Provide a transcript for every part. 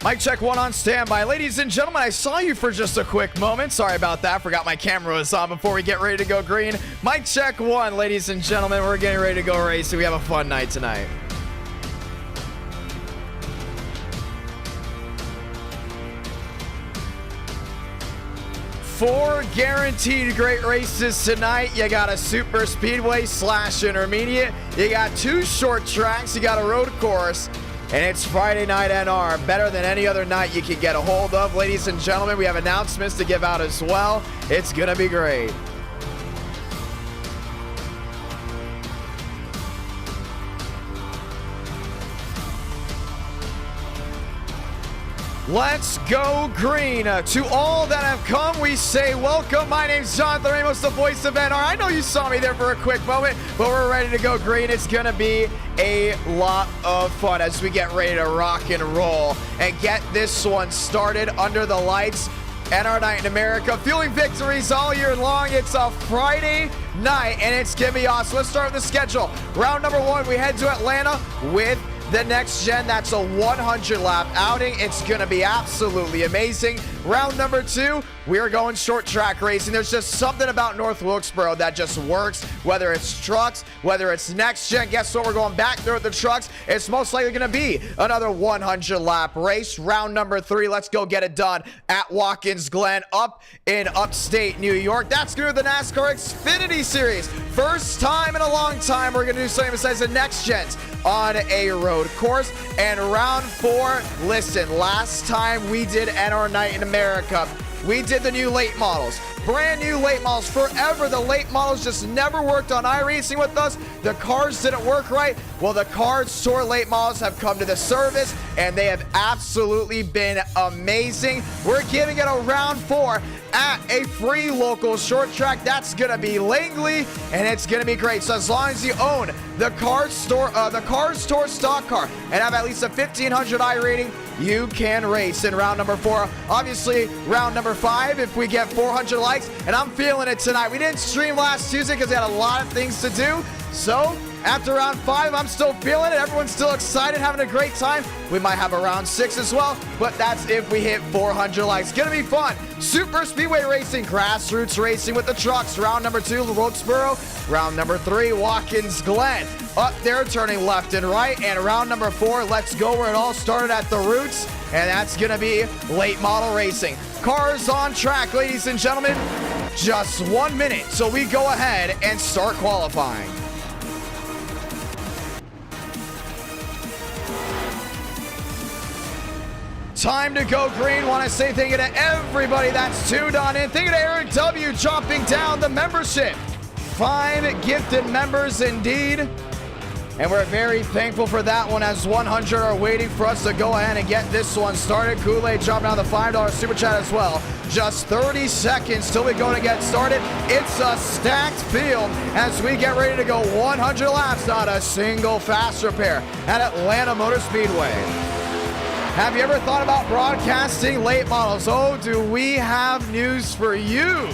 Mic check 1 on standby. Ladies and gentlemen, I saw you for just a quick moment. Sorry about that. Forgot my camera was on before we get ready to go green. Mic check 1, ladies and gentlemen. We're getting ready to go racing. We have a fun night tonight. Four guaranteed great races tonight. You got a super speedway / intermediate. You got 2 short tracks. You got a road course. And it's Friday night NR, better than any other night you can get a hold of. Ladies and gentlemen, we have announcements to give out as well. It's going to be great. Let's go green. To all that have come, we say welcome. My name's Jonathan Ramos, the voice of NR. I know you saw me there for a quick moment, but we're ready to go green. It's going to be a lot of fun as we get ready to rock and roll and get this one started under the lights. NR Night in America, fueling victories all year long. It's a Friday night, and it's going to be awesome. Let's start with the schedule. Round number 1, we head to Atlanta with the next gen. That's a 100 lap outing. It's going to be absolutely amazing. Round number 2, we are going short track racing. There's just something about North Wilkesboro that just works, whether it's trucks, whether it's next gen. Guess what? We're going back there with the trucks. It's most likely going to be another 100 lap race. Round number 3, let's go get it done at Watkins, Glen, up in upstate New York. That's going to be the NASCAR Xfinity Series. First time in a long time we're going to do something besides the next gens on a road course. And round 4, listen, last time we did NR Night in America, we did the new late models. Brand new late models. Forever, the late models just never worked on iRacing with us. The cars didn't work right. Well, the Cars Store late models have come to the service, and they have absolutely been amazing. We're giving it a round 4 at a free local short track. That's going to be Langley, and it's going to be great. So as long as you own the Cars Store stock car and have at least a 1500 I rating, you can race in round number 4. Obviously, round number 5, if we get 400 likes, and I'm feeling it tonight. We didn't stream last Tuesday because we had a lot of things to do. So after round 5, I'm still feeling it. Everyone's still excited, having a great time. We might have a round 6 as well, but that's if we hit 400 likes. Gonna be fun. Super speedway racing, grassroots racing with the trucks. Round number 2, Wilkesboro. Round number 3, Watkins, Glen. Up there, turning left and right. And round number 4, let's go where it all started at the roots. And that's gonna be late model racing. Cars on track, ladies and gentlemen. Just 1 minute, so we go ahead and start qualifying. Time to go green. Want to say thank you to everybody that's tuned on in. Thank you to Eric W. jumping down the membership. Fine gifted members indeed. And we're very thankful for that one, as 100 are waiting for us to go ahead and get this one started. Kool-Aid dropping down the $5 super chat as well. Just 30 seconds till we go to get started. It's a stacked field as we get ready to go 100 laps. Not a single fast repair at Atlanta Motor Speedway. Have you ever thought about broadcasting late models? Oh, do we have news for you?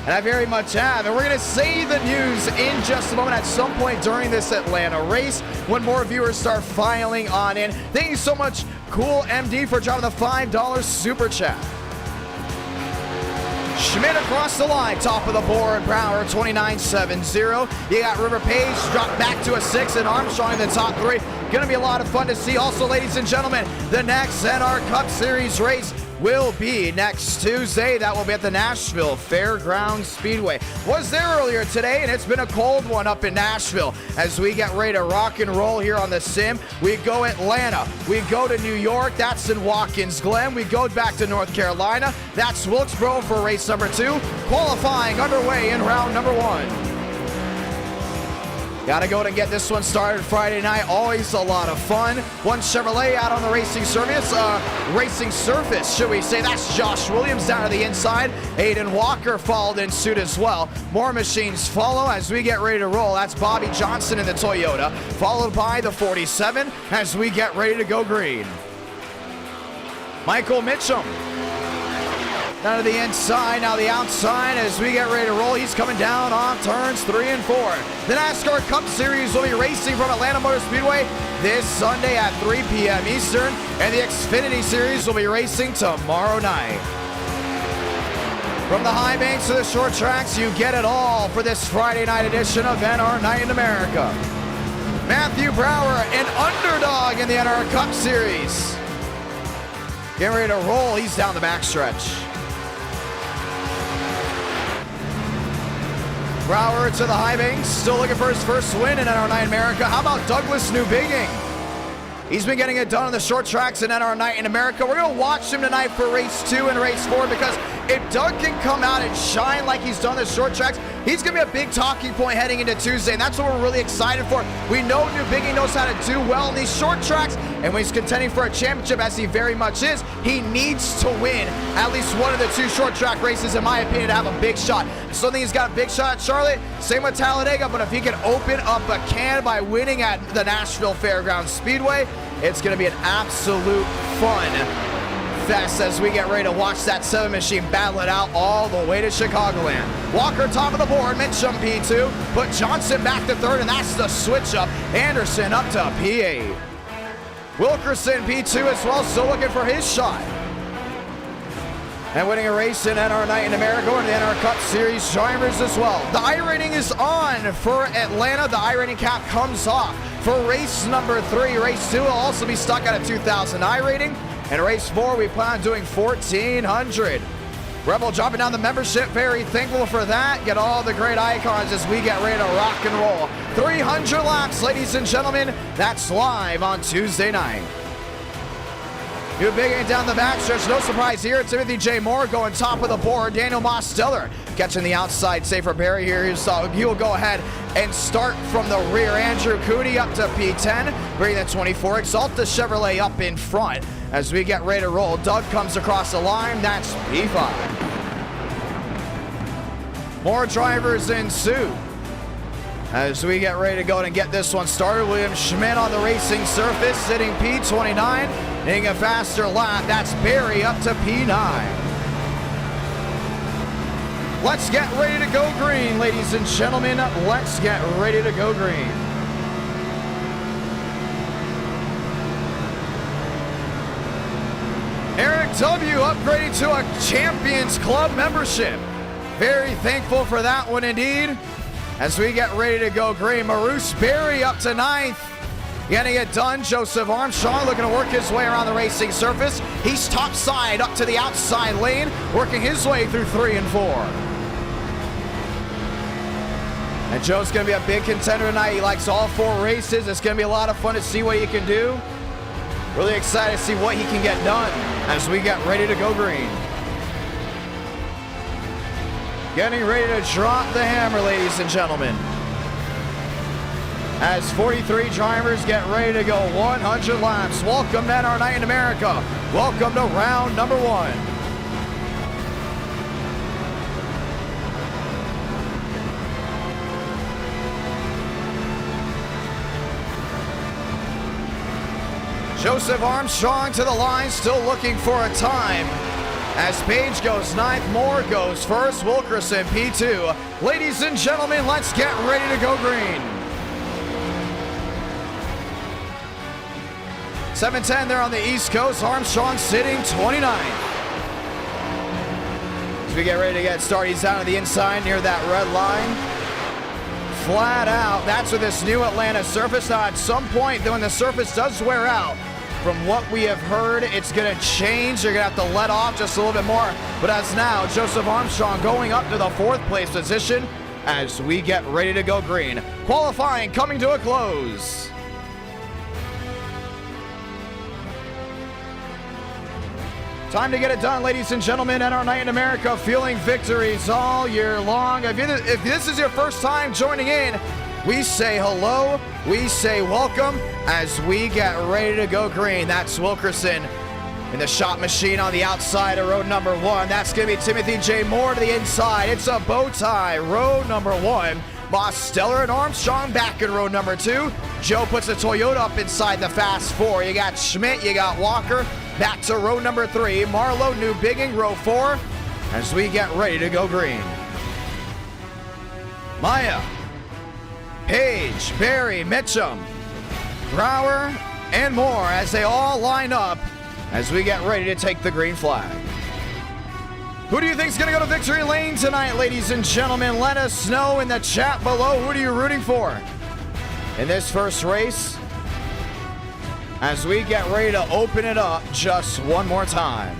And I very much have. And we're going to say the news in just a moment at some point during this Atlanta race when more viewers start filing on in. Thank you so much, Cool MD, for dropping the $5 super chat. Schmidt across the line, top of the board, Brower 29.70. You got River Page drop back to a 6, and Armstrong in the top 3. Gonna be a lot of fun to see. Also, ladies and gentlemen, the next NR Cup Series race will be next Tuesday. That will be at the Nashville Fairgrounds Speedway. Was there earlier today, and it's been a cold one up in Nashville. As we get ready to rock and roll here on the sim, we go Atlanta, we go to New York, that's in Watkins, Glen. We go back to North Carolina, that's Wilkesboro for race number 2. Qualifying underway in round number 1. Gotta go to get this one started Friday night. Always a lot of fun. One Chevrolet out on the racing surface, should we say. That's Josh Williams down to the inside. Aiden Walker followed in suit as well. More machines follow as we get ready to roll. That's Bobby Johnson in the Toyota, followed by the 47 as we get ready to go green. Michael Mitchum Down to the inside, now the outside as we get ready to roll. He's coming down on turns 3 and 4. The NASCAR Cup Series will be racing from Atlanta Motor Speedway this Sunday at 3 p.m. Eastern, and the Xfinity Series will be racing tomorrow night. From the high banks to the short tracks, you get it all for this Friday night edition of NR Night in America. Matthew Brower, an underdog in the NR Cup Series. Getting ready to roll, he's down the backstretch. Brower to the high banks, still looking for his first win in NR Night in America. How about Douglas Newbigging? He's been getting it done on the short tracks in NR Night in America. We're going to watch him tonight for race 2 and race 4 because if Doug can come out and shine like he's done the short tracks, he's going to be a big talking point heading into Tuesday, and that's what we're really excited for. We know Newbigging knows how to do well in these short tracks, and when he's contending for a championship, as he very much is, he needs to win at least one of the 2 short track races, in my opinion, to have a big shot. I still think he's got a big shot at Charlotte, same with Talladega, but if he can open up a can by winning at the Nashville Fairgrounds Speedway, it's going to be an absolute fun fest as we get ready to watch that 7 machine battle it out all the way to Chicagoland. Walker top of the board, Mitchum P2, put Johnson back to 3rd, and that's the switch up. Anderson up to P8. Wilkerson P2 as well, still looking for his shot. And winning a race in NR Night in America and the NR Cup Series drivers as well. The iRating is on for Atlanta. The iRating cap comes off for race number 3. Race 2 will also be stuck at a 2,000 iRating. And race 4, we plan on doing 1,400. Rebel dropping down the membership. Very thankful for that. Get all the great icons as we get ready to rock and roll. 300 laps, ladies and gentlemen. That's live on Tuesday night. Newbigging down the backstretch. No surprise here. Timothy J. Moore going top of the board. Daniel Mosteller catching the outside safer Barry here. So he will go ahead and start from the rear. Andrew Cooney up to P10. Bringing the 24. Exalta Chevrolet up in front as we get ready to roll. Doug comes across the line. That's P5. More drivers ensue as we get ready to go and get this one started. William Schmidt on the racing surface, sitting P29, hitting a faster lap. That's Barry up to P9. Let's get ready to go green, ladies and gentlemen. Let's get ready to go green. Eric W. upgrading to a Champions Club membership. Very thankful for that one indeed. As we get ready to go green, Maroose Berry up to 9th. Getting it done, Joseph Armstrong looking to work his way around the racing surface. He's top side up to the outside lane, working his way through 3 and 4. And Joe's going to be a big contender tonight. He likes all 4 races. It's going to be a lot of fun to see what he can do. Really excited to see what he can get done as we get ready to go green. Getting ready to drop the hammer, ladies and gentlemen. As 43 drivers get ready to go 100 laps. Welcome to NR Night in America. Welcome to round number 1. Joseph Armstrong to the line, still looking for a time. As Page goes 9th, Moore goes 1st, Wilkerson P2. Ladies and gentlemen, let's get ready to go green. 7:10 there on the East Coast. Armstrong sitting 29th. As we get ready to get started, he's down to the inside near that red line. Flat out, that's with this new Atlanta surface. Now at some point, when the surface does wear out, from what we have heard, it's going to change. You're going to have to let off just a little bit more. But as now, Joseph Armstrong going up to the 4th place position as we get ready to go green. Qualifying coming to a close. Time to get it done, ladies and gentlemen. NR Night in America, feeling victories all year long. If this is your first time joining in, we say hello, we say welcome as we get ready to go green. That's Wilkerson in the shot machine on the outside of road number 1. That's going to be Timothy J. Moore to the inside. It's a bow tie, road number 1. Mosteller and Armstrong back in road number 2. Joe puts the Toyota up inside the fast 4. You got Schmidt, you got Walker back to row number 3. Marlowe, Newbigging, row 4. as we get ready to go green. Maya, Page, Barry, Mitchum, Brower, and more as they all line up as we get ready to take the green flag. Who do you think is going to go to victory lane tonight, ladies and gentlemen? Let us know in the chat below. Who are you rooting for in this first race as we get ready to open it up just one more time?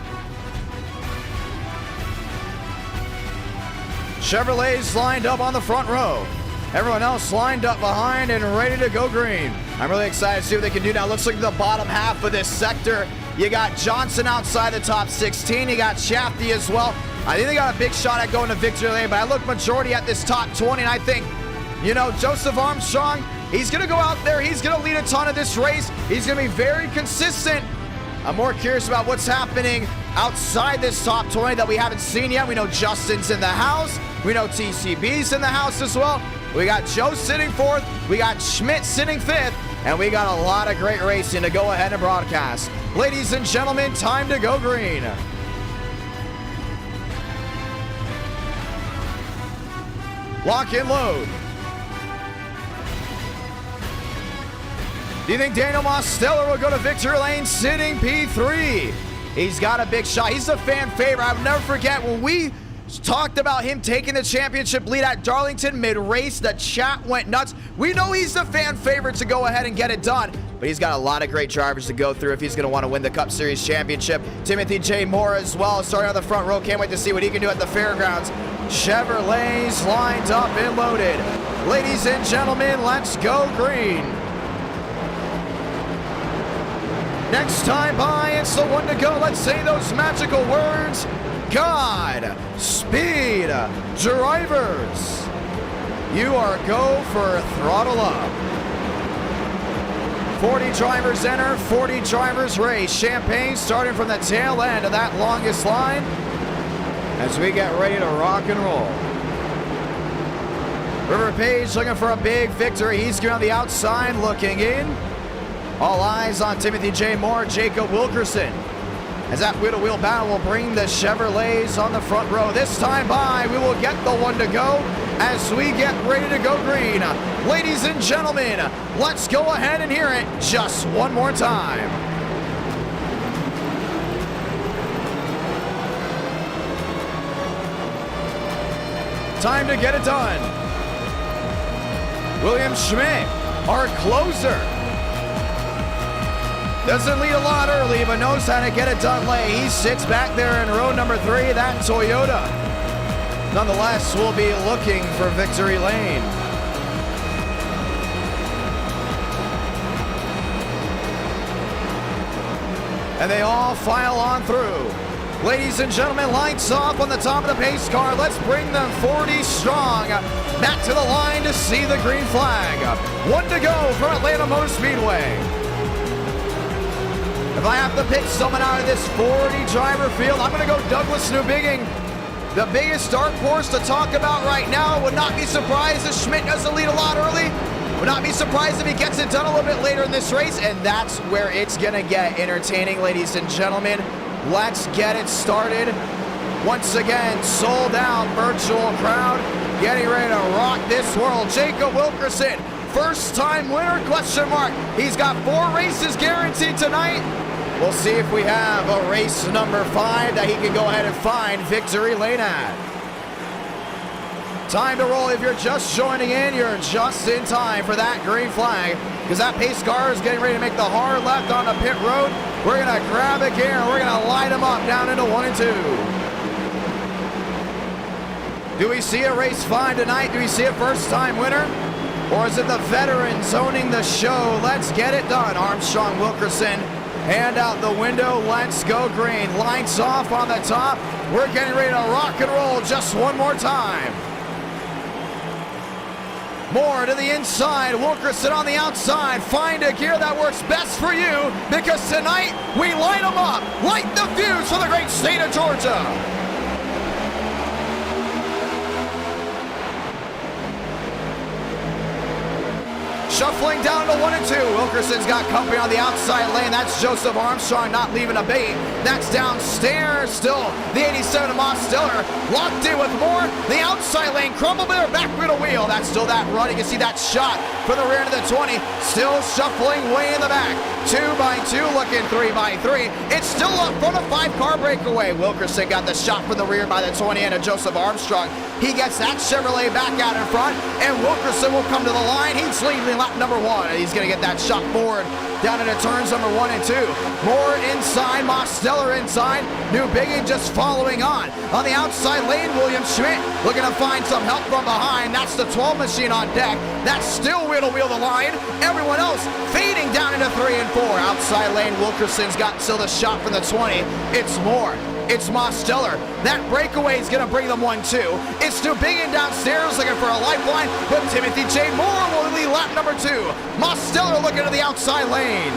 Chevrolet's lined up on the front row. Everyone else lined up behind and ready to go green. I'm really excited to see what they can do now. Looks like the bottom half of this sector. You got Johnson outside the top 16. You got Shafty as well. I think they got a big shot at going to victory lane, but I look majority at this top 20, and I think, you know, Joseph Armstrong, he's going to go out there. He's going to lead a ton of this race. He's going to be very consistent. I'm more curious about what's happening outside this top 20 that we haven't seen yet. We know Justin's in the house. We know TCB's in the house as well. We got Joe sitting fourth. We got Schmidt sitting fifth. And we got a lot of great racing to go ahead and broadcast. Ladies and gentlemen, time to go green. Lock and load. Do you think Daniel Mosteller will go to victory lane sitting P3? He's got a big shot. He's a fan favorite. I'll never forget when we talked about him taking the championship lead at Darlington mid-race. The chat went nuts. We know he's the fan favorite to go ahead and get it done, but he's got a lot of great drivers to go through if he's going to want to win the Cup Series championship. Timothy J. Moore as well, starting on the front row. Can't wait to see what he can do at the fairgrounds. Chevrolet's lined up and loaded. Ladies and gentlemen, let's go green. Next time by, it's the one to go. Let's say those magical words. God, speed, drivers. You are go for throttle up. 40 drivers enter, 40 drivers race. Champagne starting from the tail end of that longest line as we get ready to rock and roll. River Page looking for a big victory. He's going on the outside looking in. All eyes on Timothy J. Moore, Jacob Wilkerson. As that wheel-to-wheel battle will bring the Chevrolets on the front row. This time by, we will get the one to go as we get ready to go green. Ladies and gentlemen, let's go ahead and hear it just one more time. Time to get it done. William Schmidt, our closer. Doesn't lead a lot early, but knows how to get it done late. He sits back there in row number 3, that Toyota. Nonetheless, we'll be looking for victory lane. And they all file on through. Ladies and gentlemen, lights off on the top of the pace car. Let's bring them 40 strong back to the line to see the green flag. One to go from Atlanta Motor Speedway. If I have to pick someone out of this 40 driver field, I'm going to go Douglas Newbigging. The biggest dark horse to talk about right now. Would not be surprised if Schmidt doesn't lead a lot early. Would not be surprised if he gets it done a little bit later in this race. And that's where it's going to get entertaining, ladies and gentlemen. Let's get it started. Once again, sold out virtual crowd. Getting ready to rock this world. Jacob Wilkerson, first time winner, question mark. He's got 4 races guaranteed tonight. We'll see if we have a race number 5 that he can go ahead and find victory lane at. Time to roll. If you're just joining in, you're just in time for that green flag because that pace car is getting ready to make the hard left on the pit road. We're going to grab a gear and we're going to light them up down into 1 and 2. Do we see a race 5 tonight? Do we see a first-time winner? Or is it the veterans owning the show? Let's get it done. Armstrong, Wilkerson, hand out the window. Let's go green. Lights off on the top. We're getting ready to rock and roll just one more time. More to the inside. Wilkerson on the outside. Find a gear that works best for you because tonight we light them up. Light the fuse for the great state of Georgia. Shuffle shuffling down to 1 and 2. Wilkerson's got company on the outside lane. That's Joseph Armstrong not leaving a bait. That's downstairs still. The 87 of Moss Stiller locked in with more. The outside lane crumbled with her back wheel. That's still that run. You can see that shot for the rear end of the 20. Still shuffling way in the back. 2 by 2 looking 3 by 3. It's still up front, a 5-car breakaway. Wilkerson got the shot from the rear by the 20 and Joseph Armstrong. He gets that Chevrolet back out in front, and Wilkerson will come to the line. He's leading lap number 1, and he's going to get that shot forward down into turns number 1 and 2. More inside, Mosteller inside. New Biggie just following on. On the outside lane, William Schmidt looking to find some help from behind. That's the 12 machine on deck. That's still wheel to wheel the line. Everyone else fading down into 3 and 4. Outside lane, Wilkerson's got still the shot from the 20. It's more. It's Mosteller. That breakaway is going to bring them 1-2. It's New Biggin downstairs looking for a lifeline, but Timothy J. Moore will lead lap number 2. Mosteller looking to the outside lane.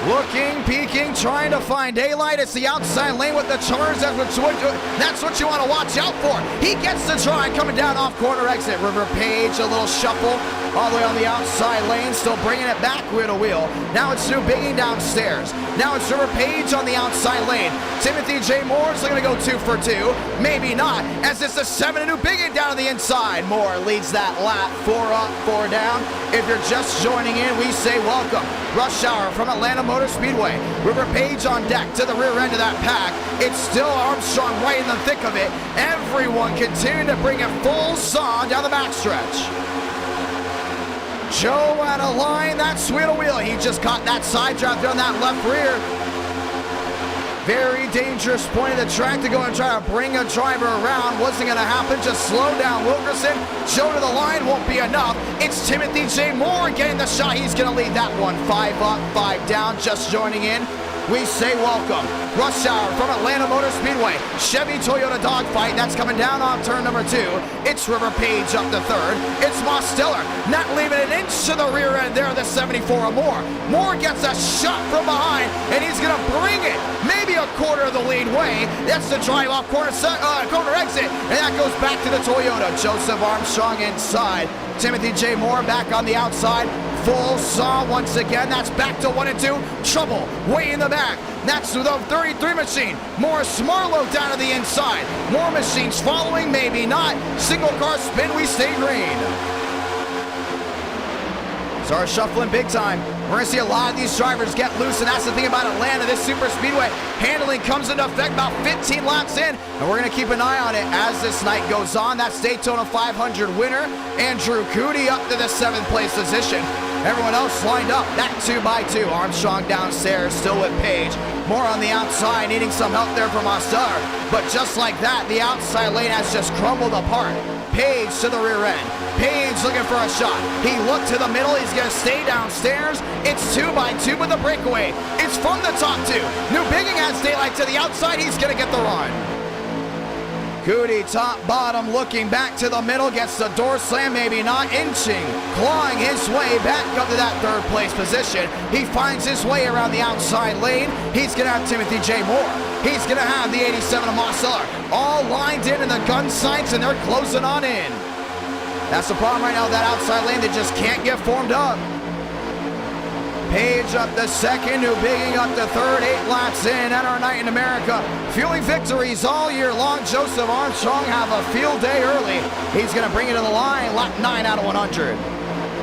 Looking, peeking, trying to find daylight. It's the outside lane with the Chargers. That's what you want to watch out for. He gets the try coming down off corner exit. River Page, a little shuffle all the way on the outside lane, still bringing it back wheel to wheel. Now it's New Biggin downstairs. Now it's River Page on the outside lane. Timothy J. Moore's going to go 2 for 2. Maybe not, as it's the 7 and New Biggin down on the inside. Moore leads that lap. 4 up, 4 down. If you're just joining in, we say welcome. Rush hour from Atlanta Motor Speedway. River Page on deck to the rear end of that pack. It's still Armstrong right in the thick of it. Everyone continuing to bring it full saw down the backstretch. Joe out of line, that's wheel to wheel. He just caught that side draft on that left rear. Very dangerous point of the track to go and try to bring a driver around. Wasn't going to happen. Just slow down Wilkerson. Joe to the line won't be enough. It's Timothy J. Moore getting the shot. He's going to lead that one. 5 up, 5 down. Just joining in, we say welcome. Rush hour from Atlanta Motor Speedway. Chevy Toyota dogfight. That's coming down on turn number 2. It's River Page up to 3rd. It's Mosteller not leaving an inch to the rear end there. The 74 or more. Moore gets a shot from behind, and he's going to bring it maybe a quarter of the lead way. That's the drive off corner exit, and that goes back to the Toyota. Joseph Armstrong inside. Timothy J. Moore back on the outside. Full saw once again. That's back to 1 and 2. Trouble way in the back. That's the 33 machine. Morris Marlowe down to the inside. More machines following, maybe not. Single car spin, we stay green. Start shuffling big time. We're going to see a lot of these drivers get loose, and that's the thing about Atlanta. This super speedway handling comes into effect about 15 laps in, and we're going to keep an eye on it as this night goes on. That's Daytona 500 winner, Andrew Cootie up to the 7th place position. Everyone else lined up, that 2 by 2. Armstrong downstairs, still with Page. More on the outside, needing some help there from Ostar. But just like that, the outside lane has just crumbled apart. Page to the rear end. Page looking for a shot. He looked to the middle. He's going to stay downstairs. It's 2 by 2 with a breakaway. It's from the top 2. New Biggin has daylight to the outside. He's going to get the run. Cootie top bottom looking back to the middle. Gets the door slam, maybe not. Inching, clawing his way back up to that 3rd place position. He finds his way around the outside lane. He's going to have Timothy J. Moore. He's going to have the 87 of Mosteller. All lined in the gun sights, and they're closing on in. That's the problem right now, that outside lane, they just can't get formed up. Page up to 2nd, New Biggin up to 3rd, 8 laps in at our night in America. Fueling victories all year long. Joseph Armstrong have a field day early. He's going to bring it to the line, lap 9 out of 100.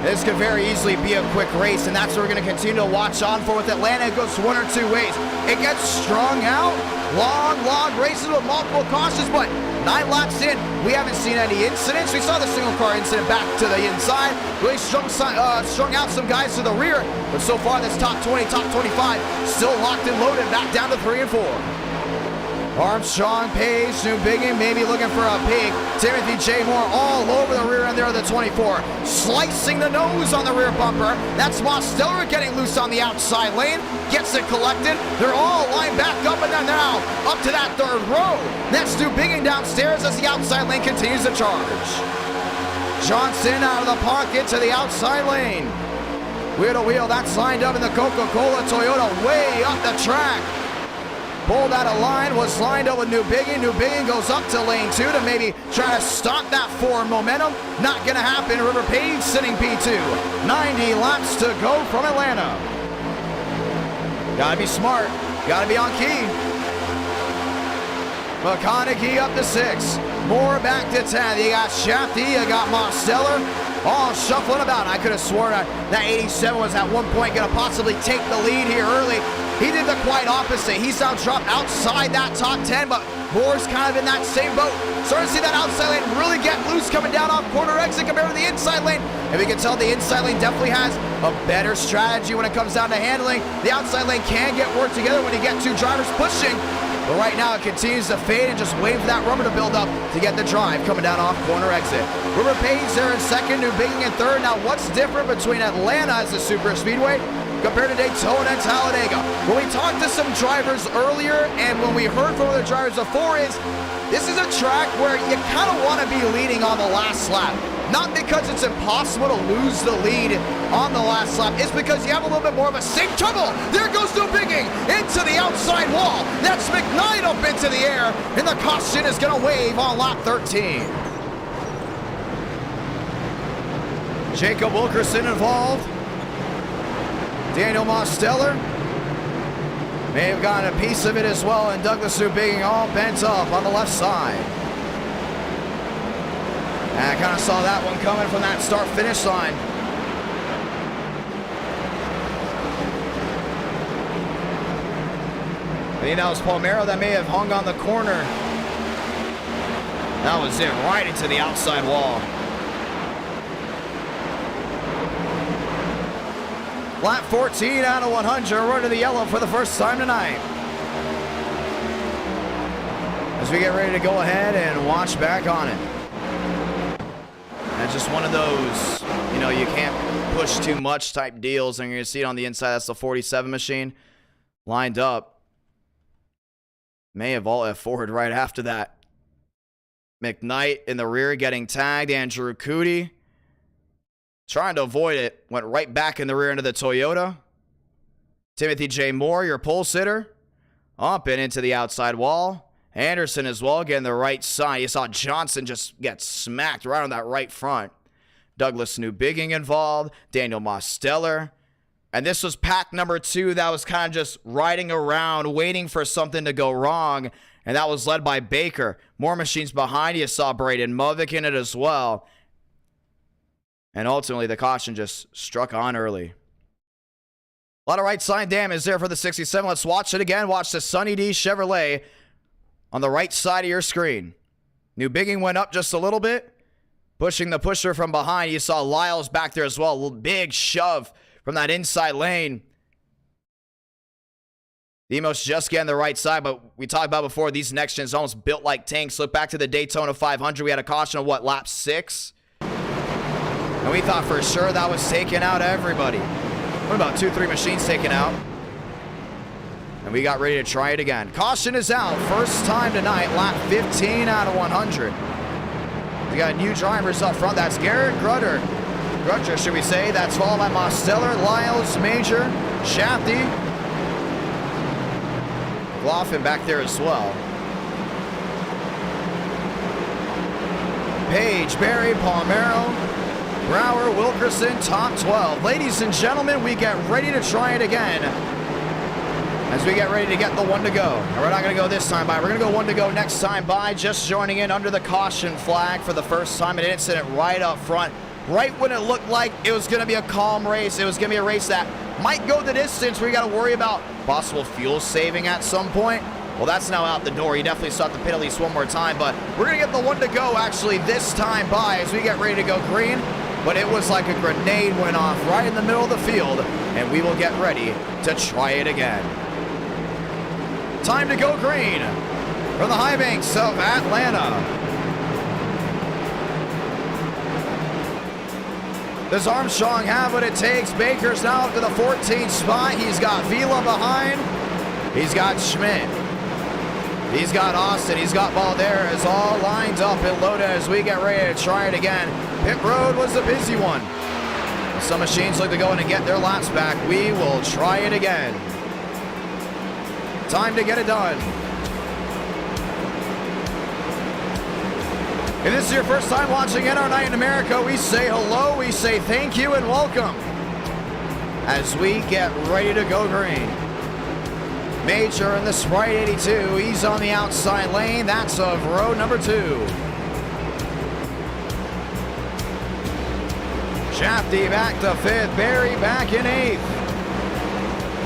This could very easily be a quick race, and that's what we're going to continue to watch on for with Atlanta. It goes 1 or 2 ways. It gets strung out. Long races with multiple cautions, but 9 laps in, we haven't seen any incidents. We saw the single car incident back to the inside. Really strung out some guys to the rear, but so far this top 20, top 25, still locked and loaded back down to 3 and 4. Armstrong, Page, New Biggin, maybe looking for a peek. Timothy J. Moore all over the rear end there of the 24. Slicing the nose on the rear bumper. That's Mosteller getting loose on the outside lane. Gets it collected. They're all lined back up, and then now up to that 3rd row. That's New Biggin downstairs as the outside lane continues to charge. Johnson out of the pocket to the outside lane. Wheel to wheel, that's lined up in the Coca-Cola Toyota way up the track. Pulled out of line, was lined up with New Biggin. New Biggin goes up to lane 2 to maybe try to stop that forward momentum. Not going to happen. River Page sitting P2. 90 laps to go from Atlanta. Gotta be smart. Gotta be on key. McConaughey up to 6. Moore back to 10. You got Shafty. You got Mosteller. All shuffling about. I could have sworn that 87 was at one point going to possibly take the lead here early. He did the quite opposite. He's now dropped outside that top 10, but Moore's kind of in that same boat. Starting to see that outside lane really get loose coming down off corner exit compared to the inside lane. And we can tell the inside lane definitely has a better strategy when it comes down to handling. The outside lane can get worked together when you get two drivers pushing. But right now it continues to fade and just wait for that rubber to build up to get the drive coming down off corner exit. River Page there in second, New Biggin in third. Now what's different between Atlanta as a super speedway compared to Daytona and Talladega? When we talked to some drivers earlier and when we heard from other drivers before is, this is a track where you kind of want to be leading on the last lap. Not because it's impossible to lose the lead on the last lap. It's because you have a little bit more of a safe trouble. There goes New Biggin into the outside wall. That's McKnight up into the air. And the caution is going to wave on lap 13. Jacob Wilkerson involved. Daniel Mosteller may have gotten a piece of it as well. And Douglas New Biggin all bent up on the left side. And I kind of saw that one coming from that start-finish line. I think that was Palmero that may have hung on the corner. That was it, right into the outside wall. Lap 14 out of 100, running the yellow for the first time tonight. As we get ready to go ahead and watch back on it. It's just one of those, you know, you can't push too much type deals, and you're going to see it on the inside. That's the 47 machine lined up. May have all F forward right after that. McKnight in the rear getting tagged. Andrew Cootie trying to avoid it. Went right back in the rear into the Toyota. Timothy J. Moore, your pole sitter. Up and into the outside wall. Anderson as well, getting the right side. You saw Johnson just get smacked right on that right front. Douglas New Biggin involved. Daniel Mosteller. And this was pack number 2 that was kind of just riding around, waiting for something to go wrong. And that was led by Baker. More machines behind. You saw Braden Movick in it as well. And ultimately, the caution just struck on early. A lot of right side damage there for the 67. Let's watch it again. Watch the Sunny D Chevrolet on the right side of your screen. New Biggin went up just a little bit, pushing the pusher from behind. You saw Lyles back there as well. A little big shove from that inside lane. Demos just getting the right side, but we talked about before, these next gens almost built like tanks. Look back to the Daytona 500. We had a caution of what, lap 6? And we thought for sure that was taking out everybody. What about 2-3 machines taken out? And we got ready to try it again. Caution is out. First time tonight. Lap 15 out of 100. We got new drivers up front. That's Garrett Grudger, should we say. That's followed by Mosteller, Lyles, Major, Shafty. Gloffin back there as well. Page, Barry, Palmero, Brower, Wilkerson, top 12. Ladies and gentlemen, we get ready to try it again. As we get ready to get the one to go. And we're not going to go this time by. We're going to go one to go next time by. Just joining in under the caution flag for the first time. An incident right up front. Right when it looked like it was going to be a calm race. It was going to be a race that might go the distance. We got to worry about possible fuel saving at some point. Well, that's now out the door. You definitely saw the pit at least one more time. But we're going to get the one to go actually this time by as we get ready to go green. But it was like a grenade went off right in the middle of the field. And we will get ready to try it again. Time to go green from the high banks of Atlanta. Does Armstrong have what it takes? Baker's now up to the 14th spot. He's got Vila behind. He's got Schmidt. He's got Austin. He's got Balderas all lined up and loaded as we get ready to try it again. Pit road was a busy one. Some machines look to go in and get their laps back. We will try it again. Time to get it done. If this is your first time watching NR Night in America, we say hello, we say thank you, and welcome as we get ready to go green. Major in the Sprite 82, he's on the outside lane. That's of row number 2. Shafty back to 5th, Barry back in 8th.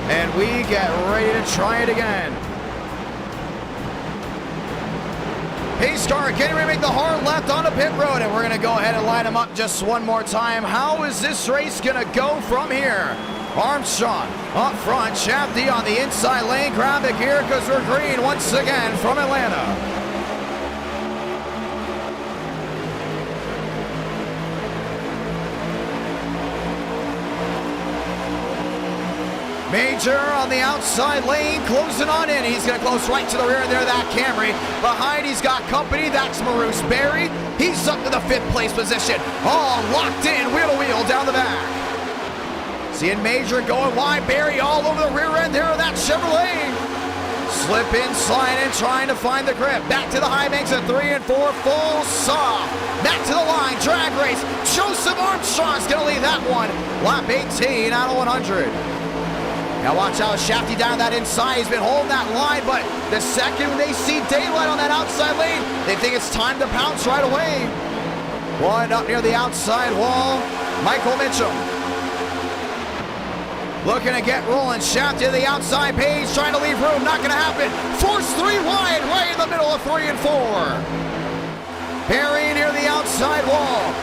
And we get ready to try it again. Pace car getting ready to make the hard left onto pit road, and we're going to go ahead and line them up just one more time. How is this race going to go from here? Armstrong up front, Shafty on the inside lane. Grab the gear because we're green once again from Atlanta. Major on the outside lane, closing on in. He's going to close right to the rear there of that Camry. Behind, he's got company. That's Maroose Berry. He's up to the 5th place position. All locked in, wheel to wheel down the back. Seeing Major going wide. Berry all over the rear end there of that Chevrolet. Slip in, slide in, trying to find the grip. Back to the high banks at 3 and 4. Full soft. Back to the line. Drag race. Joseph Armstrong's going to lead that one. Lap 18 out of 100. Now watch out, Shafty down that inside. He's been holding that line, but the second they see daylight on that outside lane, they think it's time to pounce right away. One up near the outside wall, Michael Mitchum. Looking to get rolling, Shafty to the outside page, trying to leave room, not gonna happen. Force 3 wide, right in the middle of 3 and 4. Barry near the outside wall.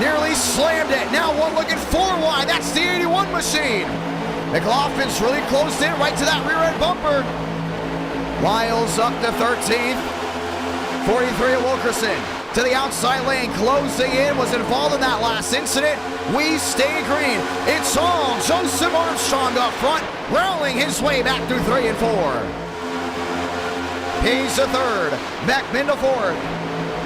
Nearly slammed it, now one looking 4 wide, that's the 81 machine. McLaughlin's really closed in right to that rear end bumper. Lyles up to 13th. 43 at Wilkerson. To the outside lane, closing in, was involved in that last incident. We stay green. It's all Joseph Armstrong up front, rallying his way back through 3 and 4. Page to 3rd. Beckman to 4th.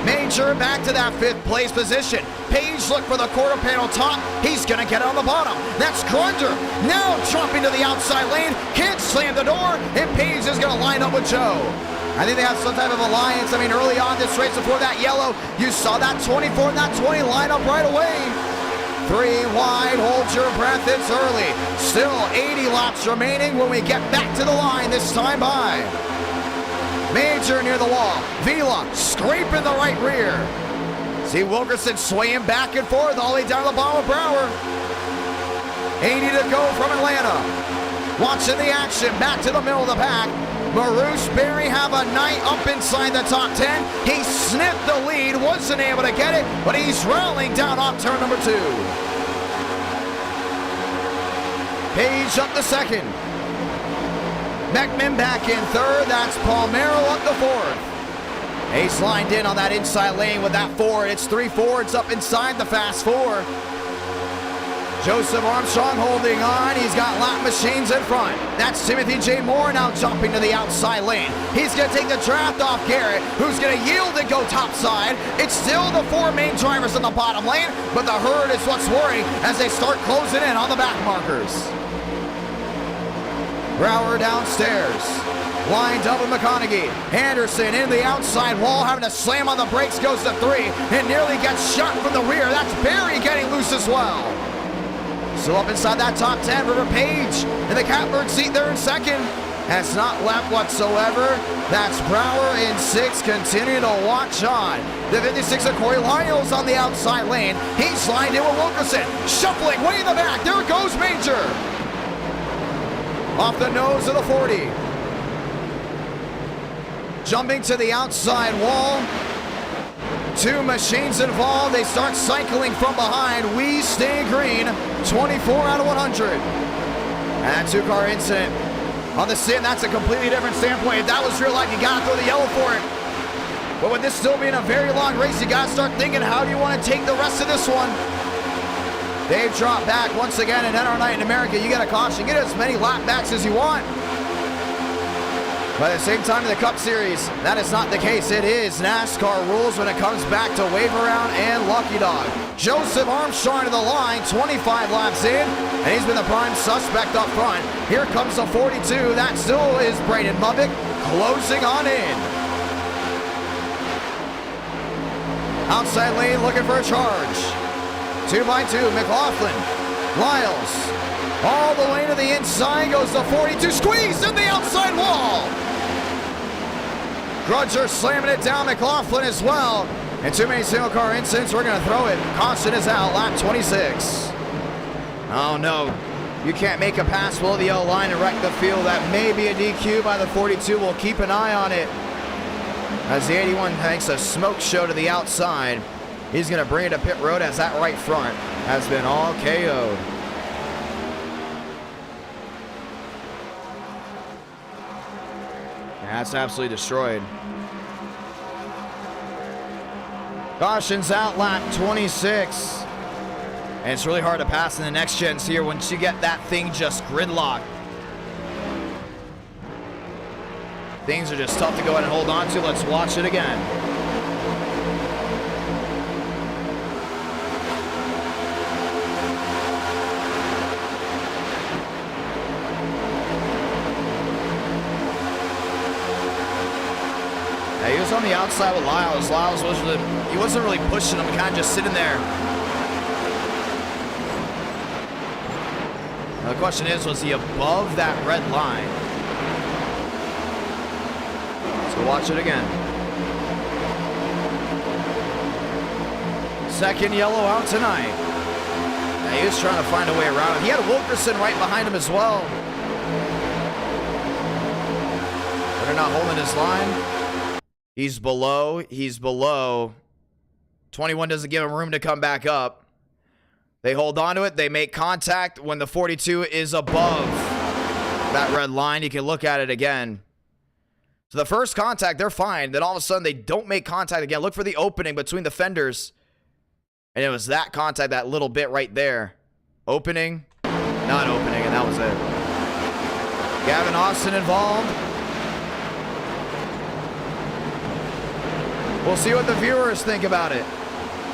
Major back to that 5th place position. Page look for the quarter panel top. He's going to get on the bottom. That's Grunder. Now dropping to the outside lane. Can't slam the door. And Page is going to line up with Joe. I think they have some type of alliance. I mean, early on this race before that yellow, you saw that 24 and that 20 line up right away. 3 wide. Hold your breath. It's early. Still 80 laps remaining when we get back to the line this time by. Major near the wall. Vila scraping the right rear. See Wilkerson swaying back and forth all the way down to the bottom of Brower. 80 to go from Atlanta. Watching the action. Back to the middle of the pack. Maroose Berry have a night up inside the top 10. He sniffed the lead. Wasn't able to get it, but he's rallying down off turn number 2. Page up to 2nd. Beckman back in 3rd. That's Palmero up to 4th. Ace lined in on that inside lane with that Ford. It's 3 Fords up inside the fast 4. Joseph Armstrong holding on. He's got lap machines in front. That's Timothy J. Moore now jumping to the outside lane. He's going to take the draft off Garrett, who's going to yield and go topside. It's still the 4 main drivers in the bottom lane, but the herd is what's worrying as they start closing in on the back markers. Brower downstairs. Lined up with McConaughey. Anderson in the outside wall, having to slam on the brakes, goes to 3, and nearly gets shot from the rear. That's Barry getting loose as well. Still up inside that top 10, River Page in the catbird seat there in 2nd. Has not left whatsoever. That's Brower in 6th, continue to watch on. The 56 of Corey Lyles on the outside lane. He's lined in with Wilkerson. Shuffling way in the back. There goes Major. Off the nose of the 40. Jumping to the outside wall. 2 machines involved. They start cycling from behind. We stay green. 24 out of 100. And 2-car incident on the sim. That's a completely different standpoint. If that was real life, you got to throw the yellow for it. But with this still being a very long race, you got to start thinking, how do you want to take the rest of this one? They've dropped back once again in NR Night in America. You get a caution. Get as many lap backs as you want. But at the same time in the Cup Series, that is not the case. It is NASCAR rules when it comes back to wave around and Lucky Dog. Joseph Armstrong to the line, 25 laps in, and he's been the prime suspect up front. Here comes the 42. That still is Braden Lubbock closing on in. Outside lane looking for a charge. 2x2, McLaughlin, Lyles. All the way to the inside goes the 42. Squeezed in the outside wall. Grudger slamming it down. McLaughlin as well. And too many single car incidents. We're going to throw it. Caution is out. Lap 26. Oh no. You can't make a pass below the yellow line and wreck the field. That may be a DQ by the 42. We'll keep an eye on it. As the 81 makes a smoke show to the outside. He's going to bring it to pit road as that right front has been all KO'd. That's absolutely destroyed. Caution's out, lap 26. And it's really hard to pass in the next gens here once you get that thing just gridlocked. Things are just tough to go ahead and hold on to. Let's watch it again. He was on the outside with Lyles. Lyles wasn't really pushing him, kind of just sitting there. Now the question is, was he above that red line? So watch it again. Second yellow out tonight. Now he was trying to find a way around him. He had Wilkerson right behind him as well. But they're not holding his line. He's below. 21 doesn't give him room to come back up. They hold on to it. They make contact when the 42 is above that red line. You can look at it again. So the first contact, they're fine. Then all of a sudden, they don't make contact again. Look for the opening between the fenders. And it was that contact, that little bit right there. Opening, not opening, and that was it. Gavin Austin involved. We'll see what the viewers think about it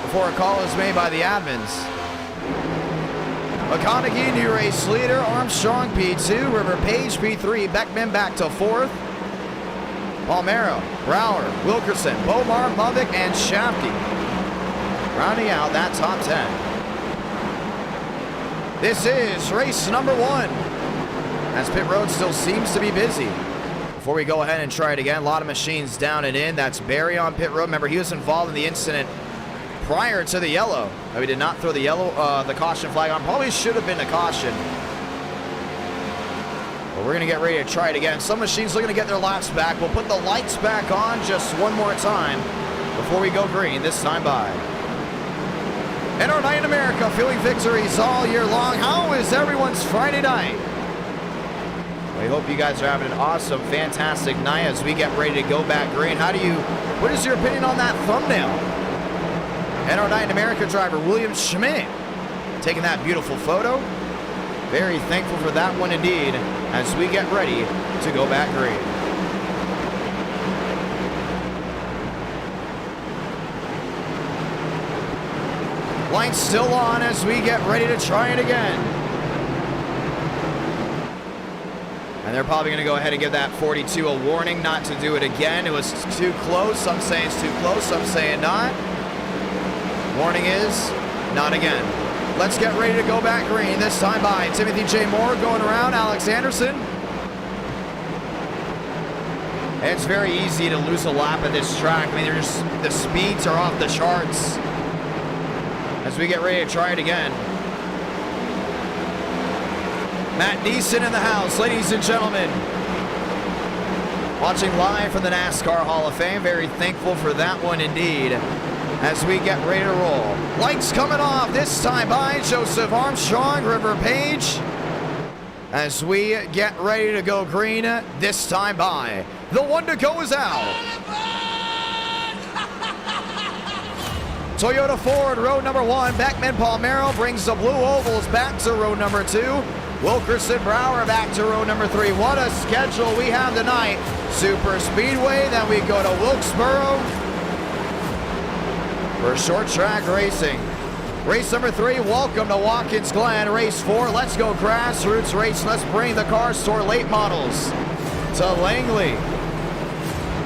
before a call is made by the admins. McConaughey, new race leader. Armstrong, P2. River Page, P3. Beckman back to 4th. Palmero, Brower, Wilkerson, Bomar, Lubbock, and Shafty. Rounding out that top 10. This is race number 1. As pit road still seems to be busy. Before we go ahead and try it again, a lot of machines down and in. That's Barry on pit road. Remember, he was involved in the incident prior to the yellow. We did not throw the the caution flag on. Probably should have been a caution. But we're going to get ready to try it again. Some machines looking to get their laps back. We'll put the lights back on just one more time before we go green, this time by. And our night in America, feeling victories all year long. How is everyone's Friday night? We hope you guys are having an awesome, fantastic night as we get ready to go back green. What is your opinion on that thumbnail? And our Night in America driver, William Schmidt, taking that beautiful photo. Very thankful for that one indeed as we get ready to go back green. Lights still on as we get ready to try it again. And they're probably going to go ahead and give that 42 a warning not to do it again. It was too close. Some say it's too close. Some say not. Warning is not again. Let's get ready to go back green. This time by Timothy J. Moore going around. Alex Anderson. And it's very easy to lose a lap at this track. I mean, the speeds are off the charts. As we get ready to try it again. Matt Neeson in the house, ladies and gentlemen. Watching live from the NASCAR Hall of Fame. Very thankful for that one indeed. As we get ready to roll. Lights coming off this time by Joseph Armstrong, River Page. As we get ready to go green this time by. The one to go is out. Toyota Ford, road number 1. Beckman Palmero brings the blue ovals back to road number 2. Wilkerson Brower back to row number 3. What a schedule we have tonight. Super Speedway. Then we go to Wilkesboro for short track racing. Race number 3, welcome to Watkins, Glen. Race 4, let's go grassroots race. Let's bring the cars to our late models to Langley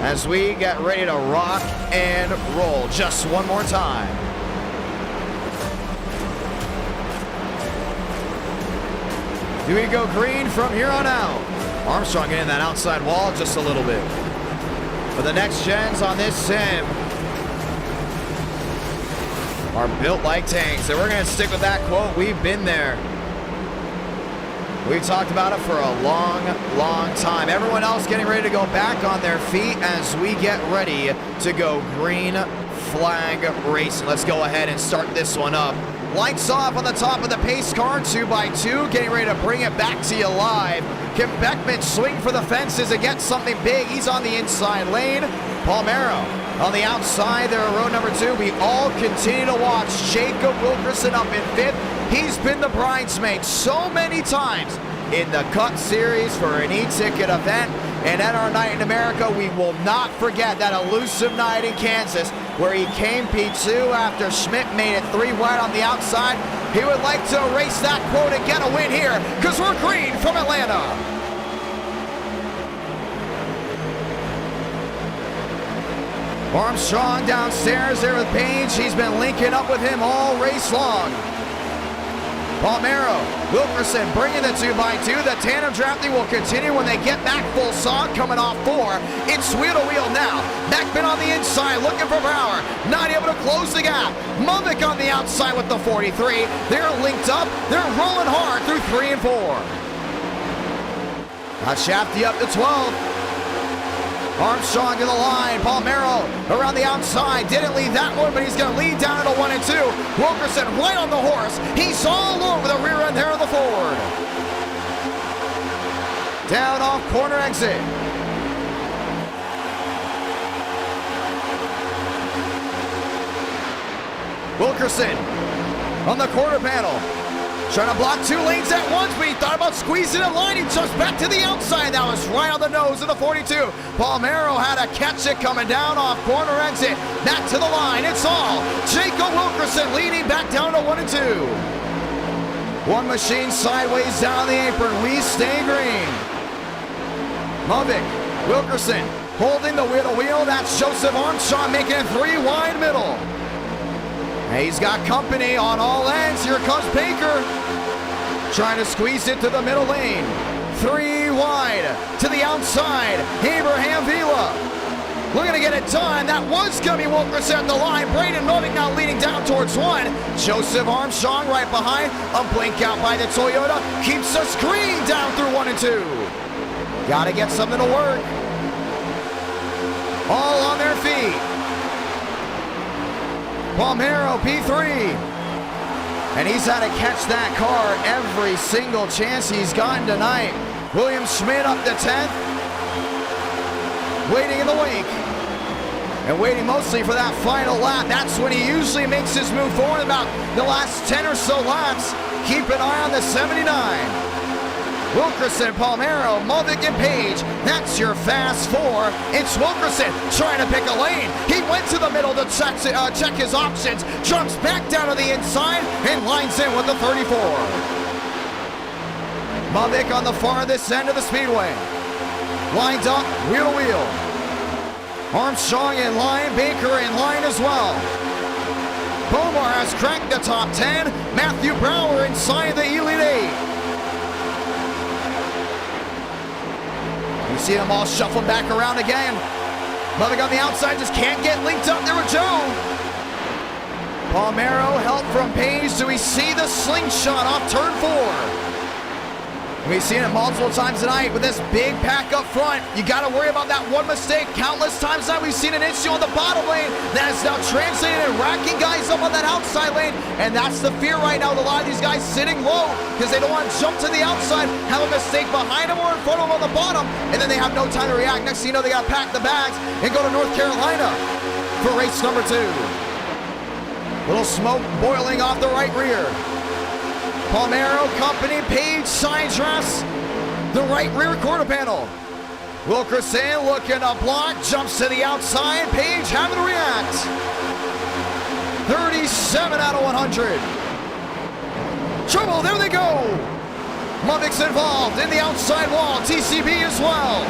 as we get ready to rock and roll. Just one more time. Do we go green from here on out? Armstrong getting that outside wall just a little bit. For the next gens on this sim are built like tanks, and we're going to stick with that quote. We've been there. We've talked about it for a long, long time. Everyone else getting ready to go back on their feet as we get ready to go green flag racing. Let's go ahead and start this one up. Lights off on the top of the pace car, 2x2, getting ready to bring it back to you live. Can Beckman swing for the fences and get something big? He's on the inside lane. Palmero on the outside there, row number 2. We all continue to watch Jacob Wilkerson up in 5th. He's been the bridesmaid so many times in the Cup Series for an eTicket event. And at our night in America, we will not forget that elusive night in Kansas where he came P2 after Schmidt made it 3 wide on the outside. He would like to erase that quote and get a win here because we're green from Atlanta. Armstrong downstairs there with Page. He's been linking up with him all race long. Palmero, Wilkerson bringing the 2x2. The tandem drafting will continue when they get back full saw coming off 4. It's wheel to wheel now. Beckman on the inside looking for Brower. Not able to close the gap. Mummick on the outside with the 43. They're linked up. They're rolling hard through 3 and 4. Now Shafty up to 12. Armstrong to the line. Palmero around the outside. Didn't lead that one, but he's going to lead down to 1 and 2. Wilkerson right on the horse. He's all over the rear end there of the Ford. Down off corner exit. Wilkerson on the quarter panel. Trying to block 2 lanes at once, but he thought about squeezing a line. He jumps back to the outside. That was right on the nose of the 42. Palmero had to catch it coming down off corner exit. Back to the line. It's all Jacob Wilkerson leading back down to 1 and 2. One machine sideways down the apron. We stay green. Movick, Wilkerson holding the wheel to wheel. That's Joseph Armstrong making it 3 wide middle. He's got company on all ends. Here comes Baker. Trying to squeeze it to the middle lane. 3 wide to the outside. Abraham Vila looking to get it done. That was going to be Wilkerson at the line. Braden Movick now leading down towards 1. Joseph Armstrong right behind. A blink out by the Toyota. Keeps us green down through 1 and 2. Got to get something to work. All on their feet. Palmero, P3. And he's had to catch that car every single chance he's gotten tonight. William Schmidt up to 10th. Waiting in the wake. And waiting mostly for that final lap. That's when he usually makes his move forward about the last 10 or so laps. Keep an eye on the 79. Wilkerson, Palmero, Movick, and Page. That's your fast 4. It's Wilkerson trying to pick a lane. He went to the middle to check his options. Jumps back down to the inside and lines in with the 34. Movick on the farthest end of the speedway. Lined up, wheel to wheel. Armstrong in line, Baker in line as well. Bomar has cracked the top 10. Matthew Brower inside the Elite 8. You see them all shuffling back around again. Movick on the outside just can't get linked up there with Joe. Palmero help from Page. Do we see the slingshot off turn 4? We've seen it multiple times tonight with this big pack up front. You got to worry about that one mistake. Countless times now we've seen an issue on the bottom lane that is now translated and racking guys up on that outside lane. And that's the fear right now with a lot of these guys sitting low because they don't want to jump to the outside, have a mistake behind them or in front of them on the bottom, and then they have no time to react. Next thing you know, they got to pack the bags and go to North Carolina for race number 2. Little smoke boiling off the right rear. Palmero, company, Page, side dress, the right rear quarter panel. Wilkerson looking to block, jumps to the outside. Page having to react. 37 out of 100. Trouble, there they go. Movik's involved in the outside wall. TCB as well.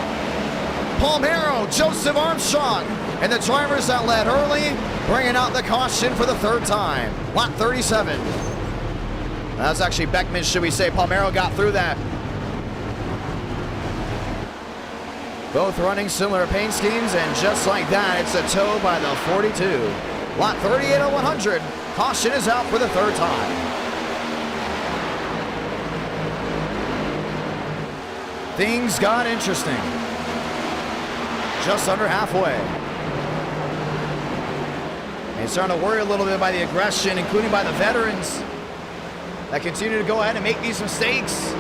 Palmero, Joseph Armstrong, and the drivers that led early, bringing out the caution for the third time. Lap 37. That's actually Beckman, should we say. Palmero got through that. Both running similar paint schemes, and just like that, it's a tow by the 42. Lap 38 of 100. Caution is out for the third time. Things got interesting. Just under halfway. And starting to worry a little bit by the aggression, including by the veterans that continue to go ahead and make these mistakes.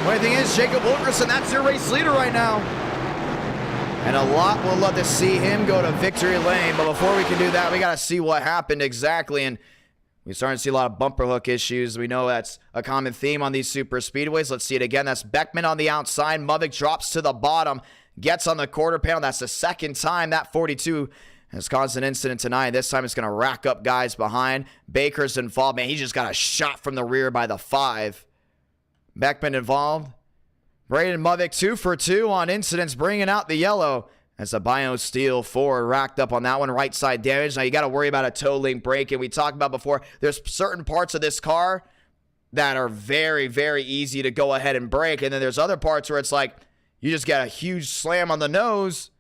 Funny thing is, Jacob Wilkerson, that's your race leader right now. And a lot will love to see him go to victory lane. But before we can do that, we got to see what happened exactly. And we're starting to see a lot of bumper hook issues. We know that's a common theme on these super speedways. Let's see it again. That's Beckman on the outside. Muvik drops to the bottom, gets on the quarter panel. That's the second time that 42 has caused an incident tonight. This time it's going to rack up guys behind. Baker's involved. Man, he just got a shot from the rear by the 5. Beckman involved. Braden Muvik 2 for 2 on incidents, bringing out the yellow as the BioSteel Ford racked up on that one. Right side damage. Now you got to worry about a toe link break. And we talked about before, there's certain parts of this car that are very, very easy to go ahead and break. And then there's other parts where it's like you just get a huge slam on the nose.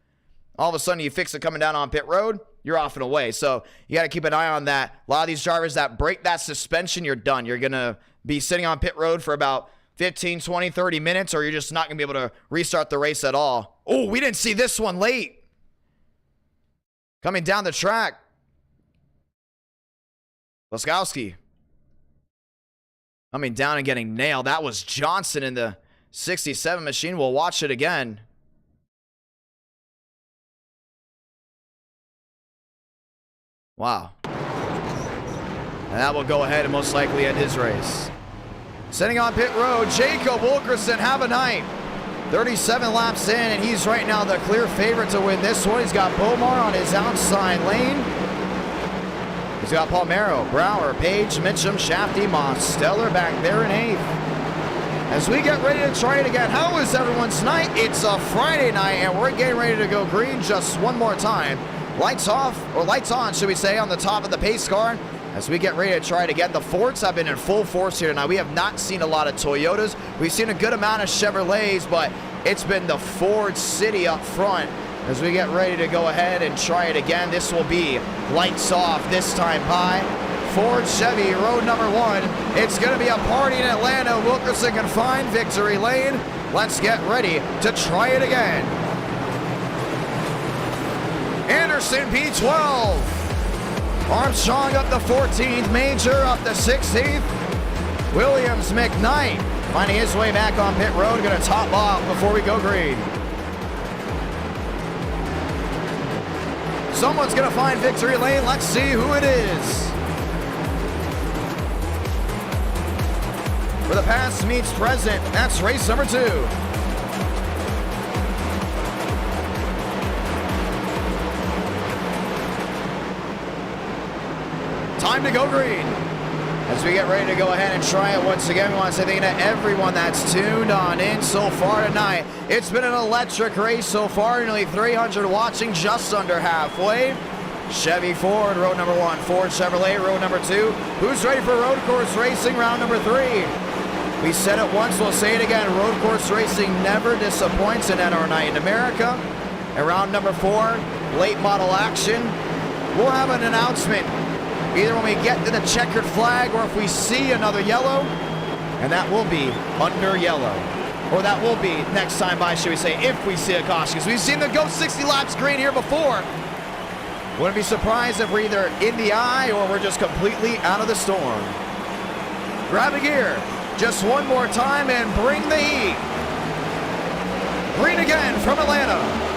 All of a sudden you fix it coming down on pit road, you're off and away. So you got to keep an eye on that. A lot of these drivers that break that suspension, you're done. You're going to be sitting on pit road for about 15, 20, 30 minutes, or you're just not going to be able to restart the race at all. Oh, we didn't see this one late. Coming down the track. Laskowski coming down and getting nailed. That was Johnson in the 67 machine. We'll watch it again. Wow. And that will go ahead and most likely end his race. Sitting on pit road, Jacob Wilkerson, have a night. 37 laps in, and he's right now the clear favorite to win this one. He's got Bomar on his outside lane. He's got Palmero, Brower, Page, Mitchum, Shafty, Moss, Stellar back there in 8th. As we get ready to try it again, how is everyone's night? It's a Friday night, and we're getting ready to go green just one more time. Lights off, or lights on, should we say, on the top of the pace car. As we get ready to try it again, the Fords have been in full force here tonight. We have not seen a lot of Toyotas. We've seen a good amount of Chevrolets, but it's been the Ford City up front. As we get ready to go ahead and try it again, this will be lights off, this time high. Ford Chevy, road number 1. It's going to be a party in Atlanta. Wilkerson can find victory lane. Let's get ready to try it again. Anderson P12. Armstrong up the 14th, Major up the 16th. Williams McKnight finding his way back on pit road, going to top off before we go green. Someone's going to find victory lane. Let's see who it is. For the past meets present, that's race number 2. Time to go green. As we get ready to go ahead and try it once again, we want to say thank you to everyone that's tuned on in so far tonight. It's been an electric race so far, nearly 300 watching, just under halfway. Chevy Ford, road number 1. Ford Chevrolet, road number 2. Who's ready for road course racing, round number 3? We said it once, we'll say it again. Road course racing never disappoints in NR Night in America. And round number 4, late model action. We'll have an announcement either when we get to the checkered flag or if we see another yellow, and that will be under yellow. Or that will be next time by, should we say, if we see a caution. Because we've seen them go 60 laps green here before. Wouldn't be surprised if we're either in the eye or we're just completely out of the storm. Grab a gear just one more time and bring the heat. Green again from Atlanta.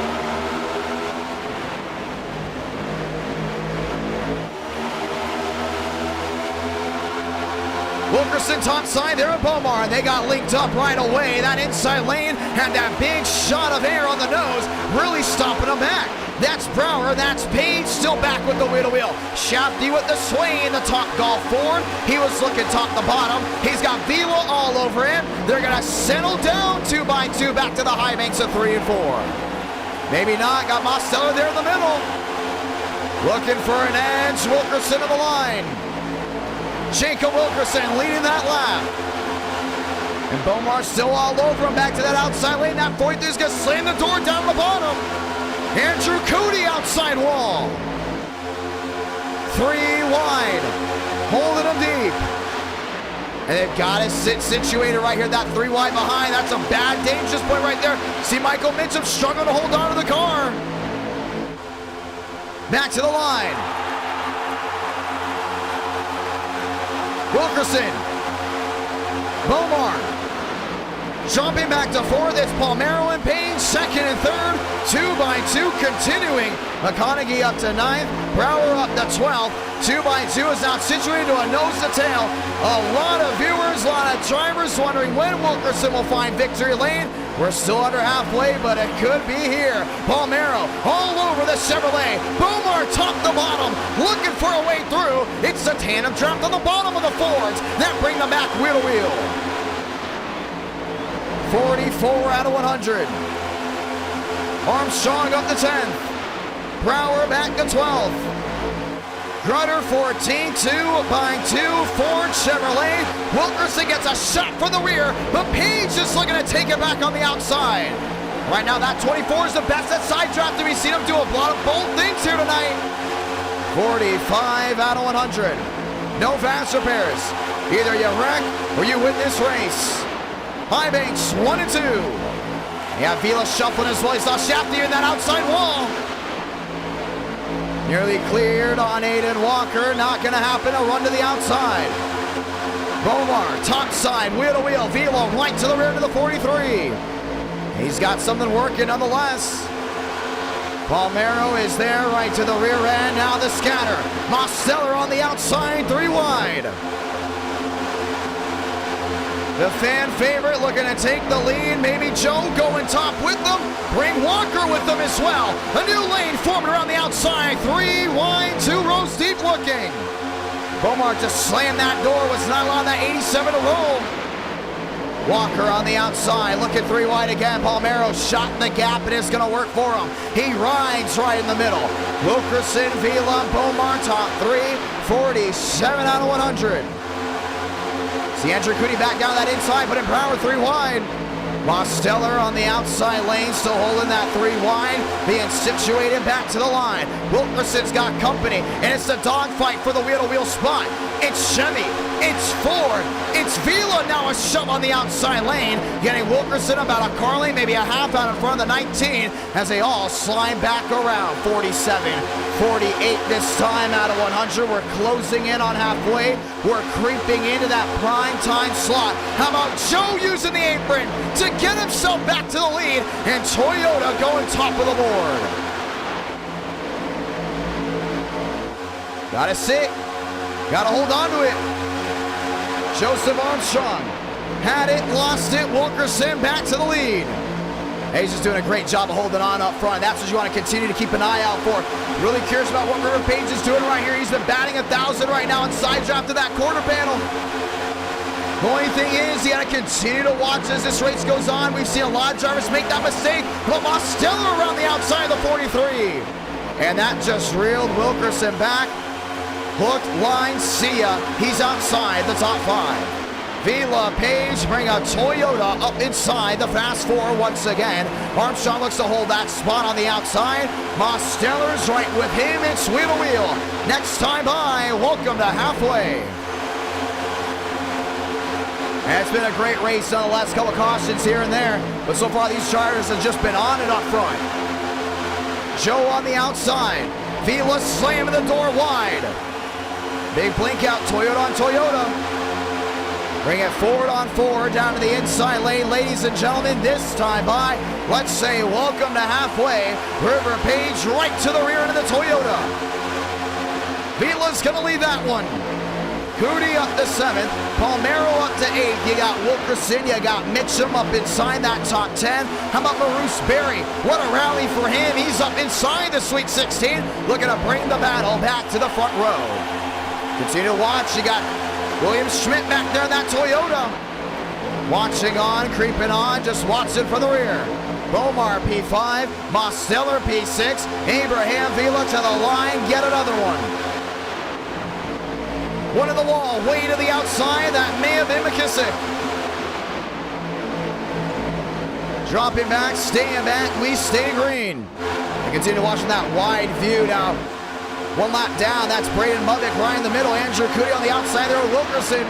Wilkerson top side there at Bomar, and they got linked up right away. That inside lane had that big shot of air on the nose, really stopping them back. That's Brower, that's Page, still back with the wheel-to-wheel. Shafty with the swing in the top golf forward. He was looking top to bottom. He's got Vila all over him. They're gonna settle down 2x2 back to the high banks of 3 and 4. Maybe not, got Mosteller there in the middle. Looking for an edge, Wilkerson to the line. Jacob Wilkerson leading that lap. And Bomar still all over him, back to that outside lane. That 43 is gonna slam the door down the bottom. Andrew Cootie outside wall. 3 wide, holding them deep. And they've got it situated right here, that 3 wide behind. That's a bad dangerous point right there. See Michael Mitchum struggling to hold on to the car. Back to the line. Wilkerson. Bomar. Jumping back to 4th, it's Palmero and Payne, 2nd and 3rd, 2x2 continuing. McConaughey up to 9th, Brower up to 12th. 2x2 is now situated to a nose to tail. A lot of viewers, a lot of drivers wondering when Wilkerson will find victory lane. We're still under halfway, but it could be here. Palmero all over the Chevrolet. Bomar top to bottom, looking for a way through. It's the tandem trapped on the bottom of the Fords. That bring them back wheel to wheel. 44 out of 100. Armstrong up to 10th. Brower back to 12th. Grutter 14, 2x2, Ford Chevrolet. Wilkerson gets a shot for the rear, but Page is looking to take it back on the outside. Right now, that 24 is the best at side draft. We've seen him do a lot of bold things here tonight. 45 out of 100. No fast repairs. Either you wreck or you win this race. High banks, 1 and 2. Yeah, Vila shuffling as well. He saw Shafty in that outside wall. Nearly cleared on Aiden Walker. Not going to happen. A run to the outside. Bomar, top side, wheel to wheel. Vila right to the rear to the 43. He's got something working nonetheless. Palmero is there right to the rear end. Now the scatter. Mosteller on the outside, 3 wide. The fan favorite looking to take the lead. Maybe Joe going top with them. Bring Walker with them as well. A new lane forming around the outside. 3 wide, 2 rows deep looking. Bomar just slammed that door. Was not allowed that 87 to roll. Walker on the outside, looking 3 wide again. Palmero shot in the gap, and it's going to work for him. He rides right in the middle. Wilkerson, Vila, Bomar, top 3. 47 out of 100. See Andrew Cootie back down that inside, but in Brower 3 wide. Mosteller on the outside lane, still holding that 3 wide, being situated back to the line. Wilkerson's got company, and it's the dogfight for the wheel-to-wheel spot. It's Chevy, it's Ford, it's Vila now a shove on the outside lane, getting Wilkerson about a car lane, maybe a half out in front of the 19, as they all slide back around. 47, 48 this time out of 100. We're closing in on halfway. We're creeping into that prime time slot. How about Joe using the apron to get himself back to the lead, and Toyota going top of the board. Gotta sit. Gotta hold on to it. Joseph Armstrong had it, lost it. Wilkerson back to the lead. He's just doing a great job of holding on up front. That's what you want to continue to keep an eye out for. Really curious about what River Page is doing right here. He's been batting 1,000 right now on side draft to that quarter panel. The only thing is, you got to continue to watch as this race goes on. We've seen a lot of drivers make that mistake. But Mosteller around the outside of the 43. And that just reeled Wilkerson back. Hook, line, see ya. He's outside the top 5. Vila, Page bring a Toyota up inside the fast 4 once again. Armstrong looks to hold that spot on the outside. Mosteller's right with him. It's wheel to wheel. Next time by, welcome to halfway. And it's been a great race on the last couple of cautions here and there, but so far these drivers have just been on and up front. Joe on the outside. Vila slamming the door wide. Big blink out, Toyota on Toyota. Bring it forward on 4 down to the inside lane. Ladies and gentlemen, this time by, let's say welcome to halfway. River Page right to the rear end of the Toyota. Vila's gonna lead that one. Cootie up to 7th. Palmero up to 8th. You got Wilkerson. You got Mitchum up inside that top 10. How about Maurice Berry? What a rally for him. He's up inside the Sweet 16. Looking to bring the battle back to the front row. Continue to watch. You got William Schmidt back there in that Toyota. Watching on, creeping on. Just Watson for the rear. Bomar P5. Mosteller P6. Abraham Vila to the line. Get another one. One in the wall, way to the outside. That may have been McKissick. Dropping back, staying back, we stay green. And continue watching that wide view now. One lap down, that's Braden Muddick right in the middle. Andrew Cootie on the outside there with Wilkerson.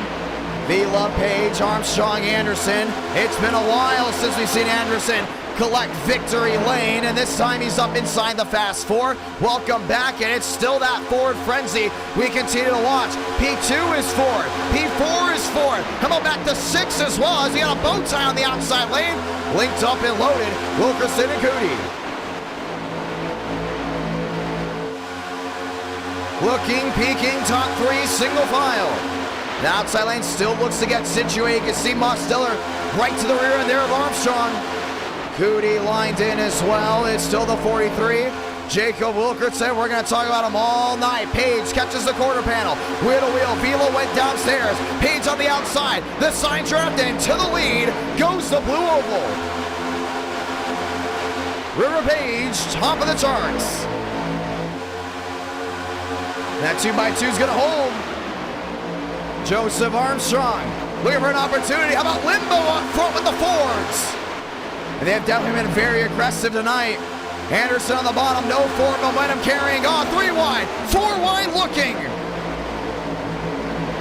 Vila, Page, Armstrong, Anderson. It's been a while since we've seen Anderson collect victory lane, and this time he's up inside the Fast Four. Welcome back, and it's still that Ford frenzy. We continue to watch. P2 is Ford. P4 is Ford. Come on back to 6 as well, as we got a bow tie on the outside lane. Linked up and loaded, Wilkerson and Cootie. Looking, peeking, top 3, single file. The outside lane still looks to get situated. You can see Mosteller right to the rear and there of Armstrong. Cootie lined in as well. It's still the 43. Jacob Wilkerson, we're going to talk about him all night. Page catches the quarter panel. Wheel to wheel. Vila went downstairs. Page on the outside. The side draft into the lead. Goes the blue oval. River Page, top of the charts. That 2x2 is going to hold. Joseph Armstrong looking for an opportunity. How about Limbo up front with the Fords? And they have definitely been very aggressive tonight. Anderson on the bottom, no Ford momentum carrying on. 3 wide, 4 wide looking.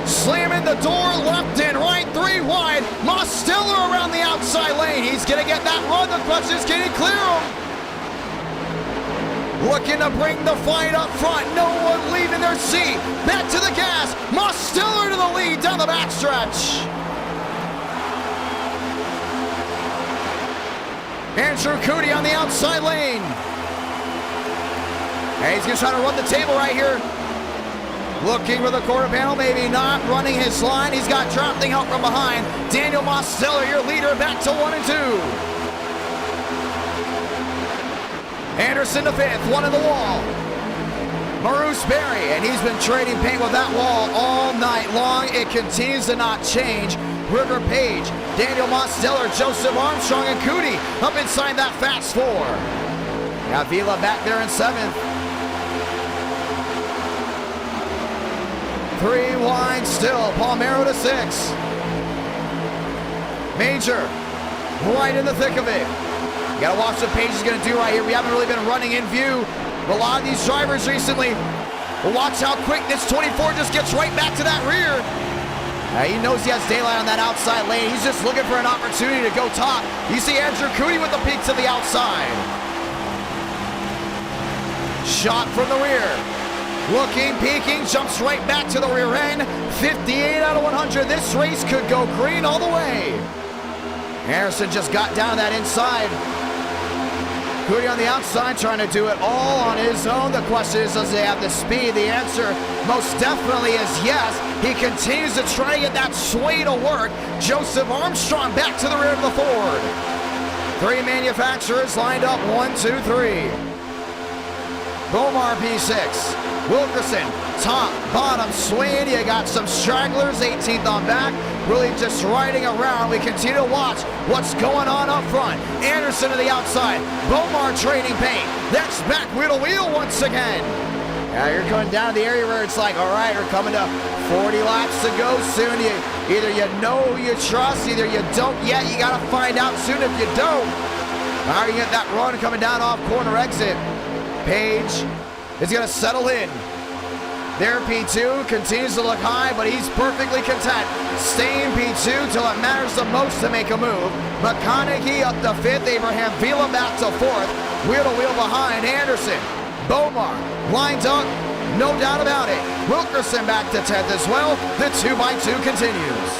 Slamming the door, left and right, 3 wide. Mosteller around the outside lane. He's going to get that run. The question is, can he clear him? Looking to bring the fight up front. No one leaving their seat. Back to the gas. Mosteller to the lead down the backstretch. Andrew Cootie on the outside lane. And he's going to try to run the table right here. Looking for the quarter panel, maybe not. Running his line. He's got drafting help from behind. Daniel Mosteller, your leader, back to 1 and 2. Anderson to 5th, 1 in the wall. Maurice Berry, and he's been trading paint with that wall all night long. It continues to not change. River Page, Daniel Mosteller, Joseph Armstrong, and Cootie up inside that Fast Four. Got Vila back there in 7th. 3 wide still, Palmero to 6. Major, right in the thick of it. You gotta watch what Page is gonna do right here. We haven't really been running in view. A lot of these drivers recently, well, watch how quick this 24 just gets right back to that rear. He knows he has daylight on that outside lane. He's just looking for an opportunity to go top. You see Andrew Cootie with the peak to the outside. Shot from the rear. Looking, peeking, jumps right back to the rear end. 58 out of 100. This race could go green all the way. Harrison just got down that inside. Cootie on the outside trying to do it all on his own. The question is, does he have the speed? The answer most definitely is yes. He continues to try to get that sway to work. Joseph Armstrong back to the rear of the Ford. 3 manufacturers lined up, 1, 2, 3. Bomar P6. Wilkerson, top, bottom, swaying. You got some stragglers, 18th on back. Really just riding around. We continue to watch what's going on up front. Anderson to the outside. Bomar trading paint. That's back wheel to wheel once again. Now you're going down to the area where it's like, all right, we're coming to 40 laps to go soon. Either you know you trust, either you don't yet. You got to find out soon if you don't. How are you get that run coming down off corner exit? Page is going to settle in. There, P2 continues to look high, but he's perfectly content. Staying P2 till it matters the most to make a move. McConaughey up to 5th. Abraham Vila back to 4th. Wheel to wheel behind Anderson. Bomar lined up, no doubt about it. Wilkerson back to 10th as well. The 2x2 continues.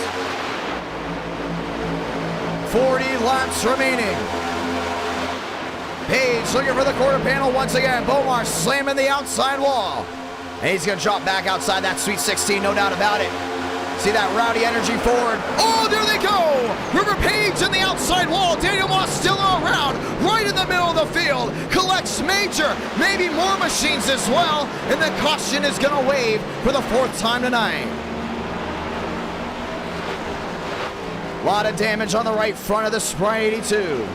40 laps remaining. Page looking for the quarter panel once again. Bomar slamming the outside wall. And he's going to drop back outside that Sweet 16, no doubt about it. See that rowdy energy forward. Oh, there they go. River Page in the outside wall. Daniel Moss still around, right in the middle of the field. Collects Major, maybe more machines as well. And the caution is going to wave for the 4th time tonight. A lot of damage on the right front of the Sprite 82.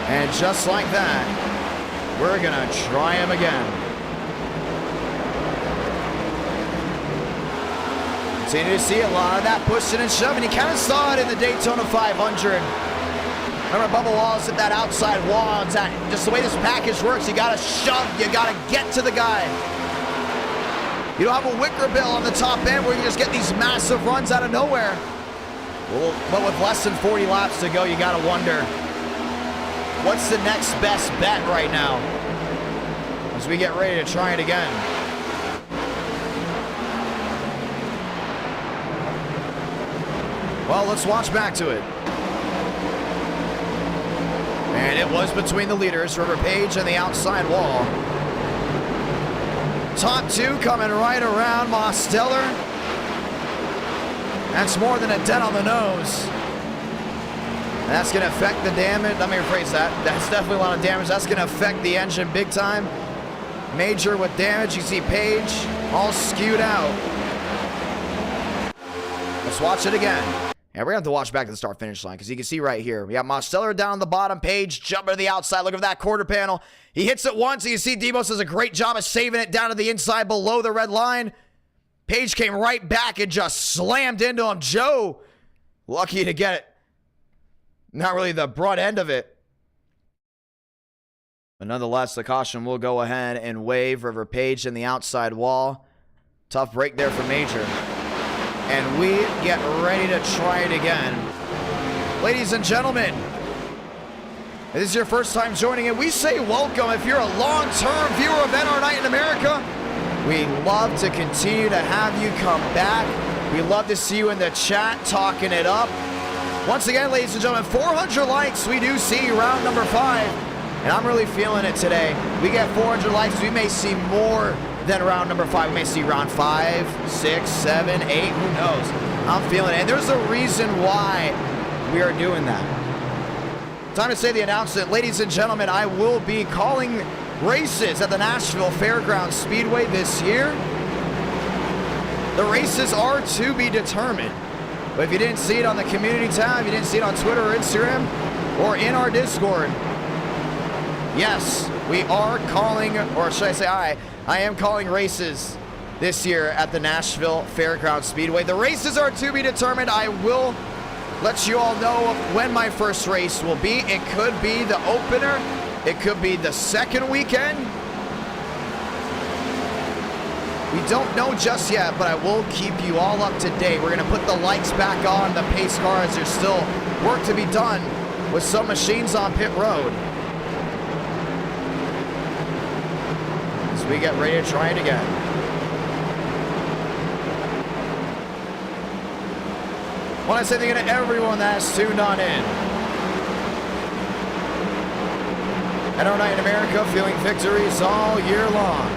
And just like that, we're going to try him again. Continue to see a lot of that pushing and shoving. You kind of saw it in the Daytona 500. Remember, Bubba Wallace at that outside wall. Just the way this package works, you got to shove. You got to get to the guy. You don't have a wicker bill on the top end where you just get these massive runs out of nowhere. Well, but with less than 40 laps to go, you got to wonder, what's the next best bet right now as we get ready to try it again? Well, let's watch back to it. And it was between the leaders, River Page and the outside wall. Top 2 coming right around Mosteller. That's more than a dent on the nose. That's going to affect the damage. Let me rephrase that. That's definitely a lot of damage. That's going to affect the engine big time. Major with damage. You see Page all skewed out. Let's watch it again. Yeah, we're going to have to watch back to the start-finish line because you can see right here. We got Mosteller down on the bottom, Page jumping to the outside. Look at that quarter panel. He hits it once. You see Demos does a great job of saving it down to the inside below the red line. Page came right back and just slammed into him. Joe, lucky to get it. Not really the broad end of it. But nonetheless, the caution will go ahead and wave. River Page in the outside wall. Tough break there for Major. And we get ready to try it again. Ladies and gentlemen, if this is your first time joining in, we say welcome. If you're a long-term viewer of NR Night in America, we love to continue to have you come back. We love to see you in the chat talking it up. Once again, ladies and gentlemen, 400 likes. We do see round number 5. And I'm really feeling it today. We get 400 likes. We may see more than round number 5. We may see round 5, 6, 7, 8. Who knows? I'm feeling it. And there's a reason why we are doing that. Time to say the announcement. Ladies and gentlemen, I will be calling races at the Nashville Fairgrounds Speedway this year. The races are to be determined. But if you didn't see it on the community tab, you didn't see it on Twitter or Instagram, or in our Discord, yes, we are calling, or should I say I am calling races this year at the Nashville Fairgrounds Speedway. The races are to be determined. I will let you all know when my first race will be. It could be the opener. It could be the second weekend. We don't know just yet, but I will keep you all up to date. We're going to put the lights back on the pace car as there's still work to be done with some machines on pit road. As we get ready to try it again. I want to say thank you to everyone that has tuned on in. NR Night in America, feeling victories all year long.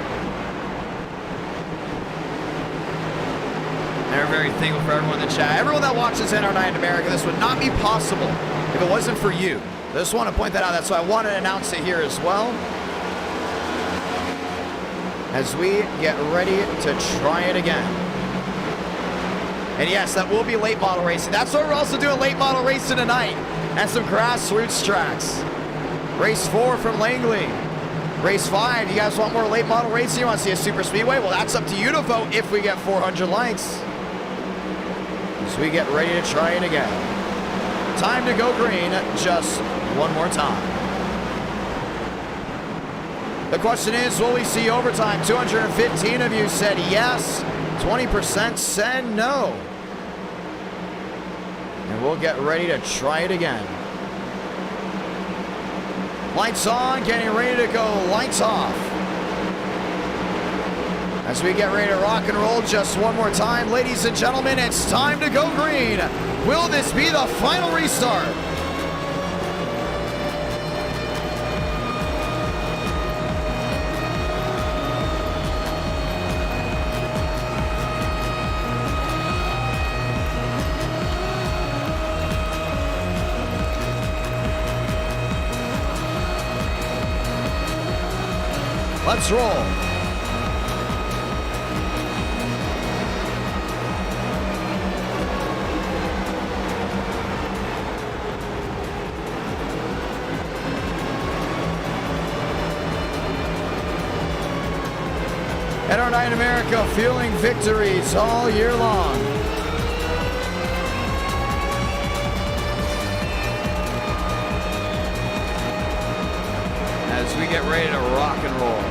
And we're very thankful for everyone in the chat. Everyone that watches NR Night in America, this would not be possible if it wasn't for you. I just want to point that out. That's why I wanted to announce it here as well. As we get ready to try it again. And yes, that will be late model racing. That's why we're also doing late model racing tonight at some grassroots tracks. Race 4 from Langley. Race 5, you guys want more late model racing? You want to see a super speedway? Well, that's up to you to vote if we get 400 likes. As we get ready to try it again. Time to go green just one more time. The question is, will we see overtime? 215 of you said yes. 20% said no. And we'll get ready to try it again. Lights on, getting ready to go. Lights off. As we get ready to rock and roll just one more time, ladies and gentlemen, it's time to go green. Will this be the final restart? Let's roll. And our night in America, fueling victories all year long. As we get ready to rock and roll.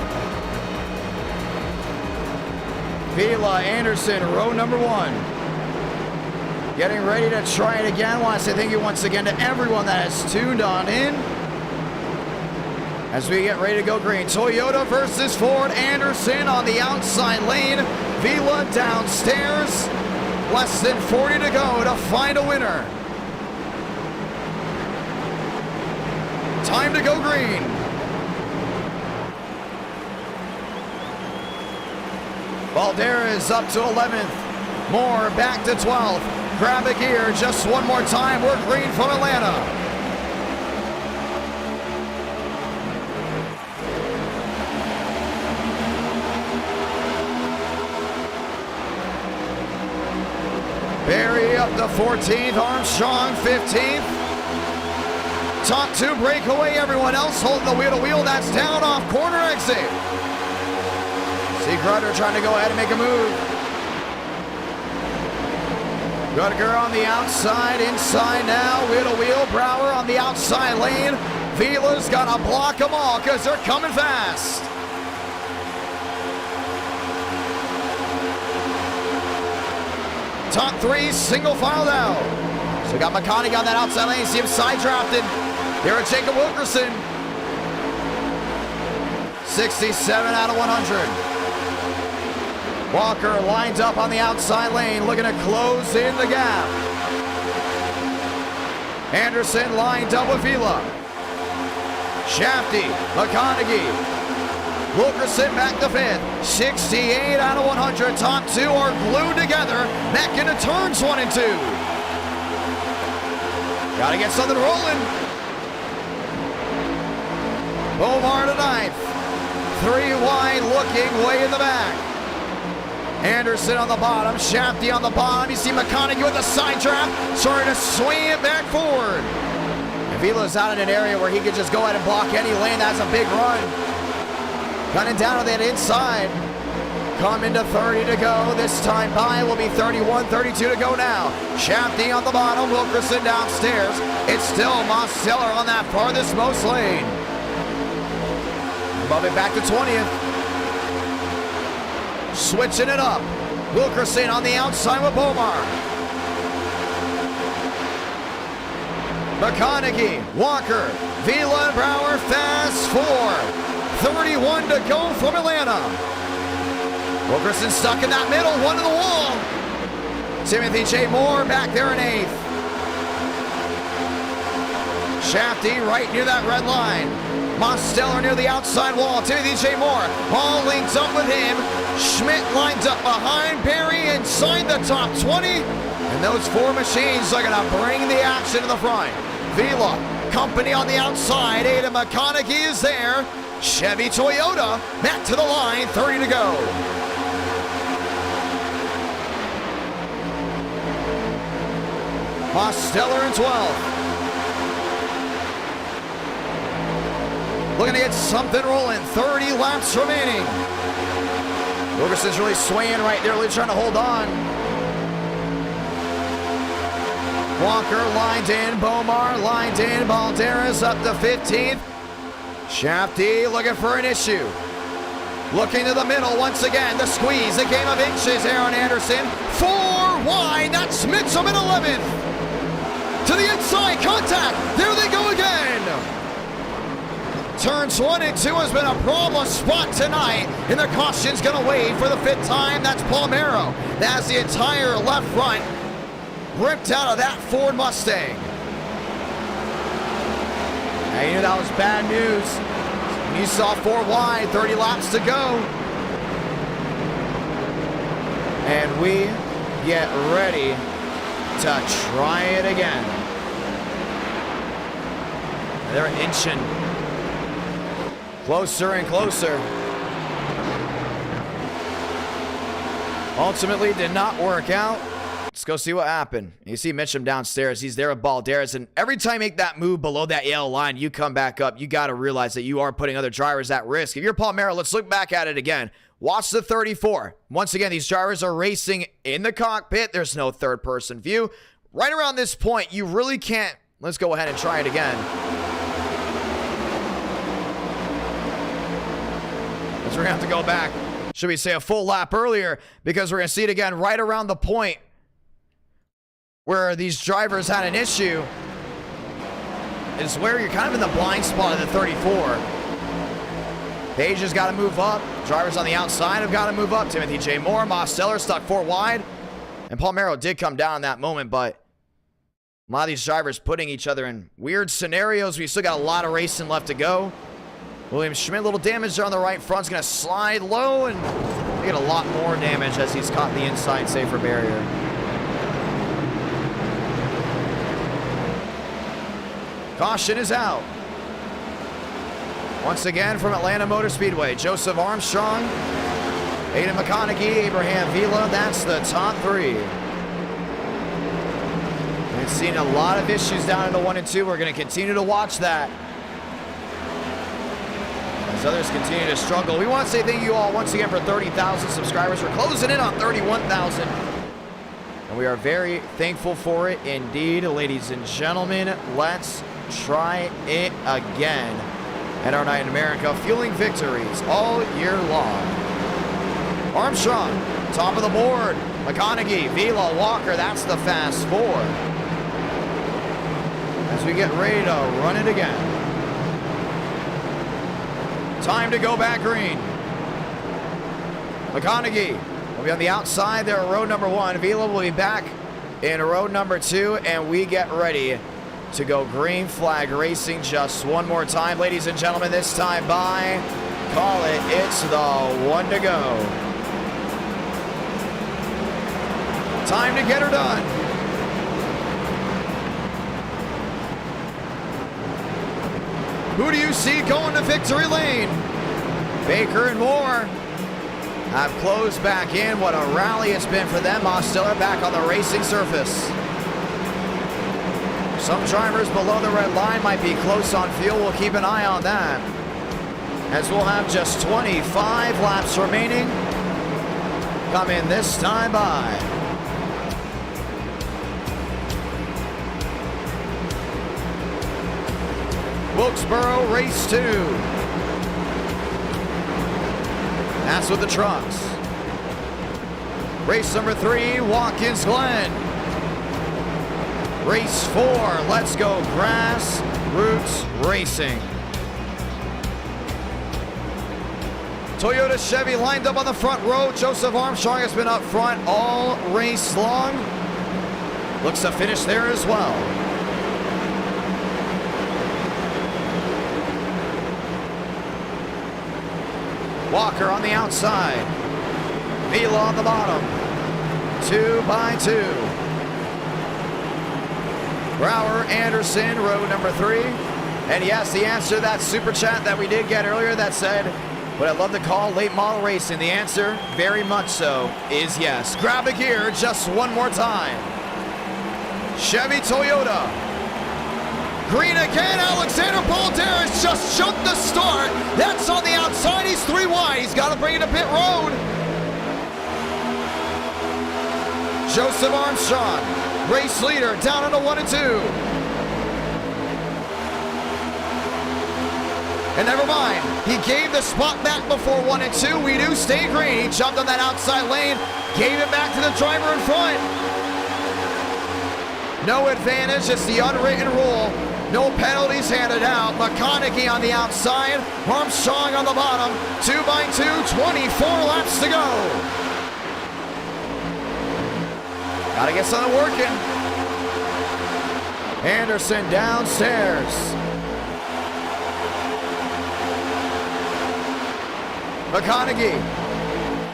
Vila Anderson, row number 1. Getting ready to try it again. I want to say thank you once again to everyone that has tuned on in. As we get ready to go green. Toyota versus Ford. Anderson on the outside lane. Vila downstairs. Less than 40 to go to find a winner. Time to go green. Valderas up to 11th. Moore back to 12th. Grab a gear just one more time. We're green from Atlanta. Barry up to 14th, Armstrong 15th. Top 2 breakaway, everyone else holding the wheel-to-wheel. That's down off corner exit. See Grutter trying to go ahead and make a move. Rutger on the outside, inside now, wheel-to-wheel. Brower on the outside lane. Vila's got to block them all because they're coming fast. Top 3, single file down. So we got McConaughey on that outside lane. See him side drafted. Here at Jacob Wilkerson. 67 out of 100. Walker lines up on the outside lane, looking to close in the gap. Anderson lined up with Vila. Shafty, McConaughey. Wilkerson back to 5th. 68 out of 100. Top 2 are glued together. Back into turns 1 and 2. Gotta get something rolling. Bomar to 9th. 3 wide looking way in the back. Anderson on the bottom. Shafty on the bottom. You see McConaughey with a side draft. Starting to swing it back forward. And Vila's out in an area where he could just go ahead and block any lane. That's a big run. Cutting down on that inside. Come into 30 to go. This time by will be 31, 32 to go now. Shafty on the bottom. Wilkerson downstairs. It's still Mosteller on that farthest most lane. Above it back to 20th. Switching it up. Wilkerson on the outside with Bomar. McConaughey, Walker, Vila and Brower fast 4. 31 to go from Atlanta. Wilkerson stuck in that middle, one to the wall. Timothy J. Moore back there in 8th. Shafty right near that red line. Mosteller near the outside wall. Timothy J. Moore all linked up with him. Schmidt lines up behind Barry inside the top 20. And those 4 machines are going to bring the action to the front. Vila, company on the outside. Ada McConaughey is there. Chevy Toyota back to the line. 30 to go. Mosteller in 12th. Looking to get something rolling. 30 laps remaining. Wilkerson's really swaying right there, really trying to hold on. Walker lined in. Bomar lined in. Balderas up to 15th. Shafty looking for an issue. Looking to the middle once again. The squeeze. A game of inches. Aaron Anderson. 4 wide. That's Mitchum in 11th. To the inside. Contact. There they go again. Turns 1 and 2 has been a problem spot tonight, and the caution's going to wait for the 5th time. That's Palmero. That's the entire left front ripped out of that Ford Mustang. And you knew that was bad news. You saw 4 wide, 30 laps to go. And we get ready to try it again. They're inching closer and closer. Ultimately did not work out. Let's go see what happened. You see Mitchum downstairs. He's there with Balderas. And every time you make that move below that yellow line, you come back up. You got to realize that you are putting other drivers at risk. If you're Palmero, let's look back at it again. Watch the 34. Once again, these drivers are racing in the cockpit. There's no third-person view. Right around this point, you really can't. Let's go ahead and try it again. Because we're going to have to go back. Should we say a full lap earlier? Because we're going to see it again right around the point where these drivers had an issue. Is where you're kind of in the blind spot of the 34. Page has got to move up. Drivers on the outside have got to move up. Timothy J. Moore, Mosteller stuck 4 wide. And Palmero did come down in that moment, but a lot of these drivers putting each other in weird scenarios. We still got a lot of racing left to go. William Schmidt, a little damage there on the right front. Is going to slide low and get a lot more damage as he's caught the inside safer barrier. Caution is out. Once again from Atlanta Motor Speedway, Joseph Armstrong, Aiden McConaughey, Abraham Vila. That's the top 3. We've seen a lot of issues down into 1 and 2. We're going to continue to watch that as others continue to struggle. We want to say thank you all once again for 30,000 subscribers. We're closing in on 31,000. And we are very thankful for it indeed, ladies and gentlemen. Let's try it again. And our night in America, fueling victories all year long. Armstrong, top of the board. McConaughey, Vila, Walker, that's the fast 4. As we get ready to run it again. Time to go back green. McConaughey will be on the outside there at road number 1. Vila will be back in road number 2, and we get ready to go green flag racing just one more time. Ladies and gentlemen, this time by, call it, it's the one to go. Time to get her done. Who do you see going to victory lane? Baker and Moore have closed back in. What a rally it's been for them. Mosteller back on the racing surface. Some drivers below the red line might be close on fuel. We'll keep an eye on that, as we'll have just 25 laps remaining. Coming this time by. Wilkesboro race 2. That's with the trucks. Race number 3, Watkins Glen. Race 4, let's go Grassroots Racing. Toyota Chevy lined up on the front row. Joseph Armstrong has been up front all race long. Looks to finish there as well. Walker on the outside. Vila on the bottom. 2 by 2. Brower, Anderson, row number 3. And yes, the answer to that super chat that we did get earlier that said, what I'd love to call late model racing, the answer, very much so, is yes. Grab a gear just one more time. Chevy, Toyota. Green again, Alexander Balderas just jumped the start. That's on the outside, he's 3 wide. He's got to bring it to pit road. Joseph Armstrong, race leader, down into 1 and 2. And never mind, he gave the spot back before 1 and 2. We do stay green. He jumped on that outside lane, gave it back to the driver in front. No advantage, it's the unwritten rule. No penalties handed out. McConaughey on the outside, Armstrong on the bottom. 2 by 2, 24 laps to go. Gotta get something working. Anderson downstairs. McConaughey,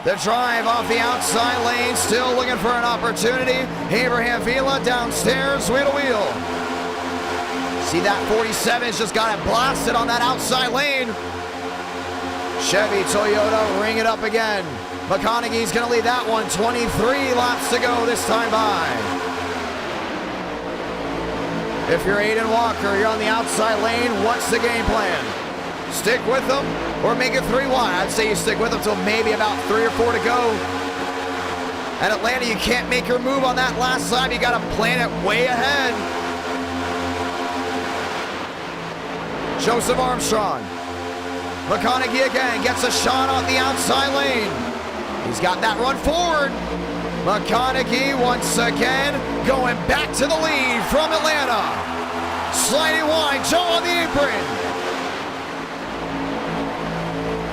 the drive off the outside lane, still looking for an opportunity. Abraham Vila downstairs, wheel to wheel. See that 47's just got it blasted on that outside lane. Chevy, Toyota, ring it up again. McConaughey's going to lead that one. 23 laps to go this time by. If you're Aiden Walker, you're on the outside lane. What's the game plan? Stick with them or make it 3 wide? I'd say you stick with them till maybe about 3 or 4 to go. At Atlanta, you can't make your move on that last lap. You got to plan it way ahead. Joseph Armstrong. McConaughey again gets a shot on the outside lane. He's got that run forward. McConaughey once again going back to the lead from Atlanta. Sliding wide, Joe on the apron.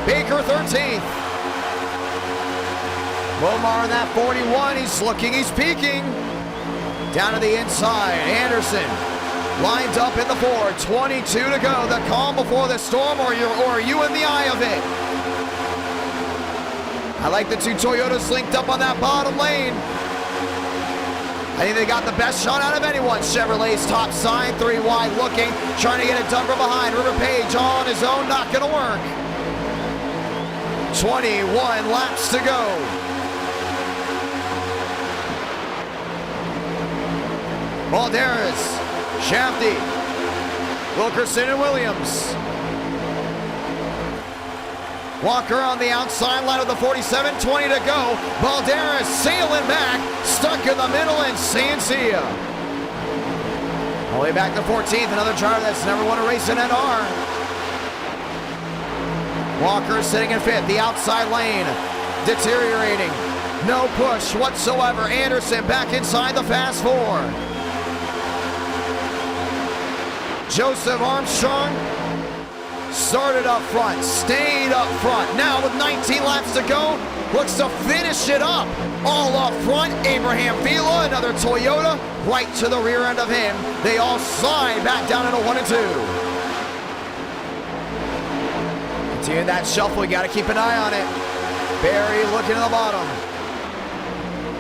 Baker 13th. Bomar in that 41, he's looking, he's peeking. Down to the inside, Anderson lined up in the 4, 22 to go. The calm before the storm, or are you in the eye of it? I like the 2 Toyotas linked up on that bottom lane. I think they got the best shot out of anyone. Chevrolet's top side, 3 wide looking, trying to get it done from behind. River Page all on his own, not gonna work. 21 laps to go. Balderas, Shafty, Wilkerson and Williams. Walker on the outside line of the 47, 20 to go. Balderas sailing back, stuck in the middle, and Sancia. All the way back to 14th, another driver that's never won a race in NR. Walker sitting in 5th, the outside lane, deteriorating. No push whatsoever. Anderson back inside the fast 4. Joseph Armstrong started up front, stayed up front. Now with 19 laps to go, looks to finish it up. All up front, Abraham Vila, another Toyota, right to the rear end of him. They all slide back down into 1 and 2. Continue that shuffle, we gotta keep an eye on it. Barry looking at the bottom.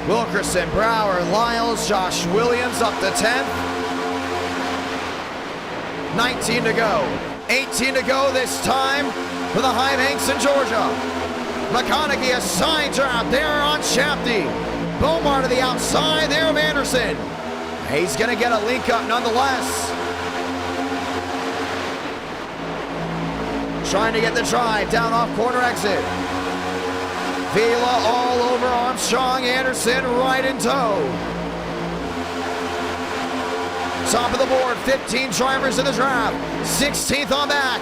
Wilkerson, Brower, Lyles, Josh Williams up to 10th. 19 to go. 18 to go this time for the High Banks in Georgia. McConaughey, a side drop there on Shafty. Bomar to the outside there of Anderson. He's going to get a link up nonetheless. Trying to get the drive down off corner exit. Vila all over Armstrong, Anderson right in tow. Top of the board, 15 drivers in the draft. 16th on back.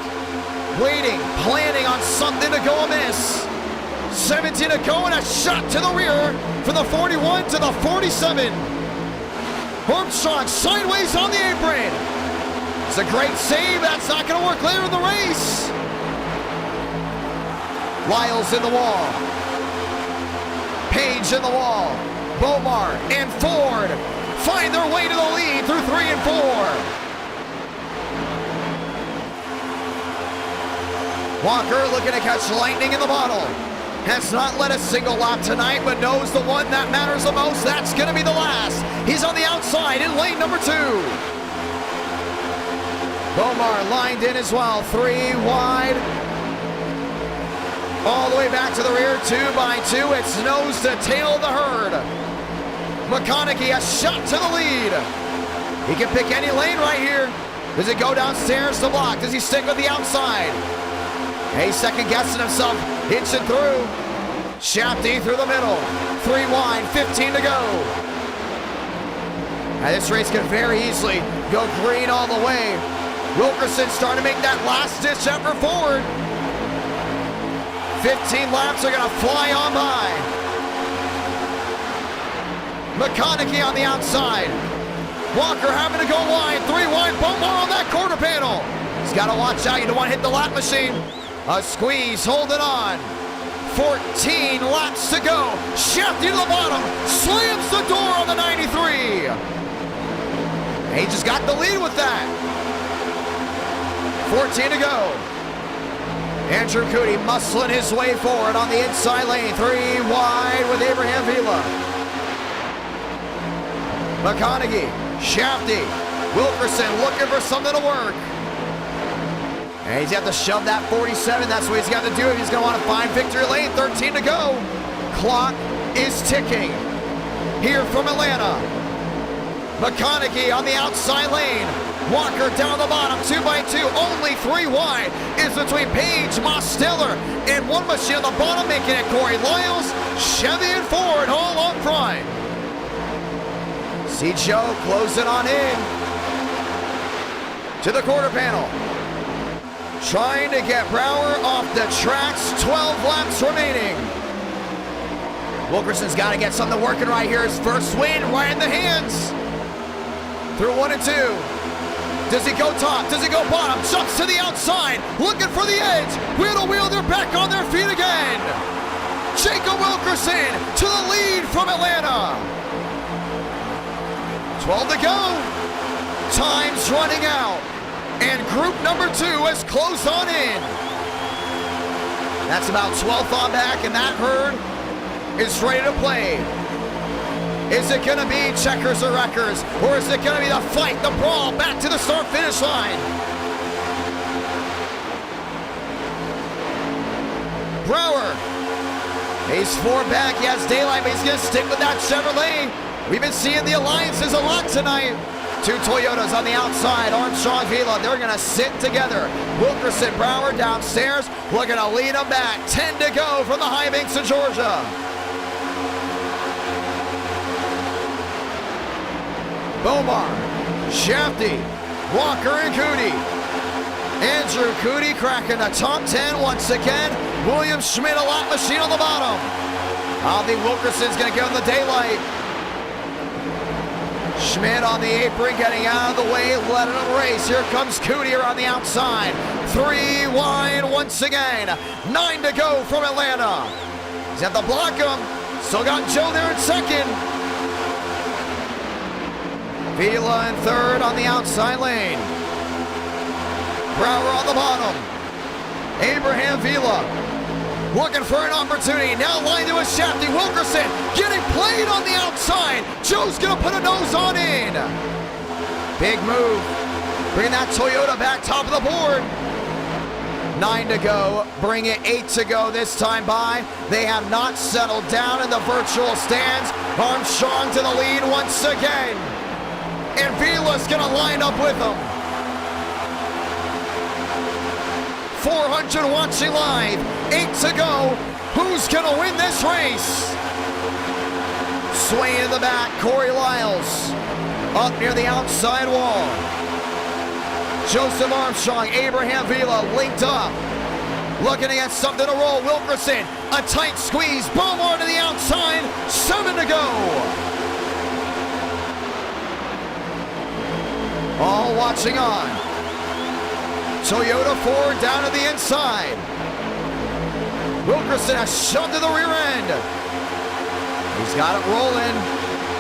Waiting, planning on something to go amiss. 17 to go and a shot to the rear from the 41 to the 47. Armstrong sideways on the apron. It's a great save. That's not going to work later in the race. Lyles in the wall. Page in the wall. Bomar and Ford find their way to the lead through 3 and 4. Walker looking to catch lightning in the bottle. Has not led a single lap tonight, but knows the one that matters the most, that's going to be the last. He's on the outside in lane number 2. Bomar lined in as well, 3 wide. All the way back to the rear, 2 by 2. It's nose to tail of the herd. McConaughey, a shot to the lead. He can pick any lane right here. Does it go downstairs to block? Does he stick with the outside? He's second guessing himself, inching through. Shafty through the middle. 3 wide, 15 to go. Now this race can very easily go green all the way. Wilkerson starting to make that last ditch effort forward. 15 laps are gonna fly on by. McConaughey on the outside. Walker having to go wide, 3 wide, Bomar on that quarter panel. He's got to watch out, you don't want to hit the lap machine. A squeeze, holding on. 14 laps to go. Shafty to the bottom, slams the door on the 93. He just got the lead with that. 14 to go. Andrew Cootie muscling his way forward on the inside lane. 3 wide with Abraham Vila. McConaughey, Shafty, Wilkerson looking for something to work. And he's got to shove that 47. That's what he's got to do if he's going to want to find victory lane. 13 to go. clock is ticking. Here from Atlanta, McConaughey on the outside lane. Walker down the bottom, 2x2, only 3 wide. Is between Page, Mosteller, and one machine on the bottom, making it Corey Lyles, Chevy and Ford all up front. See Joe closing on in to the quarter panel. Trying to get Brower off the tracks, 12 laps remaining. Wilkerson's got to get something working right here. His first win right in the hands. Through 1 and 2. Does he go top? Does he go bottom? Jumps to the outside, looking for the edge. Wheel to wheel, they're back on their feet again. Jacob Wilkerson to the lead from Atlanta. 12 to go. Time's running out. And group number 2 has closed on in. That's about 12th on back, and that herd is ready to play. Is it going to be checkers or wreckers? Or is it going to be the fight, the brawl, back to the start-finish line? Brower. He's 4 back. He has daylight, but he's going to stick with that Chevrolet. We've been seeing the alliances a lot tonight. 2 Toyotas on the outside. Armstrong, Vila, they're going to sit together. Wilkerson, Brower downstairs. We're going to lead them back. 10 to go from the high banks of Georgia. Bomar, Shafty, Walker, and Cootie. Andrew Cootie cracking the top 10 once again. William Schmidt, a lap machine on the bottom. I don't think Wilkerson's going to give him the daylight. Schmidt on the apron, getting out of the way, letting him race. Here comes Cootie on the outside. 3 wide once again. 9 to go from Atlanta. He's at the block him. Still got Joe there in second. Vila in third on the outside lane. Brower on the bottom. Abraham Vila looking for an opportunity. Now lined to a Shafty. Wilkerson getting played on the outside. Joe's going to put a nose on in. Big move. Bringing that Toyota back top of the board. 9 to go. Bring it 8 to go this time by. They have not settled down in the virtual stands. Armstrong to the lead once again. And Vila's gonna line up with them. 400 watching live, 8 to go. Who's gonna win this race? Swaying in the back, Corey Lyles. Up near the outside wall. Joseph Armstrong, Abraham Vila linked up. Looking to get something to roll. Wilkerson, a tight squeeze. Beaumont to the outside, 7 to go. All watching on. Toyota Ford down to the inside. Wilkerson has shoved to the rear end. He's got it rolling.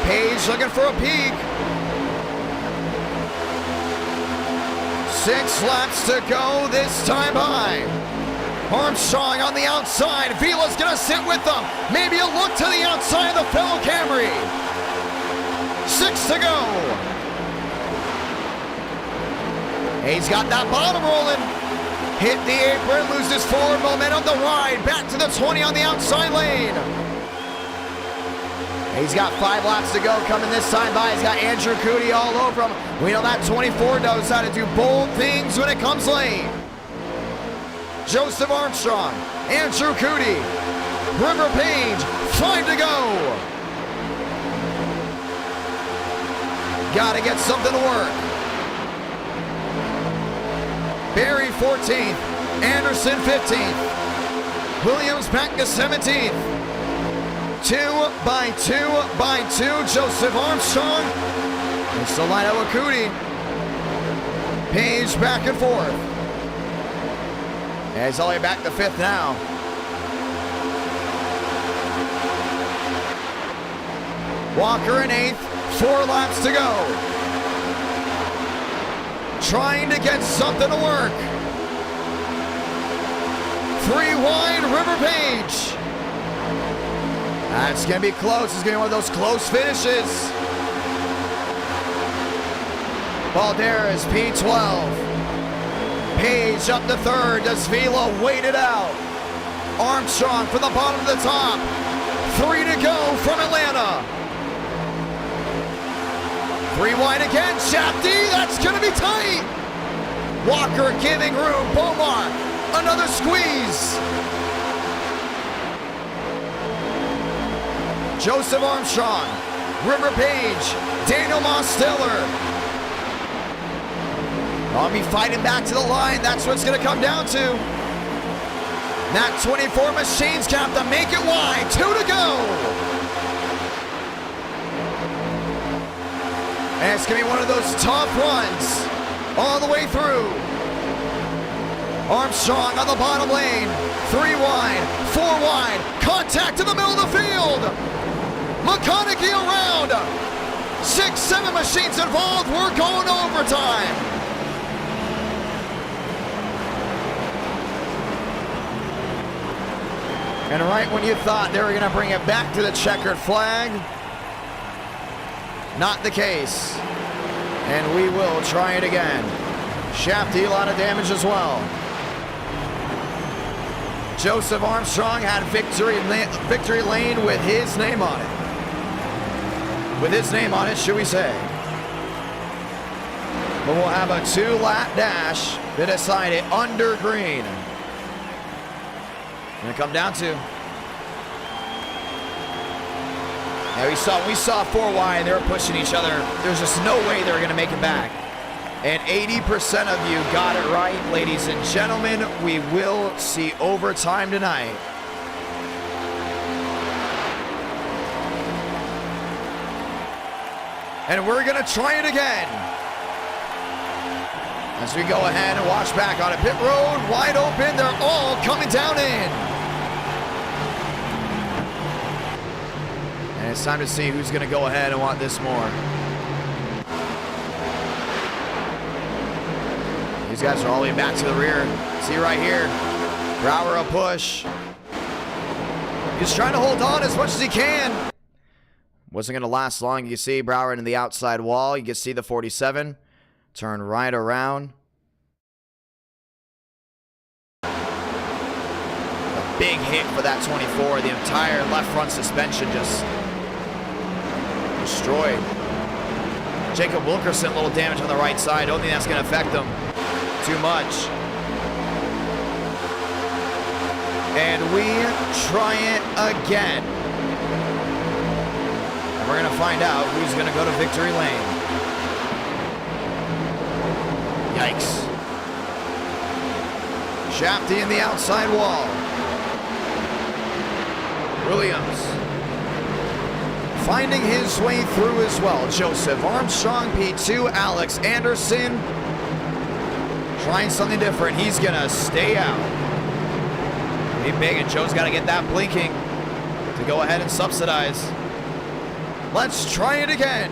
Page looking for a peek. 6 laps to go this time by. Armstrong on the outside. Vila's gonna sit with them. Maybe a look to the outside of the fellow Camry. 6 to go. He's got that bottom rolling. Hit the apron, loses forward momentum, the ride. Back to the 20 on the outside lane. He's got 5 laps to go coming this time by. He's got Andrew Cootie all over him. We know that 24 knows how to do bold things when it comes late. Joseph Armstrong, Andrew Cootie, River Page, 5 to go. Gotta get something to work. Barry 14th, Anderson 15th, Williams back to 17th. 2 by 2 by 2, Joseph Armstrong. It's the line out with Cootie. Page back and forth. And he's all the way back to 5th now. Walker in 8th, 4 laps to go. Trying to get something to work. 3 wide, River Page. That's going to be close. It's going to be one of those close finishes. Balderas, P12. Page up to 3rd. Does Vila wait it out? Armstrong from the bottom to the top. 3 to go from Atlanta. 3 wide again, Shafty, that's gonna be tight. Walker giving room, Beaumont, another squeeze. Joseph Armstrong, River Page, Daniel Mosteller. Army fighting back to the line, that's what it's gonna come down to. That 24 Machines cap to make it wide, 2 to go. And it's gonna be one of those tough runs all the way through. Armstrong on the bottom lane, 3 wide, 4 wide, contact in the middle of the field. McConaughey around, 6, 7 machines involved, we're going overtime. And right when you thought they were gonna bring it back to the checkered flag, not the case. And we will try it again. Shafty, a lot of damage as well. Joseph Armstrong had victory lane with his name on it. With his name on it, should we say. But we'll have a 2-lap dash to decide it under green. Gonna come down to. Yeah, we saw 4 wide, they were pushing each other. There's just no way they were gonna make it back. And 80% of you got it right, ladies and gentlemen. We will see overtime tonight. And we're gonna try it again. As we go ahead and watch back on a pit road, wide open, they're all coming down in. And it's time to see who's gonna go ahead and want this more. These guys are all the way back to the rear. See right here, Brower a push. He's trying to hold on as much as he can. Wasn't gonna last long. You can see Brower into the outside wall. You can see the 47. Turn right around. A big hit for that 24. The entire left front suspension just destroyed. Jacob Wilkerson, a little damage on the right side. Don't think that's going to affect him too much. And we try it again. And we're going to find out who's going to go to victory lane. Yikes. Shafty in the outside wall. Williams finding his way through as well. Joseph Armstrong, P2, Alex Anderson. Trying something different. He's gonna stay out. Be big, and Joe's gotta get that blinking to go ahead and subsidize. Let's try it again.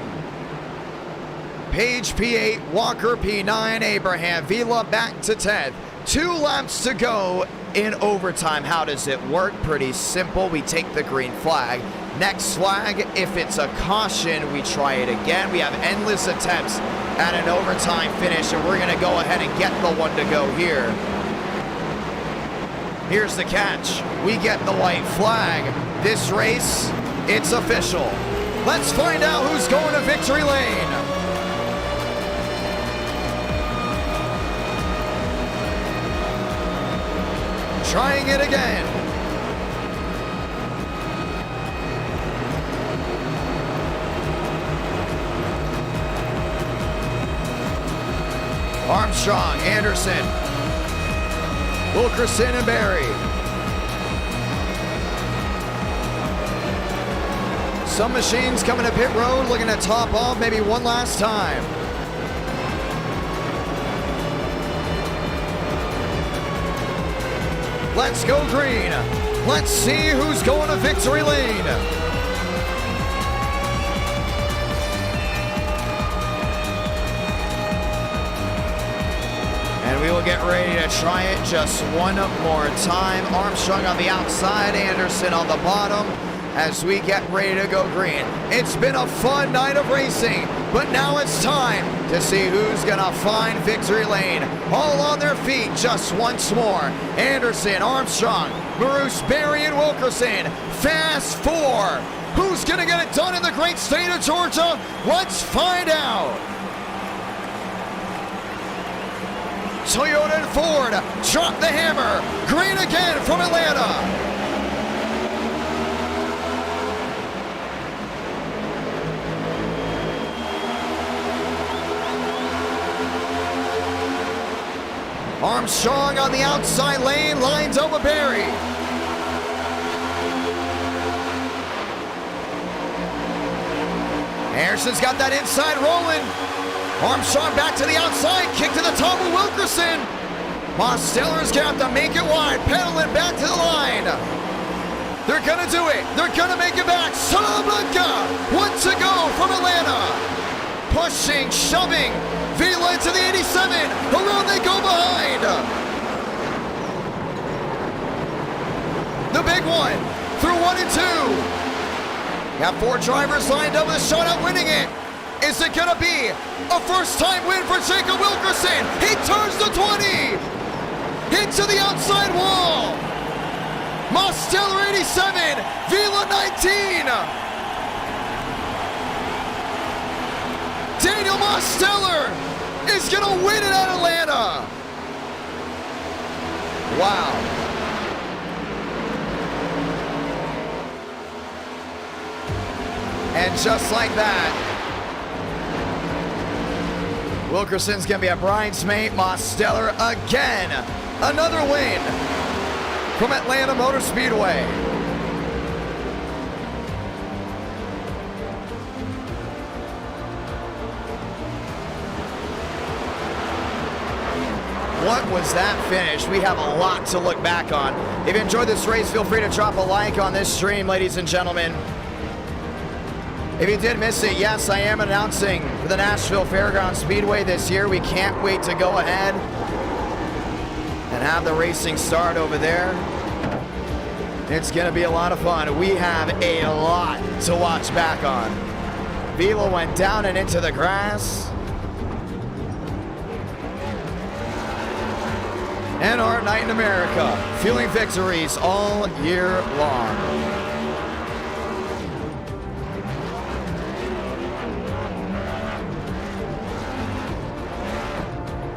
Page P8, Walker P9, Abraham Vila back to 10th. 2 laps to go in overtime. How does it work? Pretty simple. We take the green flag. Next flag, if it's a caution, we try it again. We have endless attempts at an overtime finish, and we're gonna go ahead and get the one to go here. Here's the catch. We get the white flag. This race, it's official. Let's find out who's going to victory lane. Trying it again. Armstrong, Anderson, Wilkerson, and Barry. Some machines coming to pit road looking to top off maybe one last time. Let's go green. Let's see who's going to victory lane. And we will get ready to try it just one more time. Armstrong on the outside, Anderson on the bottom. as we get ready to go green. It's been a fun night of racing, but now it's time to see who's gonna find victory lane. All on their feet just once more. Anderson, Armstrong, Bruce, Berry, and Wilkerson. Fast four. Who's gonna get it done in the great state of Georgia? Let's find out. Toyota and Ford drop the hammer. Green again from Atlanta. Armstrong on the outside lane, lines up with Berry. Anderson's got that inside rolling. Armstrong back to the outside, kick to the top of Wilkerson. Mosteller's gonna have to make it wide, pedaling back to the line. They're gonna do it. They're gonna make it back. Salamanca, one to go from Atlanta. Pushing, shoving. Vila into the 87. Around they go behind. The big one through 1 and 2. Got 4 drivers lined up with a shot at winning it. Is it gonna be a first-time win for Jacob Wilkerson? He turns the 20. Into the outside wall. Mosteller 87. Vila 19. Daniel Mosteller is gonna win it at Atlanta. Wow. And just like that, Wilkerson's gonna be a bridesmaid. Mosteller again. Another win from Atlanta Motor Speedway. What was that finish? We have a lot to look back on. If you enjoyed this race, feel free to drop a like on this stream, ladies and gentlemen. If you did miss it, yes, I am announcing for the Nashville Fairgrounds Speedway this year. We can't wait to go ahead and have the racing start over there. It's gonna be a lot of fun. We have a lot to watch back on. Vila went down and into the grass. And our night in America, fueling victories all year long.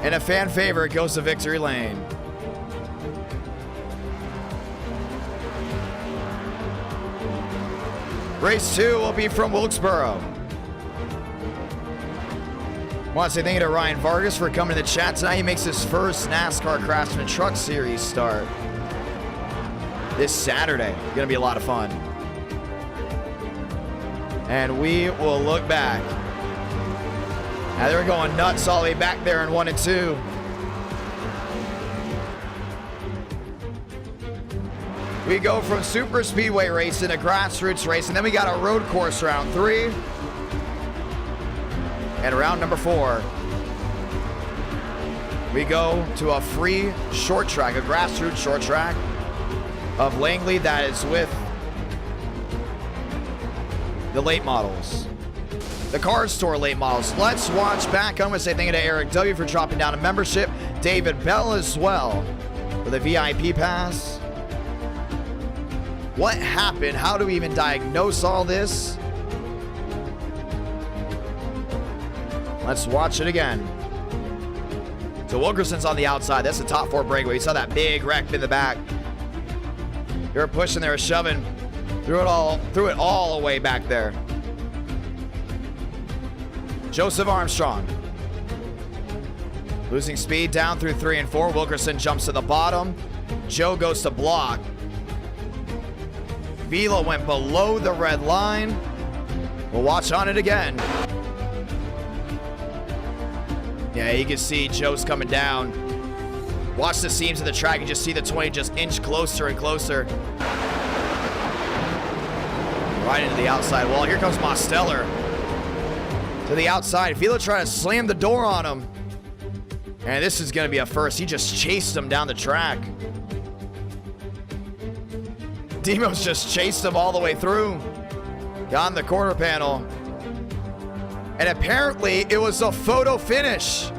And a fan favorite goes to victory lane. Race 2 will be from Wilkesboro. I want to say thank you to Ryan Vargas for coming to the chat tonight. He makes his first NASCAR Craftsman Truck Series start this Saturday. Gonna be a lot of fun. And we will look back. Now they're going nuts all the way back there in 1 and 2. We go from super speedway racing to grassroots racing. Then we got a road course round 3. And round number 4, we go to a free short track, a grassroots short track of Langley that is with the late models, the Cars Store late models. Let's watch back. I'm going to say thank you to Eric W. for dropping down a membership, David Bell as well for the VIP pass. What happened? How do we even diagnose all this? Let's watch it again. So Wilkerson's on the outside. That's the top 4 breakaway. You saw that big wreck in the back. They were pushing, they were shoving. Threw it all away back there. Joseph Armstrong. Losing speed down through 3 and 4. Wilkerson jumps to the bottom. Joe goes to block. Vila went below the red line. We'll watch on it again. Yeah, you can see Joe's coming down. Watch the seams of the track and just see the 20 just inch closer and closer. Right into the outside wall. Here comes Mosteller to the outside. Vila trying to slam the door on him. And this is going to be a first. He just chased him down the track. Demos just chased him all the way through. Got in the quarter panel. And apparently it was a photo finish.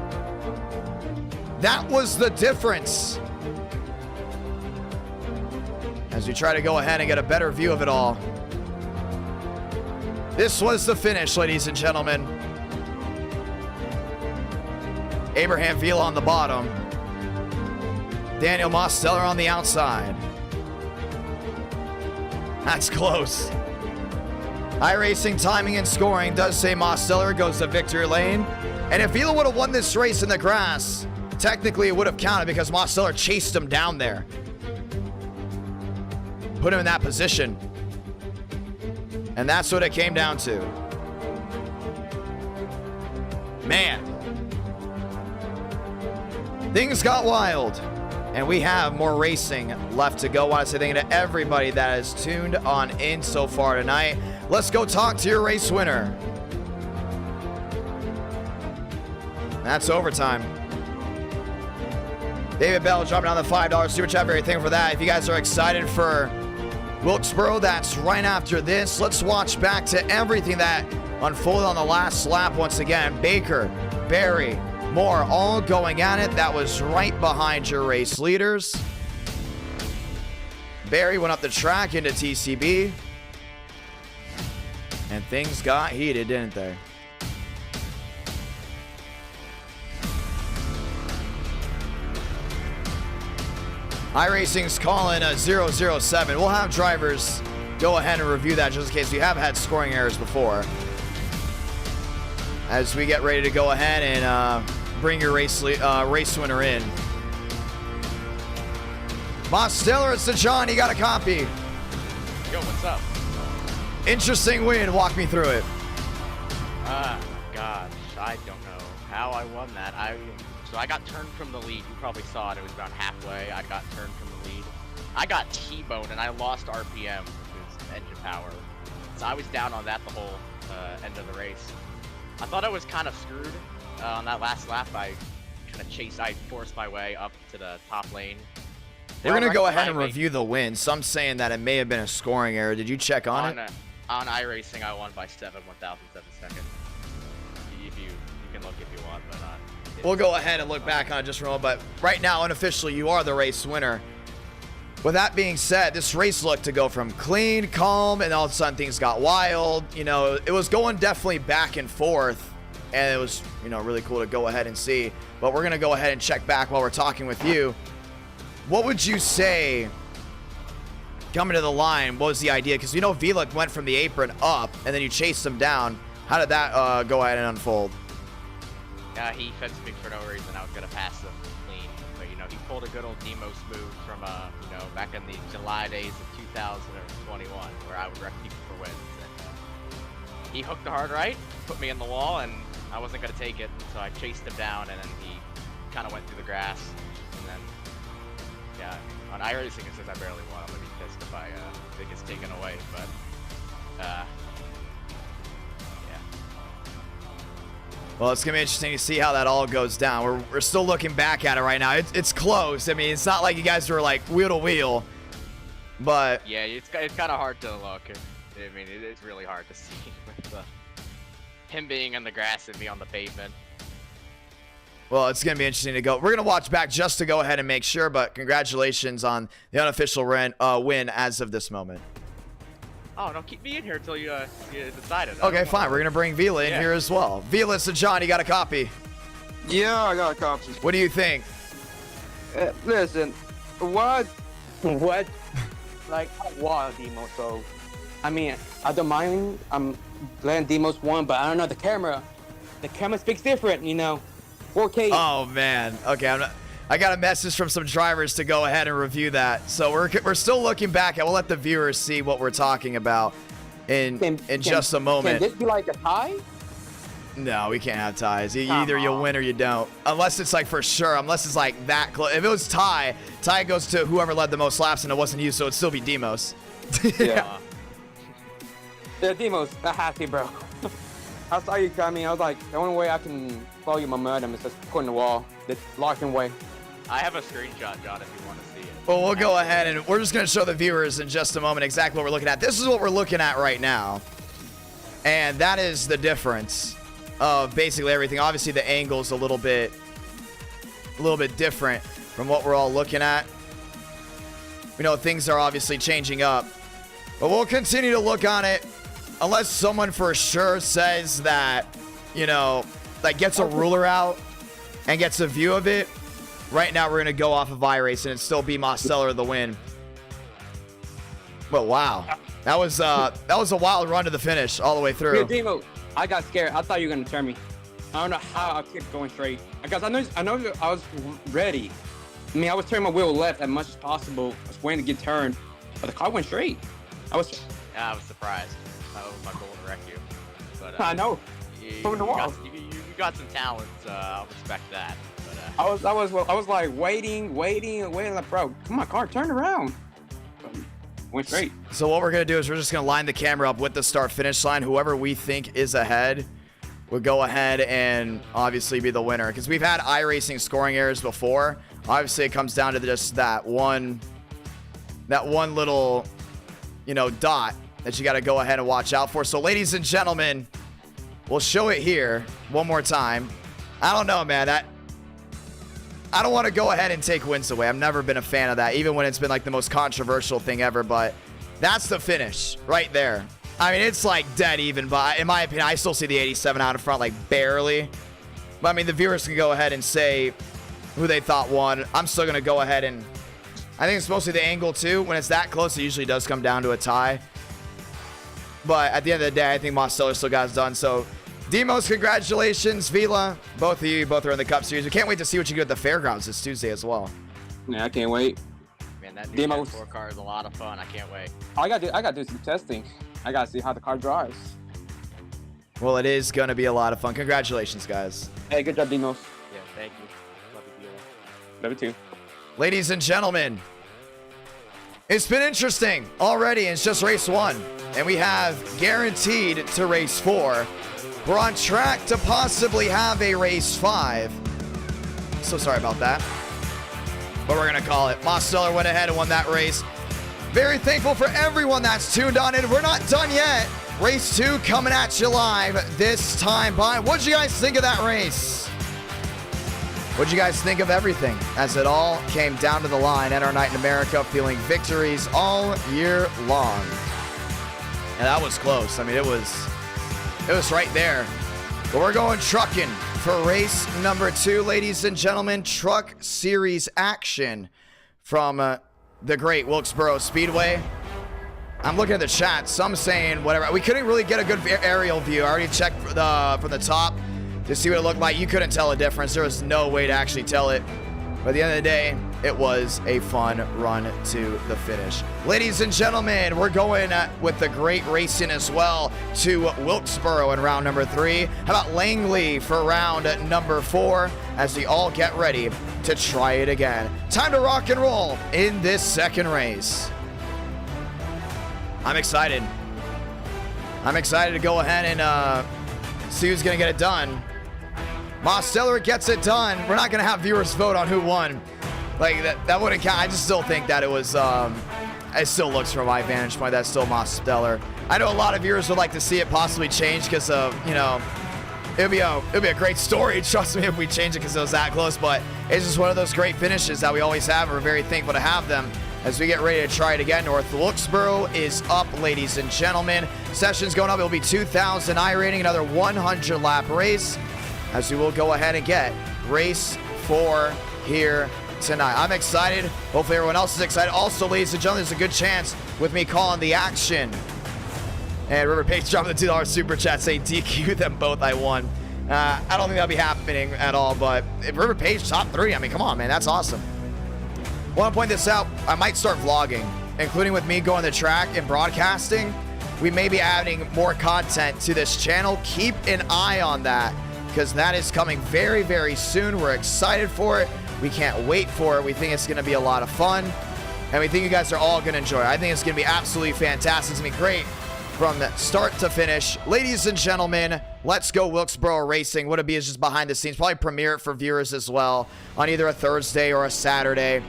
That was the difference. As we try to go ahead and get a better view of it all. This was the finish, ladies and gentlemen. Abraham Vila on the bottom. Daniel Mosteller on the outside. That's close. Iracing timing and scoring does say Mosteller goes to victory lane. And if Vila would have won this race in the grass, technically it would have counted because Mosteller chased him down there. Put him in that position. And that's what it came down to. Man. Things got wild. And we have more racing left to go. I want to say thank you to everybody that has tuned on in so far tonight. Let's go talk to your race winner. That's overtime. David Bell dropping down the $5 super chat. Very thankful for that. If you guys are excited for Wilkesboro, that's right after this. Let's watch back to everything that unfolded on the last lap once again. Baker, Barry, Moore all going at it. That was right behind your race leaders. Barry went up the track into TCB. And things got heated, didn't they? iRacing's calling a 007. We'll have drivers go ahead and review that just in case we have had scoring errors before. As we get ready to go ahead and bring your race winner in. Mosteller, it's to John. You got a copy. Yo, what's up? Interesting win. Walk me through it. Gosh, I don't know how I won that. So I got turned from the lead. You probably saw it. It was about halfway. I got turned from the lead. I got T-boned and I lost RPM, which is engine power. So I was down on that the whole end of the race. I thought I was kind of screwed on that last lap. I forced my way up to the top lane. We're going to go ahead and review the win. Some saying that it may have been a scoring error. Did you check on it? On iRacing, I won by 7/1000 seconds. You can look if you want, but we'll go ahead and look back on it just for a moment. But right now, unofficially, you are the race winner. With that being said, this race looked to go from clean, calm, and all of a sudden things got wild. You know, it was going definitely back and forth, and it was, you know, really cool to go ahead and see. But we're going to go ahead and check back while we're talking with you. What would you say coming to the line? What was the idea? Because you know Vila went from the apron up, and then you chased him down. How did that go ahead and unfold? Yeah, he fenced me for no reason. I was going to pass him clean. But, you know, he pulled a good old Demos move from, you know, back in the July days of 2021, where I would wreck people for wins. And he hooked the hard right, put me in the wall, and I wasn't going to take it. So I chased him down, and then he kind of went through the grass. And then, yeah, on iRacing it says I barely won. I'm going to be pissed if it gets taken away. But, well, it's going to be interesting to see how that all goes down. We're still looking back at it right now. It's close. I mean, it's not like you guys were like wheel to wheel, but yeah, it's kind of hard to look. I mean, it is really hard to see with him being in the grass and me on the pavement. Well, it's going to be interesting to go. We're going to watch back just to go ahead and make sure, but congratulations on the unofficial win as of this moment. Oh, no, keep me in here until you decide it. Okay, fine. We're going to bring Vila in here as well. Vila, so John, you got a copy? Yeah, I got a copy. What do you think? Listen, what? Like, what, Demo? So, I mean, I don't mind. I'm glad Demos won, but I don't know, the camera speaks different, you know. 4K. Oh, man. Okay, I got a message from some drivers to go ahead and review that. So we're still looking back, and we'll let the viewers see what we're talking about in just a moment. Can this be like a tie? No, we can't have ties. Either you'll win or you don't. Unless it's like for sure. Unless it's like that close. If it was tie goes to whoever led the most laps, and it wasn't you, so it'd still be Demos. Yeah. Yeah, Demos, I'm happy, bro. I saw you coming. I was like, the only way I can follow your momentum is just putting the wall, the locking way. I have a screenshot, John, if you want to see it. Well, we'll go ahead and we're just going to show the viewers in just a moment exactly what we're looking at. This is what we're looking at right now. And that is the difference of basically everything. Obviously, the angle's a little bit different from what we're all looking at. We know things are obviously changing up. But we'll continue to look on it unless someone for sure says that, you know, like gets a ruler out and gets a view of it. Right now, we're going to go off of Iracing and still be Mosteller the win. But wow, that was a wild run to the finish all the way through. Hey, Demo, I got scared. I thought you were going to turn me. I don't know how I kept going straight. Because I know I was ready. I mean, I was turning my wheel left as much as possible. I was waiting to get turned, but the car went straight. I was surprised. That was my goal to wreck you. But I know. You got some talent. I'll respect that. But, I was like waiting, like, bro, come on, car, turn around. Went straight. So what we're gonna do is we're just gonna line the camera up with the start finish line. Whoever we think is ahead will go ahead and obviously be the winner. Because we've had iRacing scoring errors before. Obviously, it comes down to just that one little, you know, dot that you got to go ahead and watch out for. So, ladies and gentlemen, we'll show it here one more time. I don't know, man. I don't want to go ahead and take wins away. I've never been a fan of that, even when it's been like the most controversial thing ever. But that's the finish right there. I mean, it's like dead even, but in my opinion, I still see the 87 out in front, like barely. But I mean, the viewers can go ahead and say who they thought won. I'm still going to go ahead and I think it's mostly the angle too. When it's that close, it usually does come down to a tie. But at the end of the day, I think Mosteller still got it done. So, Demos, congratulations. Vila, both of you, both are in the Cup Series. We can't wait to see what you do at the fairgrounds this Tuesday as well. Yeah, I can't wait. Man, that new Gen 4 car is a lot of fun. I can't wait. I gotta do some testing. I gotta see how the car drives. Well, it is gonna be a lot of fun. Congratulations, guys. Hey, good job, Demos. Yeah, thank you. Love you, Vila. Love you too. Ladies and gentlemen, it's been interesting already. It's just race 1, and we have guaranteed to race 4. We're on track to possibly have a race 5. So sorry about that, but we're gonna call it. Mosteller went ahead and won that race. Very thankful for everyone that's tuned on in. We're not done yet. Race 2 coming at you live this time by. What'd you guys think of that race? What'd you guys think of everything as it all came down to the line at our night in America, feeling victories all year long? And that was close. I mean, it was right there. But we're going trucking for race number 2, ladies and gentlemen. Truck Series action from the great Wilkesboro Speedway. I'm looking at the chat. Some saying whatever. We couldn't really get a good aerial view. I already checked from the top to see what it looked like. You couldn't tell a difference. There was no way to actually tell it. But at the end of the day, it was a fun run to the finish. Ladies and gentlemen, we're going with the great racing as well to Wilkesboro in round number 3. How about Langley for round number 4 as we all get ready to try it again. Time to rock and roll in this second race. I'm excited. I'm excited to go ahead and see who's going to get it done. Mosteller gets it done. We're not going to have viewers vote on who won. Like, that wouldn't count. I just still think that it was, it still looks from my vantage point, that's still Mosteller. I know a lot of viewers would like to see it possibly change because of, you know, it'd be a great story, trust me, if we change it because it was that close. But it's just one of those great finishes that we always have. We're very thankful to have them as we get ready to try it again. North Wilkesboro is up, ladies and gentlemen. Session's going up. It'll be 2,000 iRating, another 100-lap race, as we will go ahead and get race 4 here tonight. I'm excited. Hopefully everyone else is excited. Also, ladies and gentlemen, there's a good chance with me calling the action. And River Pace dropping the $2 super chat saying DQ them both, I won. I don't think that'll be happening at all, but if River Pace top 3, I mean, come on, man, that's awesome. I want to point this out. I might start vlogging, including with me going to the track and broadcasting. We may be adding more content to this channel. Keep an eye on that, because that is coming very, very soon. We're excited for it. We can't wait for it. We think it's going to be a lot of fun, and we think you guys are all going to enjoy it. I think it's going to be absolutely fantastic. It's going to be great from the start to finish. Ladies and gentlemen, let's go Wilkesboro Racing. What it'll be is just behind the scenes. Probably premiere it for viewers as well on either a Thursday or a Saturday.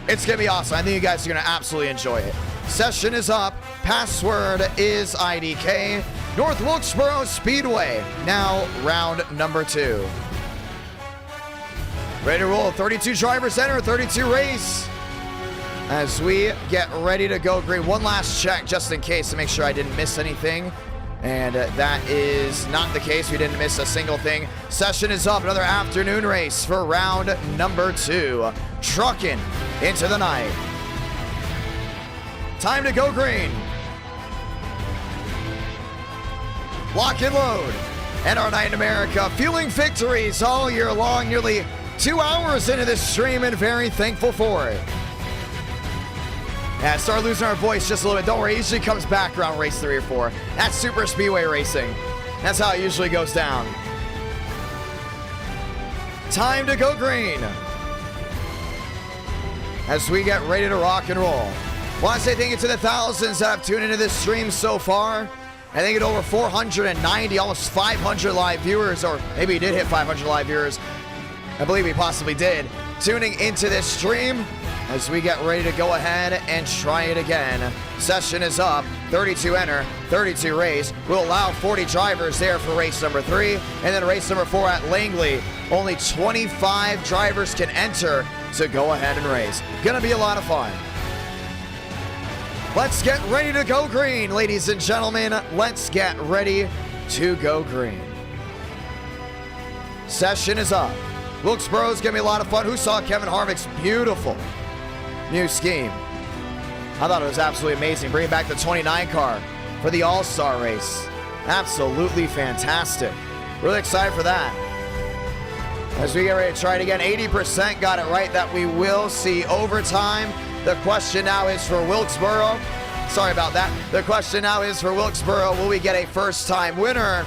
It's going to be awesome. I think you guys are going to absolutely enjoy it. Session is up. Password is IDK. North Wilkesboro Speedway. Now round number 2. Ready to roll. 32 drivers enter. 32 race. As we get ready to go green. One last check just in case to make sure I didn't miss anything. And that is not the case. We didn't miss a single thing. Session is up. Another afternoon race for round number 2. Trucking into the night. Time to go green. Lock and load. And our night in America. Fueling victories all year long. Nearly 2 hours into this stream and very thankful for it. Yeah, start losing our voice just a little bit. Don't worry, it usually comes back around race 3 or 4. That's Super Speedway racing. That's how it usually goes down. Time to go green. As we get ready to rock and roll. Want to say thank you to the thousands that have tuned into this stream so far. I think it's over 490, almost 500 live viewers, or maybe he did hit 500 live viewers. I believe he possibly did. Tuning into this stream. As we get ready to go ahead and try it again. Session is up. 32 enter, 32 race. We'll allow 40 drivers there for race number 3. And then race number 4 at Langley. Only 25 drivers can enter to go ahead and race. Gonna be a lot of fun. Let's get ready to go green, ladies and gentlemen. Let's get ready to go green. Session is up. Wilkesboro is gonna be a lot of fun. Who saw Kevin Harvick's beautiful new scheme? I thought it was absolutely amazing. Bringing back the 29 car for the All-Star race. Absolutely fantastic. Really excited for that. As we get ready to try it again, 80% got it right that we will see overtime. The question now is for Wilkesboro. Sorry about that. The question now is for Wilkesboro. Will we get a first-time winner?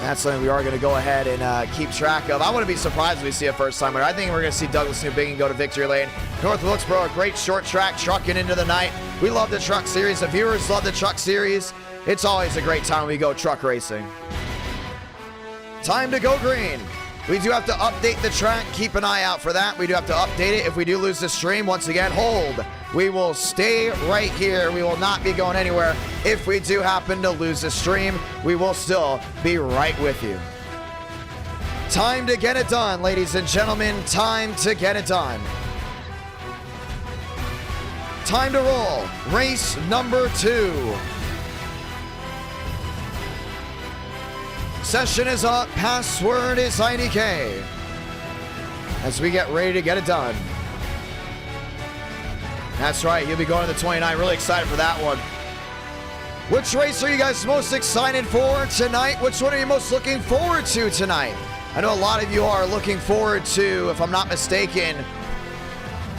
That's something we are going to go ahead and keep track of. I wouldn't be surprised if we see a first-time winner. I think we're going to see Douglas Newbigin go to victory lane. North Wilkesboro, a great short track, trucking into the night. We love the truck series. The viewers love the truck series. It's always a great time when we go truck racing. Time to go green. We do have to update the track. Keep an eye out for that. We do have to update it. If we do lose the stream, once again, hold. We will stay right here. We will not be going anywhere. If we do happen to lose the stream, we will still be right with you. Time to get it done, ladies and gentlemen. Time to get it done. Time to roll. Race number 2. Session is up. Password is IDK. As we get ready to get it done. That's right. You'll be going to the 29. Really excited for that one. Which race are you guys most excited for tonight? Which one are you most looking forward to tonight? I know a lot of you are looking forward to, if I'm not mistaken,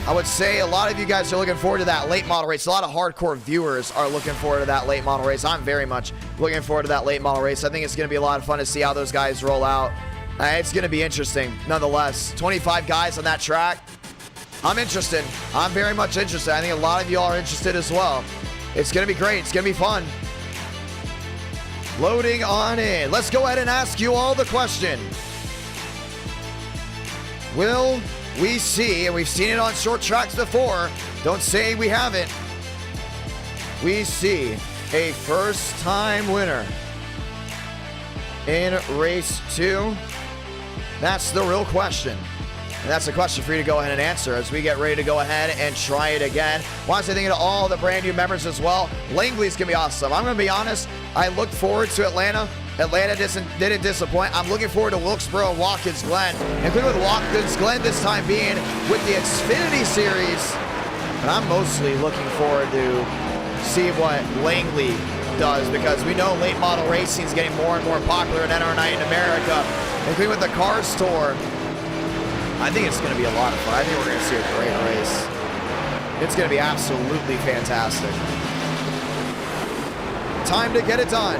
I would say a lot of you guys are looking forward to that late model race. A lot of hardcore viewers are looking forward to that late model race. I'm very much looking forward to that late model race. I think it's going to be a lot of fun to see how those guys roll out. It's going to be interesting, nonetheless. 25 guys on that track. I'm interested. I'm very much interested. I think a lot of you all are interested as well. It's going to be great. It's going to be fun. Loading on in. Let's go ahead and ask you all the question. Will we see, and we've seen it on short tracks before, don't say we haven't, we see a first-time winner in race 2? That's the real question. And that's a question for you to go ahead and answer as we get ready to go ahead and try it again. Want to say thank you to all the brand new members as well. Langley's going to be awesome. I'm going to be honest, I looked forward to Atlanta. Atlanta didn't disappoint. I'm looking forward to Wilkesboro, Watkins, Glen. Including with Watkins, Glen this time being with the Xfinity Series. But I'm mostly looking forward to see what Langley does, because we know late model racing is getting more and more popular in NR Night in America. Including with the Cars Tour. I think it's going to be a lot of fun. I think we're going to see a great race. It's going to be absolutely fantastic. Time to get it done.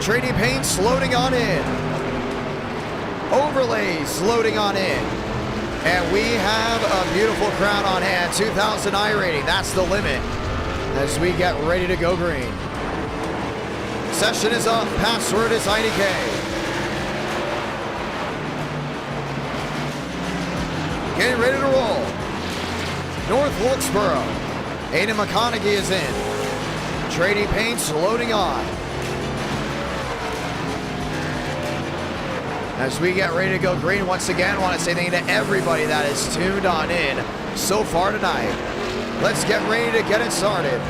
Trading paints loading on in. Overlays loading on in. And we have a beautiful crowd on hand. 2,000 iRating. That's the limit as we get ready to go green. Session is up. Password is IDK. getting ready to roll. North Wilkesboro, Aiden McConaughey is in. Trady Paints loading on. As we get ready to go green once again, want to say thank you to everybody that is tuned on in so far tonight. Let's get ready to get it started.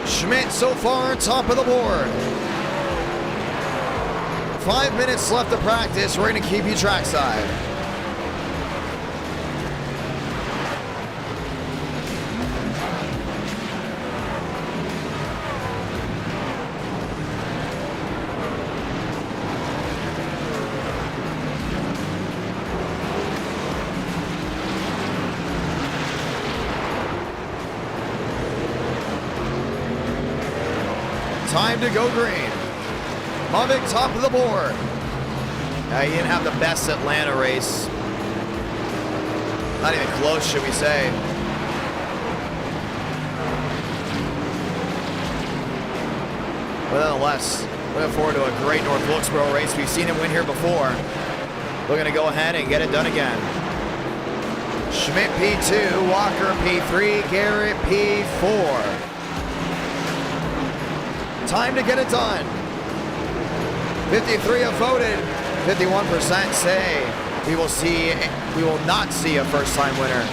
Schmidt so far top of the board. 5 minutes left to practice. We're going to keep you trackside. Time to go green. Mavic top of the board. He didn't have the best Atlanta race. Not even close, should we say. But nonetheless, looking forward to a great North Wilkesboro race. We've seen him win here before. We're going to go ahead and get it done again. Schmidt P2, Walker P3, Garrett P4. Time to get it done. 53 have voted. 51% say we will not see a first-time winner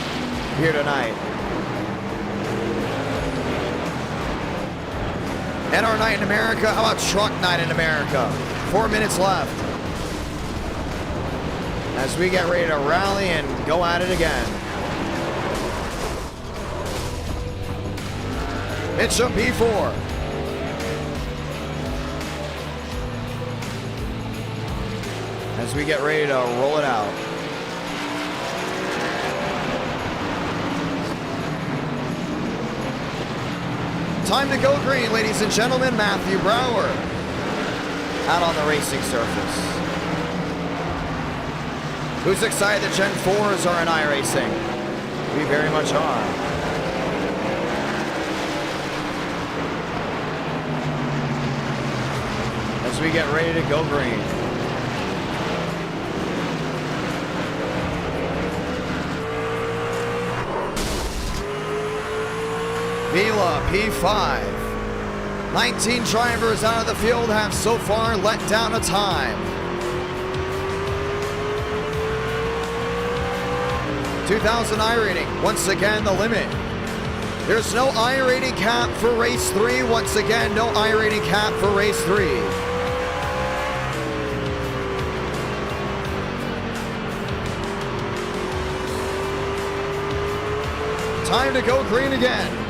here tonight. NR Night in America. How about Truck Night in America? 4 minutes left. As we get ready to rally and go at it again. Mitchum P4. As we get ready to roll it out. Time to go green, ladies and gentlemen. Matthew Brower out on the racing surface. Who's excited that Gen 4s are in iRacing? We very much are. As we get ready to go green. Vila, P5. 19 drivers out of the field have so far let down a time. 2,000 iRating, once again the limit. There's no iRating cap for race 3. Once again, no iRating cap for race 3. Time to go green again.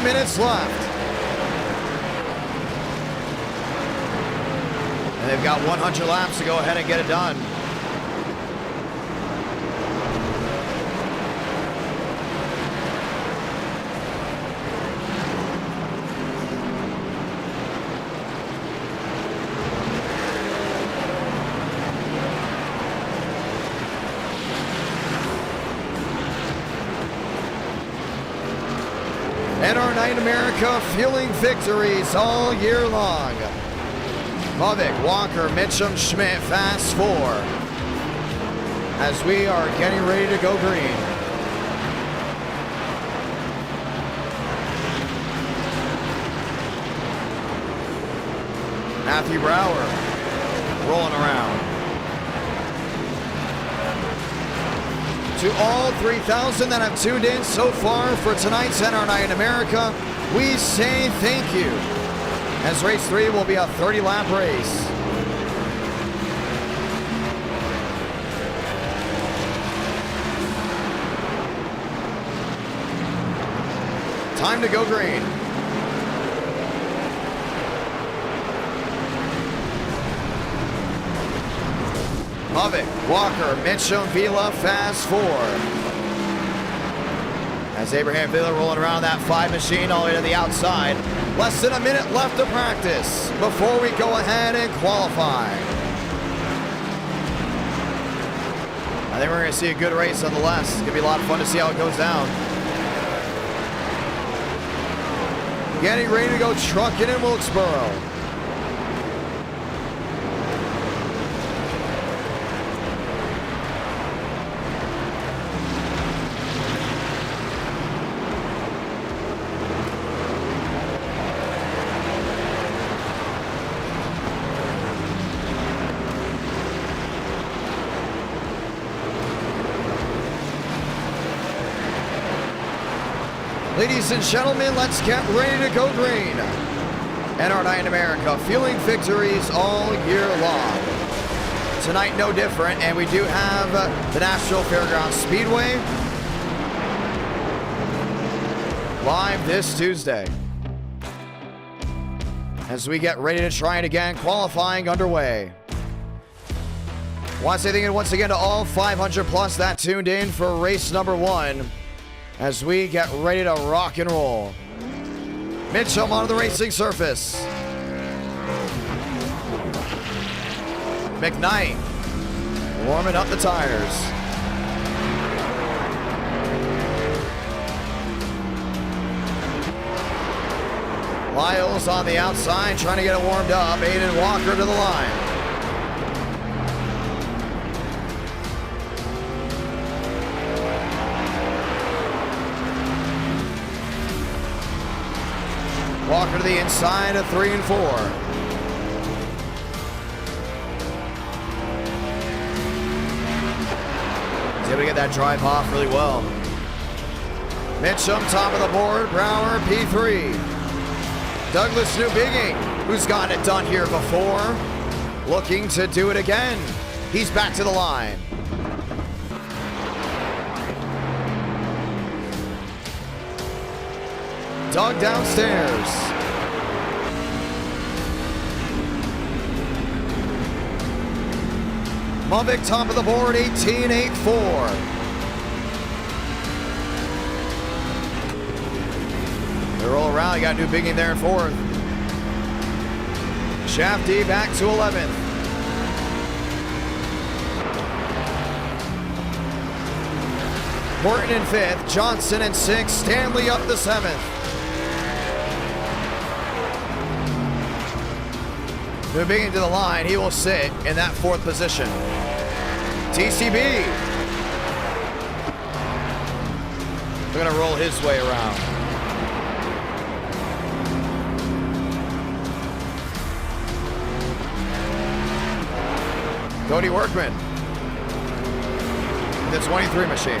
Minutes left. And they've got 100 laps to go ahead and get it done. NR Night America feeling victories all year long. Mavic, Walker, Mitchum, Schmidt, Fast 4. As we are getting ready to go green. Matthew Brower rolling around. To all 3,000 that have tuned in so far for tonight's NR Night in America, we say thank you. As race 3 will be a 30-lap race. Time to go green. Mavic, Walker, Mitchum, Vila, Fast 4. As Abraham Villa rolling around that 5 machine all the way to the outside. Less than a minute left to practice before we go ahead and qualify. I think we're going to see a good race nonetheless. It's going to be a lot of fun to see how it goes down. Getting ready to go trucking in Wilkesboro. Ladies and gentlemen, let's get ready to go green. And our night in America, fueling victories all year long. Tonight, no different, and we do have the National Fairgrounds Speedway live this Tuesday. As we get ready to try it again, qualifying underway. Want to say thank you once again to all 500 plus that tuned in for race number 1. As we get ready to rock and roll. Mitchum onto the racing surface. McKnight warming up the tires. Lyles on the outside trying to get it warmed up. Aiden Walker to the line. Walker to the inside of 3 and 4. He's able to get that drive off really well. Mitchum, top of the board. Brower, P3. Douglas Newbigging, who's gotten it done here before, looking to do it again. He's back to the line. Doug downstairs. Mumbick top of the board, 18.84. They roll around, you got Newbigging there in 4th. Shafty back to 11th. Morton in 5th, Johnson in 6th, Stanley up to 7th. Moving to the line, he will sit in that 4th position. TCB. We're gonna roll his way around. Cody Workman. The 23 machine.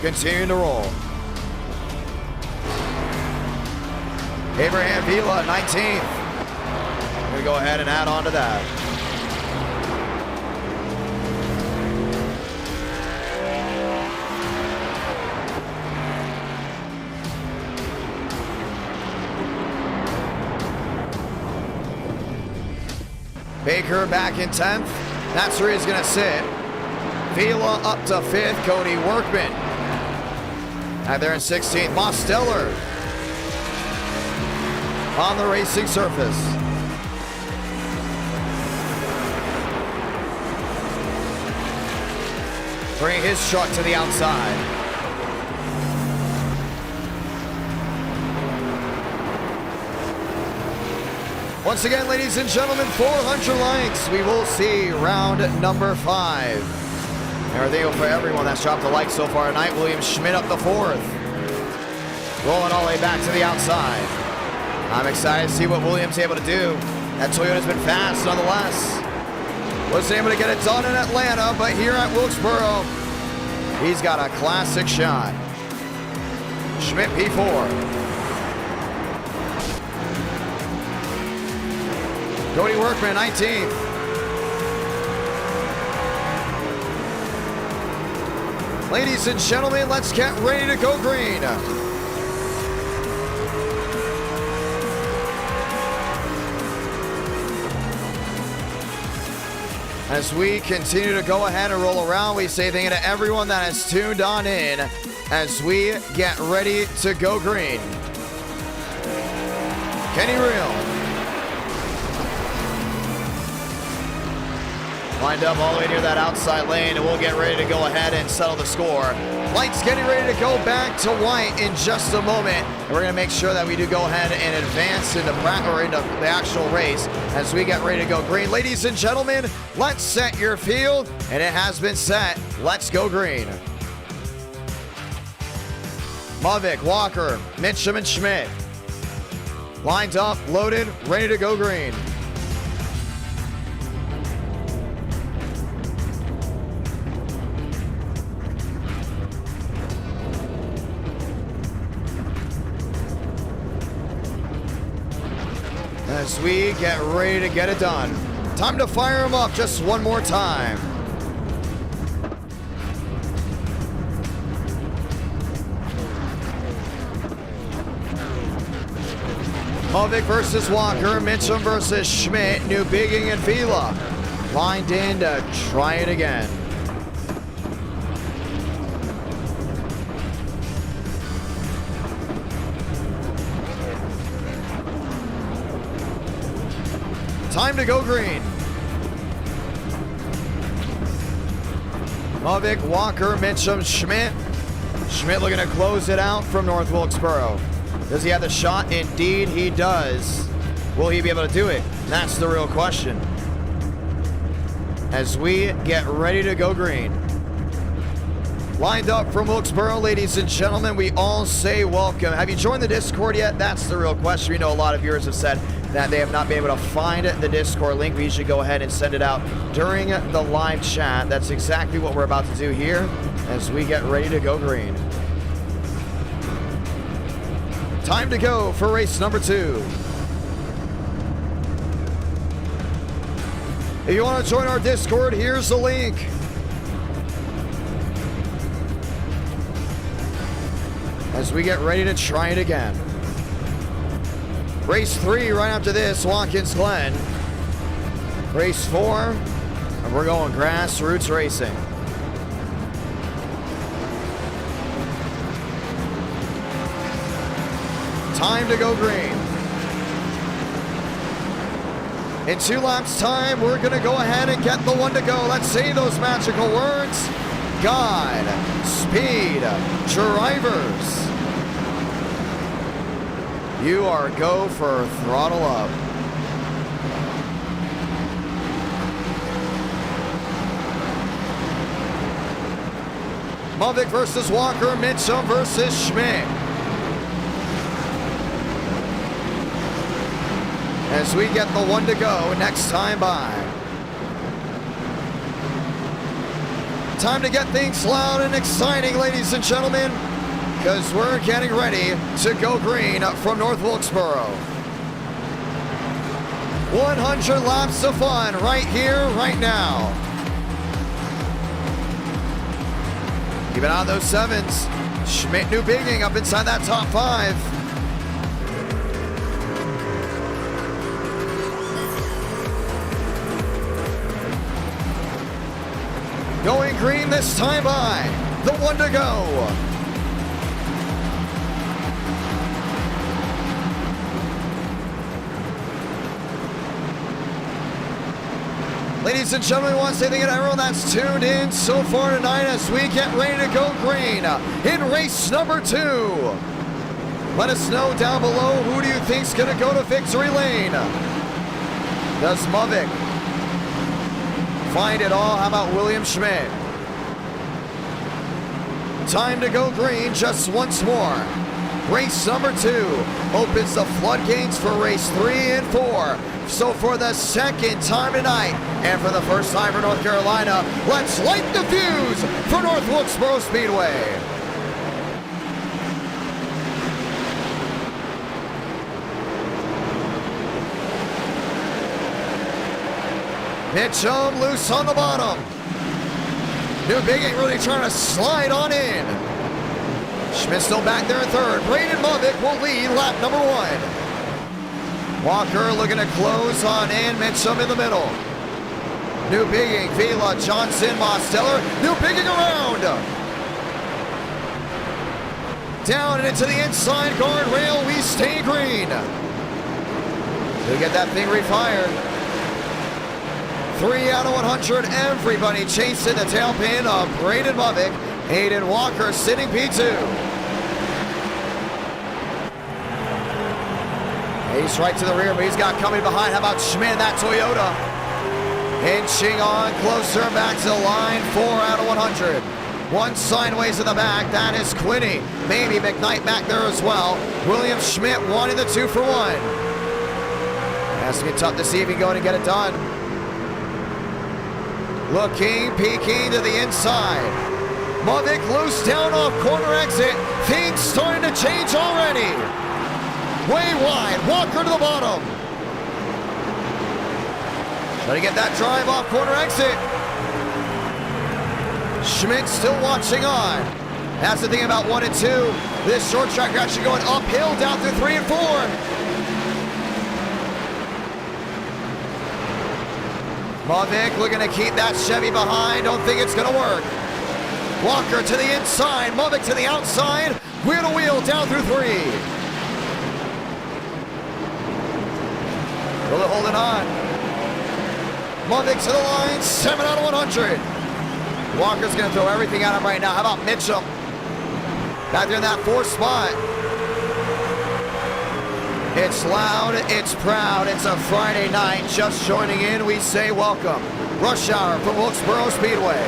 Continuing to roll. Abraham Vila, 19th. I'm gonna go ahead and add on to that. Baker back in 10th. That's where he's gonna sit. Vila up to 5th. Cody Workman. Out there in 16th. Mosteller on the racing surface. Bring his truck to the outside. Once again, ladies and gentlemen, 400 likes. We will see round number 5. Everything for everyone that's dropped a like so far tonight. William Schmidt up the 4th. Rolling all the way back to the outside. I'm excited to see what Williams able to do. That Toyota's been fast nonetheless. Wasn't able to get it done in Atlanta, but here at Wilkesboro, he's got a classic shot. Schmidt P4. Cody Workman, 19th. Ladies and gentlemen, let's get ready to go green. As we continue to go ahead and roll around, we say thank you to everyone that has tuned on in as we get ready to go green. Kenny Real. Lined up all the way near that outside lane, and we'll get ready to go ahead and settle the score. Light's getting ready to go back to white in just a moment. And we're going to make sure that we do go ahead and advance into the actual race as we get ready to go green. Ladies and gentlemen, let's set your field, and it has been set. Let's go green. Mavic, Walker, Mitchum, and Schmidt. Lined up, loaded, ready to go green. As we get ready to get it done. Time to fire them up just one more time. Mavic versus Walker, Mitchum versus Schmidt, New Bigging and Vila. Lined in to try it again. Time to go green. Mavic, Walker, Mitchum, Schmidt. Schmidt looking to close it out from North Wilkesboro. Does he have the shot? Indeed, he does. Will he be able to do it? That's the real question. As we get ready to go green. Lined up from Wilkesboro, ladies and gentlemen, we all say welcome. Have you joined the Discord yet? That's the real question. We know a lot of viewers have said that they have not been able to find the Discord link. We usually go ahead and send it out during the live chat. That's exactly what we're about to do here as we get ready to go green. Time to go for race number 2. If you want to join our Discord, here's the link. As we get ready to try it again. Race 3 right after this, Watkins, Glen. Race 4, and we're going grassroots racing. Time to go green. In 2 laps time, we're gonna go ahead and get the one to go. Let's say those magical words. God, speed, drivers. You are go for throttle up. Mavic versus Walker, Mitchum versus Schmidt. As we get the one to go next time by. Time to get things loud and exciting, ladies and gentlemen, because we're getting ready to go green from North Wilkesboro. 100 laps of fun right here, right now. Keep an eye on those 7s. Schmidt, New Bigging up inside that top 5. Going green this time by. The one to go. Ladies and gentlemen, we want to say thank you to everyone that's tuned in so far tonight as we get ready to go green in race number 2. Let us know down below, who do you think's going to go to victory lane? Does Mavic find it all? How about William Schmidt? Time to go green just once more. Race number 2 opens the floodgates for race 3 and 4. So for the second time tonight, and for the first time for North Carolina, let's light the fuse for North Wilkesboro Speedway. Mitchum loose on the bottom. New Bigging really trying to slide on in. Schmidt still back there in 3rd. Braden Mavic will lead lap number 1. Walker looking to close on in. Mitchum in the middle. New bigging, Vila, Johnson, Mosteller. New bigging around. Down and into the inside guardrail. We stay green. We get that thing refired. 3 out of 100. Everybody chasing the tailpin of Braden Movick. Hayden Walker sitting P2. He's right to the rear, but he's got coming behind. How about Schmidt, that Toyota? Inching on closer back to the line. 4 out of 100. One sideways in the back. That is Quinney. Maybe McKnight back there as well. William Schmidt wanting the 2 for 1. Has to be tough to see if he can go and get it done. Looking, peeking to the inside. Movick loose down off corner exit. Things starting to change already. Way wide. Walker to the bottom. Trying to get that drive off corner exit. Schmidt still watching on. That's the thing about 1 and 2. This short track are actually going uphill down through 3 and 4. Movick looking to keep that Chevy behind. Don't think it's going to work. Walker to the inside. Movick to the outside. Wheel to wheel down through 3. Really holding on. Movick to the line. 7 out of 100. Walker's going to throw everything at him right now. How about Mitchell? Back there in that 4th spot. It's loud, it's proud, it's a Friday night. Just joining in, we say welcome. Rush Hour from Wilkesboro Speedway.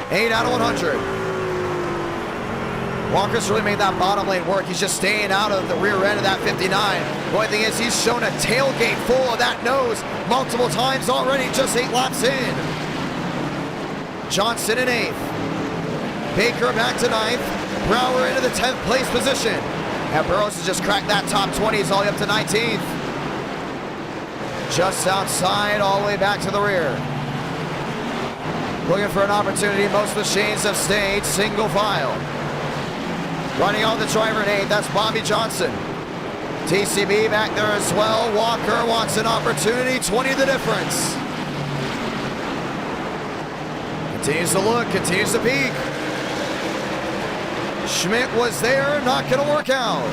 8 out of 100. Walker's really made that bottom lane work. He's just staying out of the rear end of that 59. The only thing is he's shown a tailgate full of that nose multiple times already, just 8 laps in. Johnson in 8th. Baker back to 9th. Brower into the 10th place position. And Burrows has just cracked that top 20. He's all the way up to 19th. Just outside, all the way back to the rear. Looking for an opportunity. Most of the Shanes have stayed single file. Running on the driver in 8th, that's Bobby Johnson. TCB back there as well. Walker wants an opportunity. 20 the difference. Continues to look, continues to peek. Schmidt was there, not going to work out.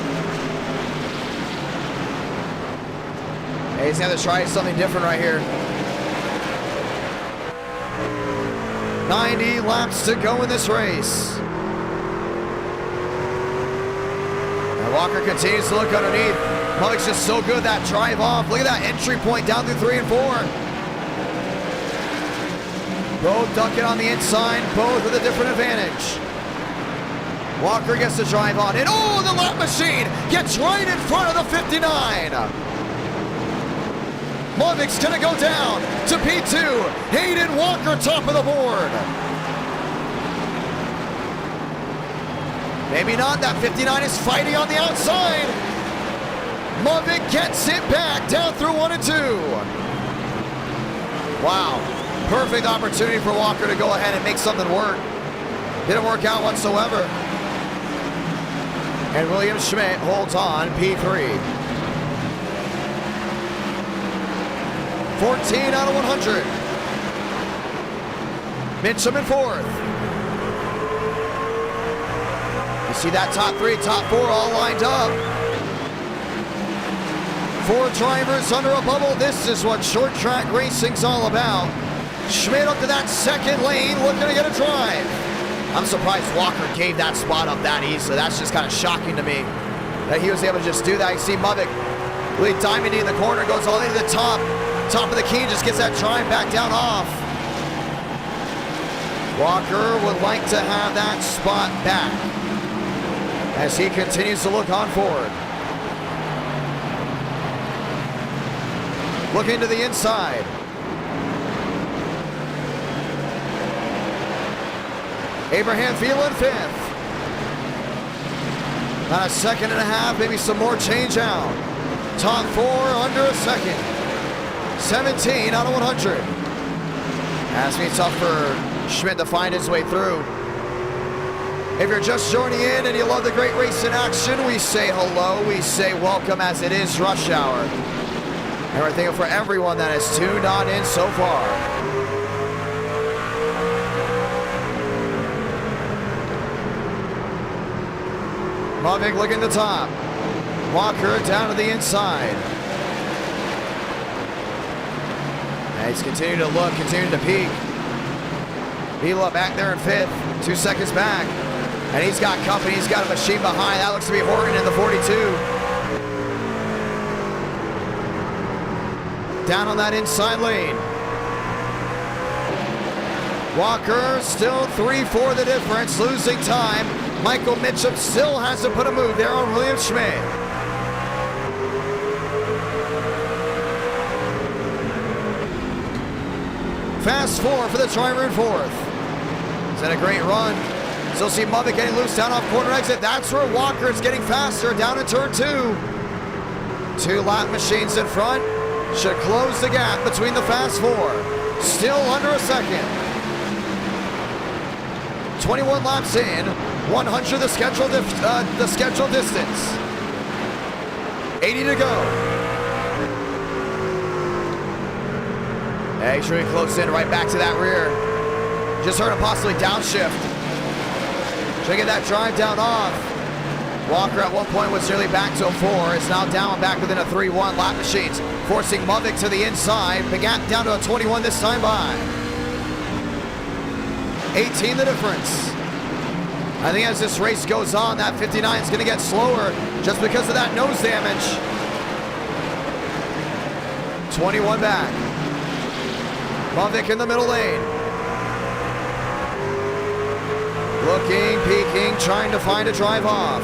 Hey, he's going to try something different right here. 90 laps to go in this race. And Walker continues to look underneath. Movick's just so good, that drive off. Look at that entry point down through 3 and 4. Both ducking on the inside, both with a different advantage. Walker gets the drive on, and oh, the lap machine gets right in front of the 59. Movick's gonna go down to P2. Hayden Walker top of the board. Maybe not, that 59 is fighting on the outside. Movick gets it back down through 1 and 2. Wow, perfect opportunity for Walker to go ahead and make something work. Didn't work out whatsoever. And William Schmidt holds on, P3. 14 out of 100. Mitchum in 4th. You see that top 3, top 4 all lined up. 4 drivers under a bubble. This is what short track racing's all about. Schmidt up to that 2nd lane, looking to get a drive. I'm surprised Walker gave that spot up that easily. That's just kind of shocking to me that he was able to just do that. You see Movick really diamonding in the corner, goes all the way to the top of the key, just gets that drive back down off. Walker would like to have that spot back as he continues to look on forward. Looking to the inside. Abraham Vila in 5th. About a 1.5 seconds, maybe some more change out. Top 4 under a second. 17 out of 100. Has to be tough for Schmidt to find his way through. If you're just joining in and you love the great race in action, we say hello, we say welcome as it is rush hour. And we're thankful for everyone that has tuned on in so far. Mavic looking at the top. Walker down to the inside. And he's continuing to look, continuing to peek. Vila back there in 5th, 2 seconds back. And he's got company, he's got a machine behind. That looks to be Horton in the 42. Down on that inside lane. Walker still 3-4 the difference, losing time. Michael Mitchum still hasn't put a move there on William Schmidt. Fast 4 for the driver in 4th. He's had a great run. Still see Mother getting loose down off corner exit. That's where Walker is getting faster down in turn 2. 2 lap machines in front. Should close the gap between the fast 4. Still under a second. 21 laps in. 100 the scheduled distance. 80 to go. He's really close in, right back to that rear. Just heard him possibly downshift. Trying to get that drive down off. Walker at one point was nearly back to a 4. It's now down back within a 3-1 lap machines, forcing Mavic to the inside. The gap down to a 21 this time by. 18 the difference. I think as this race goes on, that 59 is going to get slower just because of that nose damage. 21 back. Mavic in the middle lane. Looking, peeking, trying to find a drive off.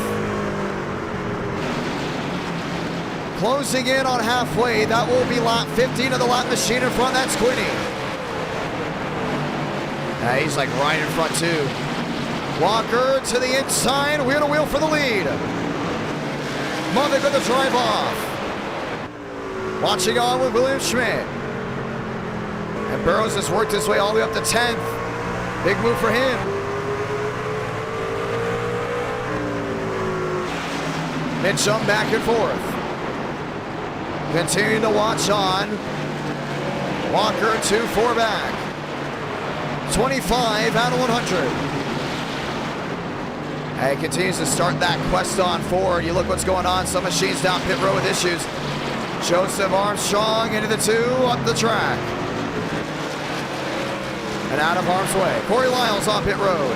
Closing in on halfway. That will be lap 15 of the lap machine in front. That's Quinney. He's like right in front too. Walker to the inside. Wheel to wheel for the lead. Mavic with the drive off. Watching on with William Schmidt. And Burrows has worked his way all the way up to 10th. Big move for him. Mitchum back and forth. Continuing to watch on. Walker 2-4 back. 25 out of 100. And he continues to start that quest on forward. You look what's going on. Some machines down pit road with issues. Joseph Armstrong into the 2 up the track. And out of harm's way. Corey Lyles on pit road.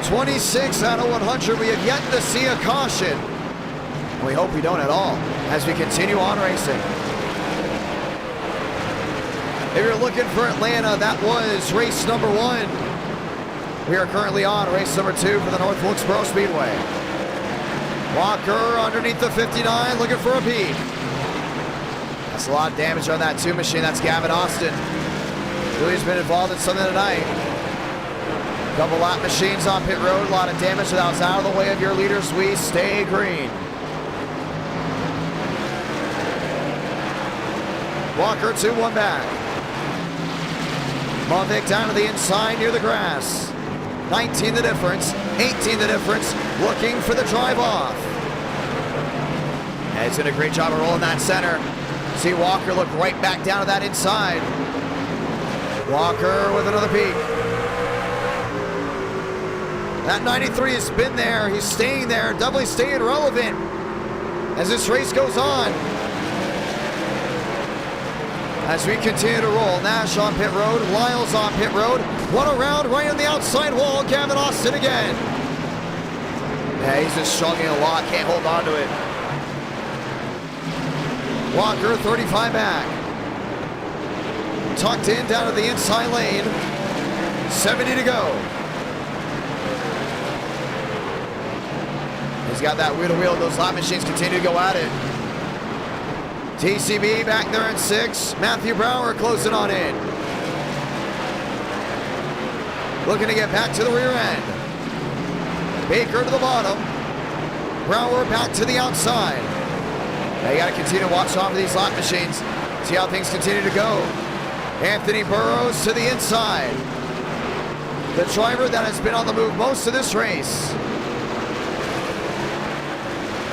26 out of 100. We have yet to see a caution. We hope we don't at all as we continue on racing. If you're looking for Atlanta, that was race number 1. We are currently on race number 2 for the North Wilkesboro Speedway. Walker underneath the 59, looking for a peak. That's a lot of damage on that 2 machine. That's Gavin Austin. Julie's been involved in something tonight. Double lap machines on pit road. A lot of damage. That was out of the way of your leaders. We stay green. Walker 2-1 back. Mavic down to the inside near the grass. 19 the difference. 18 the difference. Looking for the drive off. And he's doing a great job of rolling that center. See Walker look right back down to that inside. Walker with another peak. That 93 has been there. He's staying there, doubly staying relevant as this race goes on. As we continue to roll, Nash on pit road, Lyles on pit road. One around right on the outside wall, Gavin Austin again. Yeah, he's just struggling a lot, can't hold on to it. Walker 35 back. Tucked in down to the inside lane. 70 to go. He's got that wheel to wheel. Those lap machines continue to go at it. TCB back there in 6. Matthew Brower closing on in. Looking to get back to the rear end. Baker to the bottom. Brower back to the outside. Now you got to continue to watch on for these lap machines. See how things continue to go. Anthony Burrows to the inside. The driver that has been on the move most of this race.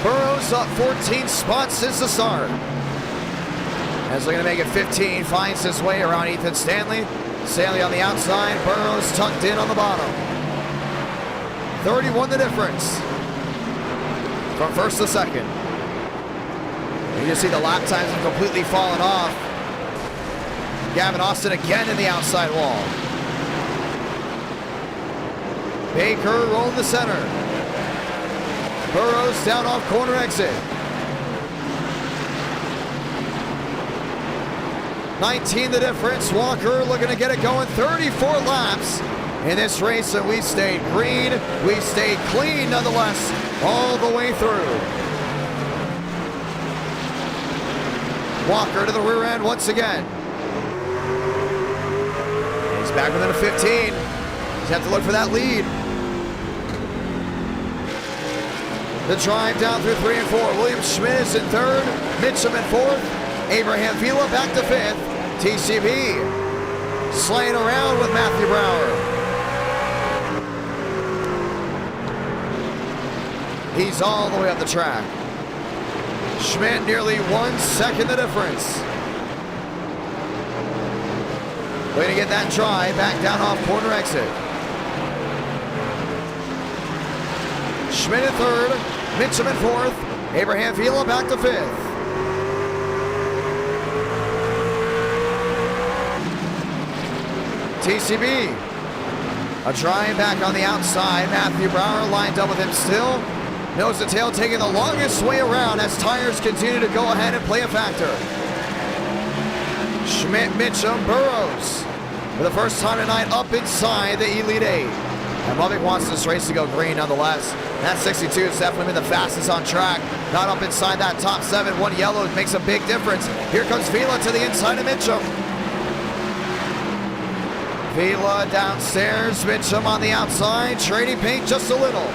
Burrows up 14 spots since the start. As looking to make it 15, finds his way around Ethan Stanley. Stanley on the outside, Burrows tucked in on the bottom. 31 the difference from first to second. You just see the lap times have completely fallen off. Gavin Austin again in the outside wall. Baker rolling the center. Burrows down off corner exit. 19 the difference. Walker looking to get it going. 34 laps in this race, and we stayed green. We stayed clean nonetheless all the way through. Walker to the rear end once again. He's back within a 15. He's have to look for that lead. The drive down through 3 and 4. William Schmidt is in third. Mitchum in fourth. Abraham Vila back to fifth. TCB slaying around with Matthew Brower. He's all the way up the track. Schmidt nearly 1 second the difference. Looking to get that drive back down off corner exit. Schmidt in third, Mitchum in fourth, Abraham Vila back to fifth. TCB, a drive back on the outside. Matthew Brower lined up with him still. Nose to tail taking the longest way around as tires continue to go ahead and play a factor. Schmidt, Mitchum, Burrows for the first time tonight up inside the Elite Eight. And Lubbock wants this race to go green nonetheless. That 62 has definitely been the fastest on track. Not up inside that top 7. 1 yellow makes a big difference. Here comes Vila to the inside of Mitchum. Vila downstairs, Mitchum on the outside, trading paint just a little.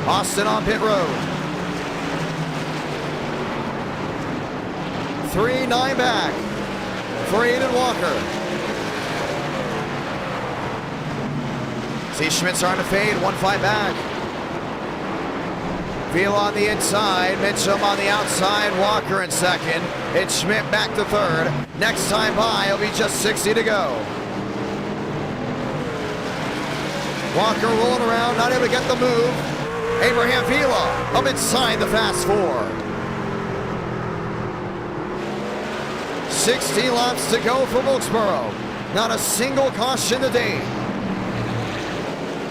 Austin on pit road. 3-9 back for Aiden Walker. See Schmidt starting to fade, 1-5 back. Vila on the inside, Mitchum on the outside, Walker in second. It's Schmidt back to third. Next time by, it'll be just 60 to go. Walker rolling around, not able to get the move. Abraham Vila up inside the fast 4. 60 laps to go for Wilkesboro. Not a single caution today.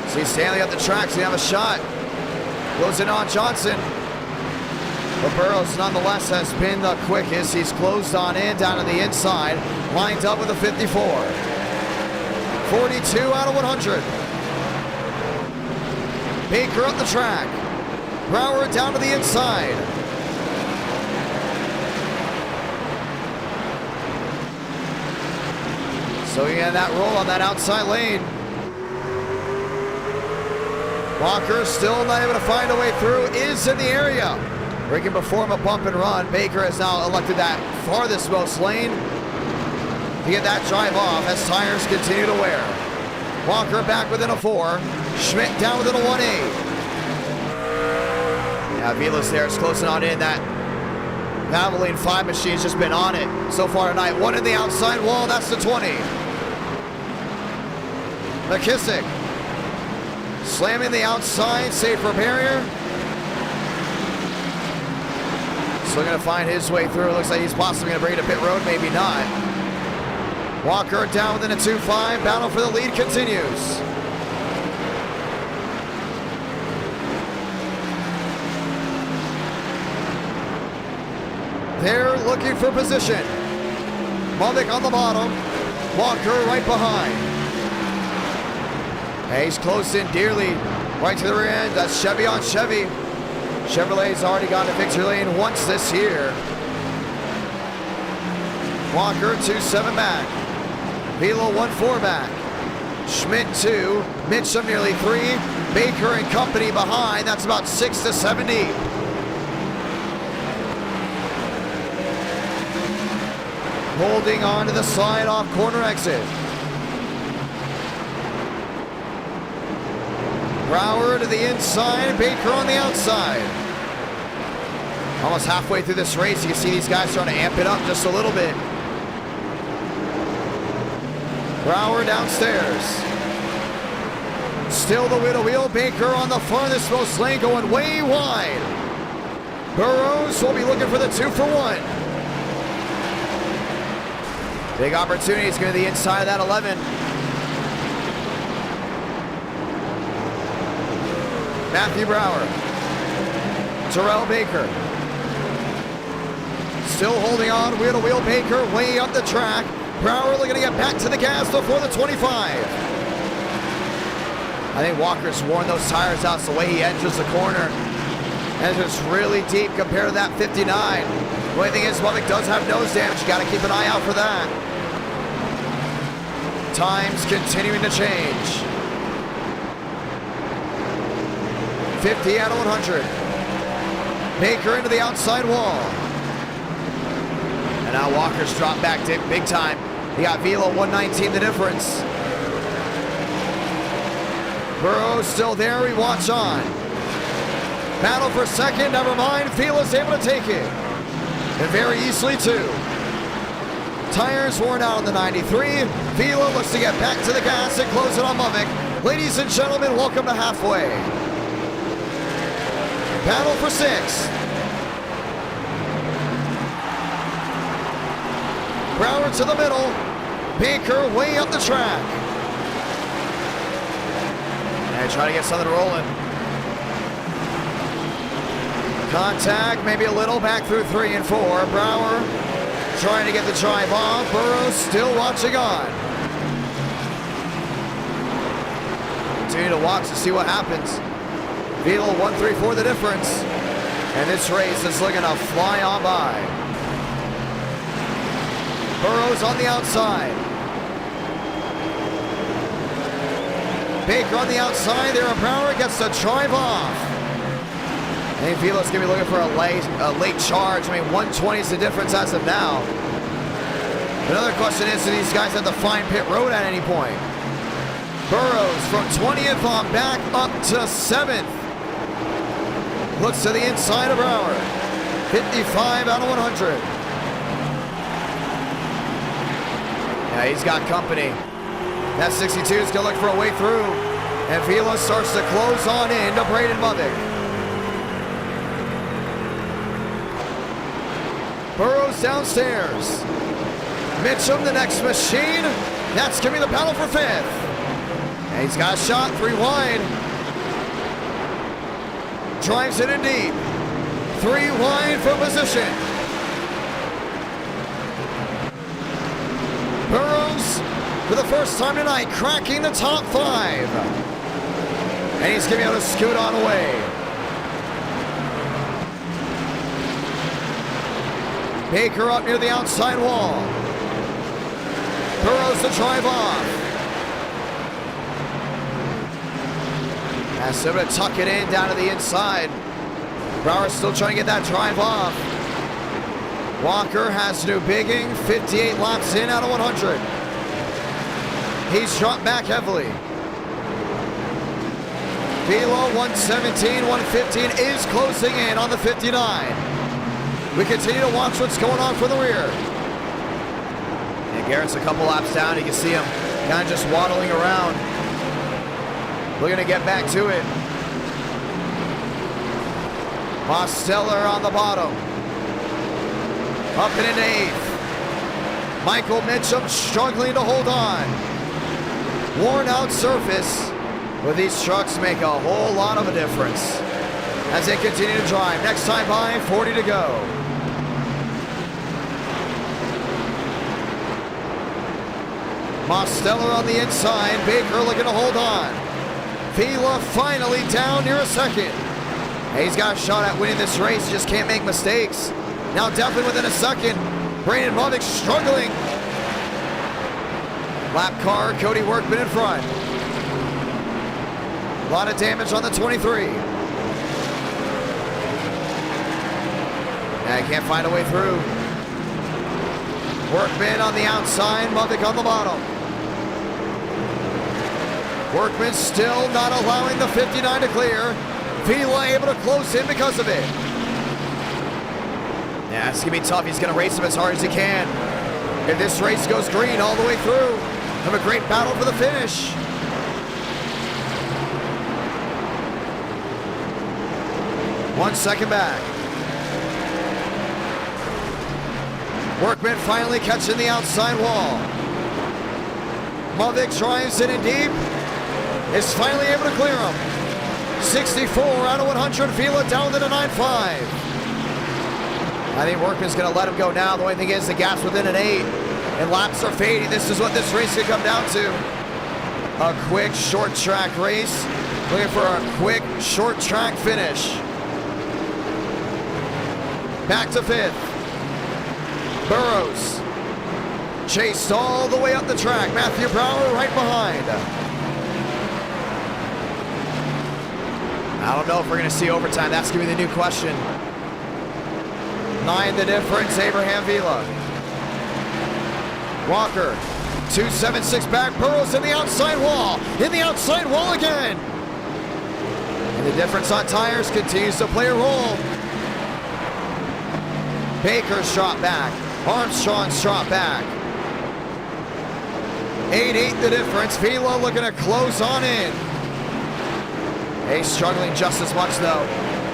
See Stanley at the track, so they have a shot. Goes in on Johnson. But Burrows nonetheless has been the quickest. He's closed on in down to the inside. Lined up with a 54. 42 out of 100. Baker up the track. Brower down to the inside. So he had that roll on that outside lane. Walker still not able to find a way through, is in the area where he can perform a bump and run. Baker has now elected that farthest most lane to get that drive off as tires continue to wear. Walker back within a 4. Schmidt down within a 1-8. Yeah, Vila's there. It's closing on in. That Valvoline 5 machine's just been on it so far tonight. 1 in the outside wall. That's the 20. McKissick slamming the outside, safe for barrier. Still going to find his way through. Looks like he's possibly going to bring it to pit road, maybe not. Walker down within a 2-5. Battle for the lead continues. They're looking for position. Lubbock on the bottom. Walker right behind. Hey, he's close in dearly. Right to the rear end. That's Chevy on Chevy. Chevrolet's already gone to victory lane once this year. Walker 2-7 back. Vila 1-4 back. Schmidt 2. Mitchum nearly 3. Baker and company behind. That's about 6 to 7 deep. Holding on to the side off corner exit. Brower to the inside, Baker on the outside. Almost halfway through this race, you can see these guys trying to amp it up just a little bit. Brower downstairs. Still the wheel to wheel. Baker on the farthest most lane going way wide. Burrows will be looking for the 2 for 1. Big opportunity is going to be the inside of that 11. Matthew Brower. Terrell Baker. Still holding on. Wheel to wheel. Baker way up the track. Brower looking to get back to the gas before the 25. I think Walker's worn those tires out. It's the way he enters the corner. And it's really deep compared to that 59. The only thing is, Lubbock does have nose damage. You got to keep an eye out for that. Times continuing to change. 50 out of 100. Baker into the outside wall. And now Walker's dropped back big time. He got Velo 119 the difference. Burrows still there, we watch on. Battle for second, never mind. Velo's able to take it. And very easily too. Tires worn out on the 93. Velo looks to get back to the gas and close it on Lubbock. Ladies and gentlemen, welcome to halfway. Battle for 6. Brower to the middle. Baker way up the track. And try to get something rolling. Contact, maybe a little, back through 3 and 4. Brower trying to get the drive off. Burrows still watching on. Continue to watch to see what happens. Velo 134 the difference. And this race is looking to fly on by. Burrows on the outside. Baker on the outside there, and Brower gets the drive off. I think Velo's going to be looking for a late charge. I mean, 120 is the difference as of now. Another question is, do these guys have to find pit road at any point? Burrows from 20th on back up to 7th. Looks to the inside of Brower. 55 out of 100. Yeah, he's got company. That 62 is going to look for a way through. And Velo starts to close on in to Braden Lubbock. Burrows downstairs. Mitchum, the next machine. That's going to be the battle for 5th. And he's got a shot 3 wide. Drives it in deep. 3 wide for position. Burrows, for the first time tonight, cracking the top 5. And he's going to be able to scoot on away. Baker up near the outside wall. Burrows to drive off. Has to tuck it in down to the inside. Brower still trying to get that drive off. Walker has to do bigging. 58 laps in out of 100. He's dropped back heavily. Velo 117, 115 is closing in on the 59. We continue to watch what's going on for the rear. And Garrett's a couple laps down. You can see him kind of just waddling around. Looking to get back to it. Mosteller on the bottom. Up and into 8th. Michael Mitchum struggling to hold on. Worn out surface, but these trucks make a whole lot of a difference as they continue to drive. Next time by, 40 to go. Mosteller on the inside, Baker looking to hold on. Vela finally down near a second. And he's got a shot at winning this race, just can't make mistakes. Now definitely within a second, Braden Lubbock struggling. Lap car, Cody Workman in front. A lot of damage on the 23. Yeah, he can't find a way through. Workman on the outside, Lubbock on the bottom. Workman still not allowing the 59 to clear. Vila able to close in because of it. Yeah, it's going to be tough. He's going to race him as hard as he can. If this race goes green all the way through, have a great battle for the finish. One second back. Workman finally catching the outside wall. Mavic drives it in deep. Is finally able to clear him. 64 out of 100. Vila down to the 9.5. I think Workman's going to let him go now. The only thing is the gap's within an 8. And laps are fading. This is what this race could come down to. A quick short track race. Looking for a quick short track finish. Back to 5th. Burrows. Chased all the way up the track. Matthew Brower right behind. I don't know if we're going to see overtime. That's going to be the new question. 9 the difference, Abraham Vila. Walker, 2.76 back. Burrows in the outside wall. In the outside wall again. And the difference on tires continues to play a role. Baker's drop back. Armstrong's drop back. 8.8 the difference. Vila looking to close on in. He's struggling just as much though.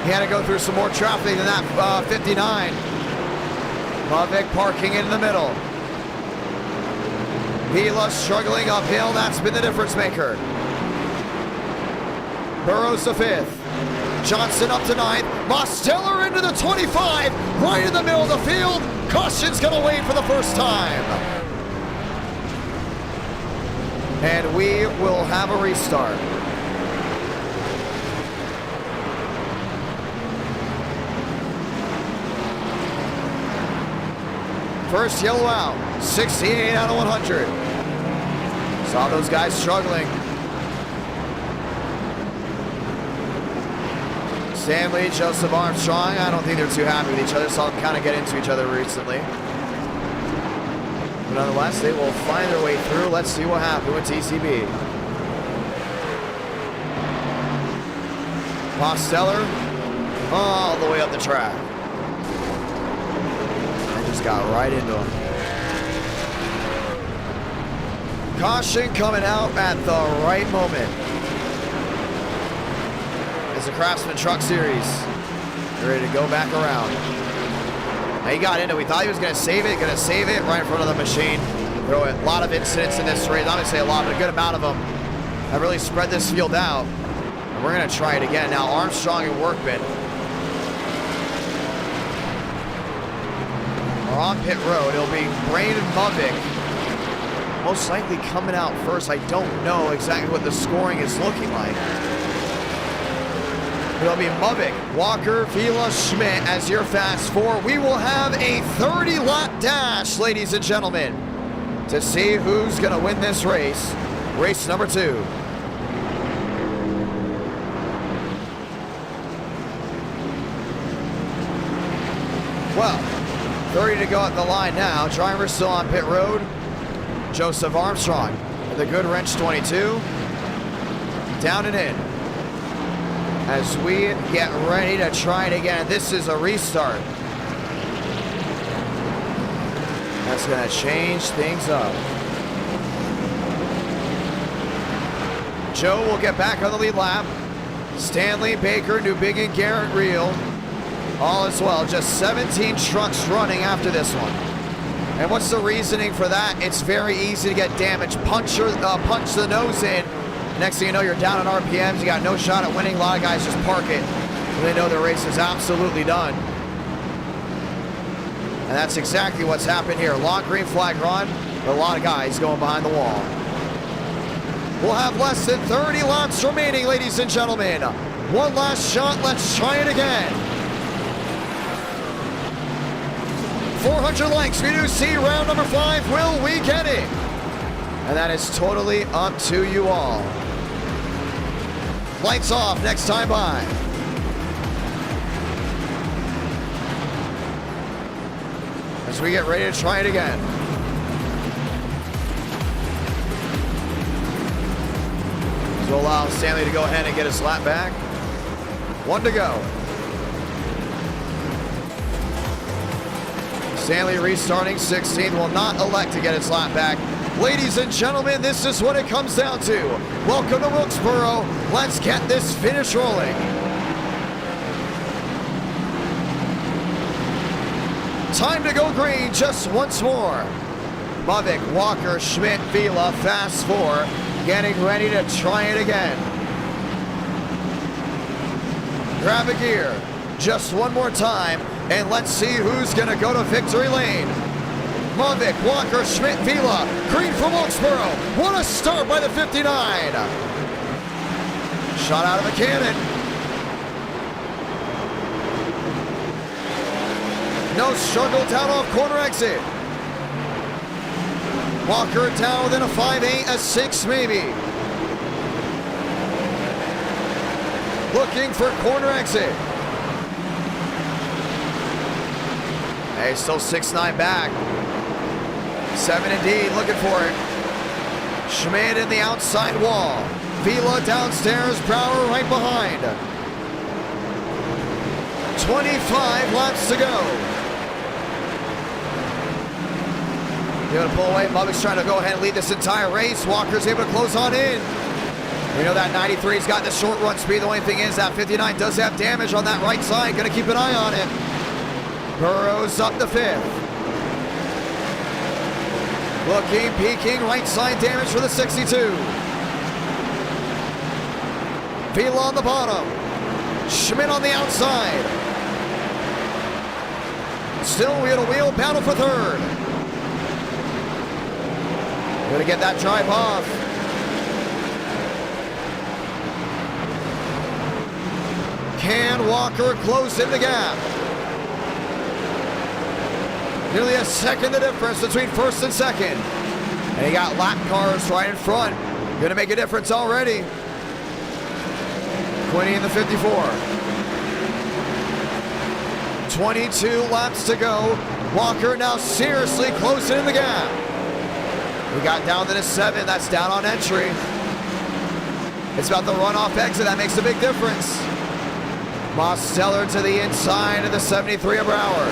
He had to go through some more traffic than that 59. Mavic parking in the middle. Vila struggling uphill. That's been the difference maker. Burrows to 5th. Johnson up to 9th. Mosteller into the 25. Right in the middle of the field. Caution's going to wait for the first time. And we will have a restart. First yellow out, 68 out of 100. Saw those guys struggling. Stanley, Joseph Armstrong, I don't think they're too happy with each other. Saw them kind of get into each other recently. But nonetheless, they will find their way through. Let's see what happened with TCB. Mosteller, all the way up the track. Just got right into him. Caution coming out at the right moment. It's a Craftsman Truck Series. They're ready to go back around. Now he got into it. We thought he was going to save it right in front of the machine. There were a lot of incidents in this race. I'm going to say a lot, but a good amount of them have really spread this field out. And we're going to try it again. Now Armstrong and Workman on pit road. It'll be Braden Mavic most likely coming out first. I don't know exactly what the scoring is looking like. It'll be Mavic, Walker, Vila, Schmidt as your fast four. We will have a 30-lap dash, ladies and gentlemen, to see who's going to win this race. Race number 2. Well, 30 to go at the line now. Driver still on pit road. Joseph Armstrong, the good wrench 22. Down and in. As we get ready to try it again. This is a restart. That's going to change things up. Joe will get back on the lead lap. Stanley, Baker, Newbigin, Garrett, Reel. All as well. Just 17 trucks running after this one. And what's the reasoning for that? It's very easy to get damaged. Punch the nose in. Next thing you know, you're down on RPMs. You got no shot at winning. A lot of guys just park it when they know their race is absolutely done. And that's exactly what's happened here. Long green flag run, but a lot of guys going behind the wall. We'll have less than 30 laps remaining, ladies and gentlemen. One last shot. Let's try it again. 400 likes. We do see round number 5. Will we get it? And that is totally up to you all. Lights off next time by. As we get ready to try it again. will allow Stanley to go ahead and get his lap back. 1 to go. Stanley restarting 16th, will not elect to get his lap back. Ladies and gentlemen, this is what it comes down to. Welcome to Wilkesboro. Let's get this finish rolling. Time to go green just once more. Mavic, Walker, Schmidt, Vila, fast 4, getting ready to try it again. Grab a gear just one more time, and let's see who's gonna go to victory lane. Mavic, Walker, Schmidt, Vila, green from Wilkesboro. What a start by the 59. Shot out of a cannon. No struggle down off corner exit. Walker down within a 5.8, a 6 maybe. Looking for corner exit. Hey, still 6.9 back. 7 indeed, looking for it. Schmidt in the outside wall. Vila downstairs, Brower right behind. 25 laps to go. Able to pull away. Mavic's trying to go ahead and lead this entire race. Walker's able to close on in. We know that 93's got the short run speed. The only thing is that 59 does have damage on that right side. Gonna keep an eye on it. Burrows up the 5th. Looking, peeking, right side damage for the 62. Vila on the bottom. Schmidt on the outside. Still wheel to wheel, battle for 3rd. Gonna get that drive off. Can Walker close in the gap? Nearly a second the difference between 1st and 2nd. And he got lap cars right in front. Gonna make a difference already. Quinny in the 54. 22 laps to go. Walker now seriously closing in the gap. We got down to the 7, that's down on entry. It's about the runoff exit, that makes a big difference. Mosteller to the inside of the 73 of Brower.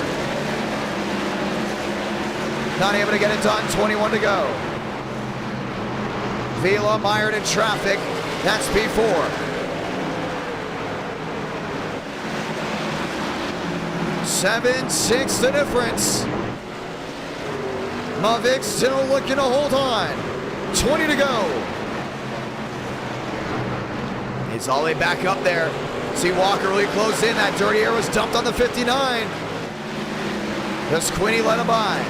Not able to get it done, 21 to go. Vila mired in traffic, that's P4. 7-6 the difference. Mavic still looking to hold on. 20 to go. He's all the way back up there. See Walker really close in. That dirty air was dumped on the 59. Does Quinny let him by?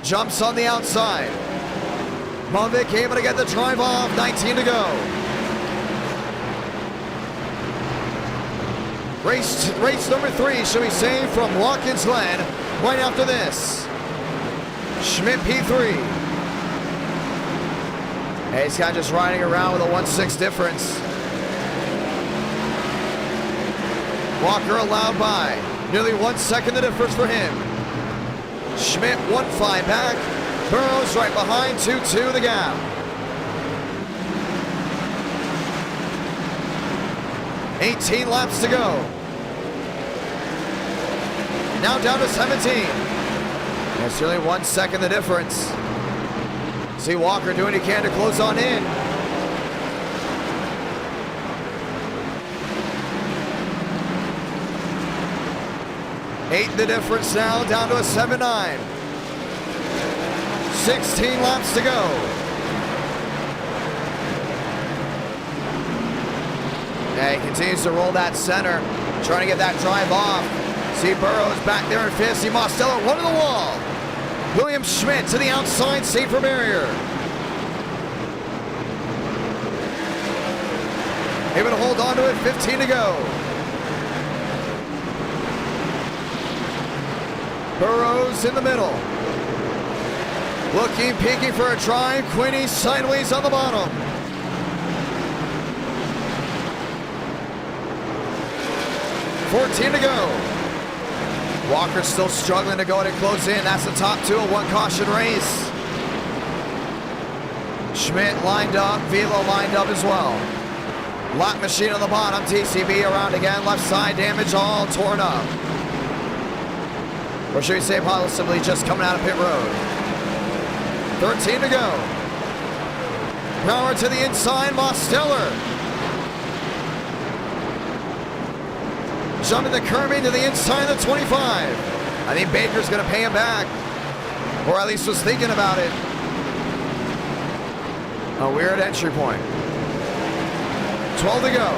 Jumps on the outside. Mavic able to get the drive off. 19 to go. Race number 3 should be saved from Watkins Glen right after this. Schmidt P3. Hey, he's kind of just riding around with a 1.6 difference. Walker allowed by. Nearly 1 second the difference for him. Schmidt 1.5 back. Burrows right behind, 2.2 the gap. 18 laps to go. Now down to 17. That's nearly 1 second the difference. See Walker doing what he can to close on in. Eight the difference now, down to a 7-9. 16 laps to go. Yeah, he continues to roll that center, trying to get that drive off. See Burrows back there in 5th. See Mosteller one to the wall. William Schmidt to the outside, safer barrier. Able to hold on to it, 15 to go. Burrows in the middle. Looking, peeking for a drive. Quinny sideways on the bottom. $14 to go. Walker's still struggling to go ahead and close in. That's the top 2 of 1 caution race. Schmidt lined up, Velo lined up as well. Lap machine on the bottom, TCB around again, left side damage, all torn up. Or should we say possibly just coming out of pit road. 13 to go. Power to the inside, Mosteller. Jumping the curbing to the inside of the 25. I think Baker's gonna pay him back. Or at least was thinking about it. A weird entry point. 12 to go.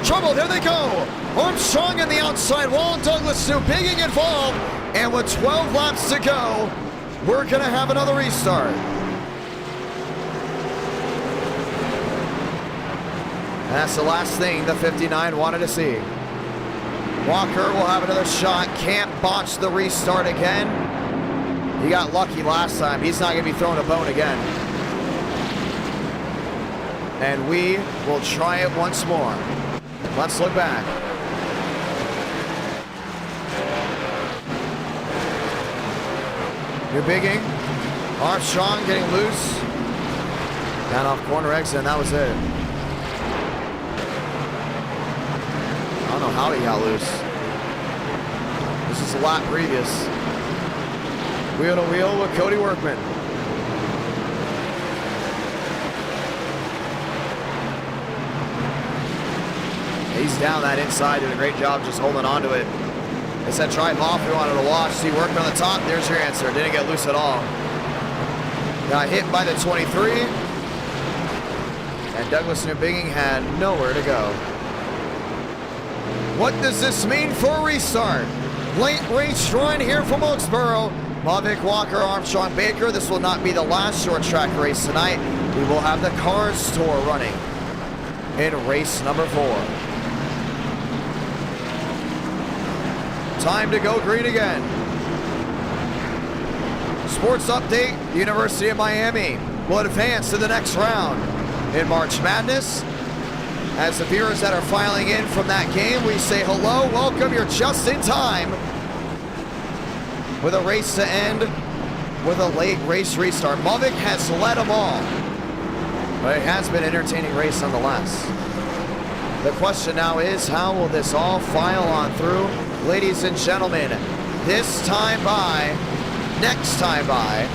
Trouble, there they go. Armstrong on the outside wall, Douglas New Bigging involved. And with 12 laps to go, we're gonna have another restart. That's the last thing the 59 wanted to see. Walker will have another shot, can't botch the restart again. He got lucky last time, he's not gonna be throwing a bone again. And we will try it once more. Let's look back. New Bigging, Armstrong getting loose. Down off corner exit, and that was it. I don't know how he got loose. This is a lap previous. Wheel to wheel with Cody Workman. He's down that inside, doing a great job just holding on to it. They said drive off, we wanted to watch. See Workman on the top, there's your answer. Didn't get loose at all. Got hit by the 23. And Douglas New Bigging had nowhere to go. What does this mean for a restart? Late race run here from Wilkesboro. Mavic, Walker, Armstrong, Baker. This will not be the last short track race tonight. We will have the Cars Tour running in race number 4. Time to go green again. Sports update, the University of Miami will advance to the next round in March Madness. As the viewers that are filing in from that game, we say hello, welcome, you're just in time. With a race to end with a late race restart. Mavic has led them all, but it has been an entertaining race nonetheless. The question now is, how will this all file on through? Ladies and gentlemen, this time by, next time by,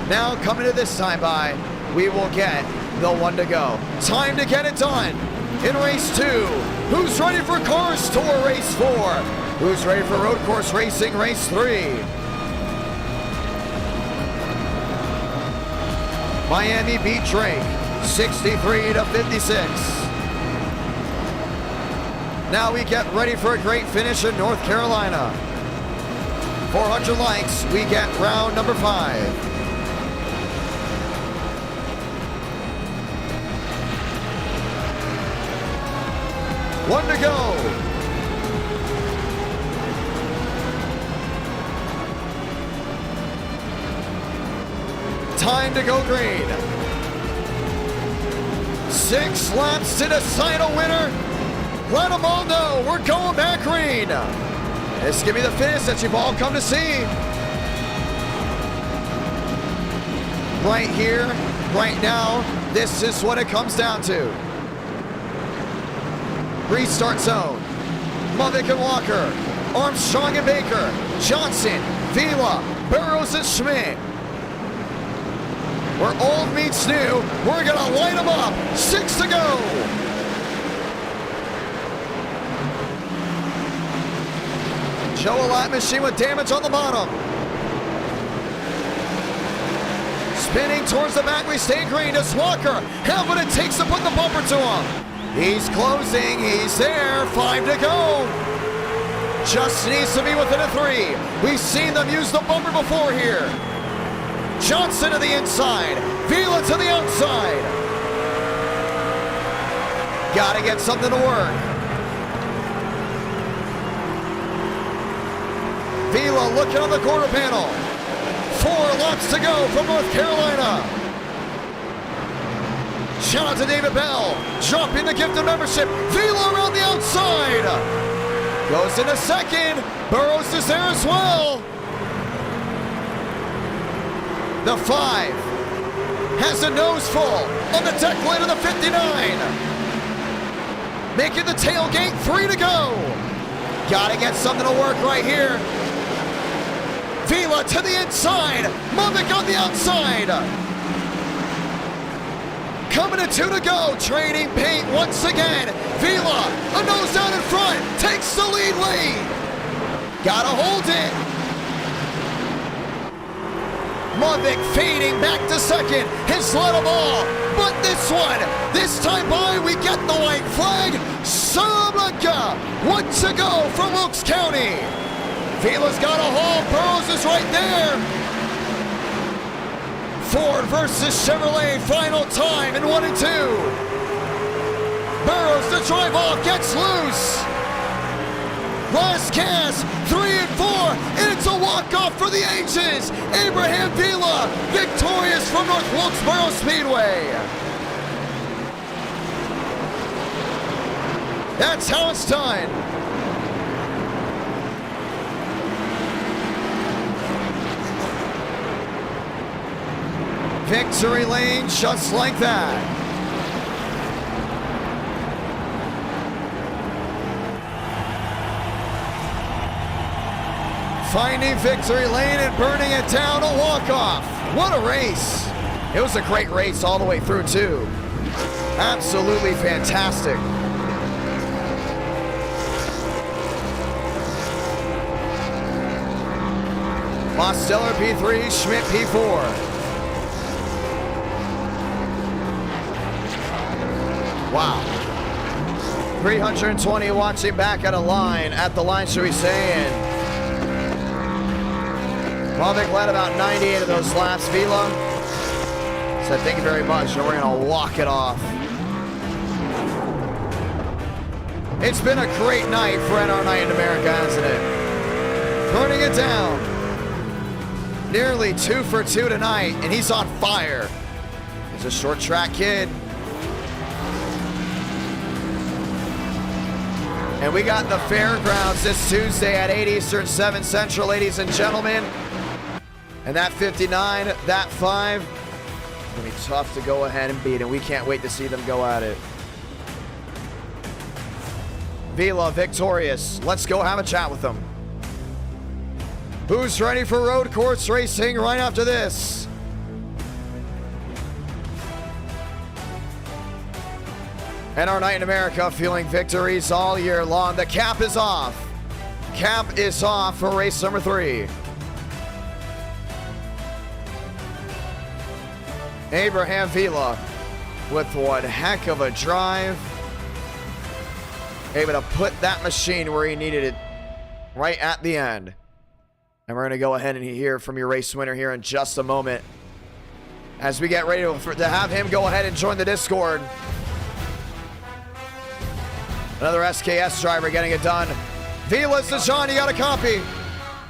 now coming to this time by, we will get the one to go. Time to get it done in race 2. Who's ready for Cars Tour race 4? Who's ready for road course racing race 3? Miami beat Drake 63 to 56. Now we get ready for a great finish in North Carolina. 400 likes, we get round number 5. One to go. Time to go green. 6 laps to decide a winner. Let them all know we're going back green. This could be the finish that you've all come to see. Right here, right now, this is what it comes down to. Restart zone. Mavic and Walker, Armstrong and Baker, Johnson, Vila, Burrows and Schmidt. Where old meets new, we're gonna light them up. 6 to go. Joe, a lap machine with damage on the bottom. Spinning towards the back, we stay green. Does Walker have what it takes to put the bumper to him? He's closing, he's there, 5 to go. Just needs to be within a 3. We've seen them use the bumper before here. Johnson to the inside, Vila to the outside. Gotta get something to work. Vila looking on the quarter panel. 4 laps to go from North Carolina. Shout out to David Bell, dropping the gift of membership. Vila around the outside. Goes into second. Burrows is there as well. The 5 has a nose full on the deck lid of the 59. Making the tailgate 3 to go. Gotta get something to work right here. Vila to the inside. Movic on the outside. Coming to 2 to go. Trading paint once again. Vila, a nose down in front. Takes the lead lane. Gotta hold it. Movic fading back to second. His little ball. But this time by, we get the white flag. Sablanca, 1 to go from Wilkes County. Vila's got a haul. Burrows is right there. Ford versus Chevrolet, final time in 1 and 2. Burrows to drive off, gets loose. Last gas, 3 and 4, and it's a walk-off for the ages. Abraham Vila, victorious from North Wilkesboro Speedway. That's how it's done. Victory lane just like that. Finding victory lane and burning it down, a walk-off. What a race. It was a great race all the way through too. Absolutely fantastic. Mosteller P3, Schmidt P4. Wow. 320 watching back at a line, at the line, should we say, and Movic led about 98 of those laps. Vila said thank you very much, and we're gonna walk it off. It's been a great night for NR Night in America, hasn't it? Burning it down. Nearly 2 for 2 tonight, and he's on fire. He's a short track kid. And we got the fairgrounds this Tuesday at 8 Eastern, 7 Central, ladies and gentlemen. And that 59, that 5, gonna be tough to go ahead and beat, and we can't wait to see them go at it. Vila victorious. Let's go have a chat with them. Who's ready for road course racing right after this? NR Night in America feeling victories all year long. The cap is off. Cap is off for race number 3. Abraham Vila with one heck of a drive. Able to put that machine where he needed it right at the end. And we're going to go ahead and hear from your race winner here in just a moment as we get ready to have him go ahead and join the Discord. Another SKS driver getting it done. Vila says, John, you got a copy?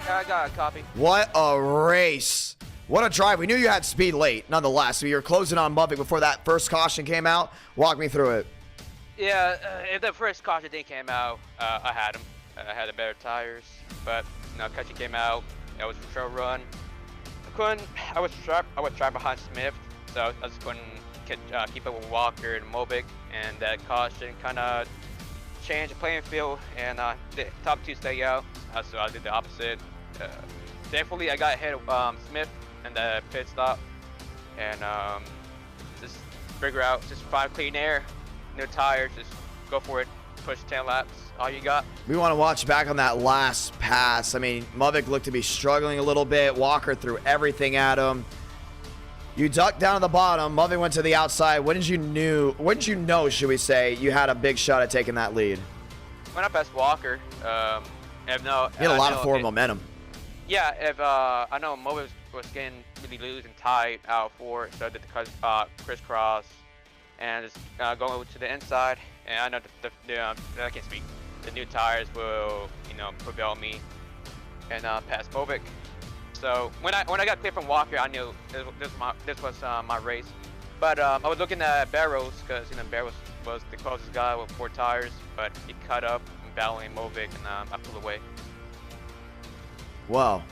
Yeah, I got a copy. What a race. What a drive. We knew you had speed late, nonetheless. You were closing on Movic before that first caution came out. Walk me through it. Yeah, if the first caution thing came out, I had him. I had the better tires, but caution came out. It was a show run. I was trapped behind Smith, so I just couldn't keep up with Walker and Movic, and that caution kind of changed the playing field, and the top 2 stay out, so I did the opposite. Thankfully, I got ahead of Smith and the pit stop, and just figure out, just find clean air, no tires, just go for it, push 10 laps, all you got. We want to watch back on that last pass. I mean, Movic looked to be struggling a little bit. Walker threw everything at him. You ducked down to the bottom. Movic went to the outside. When did you know, should we say, you had a big shot at taking that lead? When I passed Walker, You had a lot of forward momentum. Yeah, if I know Movic was getting really loose and tight out for it, so I did the crisscross and just going to the inside. And I know I can't speak. The new tires will, prevail me and pass Movic. So when I got clear from Walker, I knew this was my race. But I was looking at Barrows because Barrows was the closest guy with 4 tires, but he cut up and battling Movic, and I pulled away. Wow.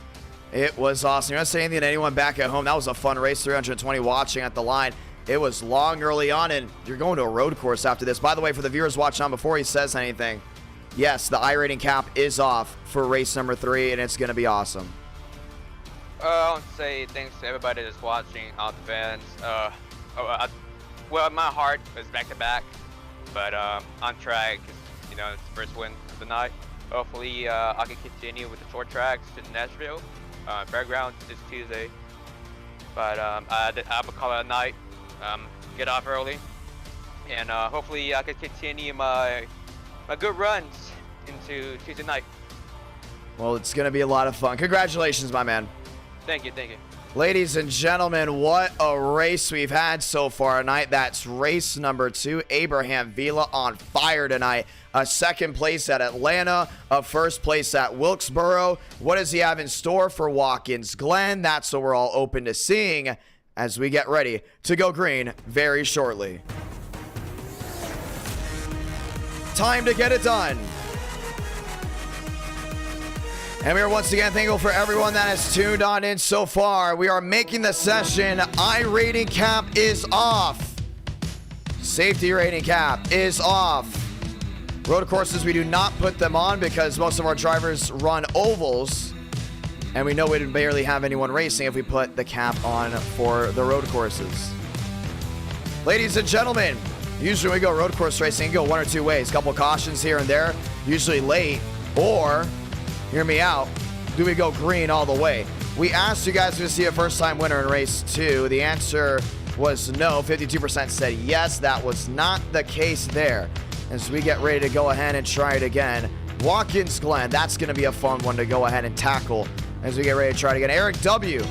It was awesome. You're not saying anything to anyone back at home. That was a fun race, 320 watching at the line. It was long early on, and you're going to a road course after this. By the way, for the viewers watching on before he says anything, yes, the iRating cap is off for race number 3, and it's going to be awesome. I want to say thanks to everybody that's watching, all the fans. Well, my heart was back-to-back, but on track, you know, it's the first win of the night. Hopefully, I can continue with the short tracks to Nashville. Fairgrounds is Tuesday, but I have a call at night. Get off early, and hopefully I can continue my good runs into Tuesday night. Well, it's going to be a lot of fun. Congratulations, my man. Thank you, thank you. Ladies and gentlemen, what a race we've had so far tonight. That's race number 2. Abraham Vila on fire tonight. A second place at Atlanta, a first place at Wilkesboro. What does he have in store for Watkins Glen? That's what we're all open to seeing as we get ready to go green very shortly. Time to get it done. And we are once again thankful for everyone that has tuned on in so far. We are making the session. iRating cap is off. Safety rating cap is off. Road courses, we do not put them on because most of our drivers run ovals. And we know we'd barely have anyone racing if we put the cap on for the road courses. Ladies and gentlemen, usually when we go road course racing, you go one or two ways. A couple cautions here and there, usually late, or hear me out, do we go green all the way? We asked you guys to see a first-time winner in race 2. The answer was no. 52% said yes. That was not the case there. As we get ready to go ahead and try it again. Watkins Glen, that's going to be a fun one to go ahead and tackle as we get ready to try it again. Eric W.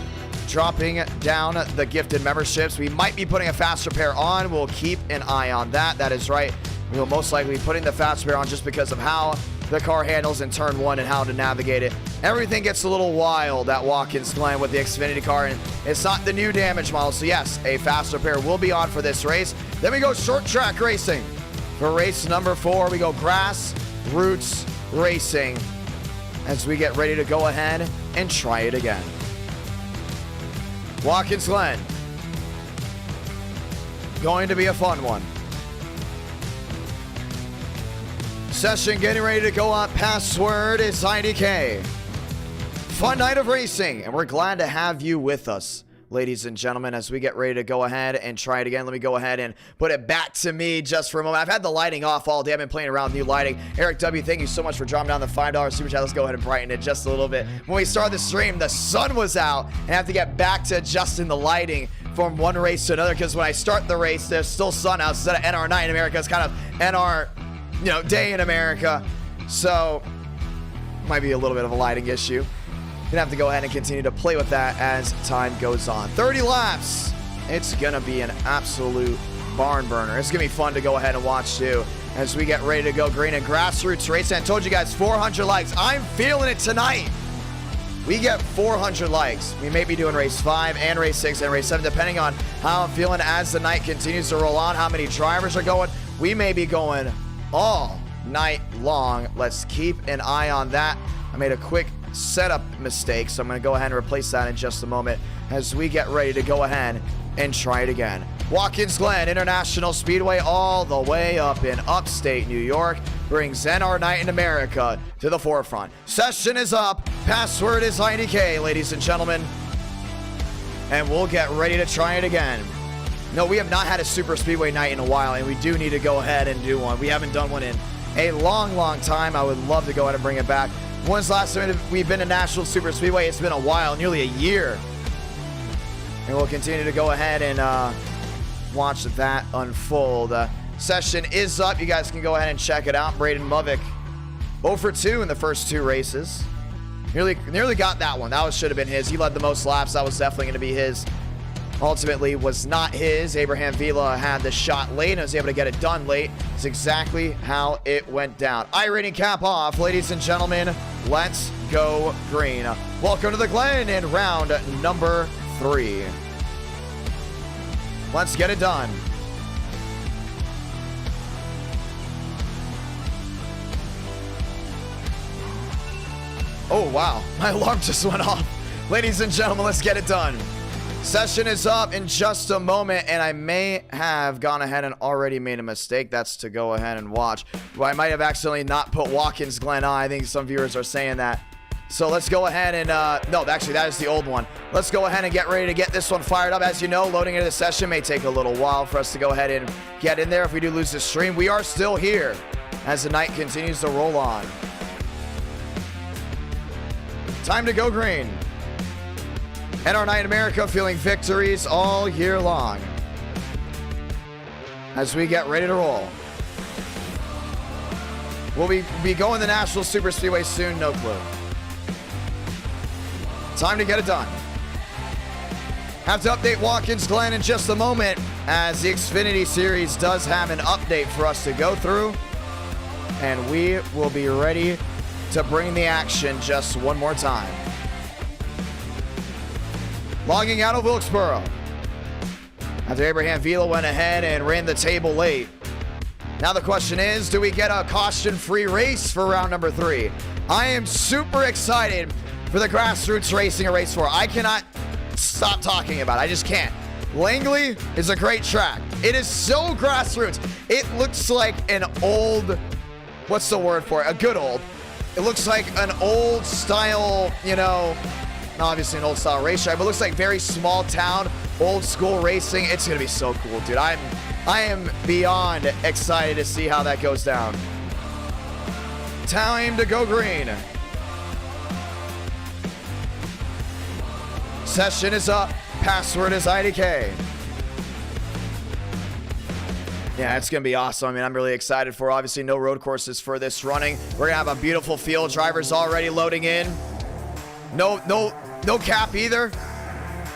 dropping down the gifted memberships. We might be putting a fast repair on. We'll keep an eye on that. That is right. We will most likely be putting the fast repair on just because of how the car handles in turn 1 and how to navigate it. Everything gets a little wild at Watkins Glen with the Xfinity car, and it's not the new damage model. So yes, a fast repair will be on for this race. Then we go short track racing. For race number 4, we go grass roots racing as we get ready to go ahead and try it again. Watkins Glen. Going to be a fun one. Session getting ready to go up. Password is IDK. Fun night of racing, and we're glad to have you with us, ladies and gentlemen, as we get ready to go ahead and try it again. Let me go ahead and put it back to me just for a moment. I've had the lighting off all day. I've been playing around with new lighting. Eric W., thank you so much for dropping down the $5 super chat. Let's go ahead and brighten it just a little bit. When we started the stream, the sun was out, and I have to get back to adjusting the lighting from one race to another, because when I start the race, there's still sun out. Instead of NR night in America, it's kind of NR, day in America. So might be a little bit of a lighting issue. Gonna have to go ahead and continue to play with that as time goes on. 30 laps. It's gonna be an absolute barn burner. It's gonna be fun to go ahead and watch too as we get ready to go green and grassroots race. And I told you guys 400 likes. I'm feeling it tonight. We get 400 likes. We may be doing race 5 and race 6 and race 7, depending on how I'm feeling as the night continues to roll on, how many drivers are going. We may be going all night long. Let's keep an eye on that. I made a quick setup mistake, so I'm going to go ahead and replace that in just a moment as we get ready to go ahead and try it again. Watkins Glen International Speedway, all the way up in upstate New York, brings NR Night in America to the forefront. Session is up. Password is IDK, ladies and gentlemen. And we'll get ready to try it again. No, we have not had a super speedway night in a while, and we do need to go ahead and do one. We haven't done one in a long time. I would love to go ahead and bring it back. When's the last time we've been to National Super Speedway? It's been a while, nearly a year. And we'll continue to go ahead and watch that unfold. Session is up. You guys can go ahead and check it out. Braden Movick 0 for 2 in the first 2 races. Nearly got that one. That should have been his. He led the most laps. That was definitely going to be his. Ultimately was not his. Abraham Vila had the shot late and was able to get it done late. It's exactly how it went down. iRating cap off, ladies and gentlemen. Let's go green. Welcome to the Glen in round number 3. Let's get it done. Oh, wow. My alarm just went off. Ladies and gentlemen, let's get it done. Session is up in just a moment, and I may have gone ahead and already made a mistake. That's to go ahead and watch. Well, I might have accidentally not put Watkins Glen on. I think some viewers are saying that. So let's go ahead and, no, actually, that is the old one. Let's go ahead and get ready to get this one fired up. As you know, loading into the session may take a little while for us to go ahead and get in there. If we do lose the stream, we are still here as the night continues to roll on. Time to go green. And our night in America feeling victories all year long as we get ready to roll. Will we be going to National Super Speedway soon? No clue. Time to get it done. Have to update Watkins Glen in just a moment as the Xfinity Series does have an update for us to go through. And we will be ready to bring the action just one more time. Logging out of Wilkesboro. After Abraham Vila went ahead and ran the table late. Now the question is, do we get a caution-free race for round number 3? I am super excited for the grassroots racing of race 4. I cannot stop talking about it. I just can't. Langley is a great track. It is so grassroots. It looks like an old, what's the word for it? A good old. It looks like an old style, you know, obviously an old style racetrack, but it looks like very small town, old school racing. It's gonna be so cool, dude. I am beyond excited to see how that goes down. Time to go green. Session is up. Password is IDK. Yeah, it's going to be awesome. I mean, I'm really excited for, obviously, no road courses for this running. We're going to have a beautiful field. Drivers already loading in. No cap either.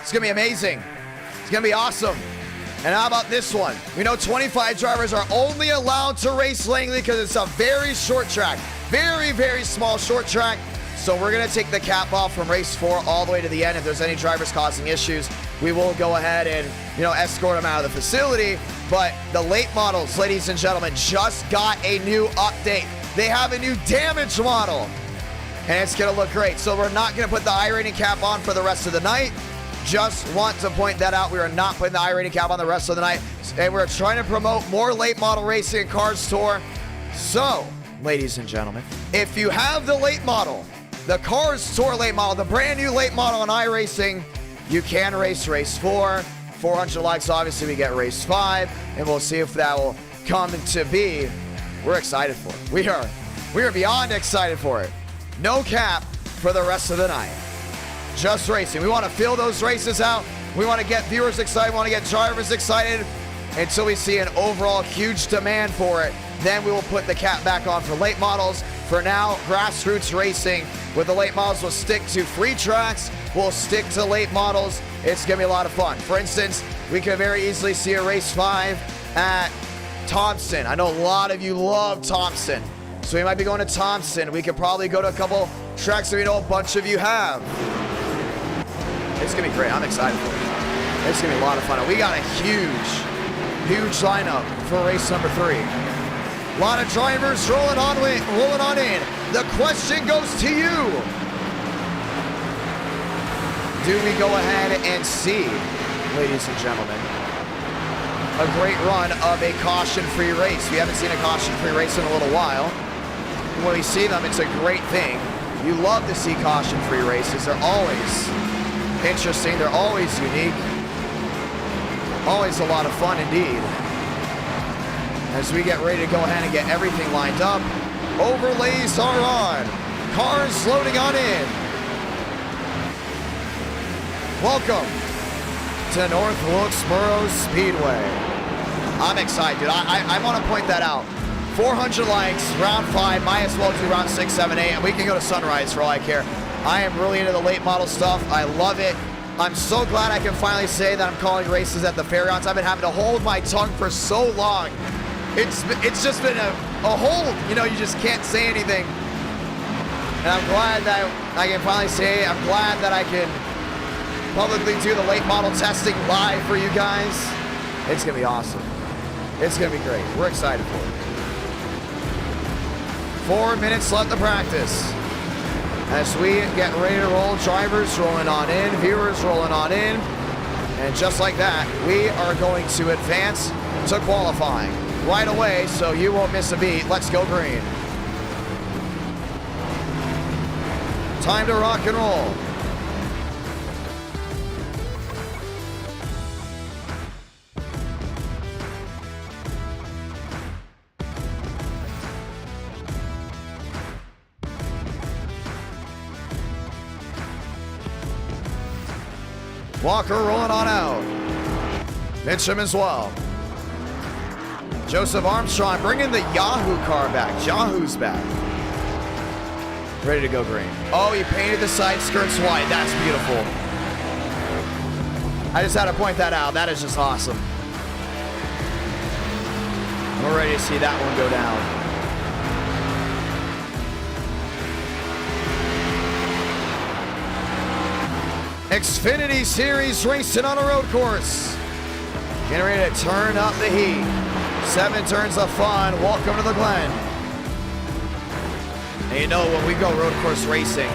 It's going to be amazing. It's going to be awesome. And how about this one? We know 25 drivers are only allowed to race Langley because it's a very short track. Very, very small short track. So we're going to take the cap off from race 4 all the way to the end. If there's any drivers causing issues, we will go ahead and, escort them out of the facility. But the late models, ladies and gentlemen, just got a new update. They have a new damage model, and it's going to look great. So we're not going to put the iRating cap on for the rest of the night. Just want to point that out. We are not putting the iRating cap on the rest of the night. And we're trying to promote more late model racing and Cars Tour. So, ladies and gentlemen, if you have the late model, the Cars Tour late model, the brand new late model on iRacing, you can race race 4. 400 likes, obviously we get race 5, and we'll see if that will come to be. We're excited for it. We are beyond excited for it. No cap for the rest of the night. Just racing. We want to fill those races out. We want to get viewers excited. We want to get drivers excited until we see an overall huge demand for it. Then we will put the cap back on for late models. For now, grassroots racing with the late models will stick to free tracks. We'll stick to late models. It's going to be a lot of fun. For instance, we could very easily see a race 5 at Thompson. I know a lot of you love Thompson. So we might be going to Thompson. We could probably go to a couple tracks that we know a bunch of you have. It's going to be great. I'm excited for it. It's going to be a lot of fun. We got a huge lineup for race number 3. A lot of drivers rolling on in. The question goes to you. Do we go ahead and see, ladies and gentlemen, a great run of a caution-free race? We haven't seen a caution-free race in a little while. When we see them, it's a great thing. You love to see caution-free races. They're always interesting. They're always unique. Always a lot of fun indeed. As we get ready to go ahead and get everything lined up. Overlays are on. Cars loading on in. Welcome to North Wilkesboro Speedway. I'm excited, dude. I want to point that out. 400 likes, round 5, might as well do round 6, 7, 8, and we can go to Sunrise for all I care. I am really into the late model stuff. I love it. I'm so glad I can finally say that I'm calling races at the fairgrounds. I've been having to hold my tongue for so long. It's just been a hold. You just can't say anything. And I'm glad that I can finally say it. I'm glad that I can publicly do the late model testing live for you guys. It's going to be awesome. It's going to be great. We're excited for it. 4 minutes left to practice. as we get ready to roll. Drivers rolling on in, viewers rolling on in. And just like that, we are going to advance to qualifying right away, so you won't miss a beat. Let's go green. Time to rock and roll. Walker rolling on out. Mitchum as well. Joseph Armstrong bringing the Yahoo car back. Yahoo's back. Ready to go green. Oh, he painted the side skirts white. That's beautiful. I just had to point that out. That is just awesome. We're ready to see that one go down. Xfinity Series racing on a road course. Getting ready to turn up the heat. 7 turns of fun. Welcome to the Glen. And you know, when we go road course racing,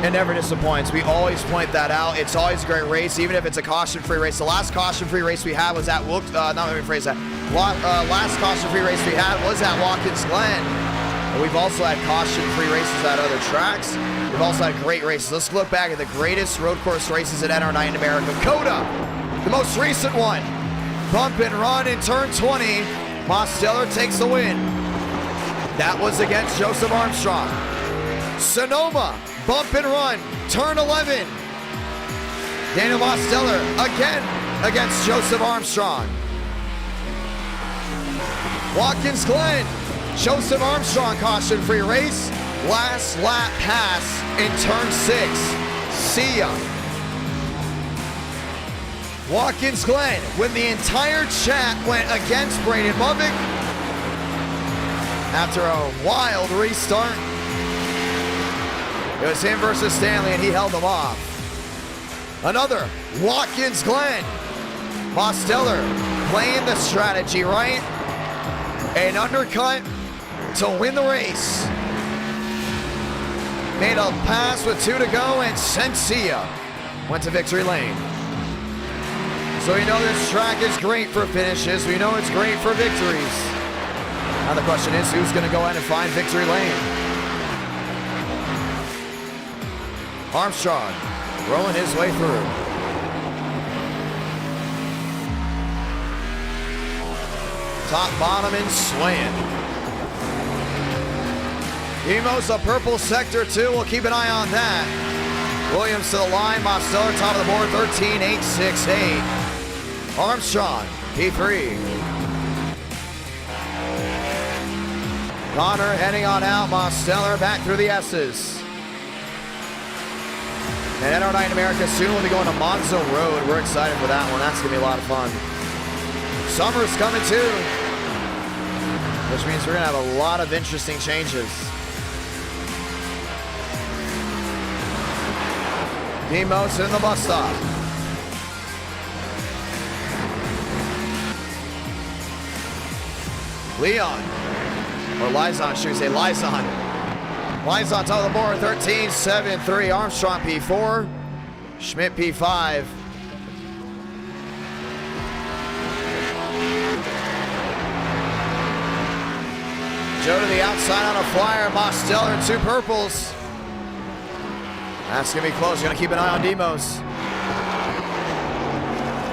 it never disappoints. We always point that out. It's always a great race, even if it's a caution-free race. The last caution-free race we had was at last caution-free race we had was at Watkins Glen. And we've also had caution-free races at other tracks. We've also had great races. Let's look back at the greatest road course races at NR9 in America. Coda, the most recent one. Bump and run in turn 20. Mosteller takes the win. That was against Joseph Armstrong. Sonoma, bump and run, turn 11. Daniel Mosteller again against Joseph Armstrong. Watkins Glen, Joseph Armstrong caution-free race. Last lap pass in turn 6. See ya. Watkins Glen, when the entire chat went against Braden Bubbick after a wild restart. It was him versus Stanley, and he held them off. Another Watkins Glen. Mosteller playing the strategy right. An undercut to win the race. Made a pass with 2 to go, and Sensia went to victory lane. So we know this track is great for finishes. We know it's great for victories. Now the question is, who's going to go in and find victory lane? Armstrong rolling his way through. Top, bottom, and swaying. Emos, a purple sector 2. We'll keep an eye on that. Williams to the line. Mosteller top of the board, 13.868. Armstrong, P3. Connor heading on out. Mosteller back through the S's. And NR9 America soon will be going to Monzo Road. We're excited for that one. That's going to be a lot of fun. Summer's coming too, which means we're going to have a lot of interesting changes. Demos in the bus stop. Leon, or Lizon, should we say Lizon. Lizon top of the board, 13.73. Armstrong P4, Schmidt P5. Joe to the outside on a flyer. Mosteller, 2 purples. That's going to be close. Going to keep an eye on Demos.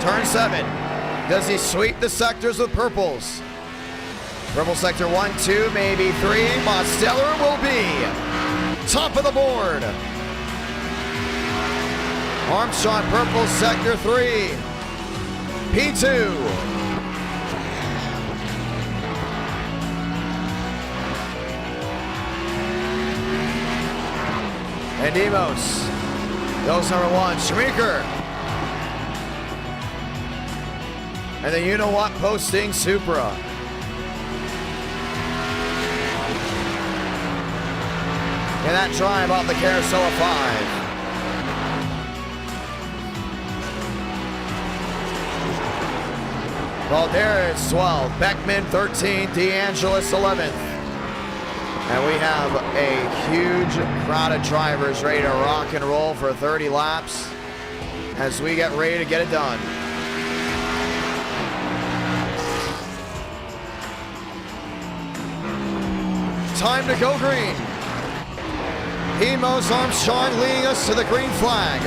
Turn 7. Does he sweep the sectors with purples? Purple sector 1, 2, maybe 3. Mosteller will be top of the board. Armstrong, purple sector 3. P2. And Demos goes number 1, Schmeeker. And then you know what, posting Supra. And that drive off the carousel of 5. Valderas 12, Beckman 13, DeAngelis 11th. And we have a huge crowd of drivers ready to rock and roll for 30 laps as we get ready to get it done. Time to go green. Emos Armstrong leading us to the green flag.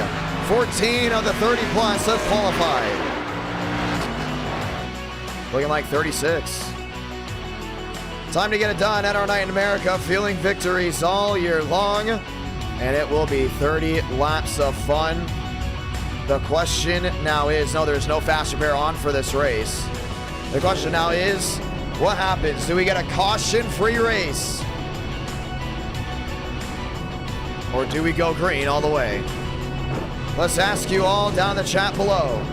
14 of the 30 plus have qualified. Looking like 36. Time to get it done at our night in America, feeling victories all year long, and it will be 30 laps of fun. The question now is, no, there's no faster pair on for this race. The question now is, what happens? Do we get a caution-free race? Or do we go green all the way? Let's ask you all down in the chat below.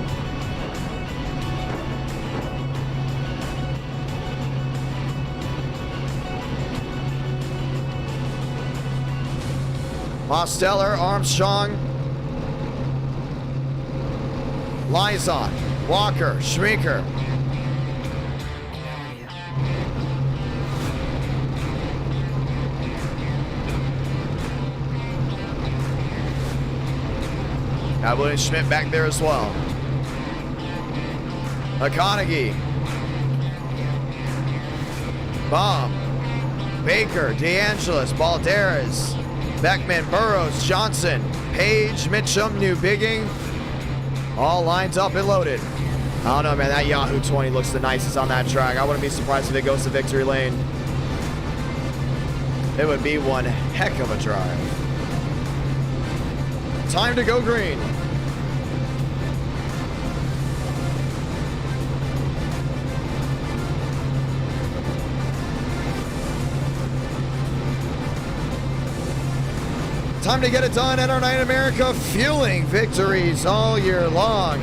Mosteller, Armstrong, Lizon, Walker, Schmeeker. Got William Schmidt back there as well. McConaughey. Baum. Baker, DeAngelis, Balderas, Beckman, Burrows, Johnson, Page, Mitchum, New Bigging. All lined up and loaded. I don't know, man. That Yahoo 20 looks the nicest on that track. I wouldn't be surprised if it goes to victory lane. It would be one heck of a drive. Time to go green. Time to get it done at our night in America, fueling victories all year long.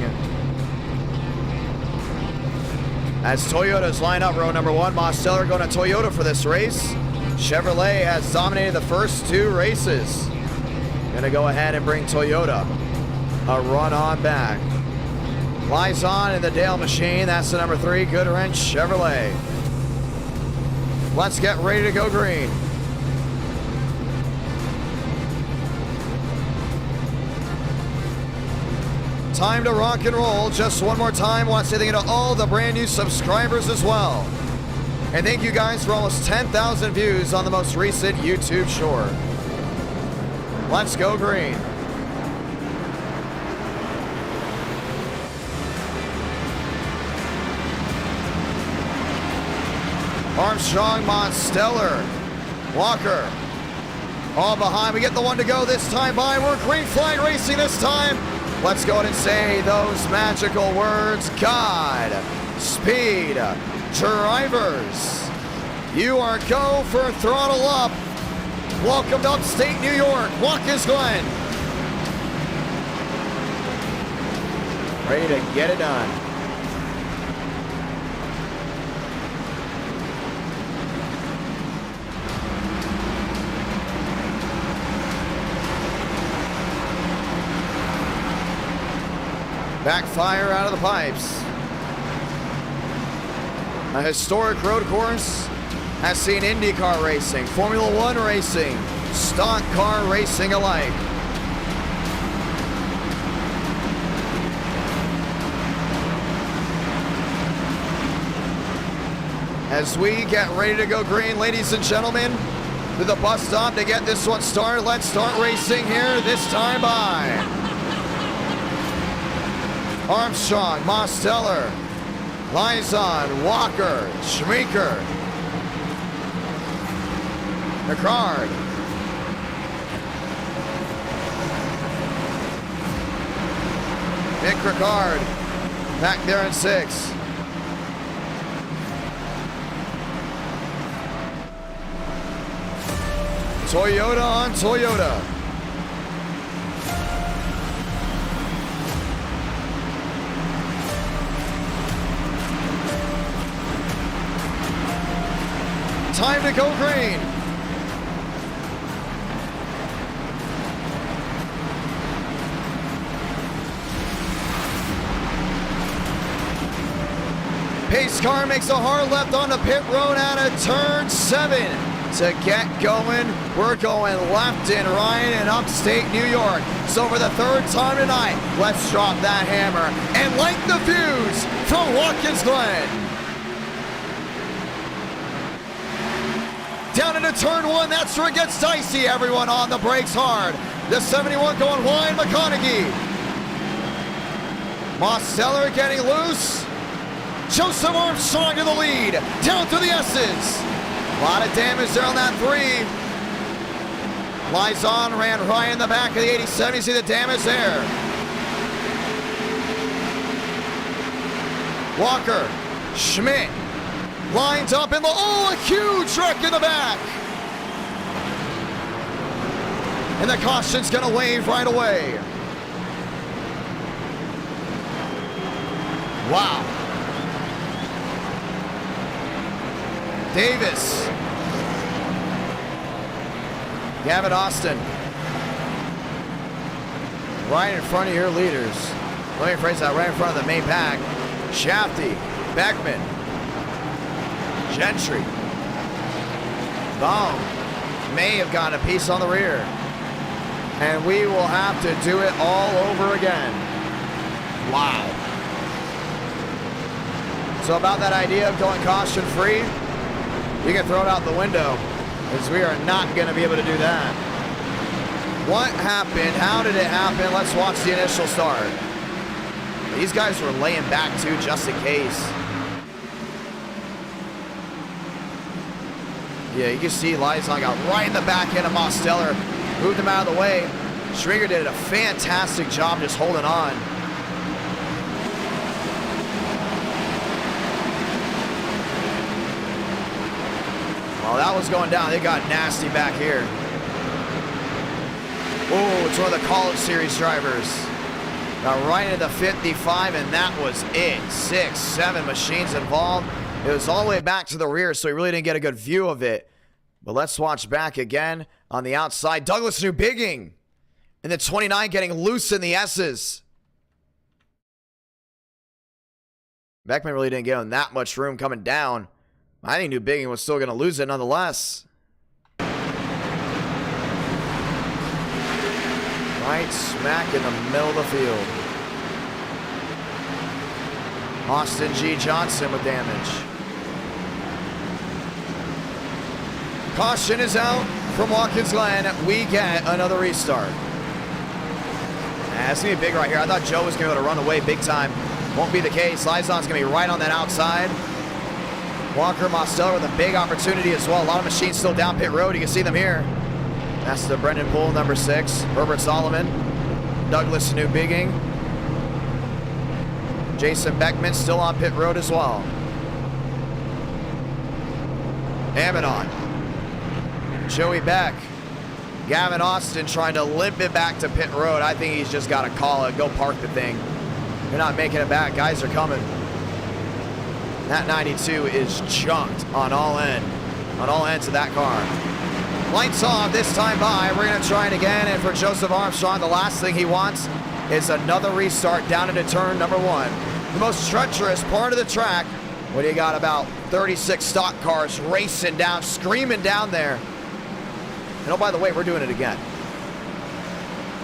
As Toyotas line up row number one, Mosteller going to Toyota for this race. Chevrolet has dominated the first two races. Gonna go ahead and bring Toyota a run on back. Lizon in the Dale machine, that's the number 3, Goodwrench Chevrolet. Let's get ready to go green. Time to rock and roll. Just one more time, want to say thank you to all the brand new subscribers as well. And thank you guys for almost 10,000 views on the most recent YouTube short. Let's go green. Armstrong, Mosteller, Walker, all behind. We get the one to go this time by. We're green flag racing this time. Let's go ahead and say those magical words. God, speed, drivers. You are go for throttle up. Welcome to upstate New York, Watkins, Glen. Ready to get it done. Backfire out of the pipes. A historic road course has seen IndyCar racing, Formula One racing, stock car racing alike. As we get ready to go green, ladies and gentlemen, to the bus stop to get this one started. Let's start racing here, this time by Armstrong, Mosteller, Lizon, Walker, Schmeeker, Ricard, Nick Ricard back there in 6. Toyota on Toyota. Time to go green. Pace car makes a hard left on the pit road out of turn 7. to get going. We're going left in Ryan in upstate New York. So for the third time tonight, let's drop that hammer and light the fuse from Watkins Glen. Down into turn one, that's where it gets dicey. Everyone on the brakes hard. The 71 going wide, McConaughey. Mosteller getting loose. Joseph Armstrong to the lead. Down through the S's. A lot of damage there on that 3. Lizon ran right in the back of the 87. You see the damage there. Walker, Schmidt, lines up in the, oh, a huge wreck in the back. And the caution's gonna wave right away. Wow. Davis. Gavin Austin. Right in front of your leaders. Let me phrase that, right in front of the main pack. Shafty, Beckman, Gentry. Baum may have gotten a piece on the rear. And we will have to do it all over again. Wow. So about that idea of going caution free, you can throw it out the window, because we are not going to be able to do that. What happened? How did it happen? Let's watch the initial start. These guys were laying back too, just in case. Yeah, you can see Lizon got right in the back end of Mosteller, moved him out of the way. Schrager did a fantastic job just holding on. While that was going down, they got nasty back here. Oh, it's one of the College Series drivers. Got right into the 55, and that was it. 6, 7 machines involved. It was all the way back to the rear, so we really didn't get a good view of it. But let's watch back again on the outside. Douglas Newbigging in the 29 getting loose in the S's. Beckman really didn't give him that much room coming down. I think Newbigging was still going to lose it nonetheless. Right smack in the middle of the field. Austin G. Johnson with damage. Caution is out from Watkins Glen. We get another restart. It's going to be big right here. I thought Joe was going to be able to run away big time. Won't be the case. Lizon's going to be right on that outside. Walker, Mosteller with a big opportunity as well. A lot of machines still down pit road. You can see them here. That's the Brendan Poole, number 6. Herbert Solomon. Douglas Newbigging. Jason Beckman still on pit road as well. Abaddon. Joey Beck. Gavin Austin trying to limp it back to pit road. I think he's just got to call it. Go park the thing. You're not making it back. Guys are coming. That 92 is chunked on all ends of that car. Lights off, this time by. We're going to try it again, and for Joseph Armstrong, the last thing he wants is another restart down into turn number 1. The most treacherous part of the track, when you got about 36 stock cars racing down, screaming down there. And oh, by the way, we're doing it again.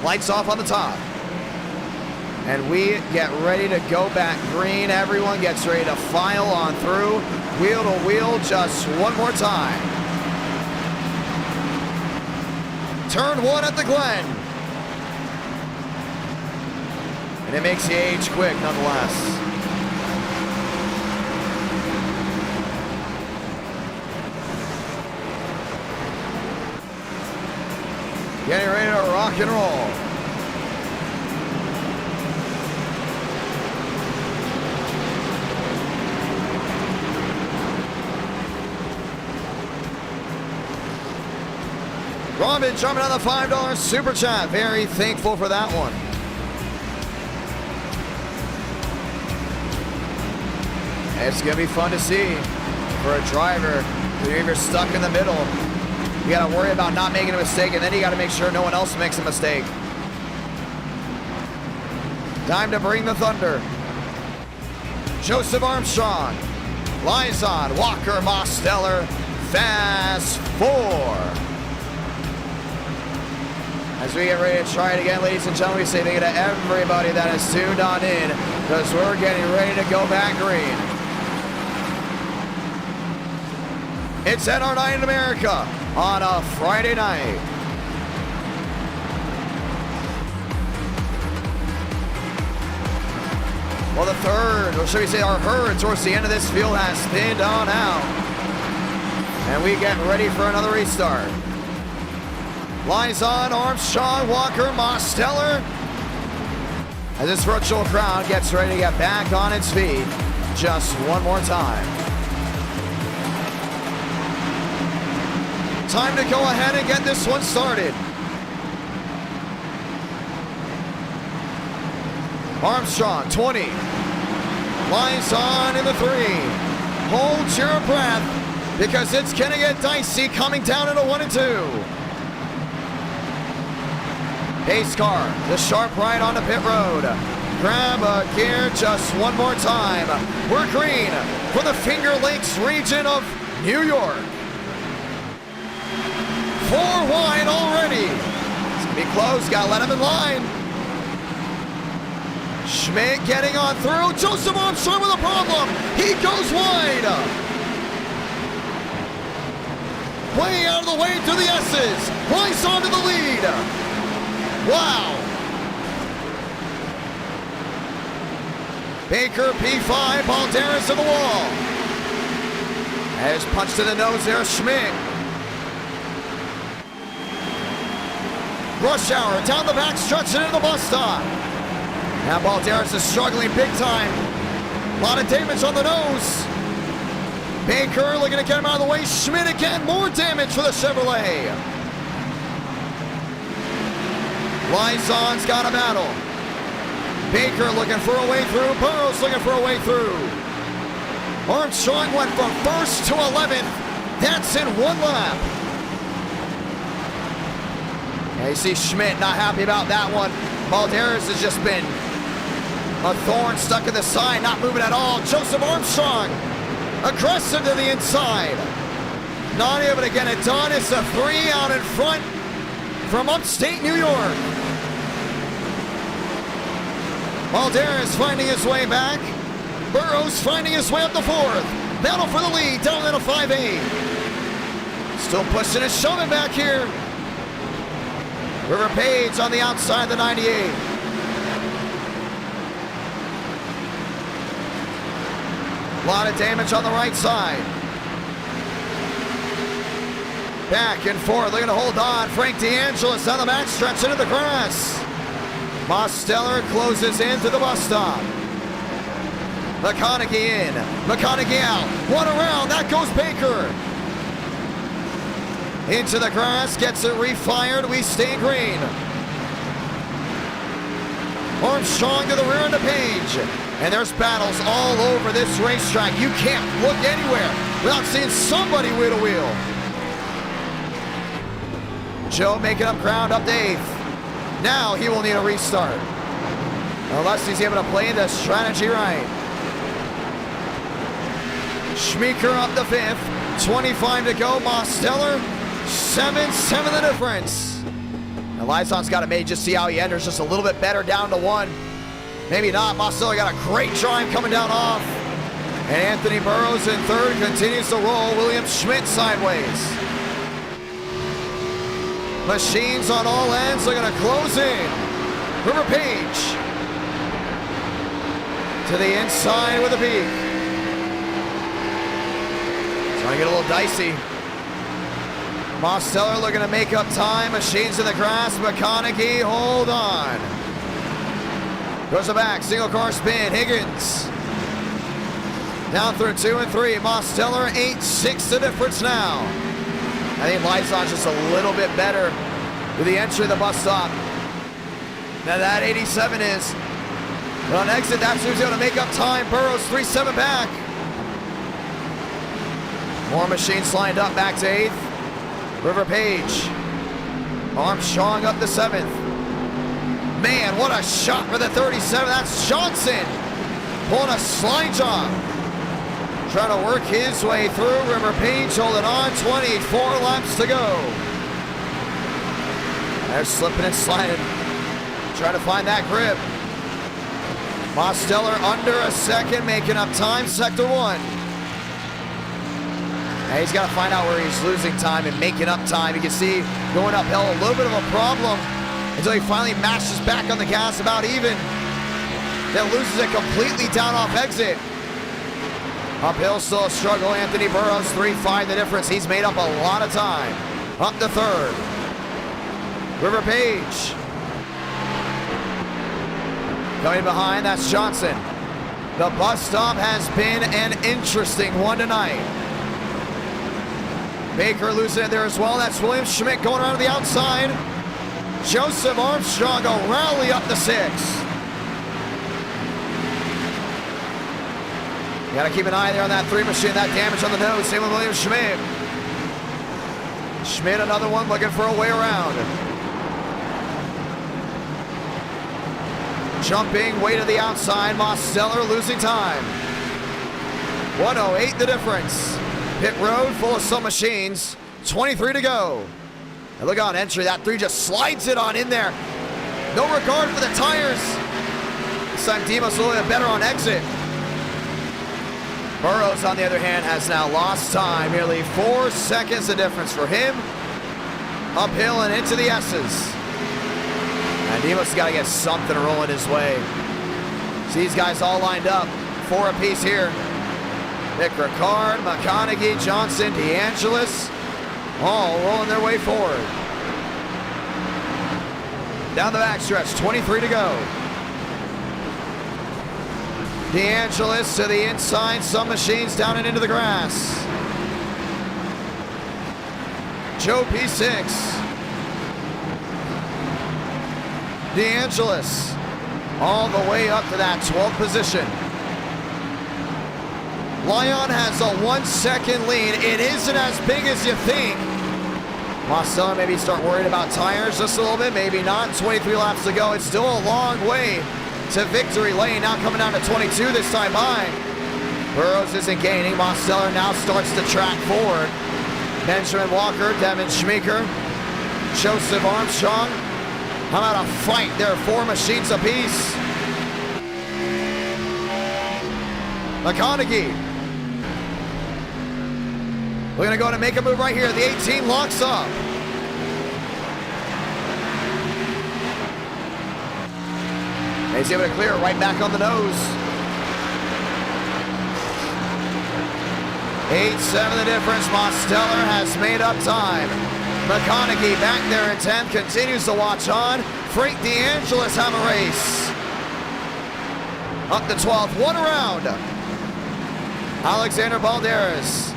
Lights off on the top. And we get ready to go back green. Everyone gets ready to file on through. Wheel to wheel just one more time. Turn 1 at the Glen. And it makes the age quick nonetheless. Getting ready to rock and roll. Robin jumping on the $5 super chat. Very thankful for that one. It's going to be fun to see for a driver. If you're stuck in the middle, you got to worry about not making a mistake, and then you got to make sure no one else makes a mistake. Time to bring the thunder. Joseph Armstrong, Lizon, Walker, Mosteller, Fast 4. As we get ready to try it again, ladies and gentlemen, we say thank you to everybody that has tuned on in, because we're getting ready to go back green. It's NR Night in America on a Friday night. Well, the third, or should we say our herd towards the end of this field has thinned on out. And we get ready for another restart. Liza, Armstrong, Walker, Mosteller. As this virtual crowd gets ready to get back on its feet just one more time. Time to go ahead and get this one started. Armstrong, 20. Liza in the 3. Hold your breath, because it's gonna get dicey coming down into 1 and 2. Pace car, the sharp right onto pit road. Grab a gear just one more time. We're green for the Finger Lakes region of New York. 4 wide already. It's gonna be close, gotta let him in line. Schmidt getting on through. Joseph Armstrong with a problem. He goes wide. Way out of the way to the S's. Rice onto the lead. Wow. Baker, P5, Balderas to the wall. As punch to the nose there, Schmidt. Rush hour down the back stretch into the bus stop. Now Balderas is struggling big time. A lot of damage on the nose. Baker looking to get him out of the way. Schmidt again, more damage for the Chevrolet. Lizon's got a battle. Baker looking for a way through. Burrows looking for a way through. Armstrong went from 1st to 11th. That's in 1 lap. Yeah, you see Schmidt not happy about that one. Balderas has just been a thorn stuck in the side, not moving at all. Joseph Armstrong, aggressive to the inside. Not able to get it done. It's a 3 out in front from upstate New York. Balderas finding his way back. Burrows finding his way up the 4th. Battle for the lead, down into 5-8. Still pushing and shoving back here. River Page on the outside, the 98. A lot of damage on the right side. Back and forth, looking to hold on. Frank DeAngelis on the back stretch into the grass. Mosteller closes into the bus stop. McConaughey in, McConaughey out. 1 around, that goes Baker. Into the grass, gets it refired, we stay green. Armstrong to the rear end of Page. And there's battles all over this racetrack. You can't look anywhere without seeing somebody wheel to wheel. Joe making up ground up to 8th. Now he will need a restart, unless he's able to play the strategy right. Schmeeker up to 5th. 25 to go. Mosteller, 7 the difference. And Lyson's got it made. Just see how he enters just a little bit better down to 1. Maybe not. Mosteller got a great drive coming down off. And Anthony Burrows in 3rd continues to roll. William Schmidt sideways. Machines on all ends looking to close in. River Page to the inside with a peak. It's going to get a little dicey. Mosteller looking to make up time. Machines in the grass. McConaughey, hold on. Goes the back, single car spin. Higgins down through 2 and 3. Mosteller 8-6 the difference now. I think Lyson's just a little bit better with the entry of the bus stop. Now that 87 is. But on exit, that's who's going to make up time. Burrows 3-7 back. More machines lined up back to 8th. River Page. Armstrong up to 7th. Man, what a shot for the 37. That's Johnson pulling a slide job. trying to work his way through. River Page holding on, 24 laps to go. They're slipping and sliding, trying to find that grip. Mosteller under a second, making up time, sector 1. Now he's got to find out where he's losing time and making up time. You can see going uphill, a little bit of a problem until he finally mashes back on the gas about even. Then loses it completely down off exit. Uphill still a struggle. Anthony Burrows, 3.5 the difference. He's made up a lot of time. Up to third. River Page. Coming behind, that's Johnson. The bus stop has been an interesting one tonight. Baker losing it there as well. That's William Schmidt going around to the outside. Joseph Armstrong, a rally up the 6. You gotta keep an eye there on that 3 machine, that damage on the nose. Same with William Schmidt. Schmidt, another one looking for a way around. Jumping way to the outside. Mosteller losing time. 1:08 the difference. Pit road full of some machines. 23 to go. And look on entry. That 3 just slides it on in there. No regard for the tires. This time Demos a little bit better on exit. Burrows, on the other hand, has now lost time. Nearly 4 seconds the difference for him. Uphill and into the S's. And Demos has got to get something rolling his way. See these guys all lined up. 4 apiece here. Nick Ricard, McConaughey, Johnson, DeAngelis, all rolling their way forward. Down the backstretch, 23 to go. DeAngelis to the inside, some machines down and into the grass. Joe P6. DeAngelis all the way up to that 12th position. Lyon has a 1 second lead. It isn't as big as you think. Mosteller maybe start worrying about tires just a little bit, maybe not. 23 laps to go. It's still a long way to victory lane. Now coming down to 22 this time by. Burrows isn't gaining. Mosteller now starts to track forward. Benjamin Walker, Devin Schmeeker, Joseph Armstrong. How about a fight? There are 4 machines apiece. McConaughey. We're gonna go to make a move right here. The 18 locks up. He's able to clear it right back on the nose. 8-7 the difference. Mosteller has made up time. McConaughey back there in 10th, continues to watch on. Frank DeAngelis have a race. Up to 12th, 1 around. Alexander Balderas,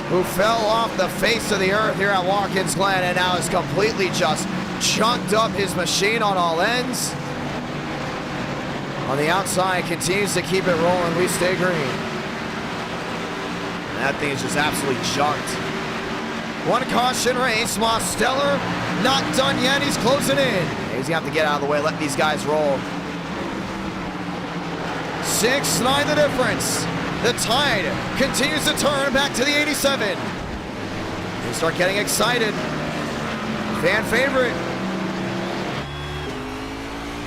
who fell off the face of the earth here at Watkins Glen and now is completely just chunked up his machine on all ends. On the outside, continues to keep it rolling. We stay green. And that thing is just absolutely chunked. 1 caution race. Mosteller not done yet. He's closing in. He's gonna have to get out of the way, let these guys roll. 6-9 the difference. The tide continues to turn back to the 87. They start getting excited. Fan favorite.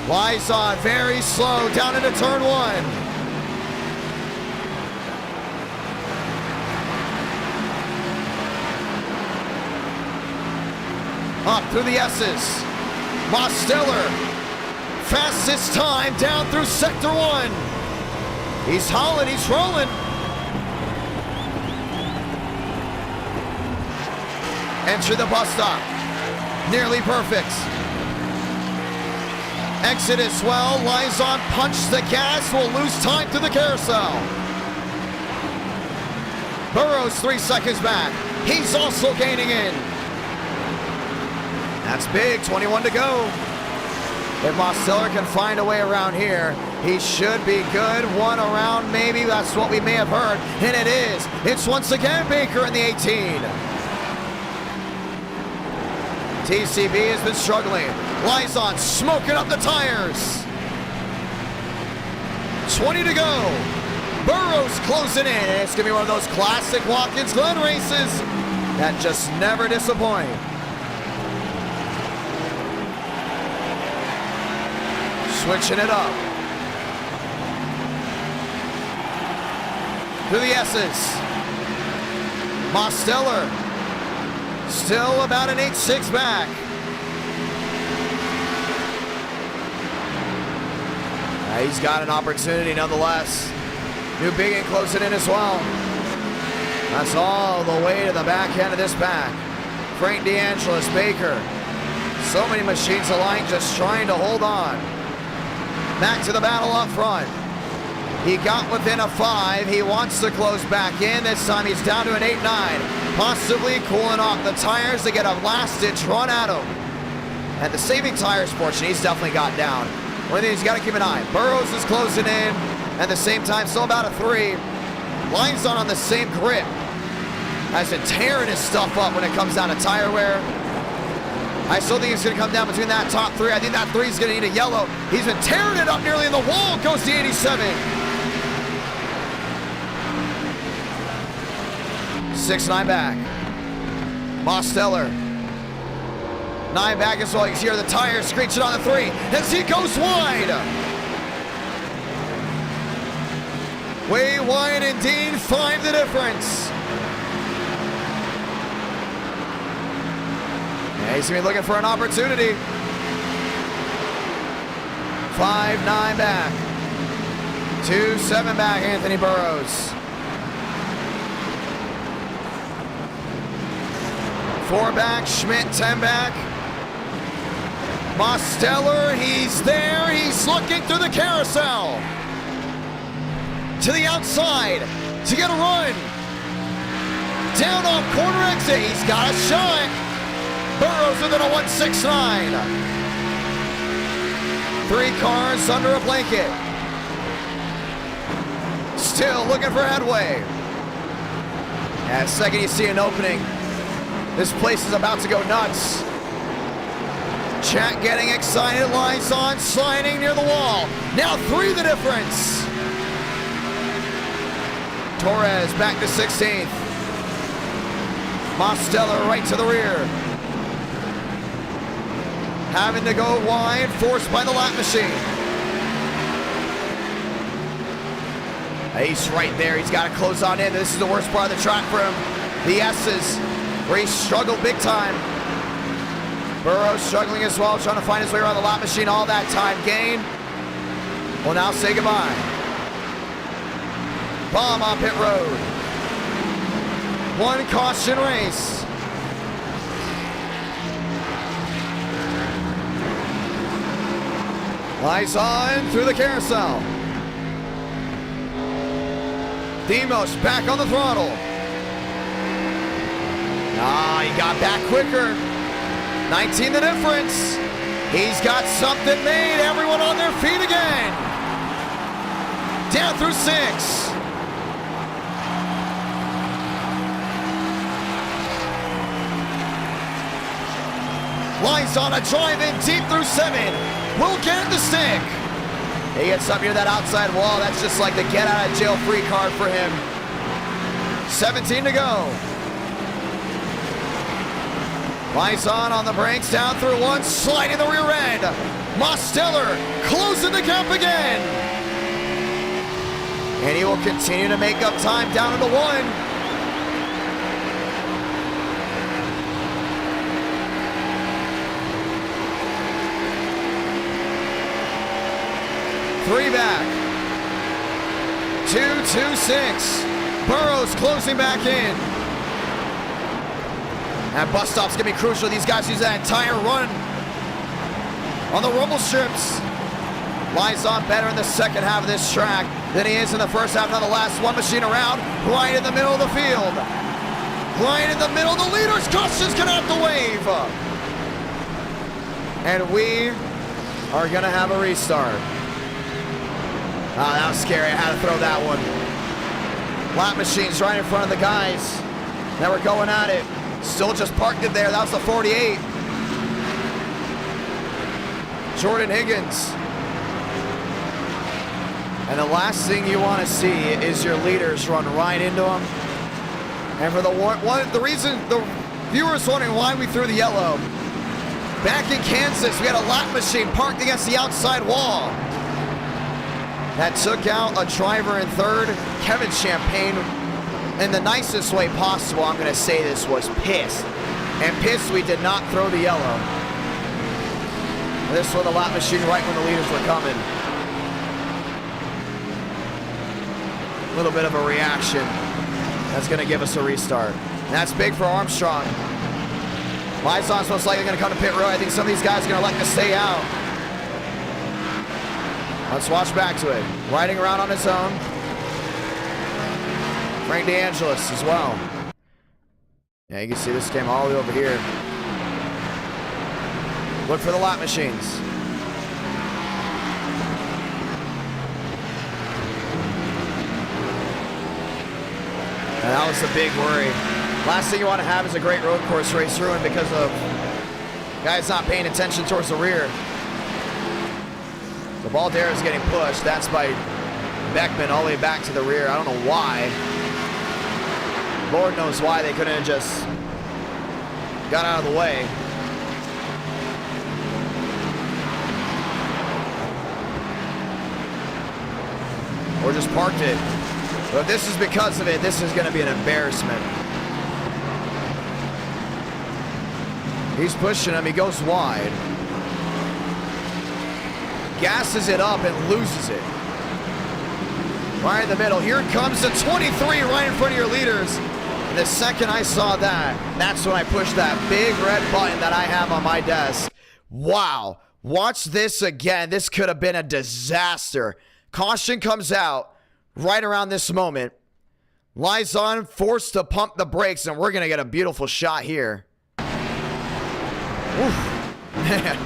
Liza very slow down into turn 1. Up through the S's. Mosteller, fastest time down through sector 1. He's hauling, he's rolling. Enter the bus stop. Nearly perfect. Exit as well. Lizon punched the gas. Will lose time through the carousel. Burrows 3 seconds back. He's also gaining in. That's big. 21 to go. If Mosteller can find a way around here, he should be good. 1 around, maybe. That's what we may have heard. And it is. It's once again Baker in the 18. TCB has been struggling. Lizon smoking up the tires. 20 to go. Burrows closing in. And it's going to be one of those classic Watkins Glen races that just never disappoint. Switching it up. To the S's. Mosteller. Still about an 8-6 back. He's got an opportunity nonetheless. New Biggin closing in as well. That's all the way to the back end of this pack. Frank DeAngelis, Baker. So many machines aligned just trying to hold on. Back to the battle up front. He got within a 5. He wants to close back in. This time he's down to an 8-9. Possibly cooling off the tires to get a last-ditch run at him. And the saving tires portion, he's definitely got down. One thing he's got to keep an eye. Burrows is closing in. At the same time, still about a 3. Line's on the same grip. Has been tearing his stuff up when it comes down to tire wear. I still think it's going to come down between that top 3. I think that 3 is going to need a yellow. He's been tearing it up nearly in the wall. Goes to 87. 6-9 back. Mosteller. 9 back as well. You can hear the tires screeching on the 3 as he goes wide. Way wide indeed. 5 the difference. Yeah, he's going to be looking for an opportunity. 5-9 back. 2-7 back, Anthony Burrows. 4 back, Schmidt 10 back. Mosteller, he's there. He's looking through the carousel. To the outside to get a run. Down off corner exit. He's got a shot. Burrows within a 1.69. 3 cars under a blanket. Still looking for headway. At second you see an opening. This place is about to go nuts. Chat getting excited. Lights on, sliding near the wall. Now 3 the difference. Torres back to 16th. Mosteller right to the rear. Having to go wide, forced by the lap machine. Ace right there. He's got to close on in. This is the worst part of the track for him. The S's, where he struggled big time. Burrows struggling as well, trying to find his way around the lap machine. All that time gain. Will now say goodbye. Bomb on pit road. 1 caution race. Lights on through the carousel. Demos back on the throttle. He got back quicker. 19 the difference. He's got something made. Everyone on their feet again. Down through 6. Lights on a drive in deep through 7. Will get the stick. He gets up near that outside wall. That's just like the get out of jail free card for him. 17 to go. Lights on the brakes, down through 1, sliding the rear end. Mosteller closing the gap again. And he will continue to make up time down to the 1. Three back. 2-2-6. Burrows closing back in. That bus stop's gonna be crucial. These guys use that entire run on the rumble strips. Lies on better in the second half of this track than he is in the first half. Now the last one machine around, right in the middle of the field. Right in the middle. The leader's caution's gonna have to wave. And we are gonna have a restart. That was scary. I had to throw that one. Lap machines right in front of the guys that were going at it. Still just parked it there. That was the 48. Jordan Higgins. And the last thing you want to see is your leaders run right into them. And for the reason the viewers wondering why we threw the yellow, back in Kansas, we had a lap machine parked against the outside wall that took out a driver in third. Kevin Champagne, in the nicest way possible, I'm going to say this, was pissed. And pissed we did not throw the yellow. This was a lap machine right when the leaders were coming. A little bit of a reaction. That's going to give us a restart. And that's big for Armstrong. Lyson's most likely going to come to pit road. I think some of these guys are going to like to stay out. Let's watch back to it. Riding around on his own. Frank DeAngelis as well. Yeah, you can see this came all the way over here. Look for the lap machines. And that was a big worry. Last thing you want to have is a great road course race ruined because of guys not paying attention towards the rear. The Baldera is getting pushed. That's by Beckman all the way back to the rear. I don't know why. Lord knows why they couldn't have just got out of the way. Or just parked it. But if this is because of it, this is going to be an embarrassment. He's pushing him. He goes wide. Gasses it up and loses it. Right in the middle. Here comes the 23 right in front of your leaders. And the second I saw that, that's when I pushed that big red button that I have on my desk. Wow. Watch this again. This could have been a disaster. Caution comes out right around this moment. Lison forced to pump the brakes, and we're going to get a beautiful shot here. Oof. Man.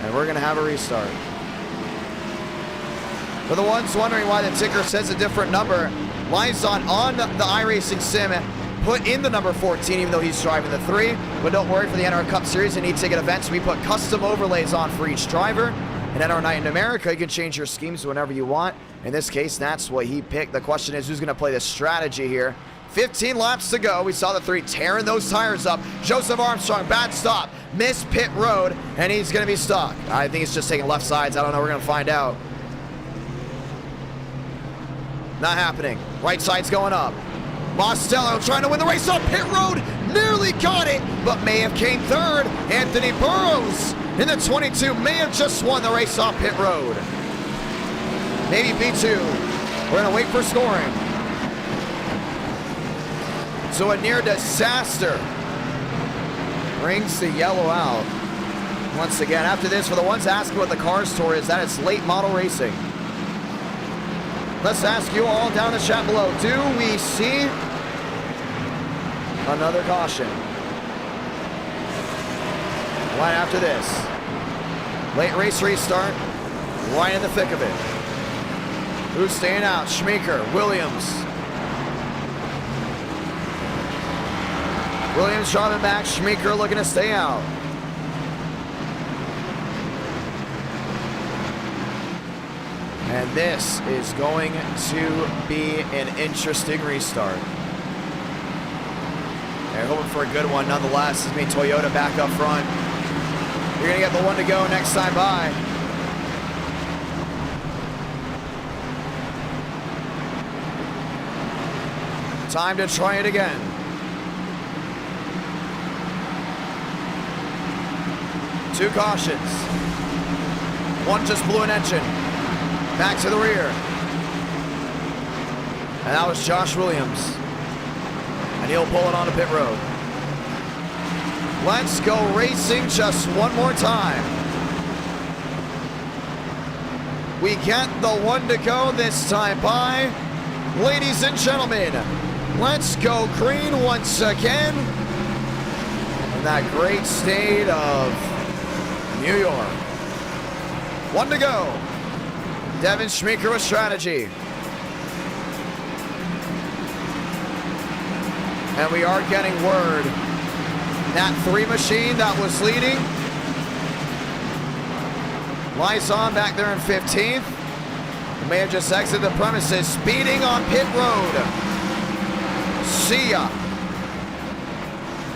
And we're going to have a restart. For the ones wondering why the ticker says a different number, Lison on the iRacing sim put in the number 14, even though he's driving the 3. But don't worry, for the NR Cup Series and eTicket events, we put custom overlays on for each driver. And at our Night in America, you can change your schemes whenever you want. In this case, that's what he picked. The question is, who's going to play the strategy here? 15 laps to go. We saw the 3 tearing those tires up. Joseph Armstrong, bad stop. Missed pit road, and he's going to be stuck. I think he's just taking left sides. I don't know. We're going to find out. Not happening. Right side's going up. Mostello trying to win the race on pit road. Nearly got it, but may have came third. Anthony Burrows in the 22 may have just won the race off pit road. Maybe B2. We're going to wait for scoring. So a near disaster brings the yellow out. Once again, after this, for the ones asking what the Cars Tour is, that is late model racing. Let's ask you all down in the chat below, do we see another caution? Right after this. Late race restart, right in the thick of it. Who's staying out? Schmeeker, Williams. Williams driving back, Schmeeker looking to stay out. And this is going to be an interesting restart. They're hoping for a good one nonetheless. This means Toyota back up front. You're going to get the one to go next time by. Time to try it again. Two cautions. One just blew an engine. Back to the rear. And that was Josh Williams. And he'll pull it onto pit road. Let's go racing just one more time. We get the one to go this time by. Ladies and gentlemen, let's go green once again. In that great state of New York. One to go. Devin Schmeeker with strategy. And we are getting word that 3 machine that was leading Lyson back there in 15th. May have just exited the premises, speeding on pit road. See ya.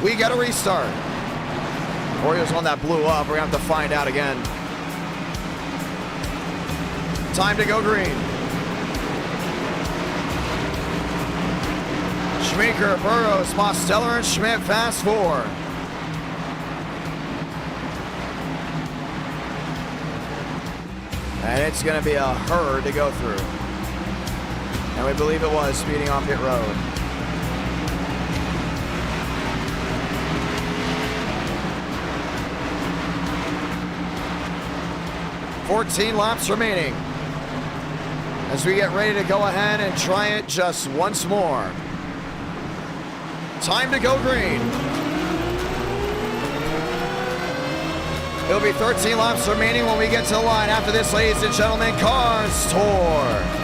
We got a restart. Or he was one that blew up. We're gonna have to find out again. Time to go green. Schmeeker, Burrows, Mosteller, and Schmidt fast four. And it's going to be a herd to go through. And we believe it was speeding on pit road. $14 laps remaining as we get ready to go ahead and try it just once more. Time to go green. It'll be 13 laps remaining when we get to the line. After this, ladies and gentlemen, Cars Tour.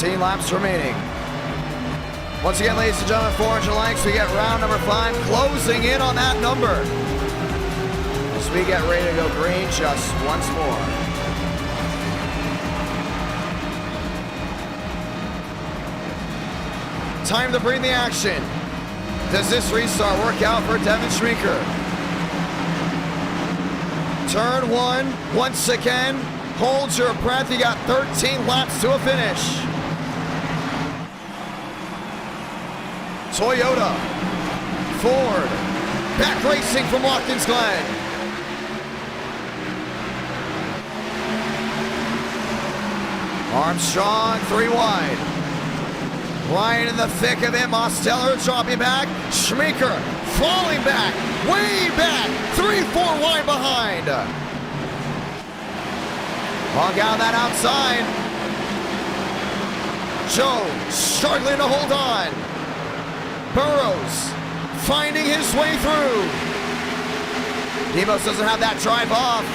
Laps remaining. Once again, ladies and gentlemen, 400 likes. We get round number 5 closing in on that number as we get ready to go green just once more. Time to bring the action. Does this restart work out for Devin Schmeeker? Turn 1 once again. Hold your breath. You got 13 laps to a finish. Toyota, Ford, back racing from Watkins, Glen. Armstrong, 3 wide. Right in the thick of it, Mosteller dropping back. Schmeeker falling back, way back, 3-4 wide behind. Hog out that outside. Joe struggling to hold on. Burrows finding his way through. Demos doesn't have that drive off.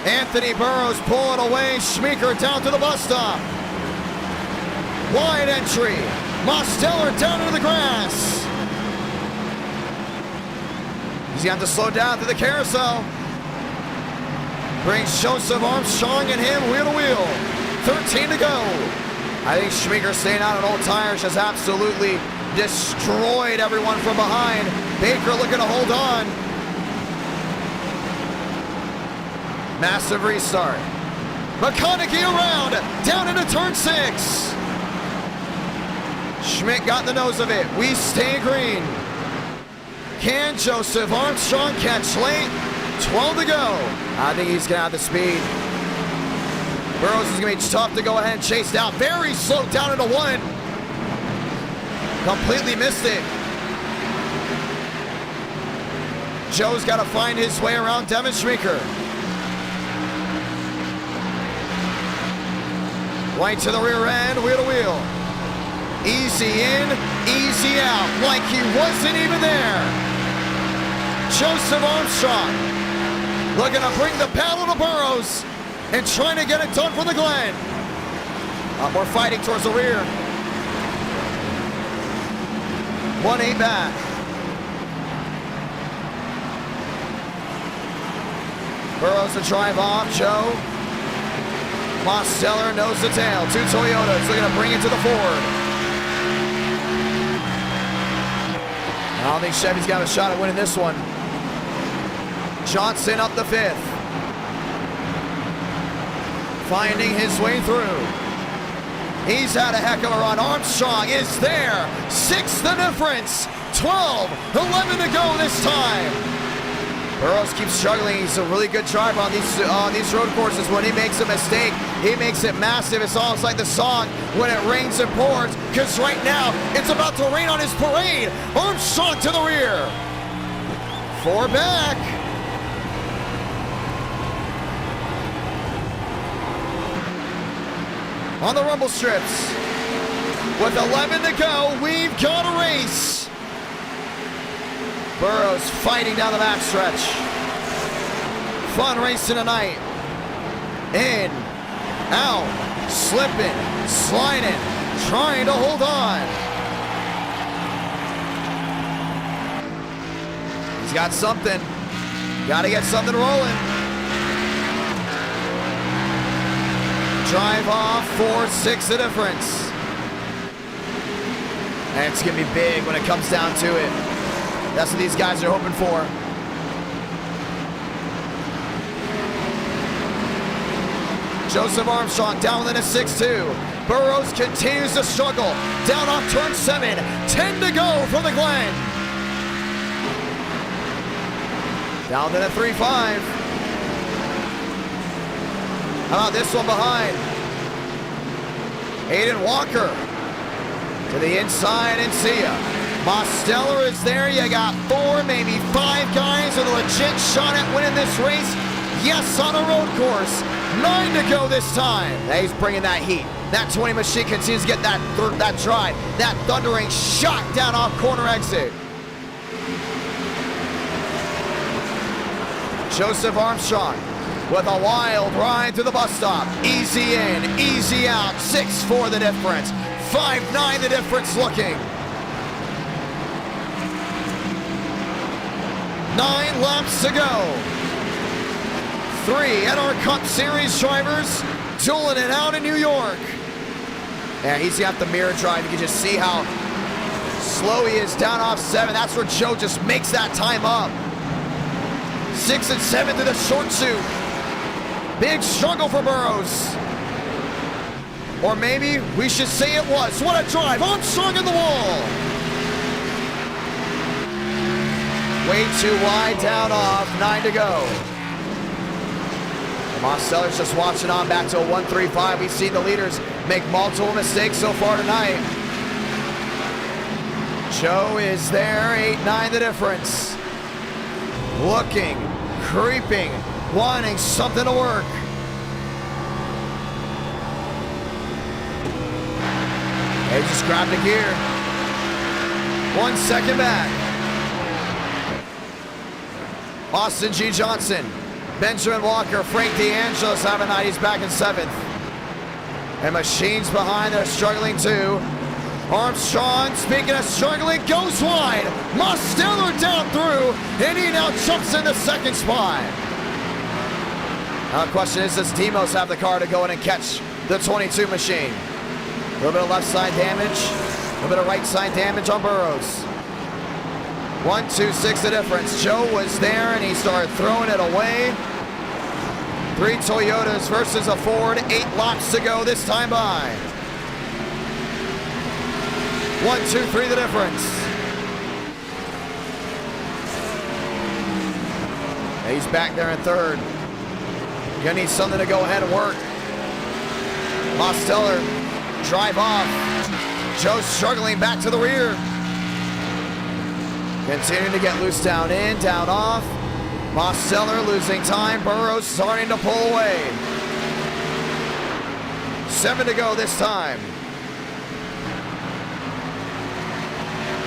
Anthony Burrows pulling away. Schmeeker down to the bus stop. Wide entry. Mosteller down into the grass. He's going to have to slow down to the carousel. Brings Joseph Armstrong and him wheel to wheel. 13 to go. I think Schmeeker staying out on old tires has absolutely destroyed everyone from behind. Baker looking to hold on. Massive restart. McConaughey around, down into turn 6. Schmidt got the nose of it. We stay green. Can Joseph Armstrong catch late? 12 to go. I think he's gonna have the speed. Burrows is going to be tough to go ahead and chase down. Very slow down into 1. Completely missed it. Joe's got to find his way around Devin Schmeeker. Right to the rear end, wheel to wheel. Easy in, easy out, like he wasn't even there. Joseph Armstrong looking to bring the paddle to Burrows and trying to get it done for the Glen. More fighting towards the rear. 1-8 back. Burrows to drive off. Joe. Mosteller knows the tail. 2 Toyotas looking to bring it to the Ford. I don't think Chevy's got a shot at winning this one. Johnson up the 5th. Finding his way through. He's had a heck of a run. Armstrong is there. 6 the difference. 12-11 to go this time. Burrows keeps struggling. He's a really good driver on these road courses. When he makes a mistake, he makes it massive. It's almost like the song when it rains and pours, because right now it's about to rain on his parade. Armstrong to the rear. 4 back. on the rumble strips. With 11 to go, we've got a race. Burrows fighting down the backstretch. Fun racing tonight. In, out, slipping, sliding, trying to hold on. He's got something. Got to get something rolling. Drive off, 4-6 the difference. And it's going to be big when it comes down to it. That's what these guys are hoping for. Joseph Armstrong down within a 6-2. Burrows continues to struggle. Down off turn 7. 10 to go for the Glen. Down to the 3-5. How about this one behind? Aiden Walker to the inside and see ya. Mosteller is there. You got 4, maybe 5 guys with a legit shot at winning this race. Yes, on a road course. 9 to go this time. He's bringing that heat. That 20 machine continues to get that drive. That thundering shot down off corner exit. Joseph Armstrong with a wild ride to the bus stop. Easy in, easy out. 6-4 the difference. 5-9 the difference looking. 9 laps to go. 3 NR Cup Series drivers dueling it out in New York. Yeah, he's got the mirror drive. You can just see how slow he is down off 7. That's where Joe just makes that time up. 6 and 7 to the short suit. Big struggle for Burrows. Or maybe we should say it was. What a drive. Armstrong in the wall. Way too wide, down off. 9 to go. Mosteller's just watching on back to a 1-3-5. We've seen the leaders make multiple mistakes so far tonight. Joe is there. 8-9 the difference. Looking, creeping, wanting something to work. They just grabbed a gear. 1 second back. Austin G. Johnson, Benjamin Walker, Frank DeAngelis have a night. He's back in 7th. And machines behind, they're struggling too. Armstrong, speaking of struggling, goes wide. Mosteller down through, and he now jumps in the 2nd spot. Now the question is, does Demos have the car to go in and catch the 22 machine? A little bit of left side damage, a little bit of right side damage on Burrows. 1-2-6 the difference. Joe was there and he started throwing it away. 3 Toyotas versus a Ford. 8 laps to go this time by. 1-2-3 the difference. He's back there in 3rd. Gonna need something to go ahead and work. Mosteller, drive off. Joe struggling back to the rear. Continuing to get loose down in, down off. Mosteller losing time. Burrows starting to pull away. 7 to go this time.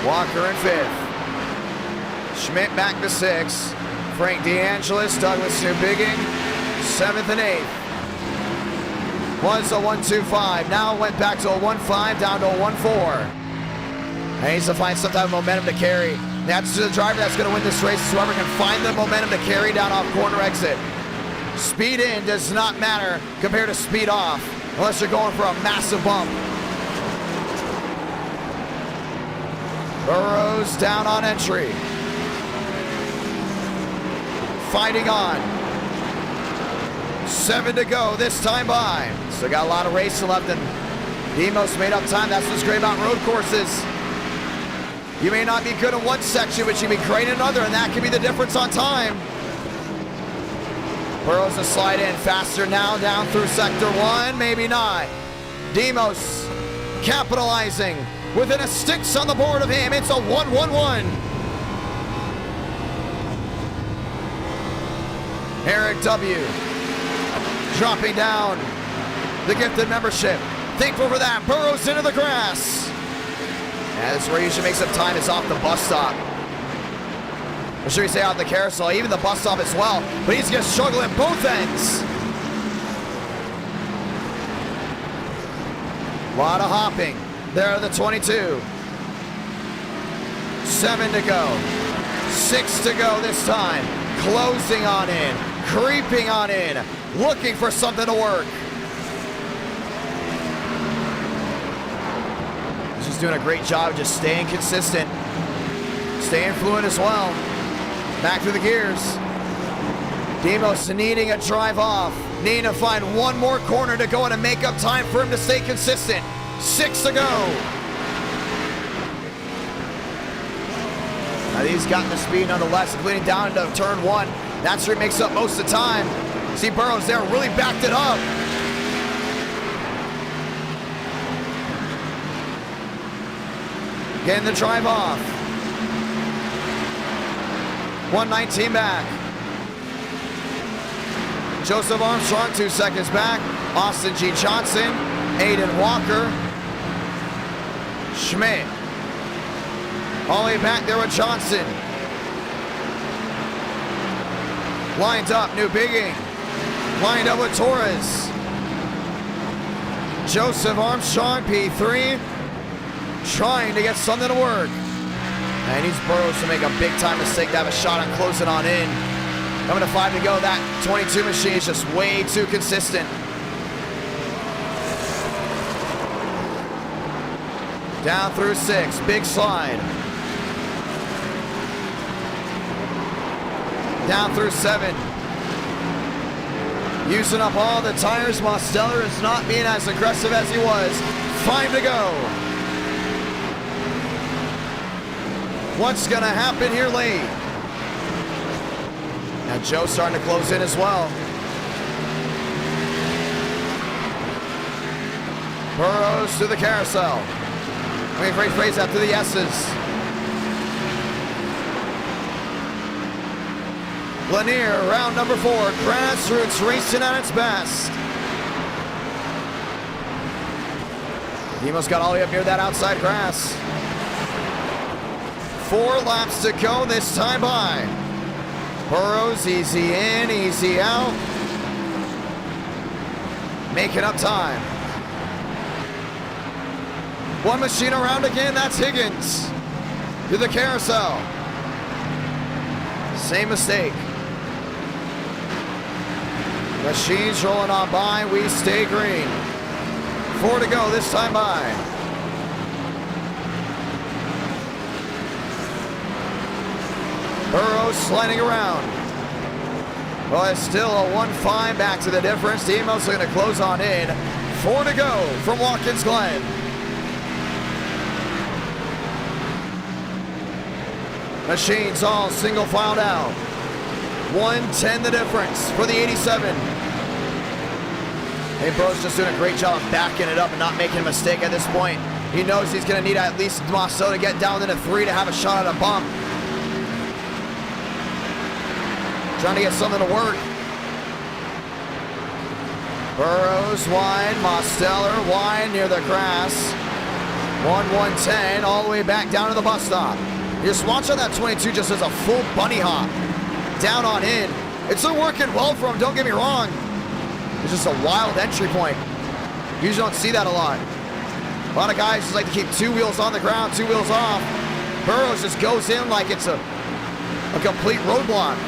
Walker in 5th. Schmidt back to 6th. Frank DeAngelis, Douglas Newbigging, 7th and 8th. Was a 1-2-5. Now went back to a 1-5, down to a 1-4. And needs to find some type of momentum to carry. That's the driver that's going to win this race. Whoever can find the momentum to carry down off corner exit. Speed in does not matter compared to speed off, unless you're going for a massive bump. Burrows down on entry. Fighting on. 7 to go this time by. Still got a lot of racing left, and Demos made up time. That's what's great about road courses. You may not be good in one section, but you can be great in another, and that can be the difference on time. Burrows to slide in faster now, down through sector 1, maybe not. Demos capitalizing within a sticks on the board of him. It's a 1-1-1. Eric W. dropping down the gifted membership. Thankful for that. Burrows into the grass. Yeah, this is where you should make some time. It's off the bus stop. Or should we say off the carousel, even the bus stop as well. But he's going to struggle at both ends. A lot of hopping. There are the 22. 7 to go. 6 to go this time. Closing on in. Creeping on in. Looking for something to work. He's just doing a great job of just staying consistent. Staying fluid as well. Back through the gears. Demos needing a drive off. Needing to find one more corner to go in and make up time for him to stay consistent. 6 to go. Now he's gotten the speed nonetheless, including down into turn 1. That's where he makes up most of the time. See Burrows there, really backed it up. Getting the drive off. 119 back. Joseph Armstrong 2 seconds back. Austin G. Johnson, Aiden Walker, Schmidt. All the way back there with Johnson. Lined up, New Bigging. Lined up with Torres. Joseph Armstrong, P3. Trying to get something to work. And he's Burrows to make a big time mistake to have a shot on closing on in. Coming to 5 to go. That 22 machine is just way too consistent. Down through 6. Big slide. Down through 7. Using up all the tires. Mosteller is not being as aggressive as he was. 5 to go. What's going to happen here late? Now Joe's starting to close in as well. Burrows to the carousel. Wait for a phrase after the S's. Lanier, round number 4. Grassroots racing at its best. He almost got all the way up near that outside grass. 4 laps to go this time by. Burrows, easy in, easy out. Making up time. 1 machine around again, that's Higgins. To the carousel. Same mistake. Machines rolling on by, we stay green. 4 to go this time by. Burrows sliding around. Well, it's still a 1-5 back to the difference. Demos are going to close on in. 4 to go from Watkins Glen. Machines all single filed out. 1:10 the difference for the 87. Hey, Burrows just doing a great job of backing it up and not making a mistake at this point. He knows he's going to need at least Mosso to get down into 3 to have a shot at a bump. Trying to get something to work. Burrows wide, Mosteller wide near the grass. 1:10 all the way back down to the bus stop. You just watch how that 22 just does a full bunny hop down on in. It's been working well for him, don't get me wrong. It's just a wild entry point. You usually don't see that a lot. A lot of guys just like to keep 2 wheels on the ground, 2 wheels off. Burrows just goes in like it's a complete roadblock.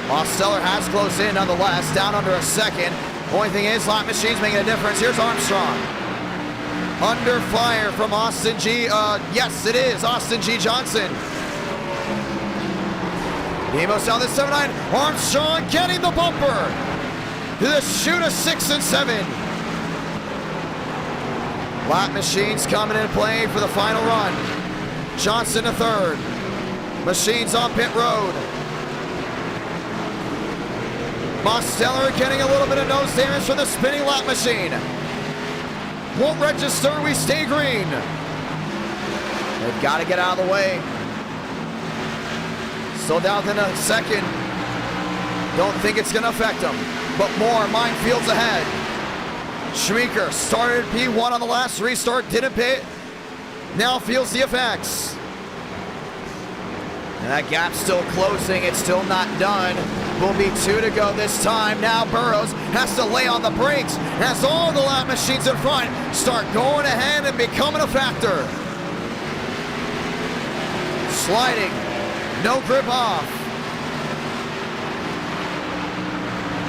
Mosteller has close in nonetheless, down under a second. Only thing is, lap machine's making a difference. Here's Armstrong. Under fire from Austin G. Yes, it is Austin G. Johnson. Demos down the 7-9. Armstrong getting the bumper. To the shoot of 6 and 7. Lap machines coming in play for the final run. Johnson to 3rd. Machines on pit road. Mosteller getting a little bit of nose damage from the spinning lap machine. Won't register, we stay green. They've got to get out of the way. Still down in a second. Don't think it's going to affect them. But more minefields ahead. Schmeeker started P1 on the last restart, didn't pit. Now feels the effects. And that gap's still closing. It's still not done. Will be 2 to go this time. Now Burrows has to lay on the brakes as all the lap machines in front start going ahead and becoming a factor. Sliding. No grip off.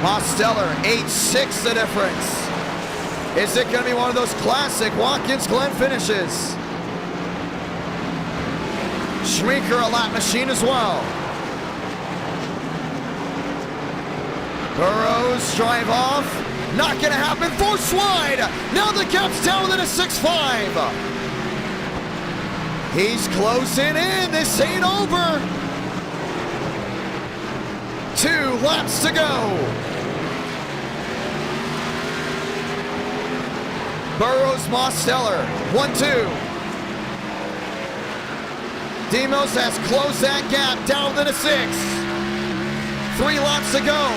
Mosteller, 8-6 the difference. Is it going to be one of those classic Watkins Glen finishes? Schmeeker a lap machine as well. Burrows drive off. Not going to happen. Force wide. Now the gap's down within a 6.5. He's closing in. This ain't over. 2 laps to go. Burrows, Mosteller, 1-2. Demos has closed that gap down within a 6. 3 laps to go.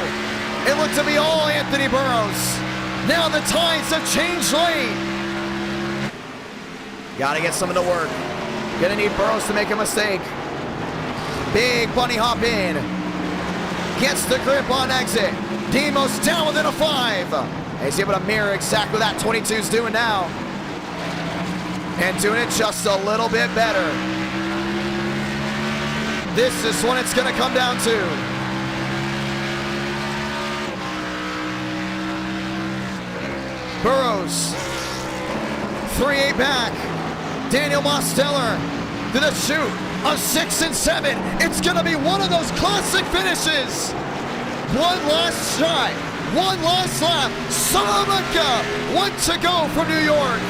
It looked to be all Anthony Burrows. Now the tides have changed lane. Gotta get some of the work. Gonna need Burrows to make a mistake. Big bunny hop in. Gets the grip on exit. Demos down within a 5. He's able to mirror exactly what that 22's doing now. And doing it just a little bit better. This is what it's going to come down to. Burrows. 3-8 back. Daniel Mosteller to the shoot. A 6 and 7. It's going to be one of those classic finishes. One last shot. One last lap. Salamanca, 1 to go from New York.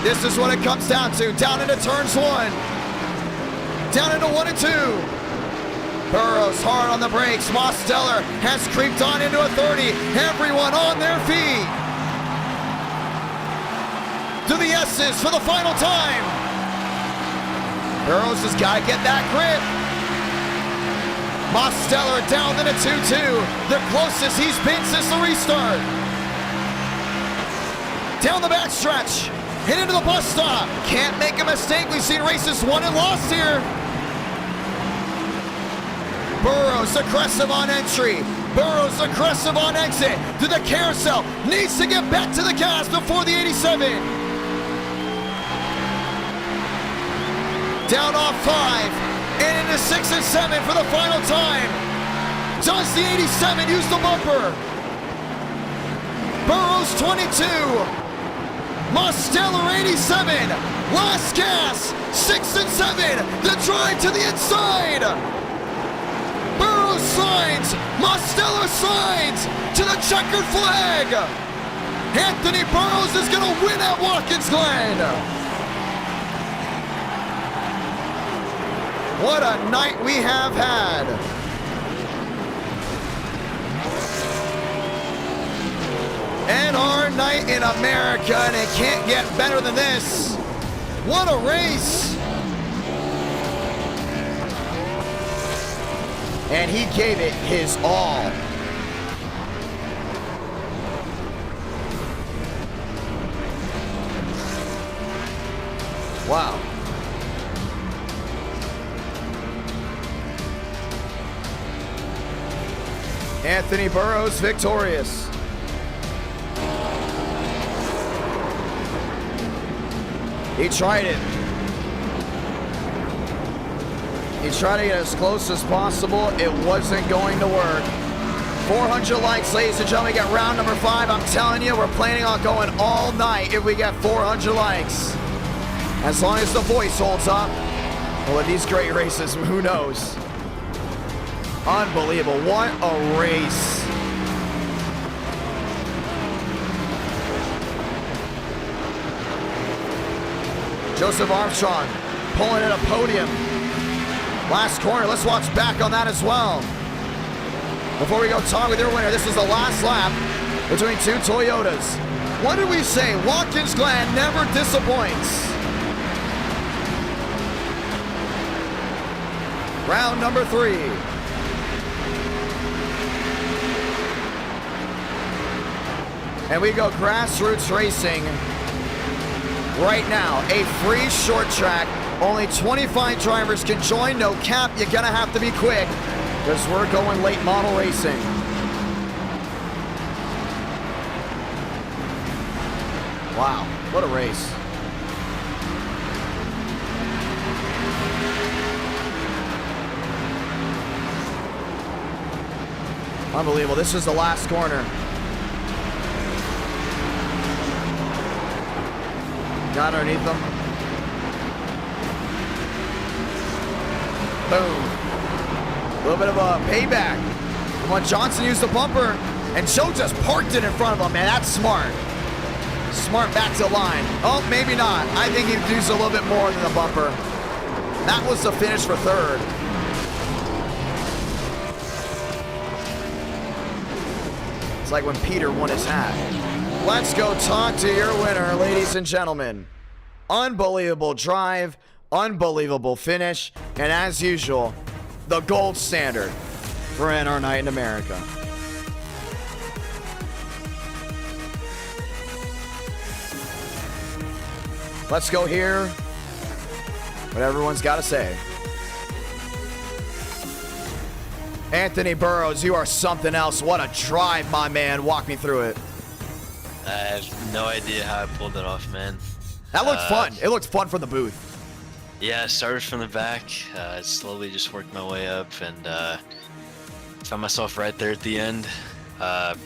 This is what it comes down to. Down into turns 1. Down into 1 and 2. Burrows hard on the brakes. Mosteller has creeped on into a 30. Everyone on their feet. To the S's for the final time. Burrows has got to get that grip. Mosteller down in a 2-2. The closest he's been since the restart. Down the backstretch. Hit into the bus stop. Can't make a mistake. We've seen races won and lost here. Burrows aggressive on entry. Burrows aggressive on exit. To the carousel. Needs to get back to the gas before the 87. Down off 5. And into 6 and 7 for the final time. Does the 87 use the bumper? Burrows 22. Mosteller 87. Last gas. 6 and 7. The drive to the inside. Burrows signs. Mosteller signs to the checkered flag. Anthony Burrows is going to win at Watkins Glen. What a night we have had. And our night in America, and it can't get better than this. What a race. And he gave it his all. Wow. Anthony Burrows victorious. He tried it. He tried to get as close as possible. It wasn't going to work. 400 likes, ladies and gentlemen. We get round number 5. I'm telling you, we're planning on going all night if we get 400 likes. As long as the voice holds up. Well, with these great races, who knows? Unbelievable. What a race. Joseph Armstrong pulling at a podium. Last corner. Let's watch back on that as well. Before we go talk with your winner, this is the last lap between 2 Toyotas. What did we say? Watkins Glen never disappoints. Round number 3. And we go grassroots racing right now. A free short track. Only 25 drivers can join. No cap. You're going to have to be quick because we're going late model racing. Wow, what a race. Unbelievable. This is the last corner. Got underneath them. Boom. A little bit of a payback from when Johnson used the bumper, and Joe just parked it in front of him, man. That's smart. Smart back to the line. Oh, maybe not. I think he used a little bit more than the bumper. That was the finish for third. It's like when Peter won his hat. Let's go talk to your winner, ladies and gentlemen. Unbelievable drive, unbelievable finish, and as usual, the gold standard for NR Night in America. Let's go hear what everyone's got to say. Anthony Burrows, you are something else. What a drive, my man. Walk me through it. I have no idea how I pulled it off, man. That looked fun. It looked fun from the booth. Yeah, I started from the back. Slowly just worked my way up and found myself right there at the end. Thought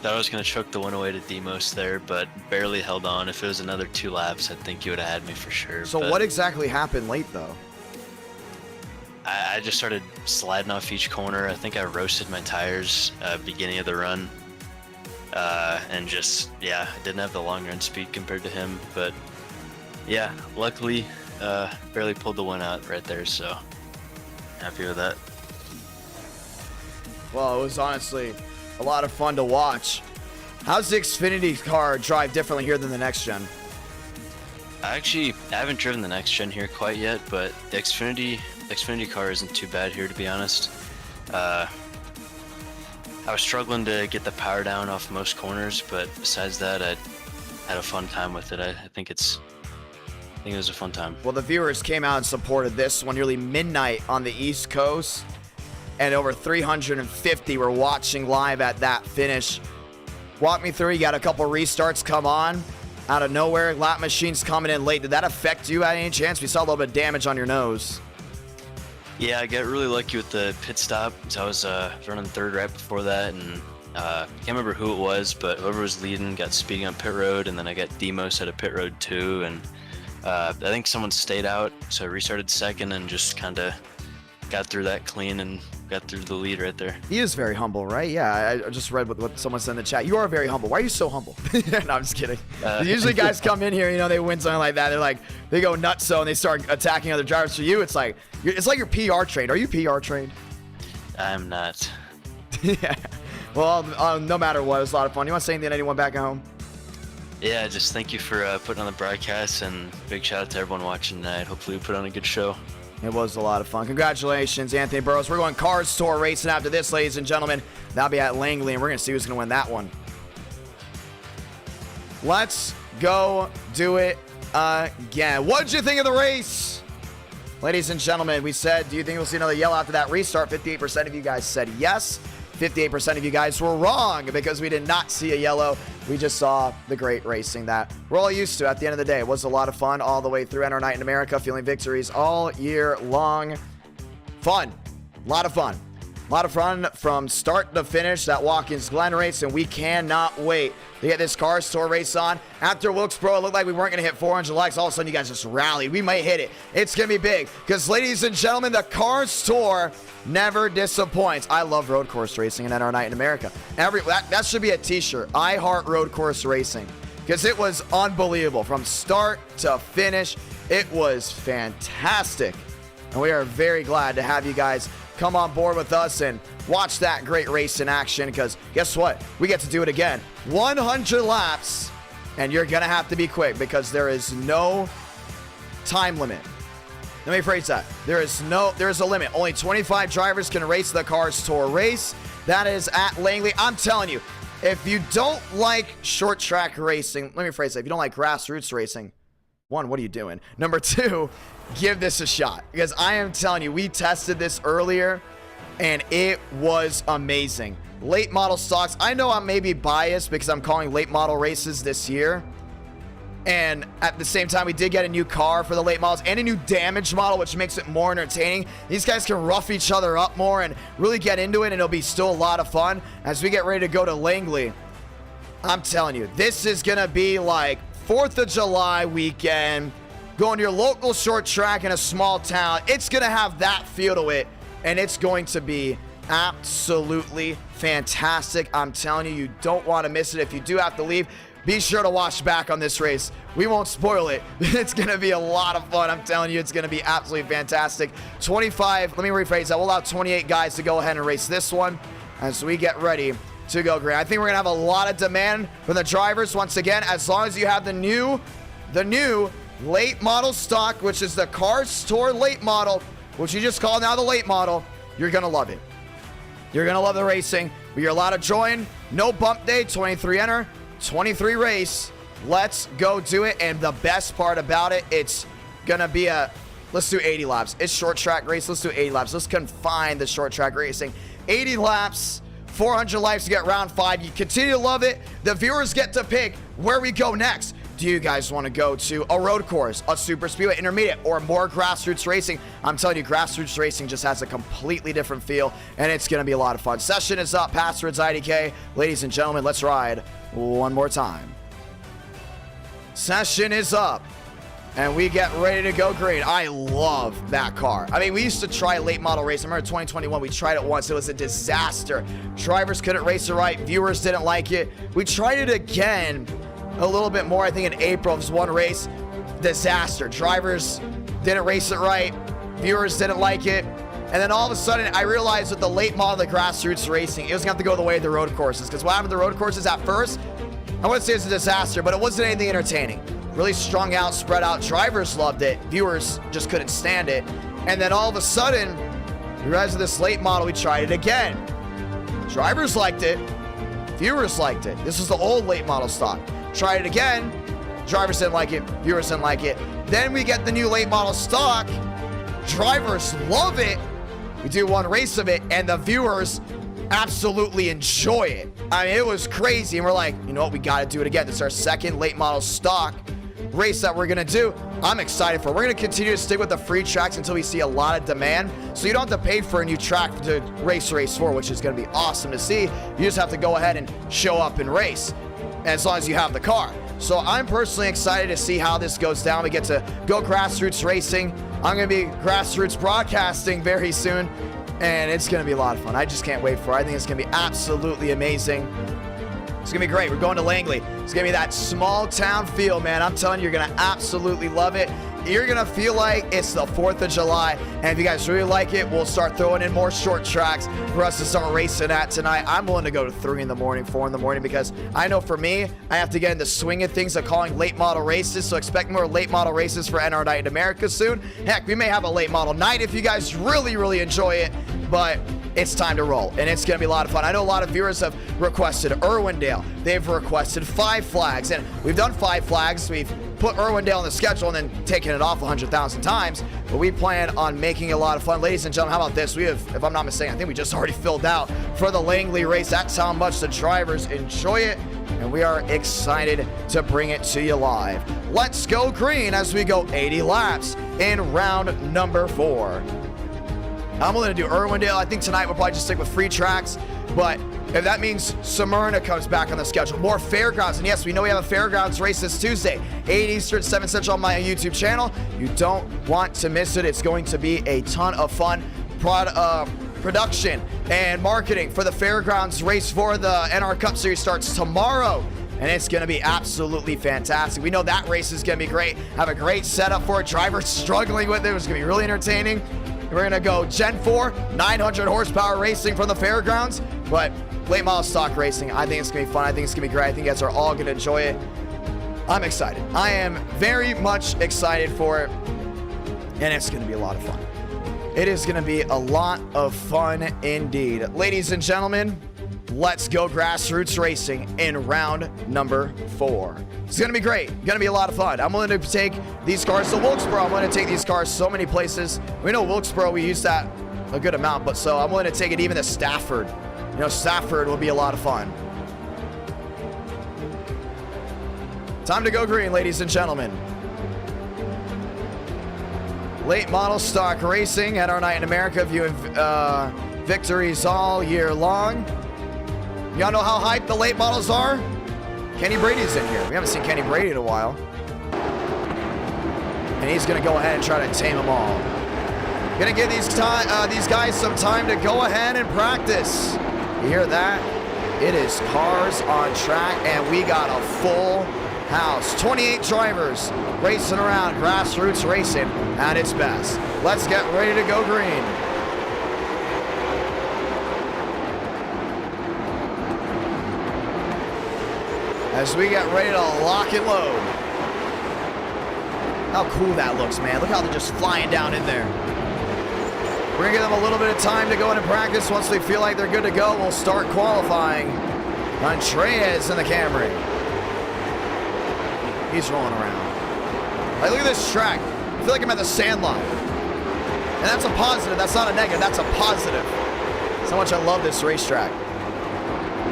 I was going to choke the win away to Demos there, but barely held on. If it was another 2 laps, I think he would have had me for sure. So but what exactly happened late, though? I just started sliding off each corner. I think I roasted my tires beginning of the run. And just, yeah, I didn't have the long run speed compared to him. But, yeah, luckily, barely pulled the one out right there, so happy with that. Well, it was honestly a lot of fun to watch. How's the Xfinity car drive differently here than the next gen? I haven't driven the next gen here quite yet, but the Xfinity car isn't too bad here, to be honest. I was struggling to get the power down off most corners, but besides that, I had a fun time with it. I think it was a fun time. Well, the viewers came out and supported this one nearly midnight on the East Coast, and over 350 were watching live at that finish. Walk me through. You got a couple restarts come on out of nowhere. Lap machines coming in late. Did that affect you at any chance? We saw a little bit of damage on your nose. Yeah, I got really lucky with the pit stop. So I was running third right before that, and can't remember who it was, but whoever was leading got speeding on pit road, and then I got Demos at a pit road too, and I think someone stayed out, so I restarted second and just kind of got through that clean and got through the lead right there. He is very humble, right? Yeah, I just read what someone said in the chat. You are very humble. Why are you so humble? No, I'm just kidding. Usually guys come in here, you know, they win something like that. They're like, they go nutso and they start attacking other drivers. For you, it's like you're PR trained. Are you PR trained? I'm not. Yeah. Well, no matter what, it was a lot of fun. You want to say anything to anyone back at home? Yeah, just thank you for putting on the broadcast, and big shout out to everyone watching tonight. Hopefully we put on a good show. It was a lot of fun. Congratulations, Anthony Burrows. We're going Cars Tour racing after this, ladies and gentlemen. That'll be at Langley, and we're going to see who's going to win that one. Let's go do it again. What did you think of the race? Ladies and gentlemen, we said, do you think we'll see another yellow after that restart? 58% of you guys said yes. 58% of you guys were wrong because we did not see a yellow. We just saw the great racing that we're all used to at the end of the day. It was a lot of fun all the way through NR Night in America, feeling victories all year long. Fun. A lot of fun. A lot of fun from start to finish, that Watkins Glen race, and we cannot wait to get this Cars Tour race on. After Wilkesboro, it looked like we weren't going to hit 400 likes. All of a sudden, you guys just rallied. We might hit it. It's going to be big because, ladies and gentlemen, the Cars Tour never disappoints. I love road course racing and NR Night in America. That should be a t-shirt. I heart road course racing because it was unbelievable. From start to finish, it was fantastic. And we are very glad to have you guys come on board with us and watch that great race in action because guess what? We get to do it again. 100 laps, and you're going to have to be quick because there is no time limit. Let me phrase that. There is a limit. Only 25 drivers can race the Cars Tour race. That is at Langley. I'm telling you, if you don't like short track racing, let me phrase that. If you don't like grassroots racing, one, what are you doing? Number two, give this a shot. Because I am telling you, we tested this earlier and it was amazing. Late model stocks. I know I'm maybe biased because I'm calling late model races this year. And at the same time, we did get a new car for the late models and a new damage model, which makes it more entertaining. These guys can rough each other up more and really get into it, and it'll be still a lot of fun as we get ready to go to Langley. I'm telling you, this is going to be like 4th of July weekend, going to your local short track in a small town. It's going to have that feel to it, and it's going to be absolutely fantastic. I'm telling you, you don't want to miss it. If you do have to leave, be sure to watch back on this race. We won't spoil it. It's going to be a lot of fun. I'm telling you, it's going to be absolutely fantastic. 25, let me rephrase that. We'll allow 28 guys to go ahead and race this one as we get ready to go green. I think we're going to have a lot of demand from the drivers once again, as long as you have the new late model stock, which is the Cars Tour late model, which you just call now the late model. You're going to love it. You're going to love the racing. You're allowed to join. No bump day, 23 enter. 23 race. Let's go do it. And the best part about it, it's gonna be let's do 80 laps. It's short track race. Let's do 80 laps. Let's confine the short track racing. 80 laps, 400 lives to get round 5. You continue to love it. The viewers get to pick where we go next. Do you guys want to go to a road course, a super speedway intermediate, or more grassroots racing? I'm telling you, grassroots racing just has a completely different feel, and it's going to be a lot of fun. Session is up. Passwords IDK. Ladies and gentlemen, let's ride one more time. Session is up, and we get ready to go green. I love that car. I mean, we used to try late model racing. I remember 2021, we tried it once. It was a disaster. Drivers couldn't race it right. Viewers didn't like it. We tried it again a little bit more, I think in April. It was one race. Disaster. Drivers didn't race it right. Viewers didn't like it. And then all of a sudden, I realized with the late model of the grassroots racing, it was going to have to go the way of the road courses. Because what happened to the road courses at first, I wouldn't say it's a disaster, but it wasn't anything entertaining. Really strung out, spread out. Drivers loved it. Viewers just couldn't stand it. And then all of a sudden, we realized with this late model, we tried it again. Drivers liked it. Viewers liked it. This was the old late model stock. Tried it again. Drivers didn't like it. Viewers didn't like it. Then we get the new late model stock. Drivers love it. We do one race of it, and the viewers absolutely enjoy it. I mean, it was crazy. And we're like, you know what? We got to do it again. This is our second late model stock race that we're going to do. I'm excited for it. We're going to continue to stick with the free tracks until we see a lot of demand. So you don't have to pay for a new track to race for, which is going to be awesome to see. You just have to go ahead and show up and race, as long as you have the car. So I'm personally excited to see how this goes down. We get to go grassroots racing. I'm going to be grassroots broadcasting very soon, and it's going to be a lot of fun. I just can't wait for it. I think it's going to be absolutely amazing. It's going to be great. We're going to Langley. It's going to be that small town feel, man. I'm telling you, you're going to absolutely love it. You're going to feel like it's the 4th of July. And if you guys really like it, we'll start throwing in more short tracks for us to start racing at tonight. I'm willing to go to 3 in the morning, 4 in the morning, because I know for me, I have to get in the swing of things of calling late model races. So expect more late model races for NR Night in America soon. Heck, we may have a late model night if you guys really, really enjoy it. But it's time to roll, and it's going to be a lot of fun. I know a lot of viewers have requested Irwindale. They've requested 5 flags, and we've done 5 flags. We've put Irwindale on the schedule and then taken it off 100,000 times, but we plan on making it a lot of fun. Ladies and gentlemen, how about this? We have, if I'm not mistaken, I think we just already filled out for the Langley race. That's how much the drivers enjoy it, and we are excited to bring it to you live. Let's go green as we go 80 laps in round number 4. I'm willing to do Irwindale. I think tonight we'll probably just stick with free tracks, but if that means Smyrna comes back on the schedule, more fairgrounds, and yes, we know we have a fairgrounds race this Tuesday, 8 Eastern, 7 Central on my YouTube channel. You don't want to miss it. It's going to be a ton of fun production and marketing for the fairgrounds race for the NR Cup Series starts tomorrow, and it's going to be absolutely fantastic. We know that race is going to be great. Have a great setup for it. Drivers struggling with it. It's going to be really entertaining. We're going to go Gen 4, 900 horsepower racing from the fairgrounds, but late model stock racing, I think it's going to be fun. I think it's going to be great. I think you guys are all going to enjoy it. I'm excited. I am very much excited for it, and it's going to be a lot of fun. It is going to be a lot of fun indeed. Ladies and gentlemen, Let's go grassroots racing in round number 4. It's going to be great. Going to be a lot of fun. I'm willing to take these cars to Wilkesboro. I'm willing to take these cars so many places. We know Wilkesboro, we use that a good amount, but so I'm willing to take it even to Stafford. You know, Stafford will be a lot of fun. Time to go green, ladies and gentlemen. Late model stock racing at our night in America, viewing victories all year long. Y'all know how hyped the late models are? Kenny Brady's in here. We haven't seen Kenny Brady in a while. And he's going to go ahead and try to tame them all. Going to give these guys some time to go ahead and practice. You hear that? It is cars on track, and we got a full house. 28 drivers racing around, grassroots racing at its best. Let's get ready to go green. As we get ready to lock and load. How cool that looks, man. Look how they're just flying down in there. We're gonna give them a little bit of time to go into practice. Once they feel like they're good to go, we'll start qualifying. Andreas in the Camry. He's rolling around. Like, look at this track. I feel like I'm at the Sandlot. And that's a positive. That's not a negative. That's a positive. So much I love this racetrack.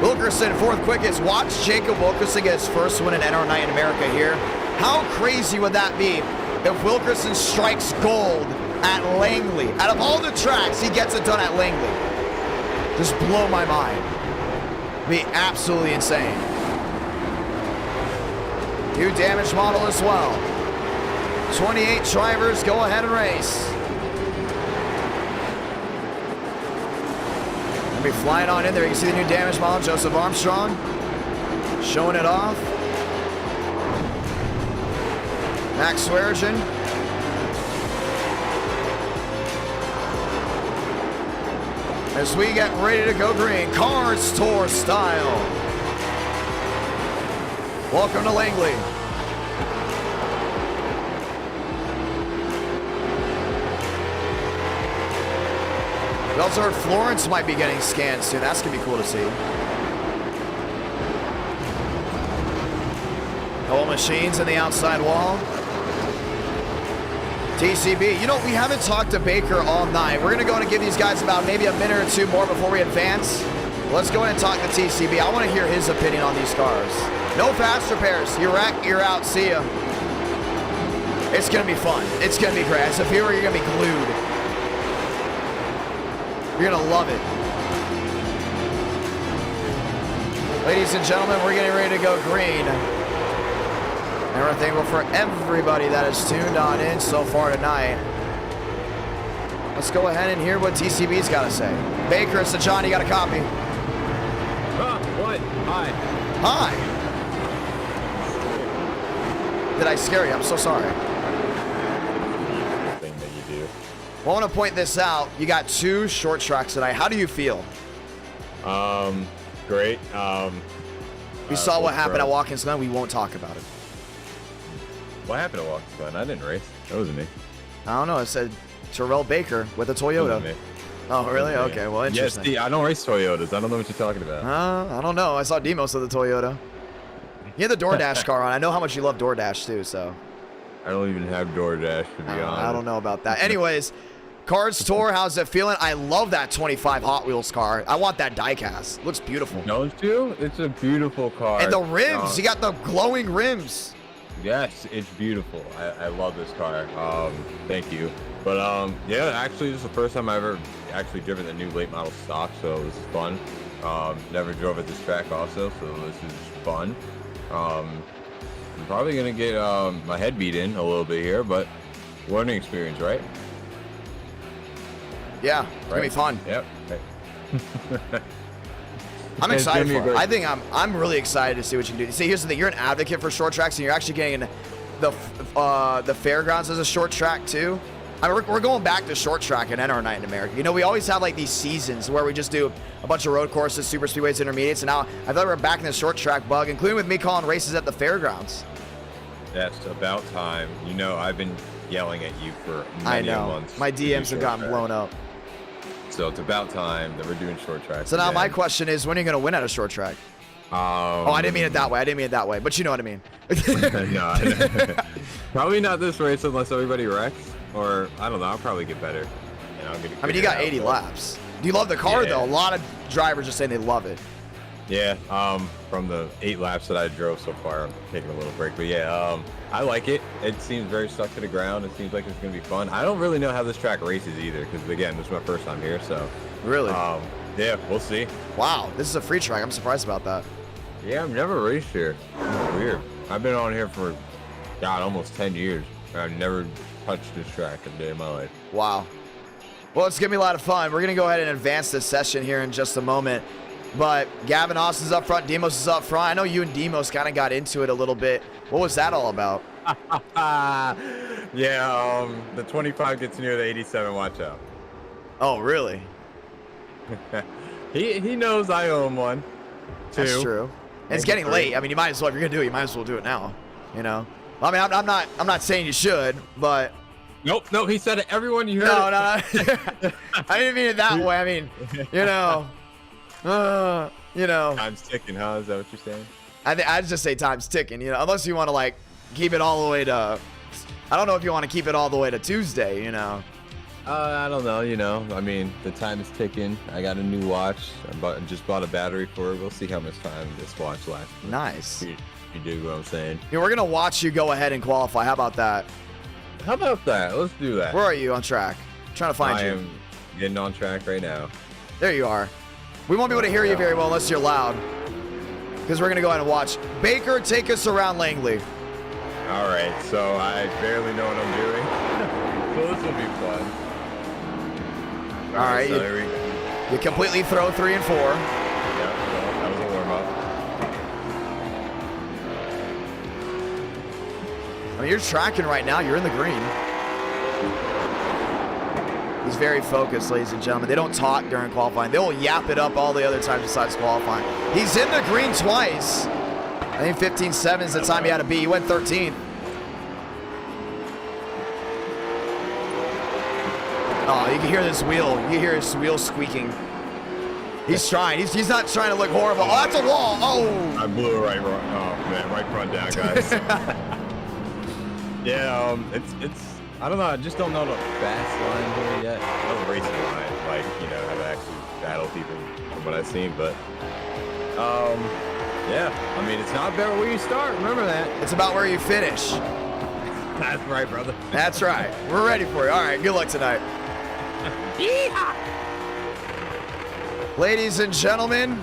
Wilkerson, 4th quickest. Watch Jacob Wilkerson get his first win in NR Night in America here. How crazy would that be if Wilkerson strikes gold at Langley? Out of all the tracks, he gets it done at Langley. Just blow my mind. Be absolutely insane. New damage model as well. 28 drivers, go ahead and race. Gonna be flying on in there. You can see the new damage model, Joseph Armstrong. Showing it off. Max Swearigan. As we get ready to go green, Cars Tour style. Welcome to Langley. We also heard Florence might be getting scanned soon. That's gonna be cool to see. Couple machines in the outside wall. TCB. You know, we haven't talked to Baker all night. We're gonna go and give these guys about maybe a minute or two more before we advance. Let's go ahead and talk to TCB. I want to hear his opinion on these cars. No fast repairs. You're wrecked, you're out. See ya. It's gonna be fun. It's gonna be great. As a viewer, you're gonna be glued. You're gonna love it. Ladies and gentlemen, we're getting ready to go green. And we're thankful for everybody that has tuned on in so far tonight. Let's go ahead and hear what TCB's got to say. Baker, so John, you got a copy? What? Hi. Hi. Did I scare you? I'm so sorry. Thing that you do. Well, I want to point this out. You got 2 short tracks tonight. How do you feel? Great. We saw what happened at Watkins, Glen. We won't talk about it. What happened at Watkins, Glen? I didn't race. That wasn't me. I don't know. It said Terrell Baker with a That wasn't Toyota. me. Oh, really? That wasn't me. Okay, well, interesting. Yes, I don't race Toyotas. I don't know what you're talking about. I don't know. I saw Demos with a Toyota. You had the DoorDash car on. I know how much you love DoorDash, too, so. I don't even have DoorDash, to be honest. I don't know about that. Anyways, Cars Tour, how's it feeling? I love that 25 Hot Wheels car. I want that diecast. Looks beautiful. Don't you? It's a beautiful car. And the rims. You got the glowing rims. Yes, it's beautiful. I love this car. Thank you. But yeah, actually, this is the first time I've ever actually driven the new late model stock, so this is fun. Never drove at this track also, so this is fun. I'm probably gonna get my head beat in a little bit here, but learning experience, right? Yeah, it's gonna be fun. Yep. I'm It's excited gonna be for it. great. I think I'm really excited to see what you can do. See, here's the thing: you're an advocate for short tracks, and you're actually getting the fairgrounds as a short track too. I mean, we're going back to short track and NR Night in America. You know, we always have like these seasons where we just do a bunch of road courses, super speedways, intermediates, and now I thought we're back in the short track bug, including with me calling races at the fairgrounds. That's about time. You know, I've been yelling at you for I many know. months. My to do DMs have short gotten track. blown up. So it's about time that we're doing short tracks. So now my again. question is, when are you going to win at a short track? Oh, I didn't mean it that way. I didn't mean it that way. But you know what I mean. No, probably not this race unless everybody wrecks. Or, I don't know, I'll probably get better. And I'll get it I mean, you figured got out, 80 but- laps. Do you love the car, Yeah. though? A lot of drivers are saying they love it. Yeah, from the 8 laps that I drove so far, I'm taking a little break. But yeah, I like it. It seems very stuck to the ground. It seems like it's going to be fun. I don't really know how this track races either because, again, this is my first time here. So, Really? yeah, we'll see. Wow, this is a free track. I'm surprised about that. Yeah, I've never raced here. It's weird. I've been on here for, God, almost 10 years. I've never touched this track a day in my life. Wow. Well, it's going to be a lot of fun. We're going to go ahead and advance this session here in just a moment. But Gavin Austin's up front. Demos is up front. I know you and Demos kind of got into it a little bit. What was that all about? Yeah, the 25 gets near the 87. Watch out. Oh, really? He knows I own one. That's Two. true. And it's Maybe getting three. late. I mean, you might as well, if you're going to do it, you might as well do it now. You know? I mean, I'm not saying you should, but... Nope, he said it. Everyone, you heard No, it. no. I didn't mean it that way. I mean, you know. Time's ticking, huh? Is that what you're saying? I'd just say time's ticking, you know, unless you want to, like, keep it all the way to, I don't know if you want to keep it all the way to Tuesday, you know. I don't know, I mean, the time is ticking. I got a new watch. I just bought a battery for it. We'll see how much time this watch lasts. Nice. You dig what I'm saying? Yeah, we're going to watch you go ahead and qualify. How about that? How about that? Let's do that. Where are you on track? I'm trying to find I you. am getting on track right now. There you are. We won't be able to hear you very well unless you're loud, because we're going to go ahead and watch. Baker, take us around Langley. All right, so I barely know what I'm doing. So this will be fun. All right, so here we go. You completely throw 3 and 4. Yeah, well, that was a warm-up. I mean, you're tracking right now. You're in the green. He's very focused, ladies and gentlemen. They don't talk during qualifying. They will yap it up all the other times besides qualifying. He's in the green twice. I think 15.7 is the time he had to be. He went 13th. Oh, you can hear this wheel. You can hear his wheel squeaking. He's trying. He's not trying to look horrible. Oh, that's a wall. Oh. I blew it right front down, guys. Yeah, it's. I don't know. I just don't know the fast line here yet. I know the racing line, like how to actually battle people from what I've seen, but yeah. I mean, it's not about where you start. Remember that. It's about where you finish. That's right, brother. That's right. We're ready for you. All right. Good luck tonight. Ladies and gentlemen,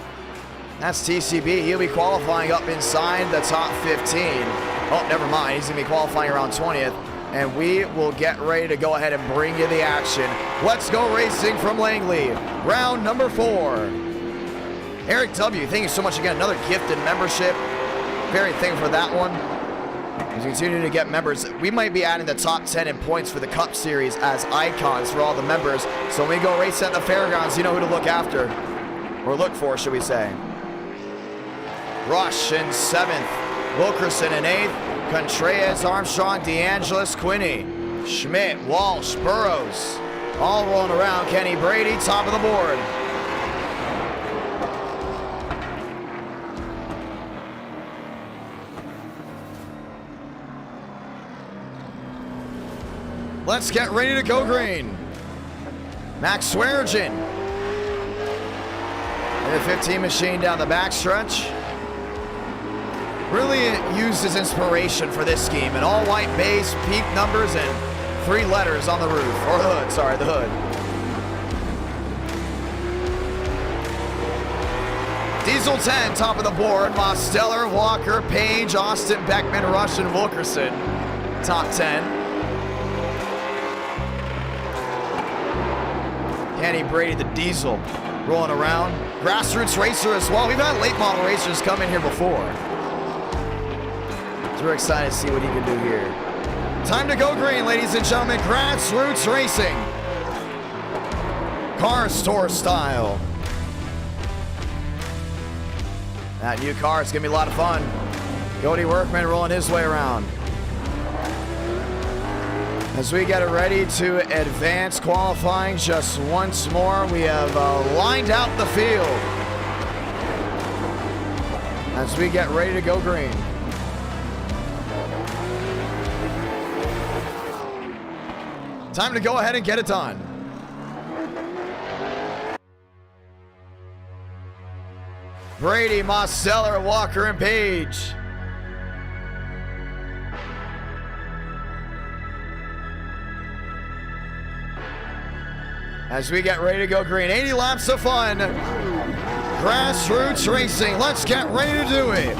that's TCB. He'll be qualifying up inside the top 15. Oh, never mind. He's going to be qualifying around 20th. And we will get ready to go ahead and bring you the action. Let's go racing from Langley. Round number 4. Eric W., thank you so much again. Another gifted membership. Very thankful for that one. As we continue to get members, we might be adding the top 10 in points for the Cup Series as icons for all the members. So when we go race at the fairgrounds, you know who to look after. Or look for, should we say. Rush in 7th. Wilkerson in 8th. Contreras, Armstrong, DeAngelis, Quinney, Schmidt, Walsh, Burrows. All rolling around. Kenny Brady, top of the board. Let's get ready to go green. Max Swearengin in the 15 machine down the backstretch. Really used his inspiration for this scheme. An all-white base, peak numbers, and 3 letters on the roof. Or the hood, sorry, the hood. Diesel 10, top of the board. Mosteller, Walker, Page, Austin, Beckman, Rush, and Wilkerson. Top 10. Kenny Brady, the Diesel, rolling around. Grassroots racer as well. We've had late model racers come in here before. So we're excited to see what he can do here. Time to go green, ladies and gentlemen. Grassroots racing. Car store style. That new car is going to be a lot of fun. Cody Workman rolling his way around. As we get ready to advance qualifying just once more, we have lined out the field as we get ready to go green. Time to go ahead and get it done. Brady, Mosteller, Walker, and Page. As we get ready to go green, 80 laps of fun. Grassroots racing, let's get ready to do it.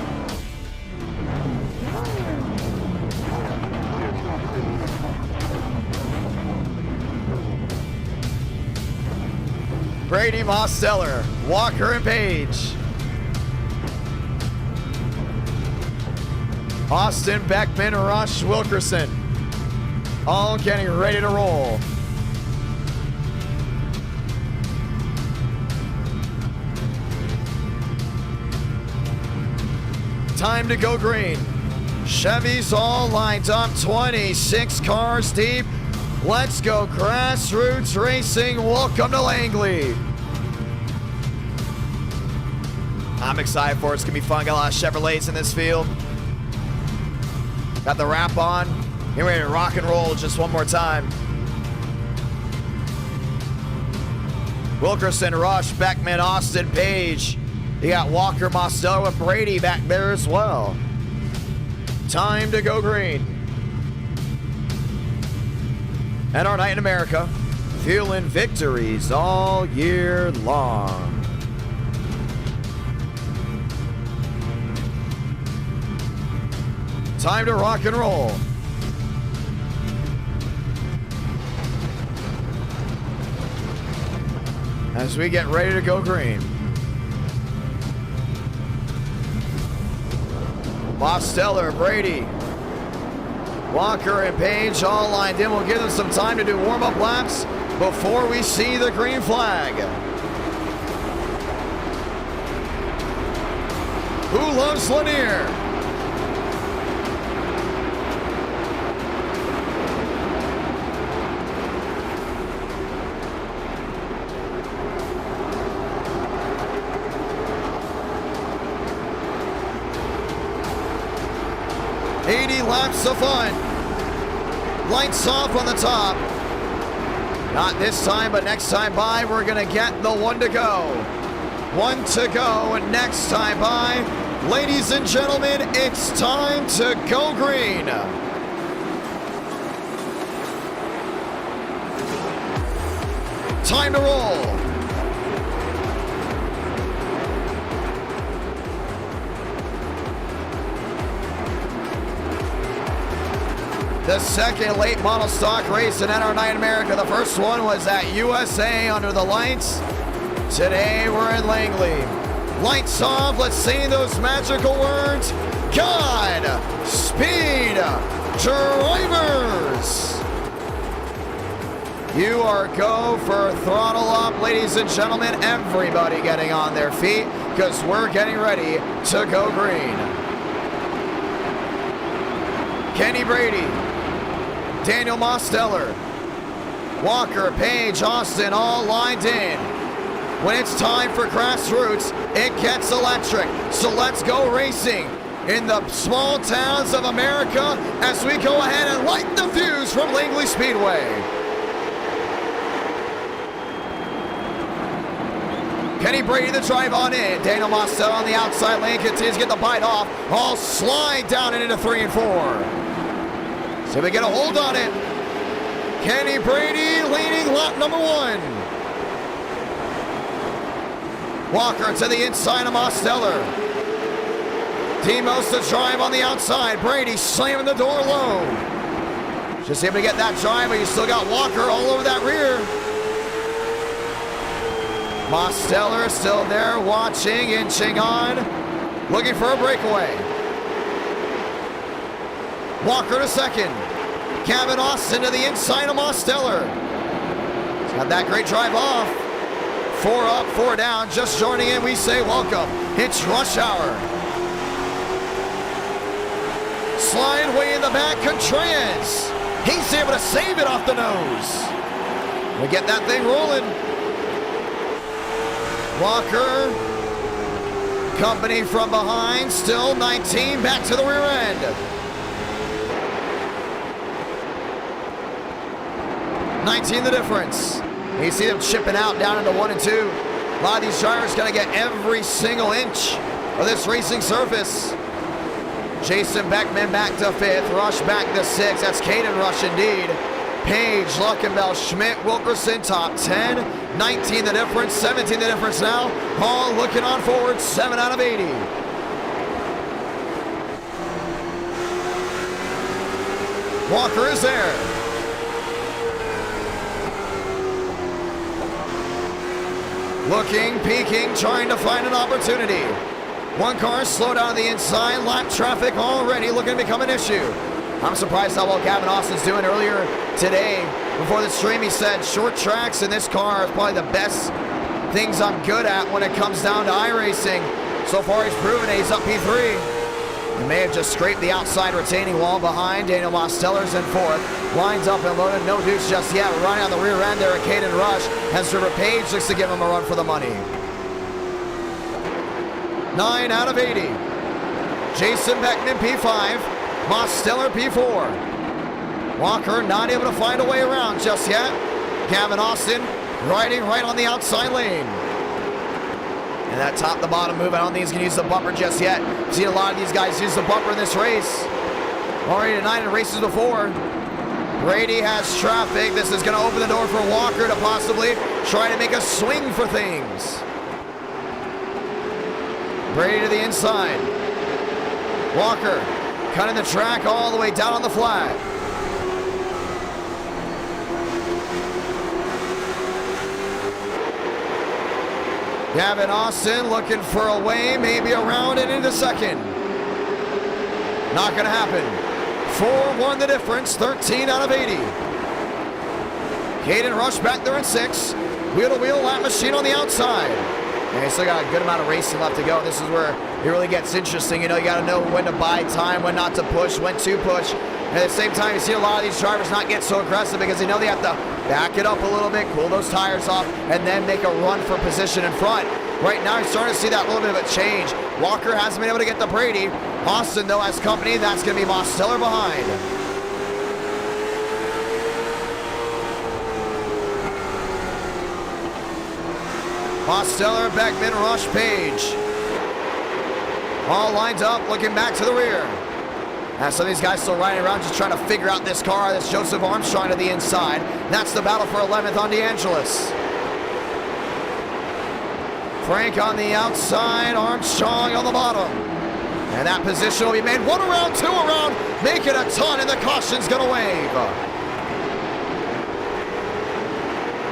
Brady, Mosteller, Walker, and Page. Austin, Beckman, Rush, Wilkerson. All getting ready to roll. Time to go green. Chevys all lined up, 26 cars deep. Let's go grassroots racing. Welcome to Langley. I'm excited for it. It's gonna be fun. Got a lot of Chevrolets in this field. Got the wrap on. Get ready to rock and roll just one more time. Wilkerson, Rush, Beckman, Austin, Page. You got Walker, Mosteller with Brady back there as well. Time to go green. And our night in America, fueling victories all year long. Time to rock and roll. As we get ready to go green. Mosteller, Brady, Walker, and Page all lined in. We'll give them some time to do warm-up laps before we see the green flag. Who loves Lanier? Laps of fun. Lights off on the top. Not this time, but next time by, we're gonna get the one to go. One to go, and next time by, ladies and gentlemen, it's time to go green. Time to roll. The second late model stock race in NR9 America. The first one was at USA under the lights. Today we're in Langley. Lights off, let's say those magical words. God, speed, drivers. You are go for throttle up, ladies and gentlemen. Everybody getting on their feet because we're getting ready to go green. Kenny Brady, Daniel Mosteller, Walker, Page, Austin, all lined in. When it's time for grassroots, it gets electric. So let's go racing in the small towns of America as we go ahead and light the fuse from Langley Speedway. Kenny Brady the drive on in. Daniel Mosteller on the outside lane continues to get the bite off. All slide down into 3 and 4. See if we get a hold on it. Kenny Brady leading lap number 1. Walker to the inside of Mosteller. Demos to drive on the outside. Brady slamming the door low. Just able to get that drive, but you still got Walker all over that rear. Mosteller still there, watching, inching on, looking for a breakaway. Walker to second. Kevin Austin to the inside of Mosteller. He's got that great drive off. 4 up, 4 down. Just joining in, we say welcome. It's rush hour. Slide way in the back, Contreras. He's able to save it off the nose. We get that thing rolling. Walker, company from behind, still 19, back to the rear end. $19 the difference. You see them chipping out down into 1 and 2. A lot of these drivers gonna get every single inch of this racing surface. Jason Beckman back to 5th, Rush back to 6th. That's Caden Rush indeed. Page, Luckenbell, Schmidt, Wilkerson, top 10. 19 the difference, 17 the difference now. Hall looking on forward, 7 out of 80. Walker is there. Looking, peeking, trying to find an opportunity. One car slow down on the inside, lap traffic already looking to become an issue. I'm surprised how well Gavin Austin's doing. Earlier today, before the stream, he said short tracks in this car is probably the best things I'm good at when it comes down to iRacing. So far, he's proven it. He's up P3. He may have just scraped the outside retaining wall behind. Daniel Mosteller's in 4th. Lines up and loaded. No deuce just yet. Running on the rear end there at Caden Rush. As Trevor Page looks to give him a run for the money. 9 out of 80. Jason Beckman P5. Mosteller P4. Walker not able to find a way around just yet. Gavin Austin riding right on the outside lane. And that top to bottom move, I don't think he's gonna use the bumper just yet. I've seen a lot of these guys use the bumper in this race. Already tonight in races before. Brady has traffic. This is gonna open the door for Walker to possibly try to make a swing for things. Brady to the inside. Walker cutting the track all the way down on the flat. Gavin Austin looking for a way, maybe around and into second. Not gonna happen. 4-1 the difference, 13 out of 80. Caden Rush back there in 6. Wheel-to-wheel lap machine on the outside. And he's still got a good amount of racing left to go. This is where it really gets interesting. You know, you got to know when to buy time, when not to push, when to push. And at the same time, you see a lot of these drivers not get so aggressive because they know they have to back it up a little bit, cool those tires off, and then make a run for position in front. Right now, you're starting to see that little bit of a change. Walker hasn't been able to get to Brady. Austin, though, has company. That's going to be Mosteller behind. Mosteller, Beckman, Rush, Page. All lined up, looking back to the rear. Some of these guys still riding around just trying to figure out this car. That's Joseph Armstrong to the inside. That's the battle for 11th on DeAngelis. Frank on the outside, Armstrong on the bottom. And that position will be made 1 around, 2 around, make it a ton, and the caution's gonna wave.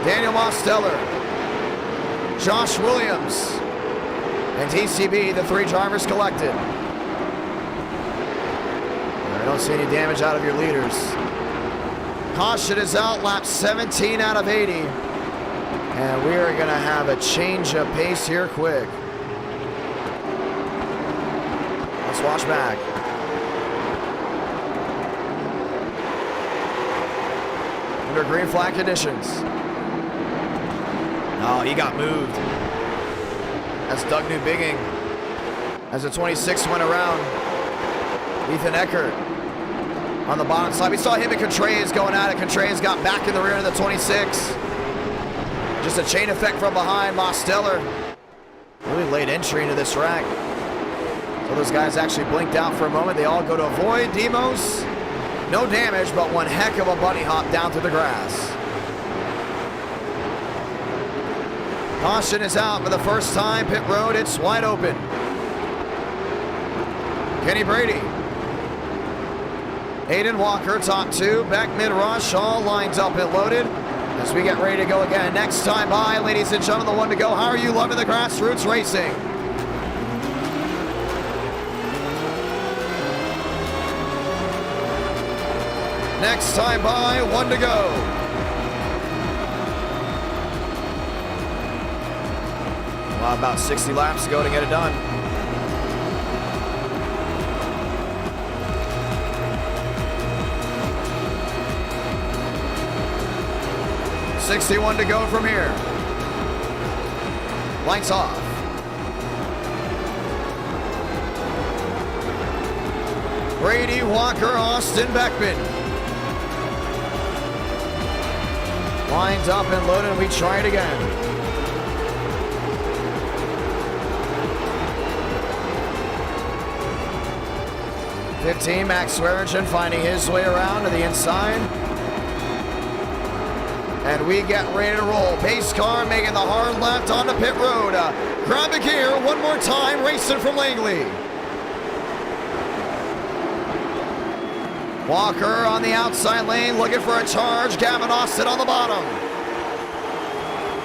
Daniel Mosteller, Josh Williams, and TCB, the 3 drivers collected. I don't see any damage out of your leaders. Caution is out, lap 17 out of 80. And we are gonna have a change of pace here quick. Let's watch back. Under green flag conditions. Oh, he got moved. That's Doug Newbigging. As the 26 went around. Ethan Eckert on the bottom side. We saw him and Contreras going at it. Contreras got back in the rear of the 26. Just a chain effect from behind. Mosteller really late entry into this rack. So those guys actually blinked out for a moment. They all go to avoid. Demos, no damage, but one heck of a bunny hop down through the grass. Caution is out for the first time. Pit road, it's wide open. Kenny Brady. Aiden Walker, top 2. Beckman, Rush, all lines up and loaded. As we get ready to go again. Next time by, ladies and gentlemen, the one to go. How are you loving the grassroots racing? Next time by, one to go. Well, about 60 laps to go to get it done. 161 to go from here. Lights off. Brady, Walker, Austin, Beckman. Lines up and loaded, and we try it again. '15, Max Swearingen finding his way around to the inside. And we get ready to roll. Pace car making the hard left onto pit road. Grab a gear one more time, racing from Langley. Walker on the outside lane looking for a charge. Gavin Austin on the bottom.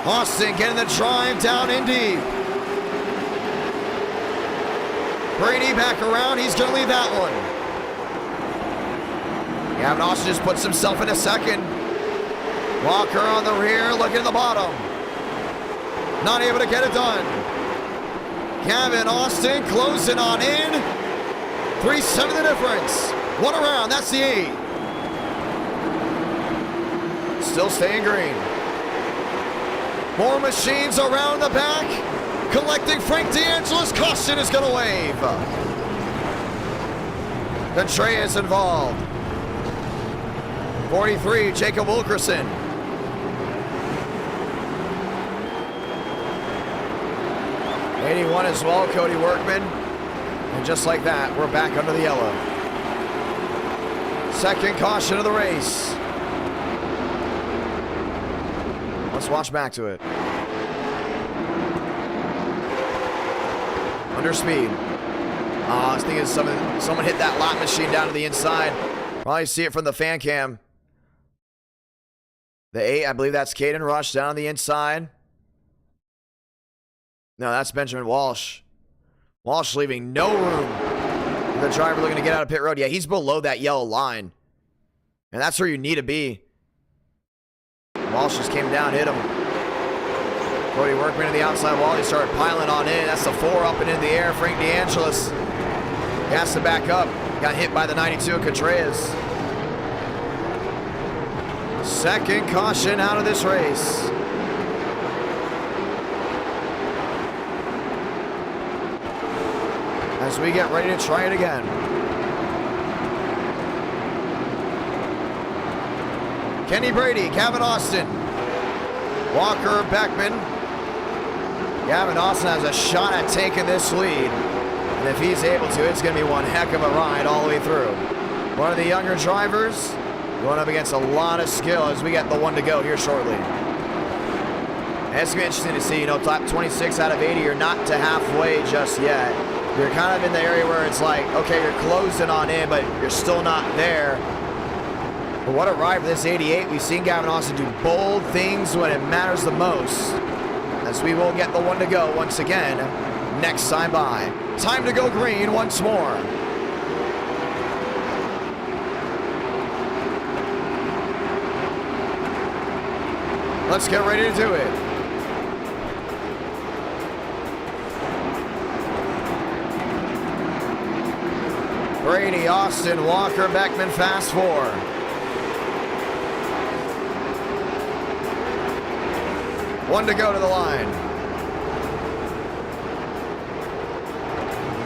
Austin getting the drive down in deep. Brady back around. He's going to lead that one. Gavin Austin just puts himself in a second. Walker on the rear, looking at the bottom. Not able to get it done. Gavin Austin closing on in. 3-7 the difference. One around, that's the 8. Still staying green. More machines around the back. Collecting Frank D'Angelo's caution is going to wave. Contreras involved. 43, Jacob Wilkerson. 81 as well, Cody Workman. And just like that, we're back under the yellow. Second caution of the race. Let's watch back to it. Under speed. I was thinking someone hit that lap machine down to the inside. Probably see it from the fan cam. The 8, I believe that's Caden Rush down on the inside. No, that's Benjamin Walsh. Walsh leaving no room for the driver looking to get out of pit road. Yeah, he's below that yellow line. And that's where you need to be. Walsh just came down, hit him. Cody Workman to the outside wall. He started piling on in. That's the 4 up and in the air. Frank D'Angelo's has to back up. Got hit by the 92 of Contreras. Second caution out of this race. As we get ready to try it again. Kenny Brady, Gavin Austin, Walker, Beckman. Gavin Austin has a shot at taking this lead. And if he's able to, it's going to be one heck of a ride all the way through. One of the younger drivers going up against a lot of skill as we get the one to go here shortly. And it's going to be interesting to see, top 26 out of 80, you're not to halfway just yet. You're kind of in the area where it's like, okay, you're closing on in, but you're still not there. But what a ride for this 88. We've seen Gavin Austin do bold things when it matters the most. As we will get the one to go once again next time by. Time to go green once more. Let's get ready to do it. Brady, Austin, Walker, Beckman, fast 4. One to go to the line.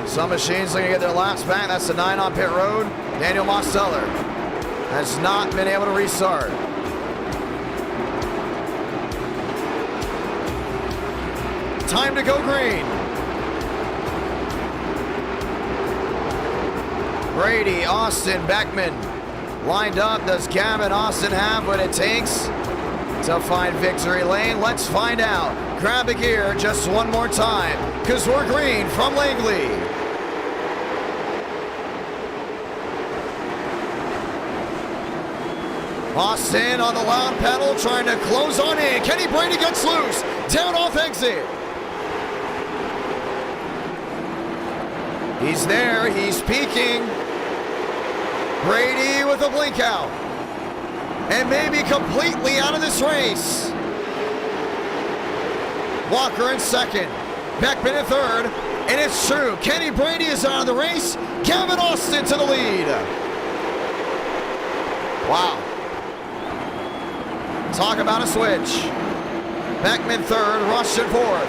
Some machines are going to get their laps back. That's the 9 on pit road. Daniel Mosteller has not been able to restart. Time to go green. Brady, Austin, Beckman lined up. Does Gavin Austin have what it takes to find victory lane? Let's find out. Grab a gear just one more time, because we're green from Langley. Austin on the loud pedal trying to close on in. Kenny Brady gets loose. Down off exit. He's there. He's peaking. Brady with a blink out. And maybe completely out of this race. Walker in second. Beckman in third. And it's true. Kenny Brady is out of the race. Gavin Austin to the lead. Wow. Talk about a switch. Beckman third, Rush in fourth.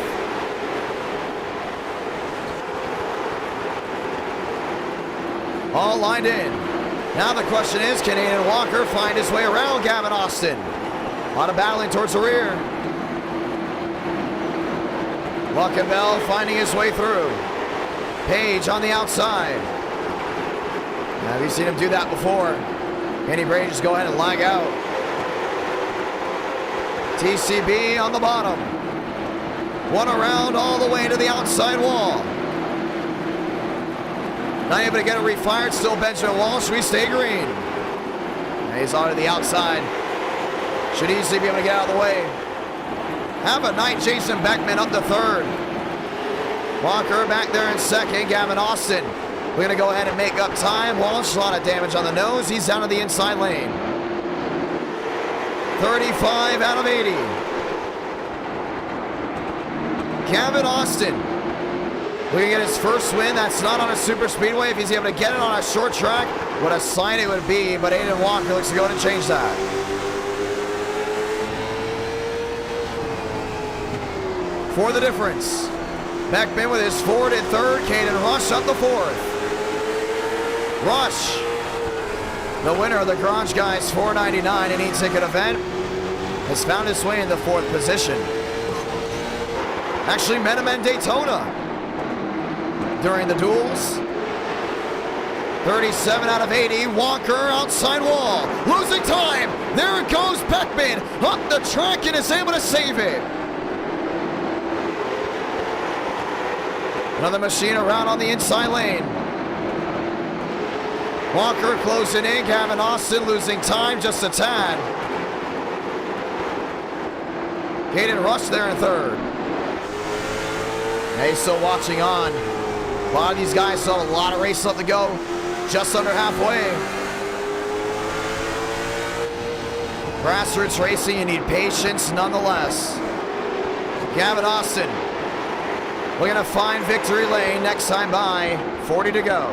All lined in. Now the question is, can Aiden Walker find his way around Gavin Austin? A lot of battling towards the rear. Luckenbell finding his way through. Page on the outside. Now, we've seen him do that before. Kenny Brady just go ahead and lag out. TCB on the bottom. One around all the way to the outside wall. Not able to get it refired. Still Benjamin Walsh. We stay green. And he's on to the outside. Should easily be able to get out of the way. Have a night. Jason Beckman up to third. Walker back there in second. Gavin Austin. We're going to go ahead and make up time. Walsh, a lot of damage on the nose. He's down to the inside lane. 35 out of 80. Gavin Austin. Looking to get his first win. That's not on a super speedway. If he's able to get it on a short track, what a sign it would be. But Aiden Walker looks to go ahead and change that. For the difference, Beckman with his Ford in third. Caden Rush up the fourth. Rush, the winner of the Garage Guys 499 and eTicket event, has found his way in the fourth position. Actually met him in Daytona during the duels. 37 out of 80. Walker outside wall, losing time. There goes Beckman up the track and is able to save it. Another machine around on the inside lane. Walker closing in. Gavin Austin losing time just a tad. Caden Rush there in third. He's still watching on. A lot of these guys still have a lot of race left to go. Just under halfway. Grassroots racing, you need patience nonetheless. Gavin Austin. We're going to find victory lane next time by. 40 to go.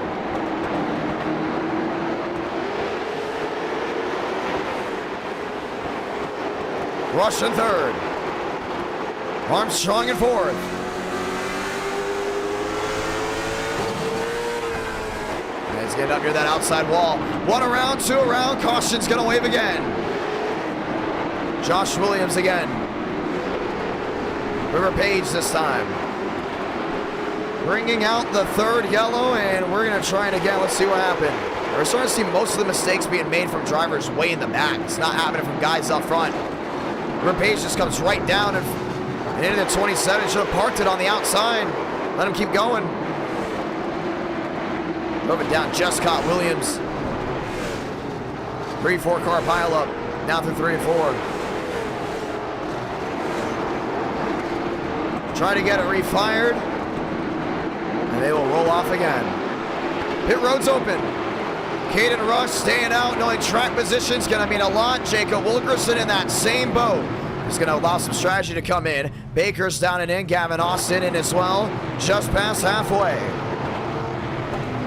Rush in third. Armstrong in fourth. And he's getting up near that outside wall. One around, two around. Caution's going to wave again. Josh Williams again. River Page this time. Bringing out the third yellow, and we're going to try it again. Let's see what happened. We're starting to see most of the mistakes being made from drivers way in the back. It's not happening from guys up front. River Page just comes right down and into the 27. Should have parked it on the outside. Let him keep going. Moving down, just caught Williams. 3-4 car pileup. Now through 3 and 4. Try to get it refired. And they will roll off again. Pit road's open. Caden Rush staying out, knowing track position's going to mean a lot. Jacob Wilkerson in that same boat. He's going to allow some strategy to come in. Baker's down and in. Gavin Austin in as well. Just past halfway.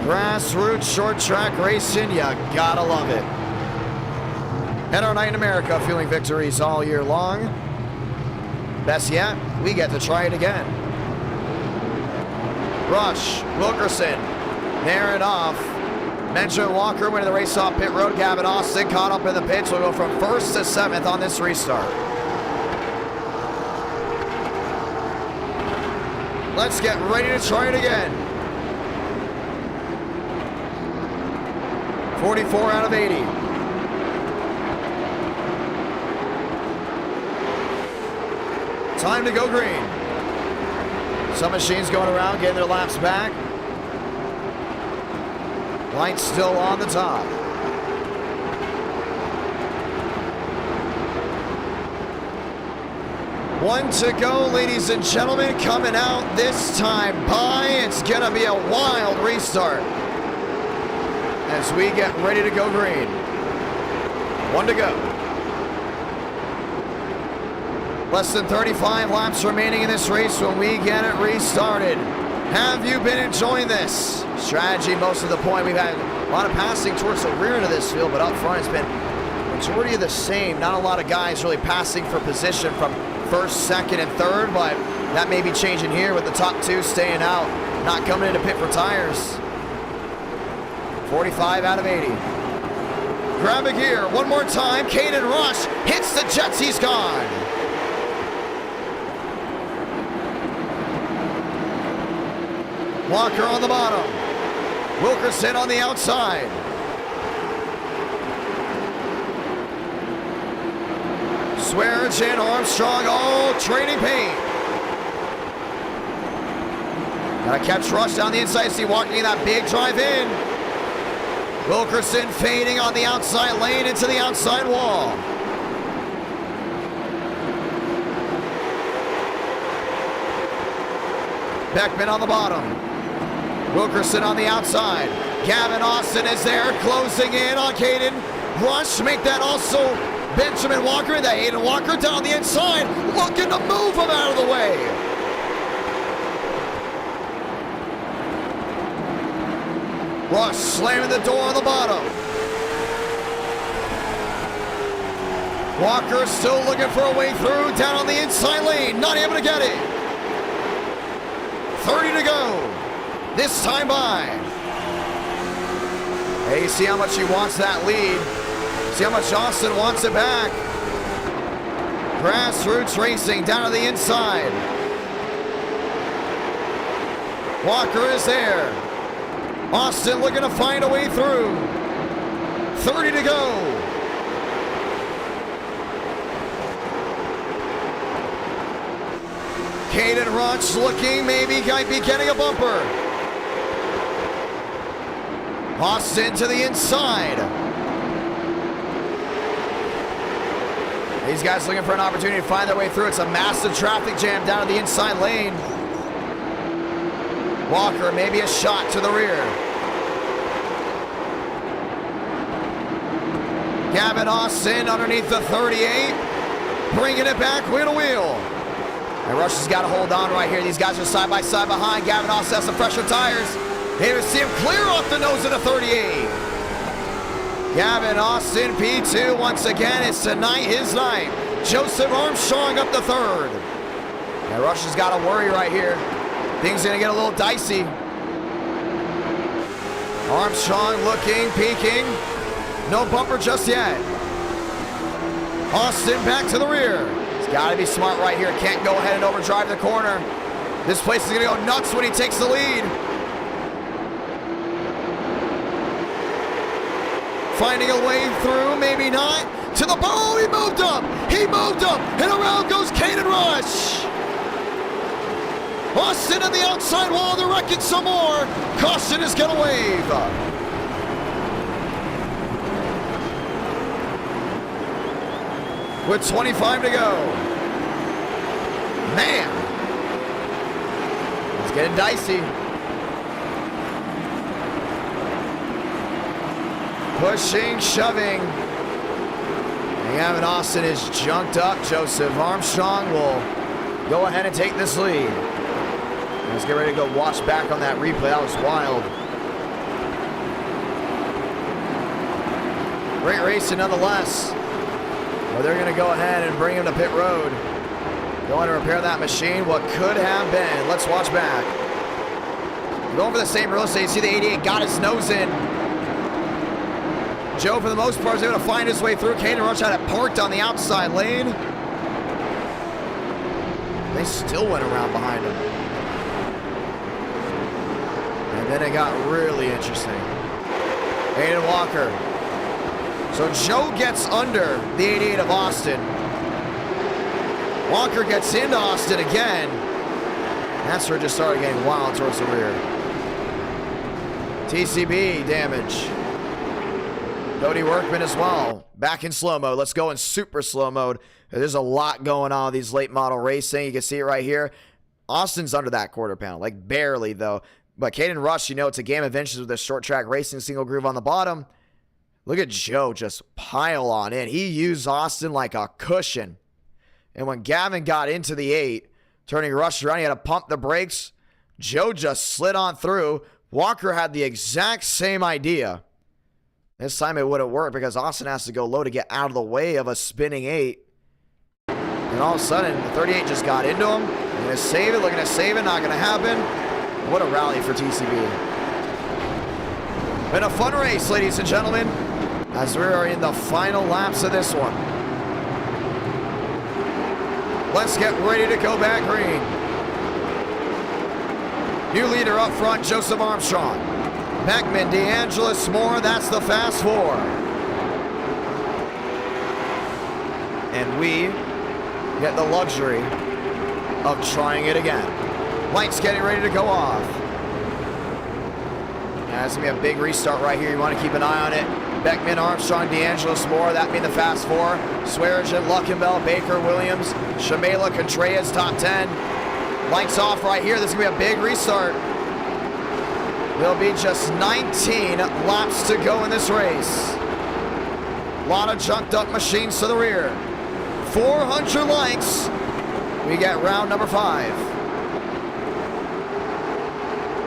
Grassroots short track racing, you gotta love it. And our night in America, fueling victories all year long. Best yet, we get to try it again. Rush, Wilkerson, near and off. Benjamin Walker winning the race off pit road. Gavin Austin caught up in the pits. We'll go from 1st to 7th on this restart. Let's get ready to try it again. 44 out of 80. Time to go green. Some machines going around, getting their laps back. Lights still on the top. One to go, ladies and gentlemen, coming out this time by. It's gonna be a wild restart as we get ready to go green. 1 to go. Less than 35 laps remaining in this race when we get it restarted. Have you been enjoying this? Strategy most of the point. We've had a lot of passing towards the rear end of this field, but up front it's been majority of the same. Not a lot of guys really passing for position from first, second, and third, but that may be changing here with the top two staying out, not coming into pit for tires. 45 out of 80. Grab a gear one more time. Caden Rush hits the jets. He's gone. Walker on the bottom. Wilkerson on the outside. Swearinger and Armstrong all trading paint. Gotta catch Rush down the inside. See walking in that big drive in. Wilkerson fading on the outside lane into the outside wall. Beckman on the bottom. Wilkerson on the outside. Gavin Austin is there, closing in on Caden Rush. Make that also Benjamin Walker, and that Hayden Walker down the inside, looking to move him out of the way. Rush slamming the door on the bottom. Walker still looking for a way through, down on the inside lane, not able to get it. 30 to go. This time by. Hey, see how much he wants that lead. See how much Austin wants it back. Grassroots Racing down to the inside. Walker is there. Austin looking to find a way through. 30 to go. Caden Rush looking, maybe might be getting a bumper. Austin to the inside. These guys looking for an opportunity to find their way through. It's a massive traffic jam down to the inside lane. Walker, maybe a shot to the rear. Gavin Austin underneath the 38. Bringing it back wheel to wheel. And Rush has got to hold on right here. These guys are side by side behind. Gavin Austin has some fresher tires. Here to see him clear off the nose of the 38. Gavin Austin, P2 once again. It's tonight his night. Joseph Armstrong up the third. And Rush has got to worry right here. Things going to get a little dicey. Armstrong looking, peeking. No bumper just yet. Austin back to the rear. He's got to be smart right here. Can't go ahead and overdrive the corner. This place is going to go nuts when he takes the lead. Finding a way through, maybe not. To the ball, he moved up. He moved up, and around goes Caden Rush. Austin on the outside wall, they're wrecking some more. Caution is gonna wave. With 25 to go. Man. It's getting dicey. Pushing, shoving. And Gavin Austin is junked up. Joseph Armstrong will go ahead and take this lead. Let's get ready to go watch back on that replay. That was wild. Great racing nonetheless. Well, they're going to go ahead and bring him to pit road. Going to repair that machine. What could have been. Let's watch back. Going for the same real estate. You see the 88 got his nose in. Joe, for the most part, is able to find his way through. Caden Rush had it parked on the outside lane. They still went around behind him. And then it got really interesting. Hayden Walker. So Joe gets under the 88 of Austin. Walker gets into Austin again. That's where it just started getting wild towards the rear. TCB damage. Cody Workman as well. Back in slow mode. Let's go in super slow mode. There's a lot going on with these late model racing. You can see it right here. Austin's under that quarter panel. Like barely though. But Caden Rush, you know, it's a game of inches with a short track racing single groove on the bottom. Look at Joe just pile on in. He used Austin like a cushion. And when Gavin got into the 8, turning Rush around, he had to pump the brakes. Joe just slid on through. Walker had the exact same idea. This time it wouldn't work because Austin has to go low to get out of the way of a spinning 8. And all of a sudden, the 38 just got into him. Looking to save it, looking to save it, not going to happen. What a rally for TCB. Been a fun race, ladies and gentlemen, as we are in the final laps of this one. Let's get ready to go back green. New leader up front, Joseph Armstrong. Beckman, DeAngelis, Moore, that's the fast 4. And we get the luxury of trying it again. Lights getting ready to go off. Yeah, it's going to be a big restart right here. You want to keep an eye on it. Beckman, Armstrong, DeAngelis, Moore, that being the fast 4. Swearinger, Luckenbell, Baker, Williams, Shamela, Contreras, top 10. Lights off right here. This is going to be a big restart. There'll be just 19 laps to go in this race. A lot of junked up machines to the rear. 400 lights. We get round number 5.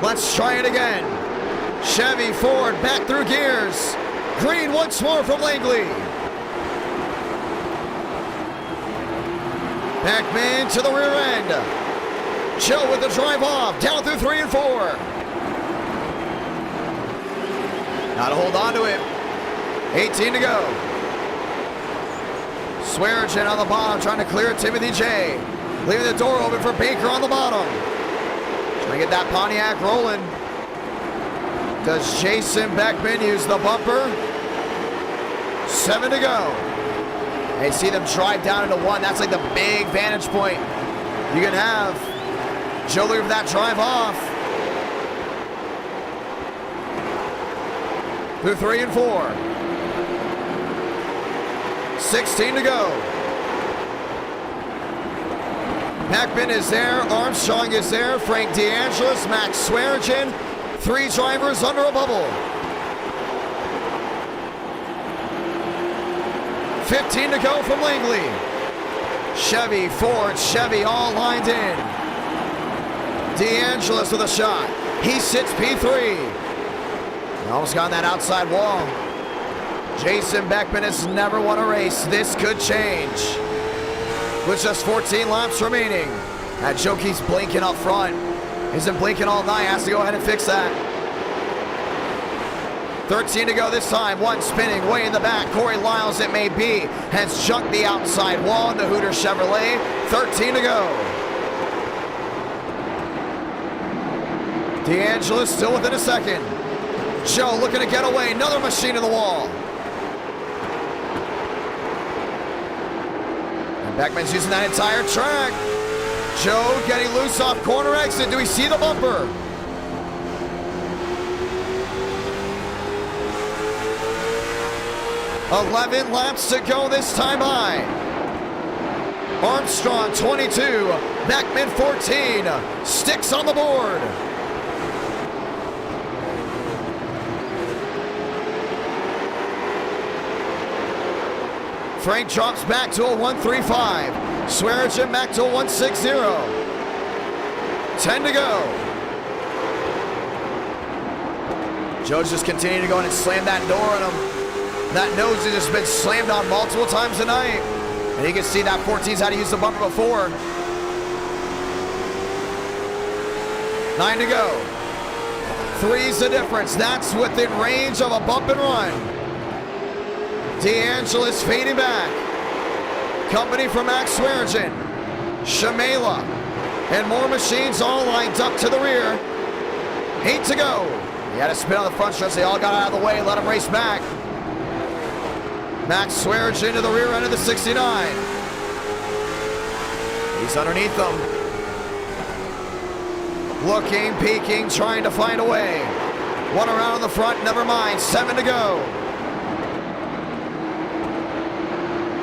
Let's try it again. Chevy, Ford, back through gears. Green once more from Langley. Beckman to the rear end. Joe with the drive off. Down through 3 and 4. Gotta hold on to it. 18 to go. Swearinger on the bottom, trying to clear Timothy J. Leaving the door open for Baker on the bottom. Trying to get that Pontiac rolling. Does Jason Beckman use the bumper? 7 to go. Hey, see them drive down into 1. That's like the big vantage point you can have. Joe looking for that drive off. Through 3 and 4. 16 to go. Beckman is there. Armstrong is there. Frank DeAngelis, Max Swearinger. 3 drivers under a bubble. 15 to go from Langley. Chevy, Ford, Chevy all lined in. DeAngelis with a shot. He sits P3. Almost got on that outside wall. Jason Beckman has never won a race. This could change. With just 14 laps remaining. That Joe keeps blinking up front. Isn't blinking all night. Has to go ahead and fix that. 13 to go this time. 1 spinning way in the back. Corey Lyles, it may be, has junked the outside wall in the Hooter Chevrolet. 13 to go. DeAngelis still within a second. Joe looking to get away. Another machine in the wall. And Beckman's using that entire track. Joe getting loose off corner exit. Do we see the bumper? $11 laps to go this time by. Armstrong 22, Beckman 14, sticks on the board. Frank drops back to a 135. Swearinger back to a 160. 10 to go. Joe's just continuing to go in and slam that door on him. That nose has just been slammed on multiple times tonight. And you can see that 14's had to use the bumper before. 9 to go. 3's the difference. That's within range of a bump and run. DeAngelis fading back. Company from Max Swearinger. Shamela. And more machines all lined up to the rear. 8 to go. He had a spin on the front stretch. They all got out of the way. Let him race back. Max Swearinger into the rear end of the 69. He's underneath them. Looking, peeking, trying to find a way. 1 around in the front, never mind. 7 to go.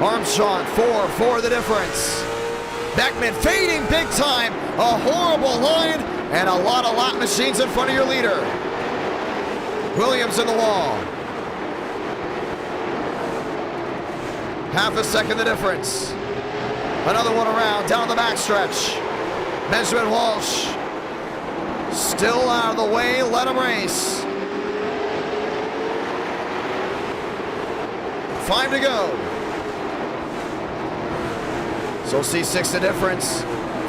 Armstrong, 4 the difference. Beckman fading big time. A horrible line and a lot of lap machines in front of your leader. Williams in the wall. Half a second the difference. Another one around, down the backstretch. Benjamin Walsh. Still out of the way, let him race. 5 to go. So we'll see 6 the difference.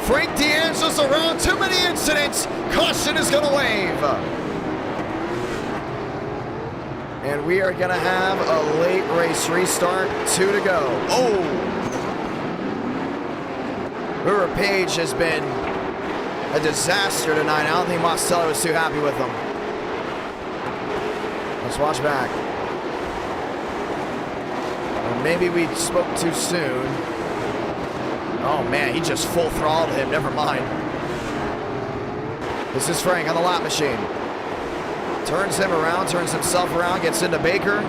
Frank D'Angelo's around, too many incidents. Caution is going to wave. And we are going to have a late race restart. 2 to go. Oh! River Page has been a disaster tonight. I don't think Mostello was too happy with him. Let's watch back. Or maybe we spoke too soon. Oh man, he just full throttled him. Never mind. This is Frank on the lap machine. Turns him around, turns himself around, gets into Baker.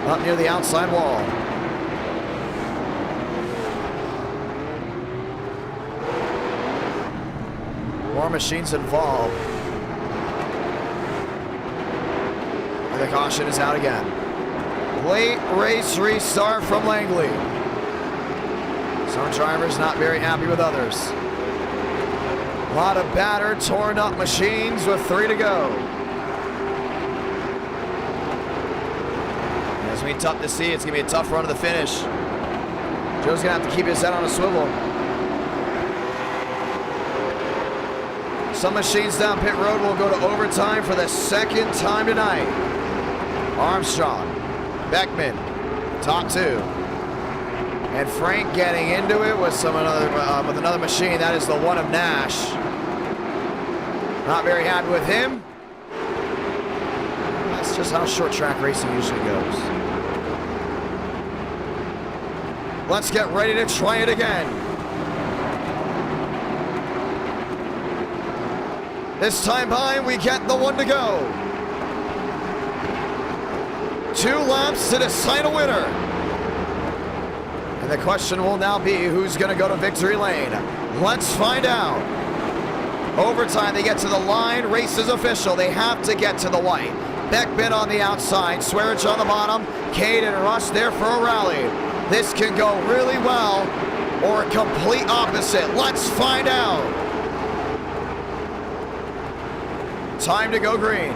Up near the outside wall. More machines involved. And the caution is out again. Late race restart from Langley. Some drivers not very happy with others. A lot of battered, torn up machines with 3 to go. It's going to be tough to see. It's going to be a tough run to the finish. Joe's going to have to keep his head on a swivel. Some machines down pit road will go to overtime for the 2nd time tonight. Armstrong, Beckman, top 2. And Frank getting into it with another machine. That is the one of Nash. Not very happy with him. That's just how short track racing usually goes. Let's get ready to try it again. This time by, we get the 1 to go. 2 laps to decide a winner. And the question will now be, who's going to go to victory lane? Let's find out. Overtime, they get to the line. Race is official. They have to get to the white. Beckman on the outside. Swearich on the bottom. Cade and Rush there for a rally. This can go really well or a complete opposite. Let's find out. Time to go green.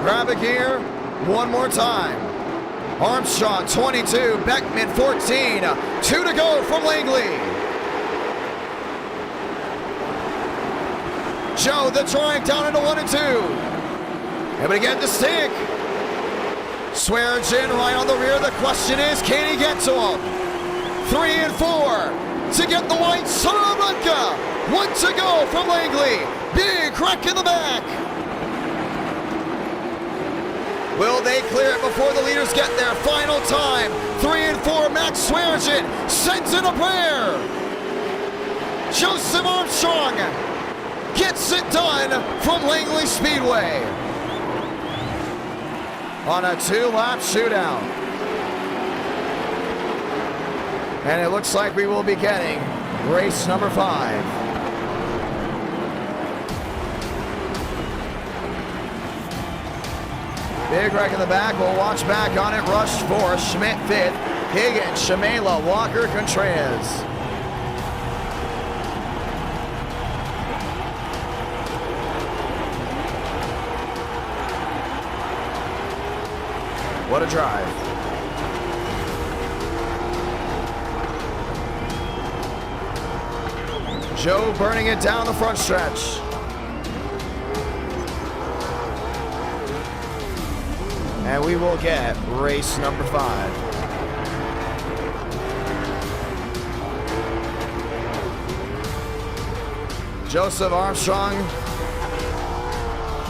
Grab a gear. One more time. Armstrong, 22. Beckman, 14. 2 to go from Langley. Joe, the drag down into 1 and 2. Able to get the stick. Swearage in right on the rear. The question is, can he get to him? 3 and 4 to get the white. Salamanca. 1 to go from Langley. Big crack in the back. Will they clear it before the leaders get there? Final time. 3 and 4. Max Swearage sends in a prayer. Joseph Armstrong gets it done from Langley Speedway on a 2-lap shootout. And it looks like we will be getting race number 5. Big wreck in the back. We'll watch back on it. Rush 4th, Schmidt 5th, Higgins, Shamela, Walker, Contreras. What a drive. Joe burning it down the front stretch. And we will get race number 5. Joseph Armstrong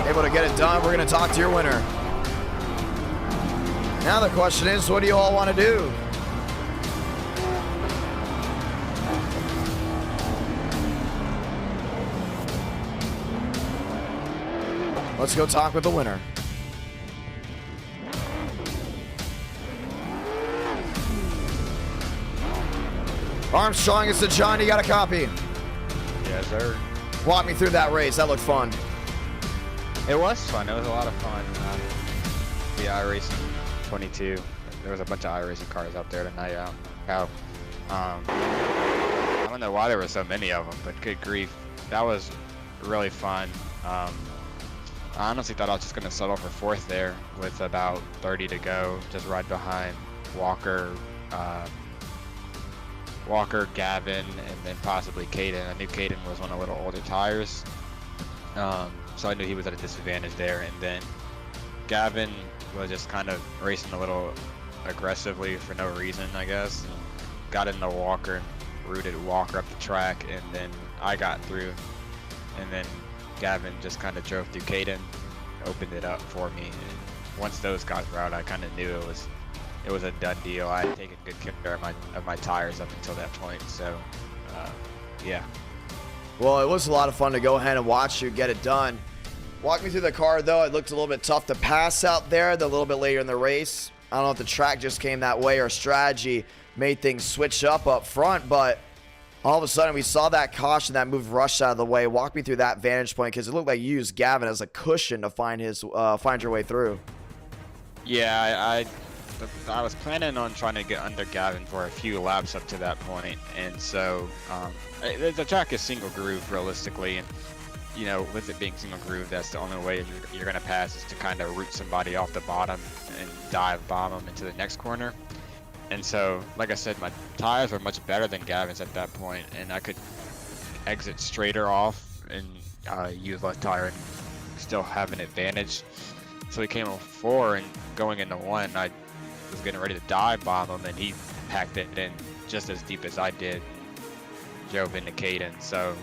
able to get it done. We're going to talk to your winner. Now the question is, what do you all want to do? Let's go talk with the winner. Armstrong is the John. You got a copy? Yes, sir. Walk me through that race. That looked fun. It was fun. It was a lot of fun. The iRacing 22. There was a bunch of iRacing cars out there tonight. I don't know why there were so many of them, but good grief. That was really fun. I honestly thought I was just gonna settle for fourth there with about 30 to go, just right behind Walker, Gavin, and then possibly Caden. I knew Caden was on a little older tires, so I knew he was at a disadvantage there. And then Gavin was just kind of racing a little aggressively for no reason, I guess. Got into Walker and rooted Walker up the track, and then I got through, and then Gavin just kind of drove through Caden, opened it up for me, and once those guys were out, I kind of knew it was a done deal. I had taken good care of my tires up until that point, so yeah. Well, it was a lot of fun to go ahead and watch you get it done. Walk me through the car, though. It looked a little bit tough to pass out there a little bit later in the race. I don't know if the track just came that way or strategy made things switch up front, but all of a sudden we saw that caution that moved Rush out of the way. Walk me through that vantage point, because it looked like you used Gavin as a cushion to find your way through. Yeah, I was planning on trying to get under Gavin for a few laps up to that point, and so the track is single groove realistically, and you know, with it being single groove, that's the only way you're gonna pass is to kind of root somebody off the bottom and dive bomb them into the next corner. And so, like I said, my tires were much better than Gavin's at that point, and I could exit straighter off and use left tire and still have an advantage. So he came on 4, and going into 1, I was getting ready to dive bomb him, and he packed it in just as deep as I did, drove into Caden. So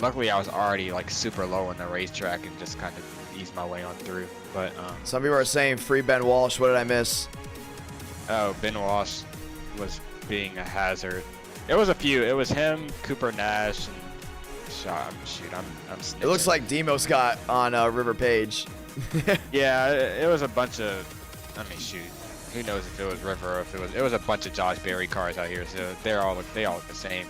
luckily I was already like super low on the racetrack and just kind of eased my way on through. But some people are saying free Ben Walsh. What did I miss? Oh, Ben Walsh was being a hazard. It was a few. It was him, Cooper Nash, and I'm snitching. It looks like Demos got on River Page. Yeah, it was a bunch of. I mean, shoot. Who knows if it was River or if it was a bunch of Josh Berry cars out here. So they all look the same.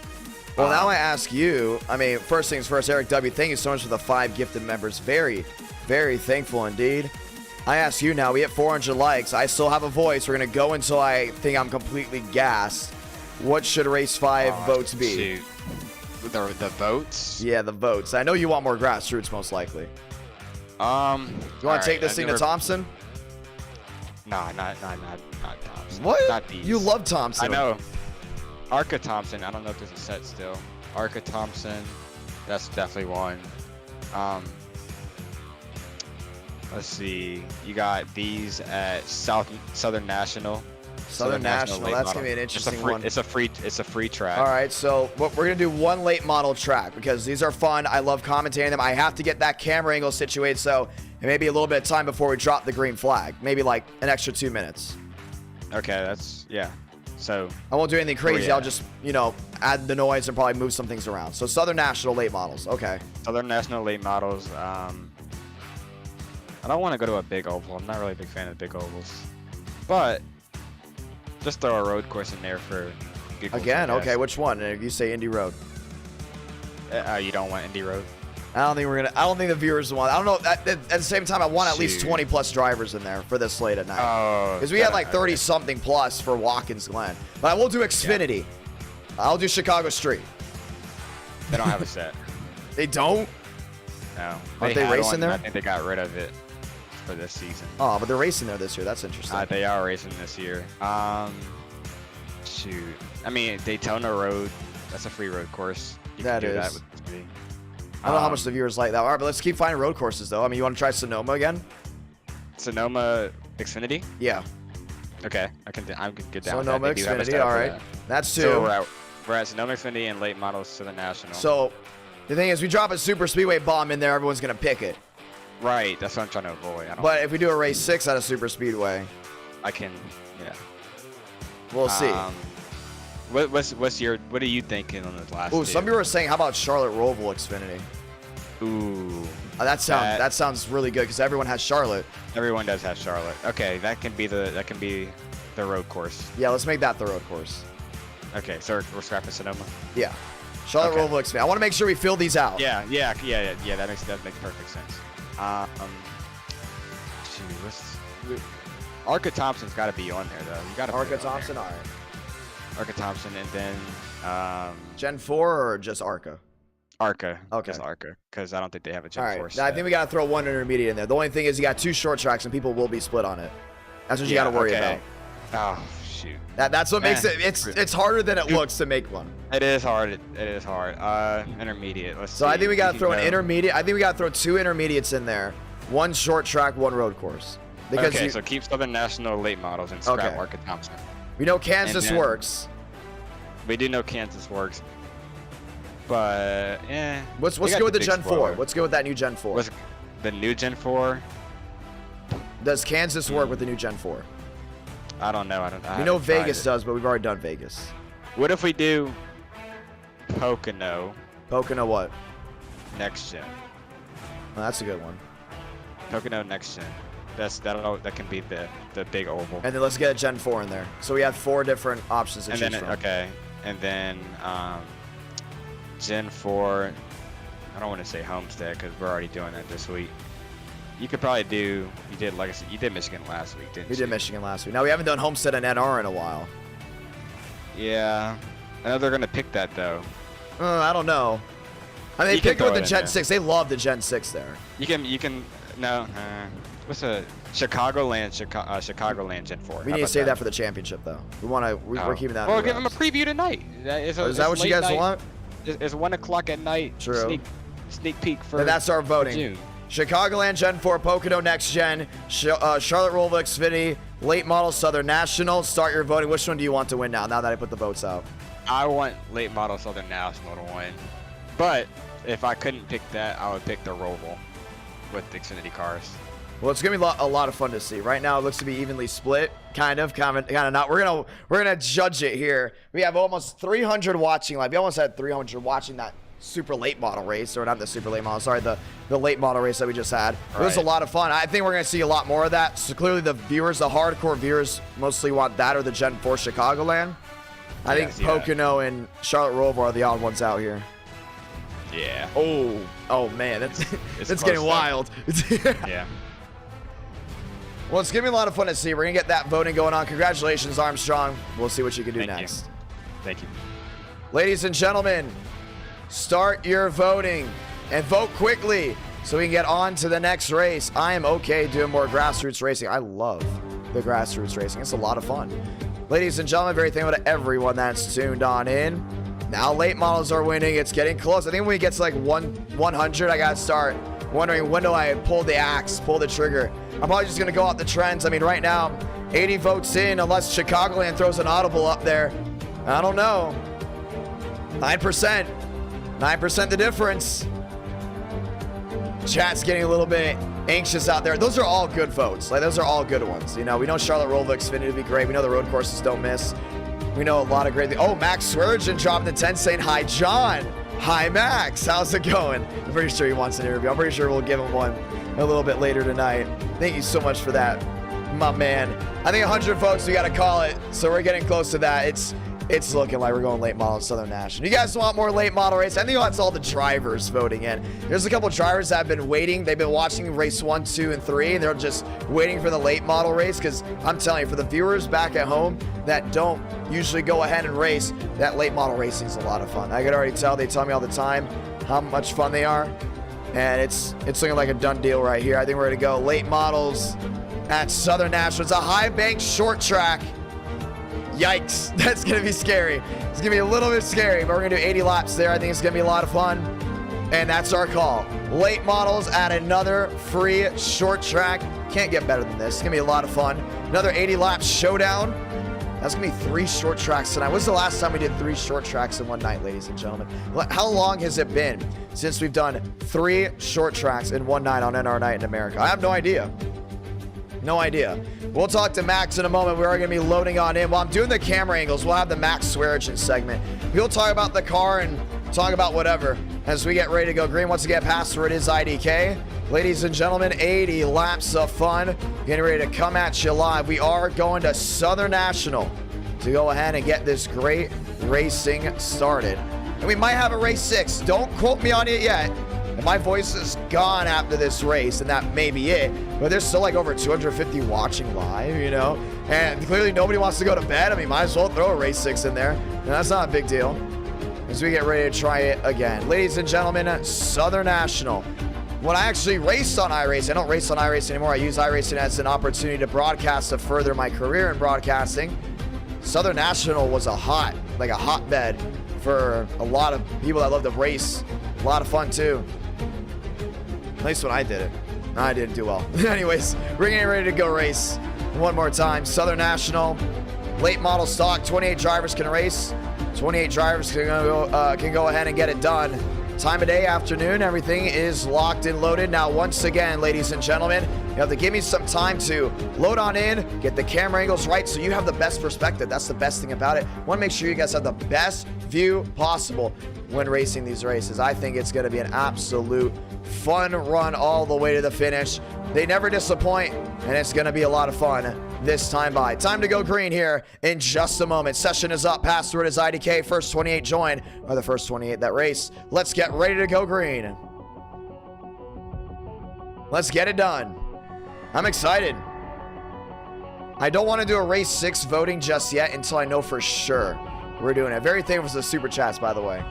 Well, now I ask you. I mean, first things first, Eric W. Thank you so much for the 5 gifted members. Very, very thankful indeed. I ask you now, we hit 400 likes. I still have a voice. We're going to go until I think I'm completely gassed. What should race 5 votes be? Shoot. The votes? Yeah, the votes. I know you want more grassroots, most likely. You want to take this thing to Thompson? Nah, not Thompson. What? Not these. You love Thompson. I know. Arca Thompson. I don't know if there's a set still. Arca Thompson. That's definitely one. Let's see. You got these at Southern National. Southern National. That's gonna be an interesting one. It's a free track. All right, so we're gonna do one late model track because these are fun. I love commentating them. I have to get that camera angle situated, so it may be a little bit of time before we drop the green flag. Maybe like an extra 2 minutes. Okay, that's yeah. So I won't do anything crazy. I'll just add the noise and probably move some things around. So Southern National late models. Okay. Southern National late models. I don't want to go to a big oval. I'm not really a big fan of big ovals, but just throw a road course in there for giggles. Again, okay, which one? If you say Indy Road. You don't want Indy Road? I don't think the viewers want. I don't know. At the same time, I want at least 20 plus drivers in there for this slate at night. Oh. Because we had like 30 something plus for Watkins Glen. But I will do Xfinity. Yeah. I'll do Chicago Street. They don't have a set. They don't? No. Aren't they racing there? I think they got rid of it for this season. Oh, but they're racing there this year. That's interesting. They are racing this year. Shoot. I mean, Daytona Road. That's a free road course. You that can do is. That with Xfinity. I don't know how much the viewers like that. All right, but let's keep finding road courses, though. I mean, you want to try Sonoma again? Sonoma Xfinity? Yeah. Okay, I can get down Sonoma with that. Xfinity, all right. That's 2. So we're at Sonoma Xfinity and late models Southern National. So the thing is, we drop a super speedway bomb in there, everyone's going to pick it. Right, that's what I'm trying to avoid. But if we do a race 6 out of super speedway, I can, yeah. We'll see. What are you thinking on the last? Ooh, some people are saying, how about Charlotte Roval Xfinity? Ooh. That sounds really good because everyone has Charlotte. Everyone does have Charlotte. Okay, that can be the road course. Yeah, let's make that the road course. Okay, so we're scrapping Sonoma. Yeah, Charlotte Roval Xfinity. I want to make sure we fill these out. Yeah. That makes perfect sense. Arca Thompson's got to be on there though. You got to Arca Thompson, all right. Arca Thompson, and then Gen 4 or just Arca? ARCA. Okay. Just ARCA, because I don't think they have a Gen All right. 4 I set. think we got to throw one intermediate in there. The only thing is you got 2 short tracks and people will be split on it. That's what you got to worry about. Oh, shoot. That's what makes it. It's harder than it looks to make one. It is hard. It is hard. Intermediate. Let's So see. I think we got to throw an go. intermediate. I think we got to throw 2 intermediates in there. 1 short track, 1 road course. Because Okay, so keep Southern National late models and scrap Okay. ARCA Thompson. we know Kansas then- works. We do know Kansas works, but Let's they go got with the big Gen 4. spoiler. Let's go with that new Gen 4. What's the new Gen 4? Does Kansas work with the new Gen 4? I don't know. I We know haven't tried Vegas it. does, but we've already done Vegas. What if we do Pocono Pocono what? next gen? Oh, that's a good one. Pocono next gen. That can be the big oval. And then let's get a Gen 4 in there. So we have 4 different options to And choose then from. okay, and then Gen 4. I don't want to say Homestead because we're already doing that this week. You could probably do. You did, like I said, you did Michigan last week, didn't We you? did Michigan last week. Now we haven't done Homestead and NR in a while. Yeah, I know they're gonna pick that though. I don't know. I mean, they You can picked it with throw the it in Gen there. 6. They love the Gen 6 there. You can no. What's a Chicagoland Gen 4? We need to save that for the championship, though. We're keeping that. Well, in the give them a wraps. preview tonight. Is that what you guys want? It's 1 o'clock at night. True. Sneak peek for. Then that's our voting. June. Chicagoland Gen 4, Pocono Next Gen, Charlotte Roval Xfinity, Late Model Southern National. Start your voting. Which one do you want to win now that I put the votes out? I want late model Southern National to win, but if I couldn't pick that, I would pick the Roval with the Xfinity cars. Well, it's gonna be a lot of fun to see. Right now, it looks to be evenly split, kind of not. We're gonna judge it here. We have almost 300 watching live. We almost had 300 watching that super late model race, or not the super late model. Sorry, the late model race that we just had. It was a Right. lot of fun. I think we're gonna see a lot more of that. So clearly, the hardcore viewers, mostly want that or the Gen 4 Chicagoland. I think see that. Pocono and Charlotte Roval are the odd ones out here. Yeah. Oh man, that's It's that's close getting though. wild. Yeah. Well, it's gonna be a lot of fun to see. We're gonna get that voting going on. Congratulations, Armstrong. We'll see what you can do Thank you. next. Thank you. Ladies and gentlemen, start your voting and vote quickly so we can get on to the next race. I am okay doing more grassroots racing. I love the grassroots racing. It's a lot of fun. Ladies and gentlemen, very thankful to everyone that's tuned on in. Now late models are winning. It's getting close. I think when we get to like 100, I gotta start wondering when do I pull the axe, pull the trigger. I'm probably just gonna go off the trends. I mean, right now, 80 votes in, unless Chicagoland throws an audible up there. I don't know. 9%. 9% the difference. Chat's getting a little bit anxious out there. Those are all good votes. Like, those are all good ones. You know, we know Charlotte Roval Xfinity to be great. We know the road courses don't miss. We know a lot of great. Oh, Max Swearigan dropping the 10 saying, "Hi, John." Hi, Max. How's it going? I'm pretty sure he wants an interview. I'm pretty sure we'll give him one a little bit later tonight. Thank you so much for that, my man. I think 100 votes, we got to call it. So we're getting close to that. It's looking like we're going late model in Southern National. You guys want more late model race? I think that's all the drivers voting in. There's a couple drivers that have been waiting. They've been watching race 1, 2, and 3, and they're just waiting for the late model race because I'm telling you, for the viewers back at home that don't usually go ahead and race, that late model racing is a lot of fun. I can already tell. They tell me all the time how much fun they are, and it's looking like a done deal right here. I think we're going to go late models at Southern National. It's a high bank short track. Yikes, that's gonna be scary. It's gonna be a little bit scary, but we're gonna do 80 laps there. I think it's gonna be a lot of fun. And that's our call. Late models at another free short track. Can't get better than this. It's gonna be a lot of fun. Another 80 lap showdown. That's gonna be 3 short tracks tonight. When's the last time we did 3 short tracks in one night, ladies and gentlemen? How long has it been since we've done 3 short tracks in one night on NR Night in America? I have no idea. No idea. We'll talk to Max in a moment. We are going to be loading on in. While I'm doing the camera angles, we'll have the Max Swearigan segment. We'll talk about the car and talk about whatever as we get ready to go green. Once again, password is IDK. Ladies and gentlemen, 80 laps of fun. Getting ready to come at you live. We are going to Southern National to go ahead and get this great racing started. And we might have a race 6. Don't quote me on it yet. And my voice is gone after this race, and that may be it. But there's still like over 250 watching live, you know? And clearly nobody wants to go to bed. I mean, might as well throw a race 6 in there. And that's not a big deal. as we get ready to try it again. Ladies and gentlemen, Southern National. When I actually raced on iRacing, I don't race on iRacing anymore. I use iRacing as an opportunity to broadcast to further my career in broadcasting. Southern National was a hotbed for a lot of people that love to race. A lot of fun too. At least when I did it. I didn't do well. Anyways, we're getting ready to go race one more time. Southern National, late model stock, 28 drivers can race. 28 drivers can go ahead and get it done. Time of day, afternoon, everything is locked and loaded. Now, once again, ladies and gentlemen, you have to give me some time to load on in, get the camera angles right so you have the best perspective. That's the best thing about it. Want to make sure you guys have the best view possible when racing these races. I think it's going to be an absolute fun run all the way to the finish. They never disappoint, and it's going to be a lot of fun this time by. Time to go green here in just a moment. Session is up. Password is IDK. First 28 join, or the first 28 that race. Let's get ready to go green. Let's get it done. I'm excited. I don't want to do a race 6 voting just yet until I know for sure we're doing it. Very thankful for the super chats, by the way.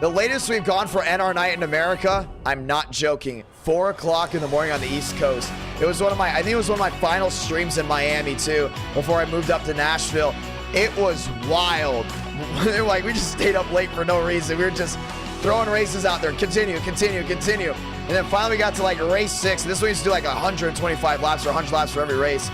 The latest we've gone for NR night in America, I'm not joking, 4 o'clock in the morning on the East Coast. It was I think it was one of my final streams in Miami too, before I moved up to Nashville. It was wild. Like, we just stayed up late for no reason. We were just throwing races out there. Continue. And then finally we got to like race 6. This one used to do like 125 laps or 100 laps for every race.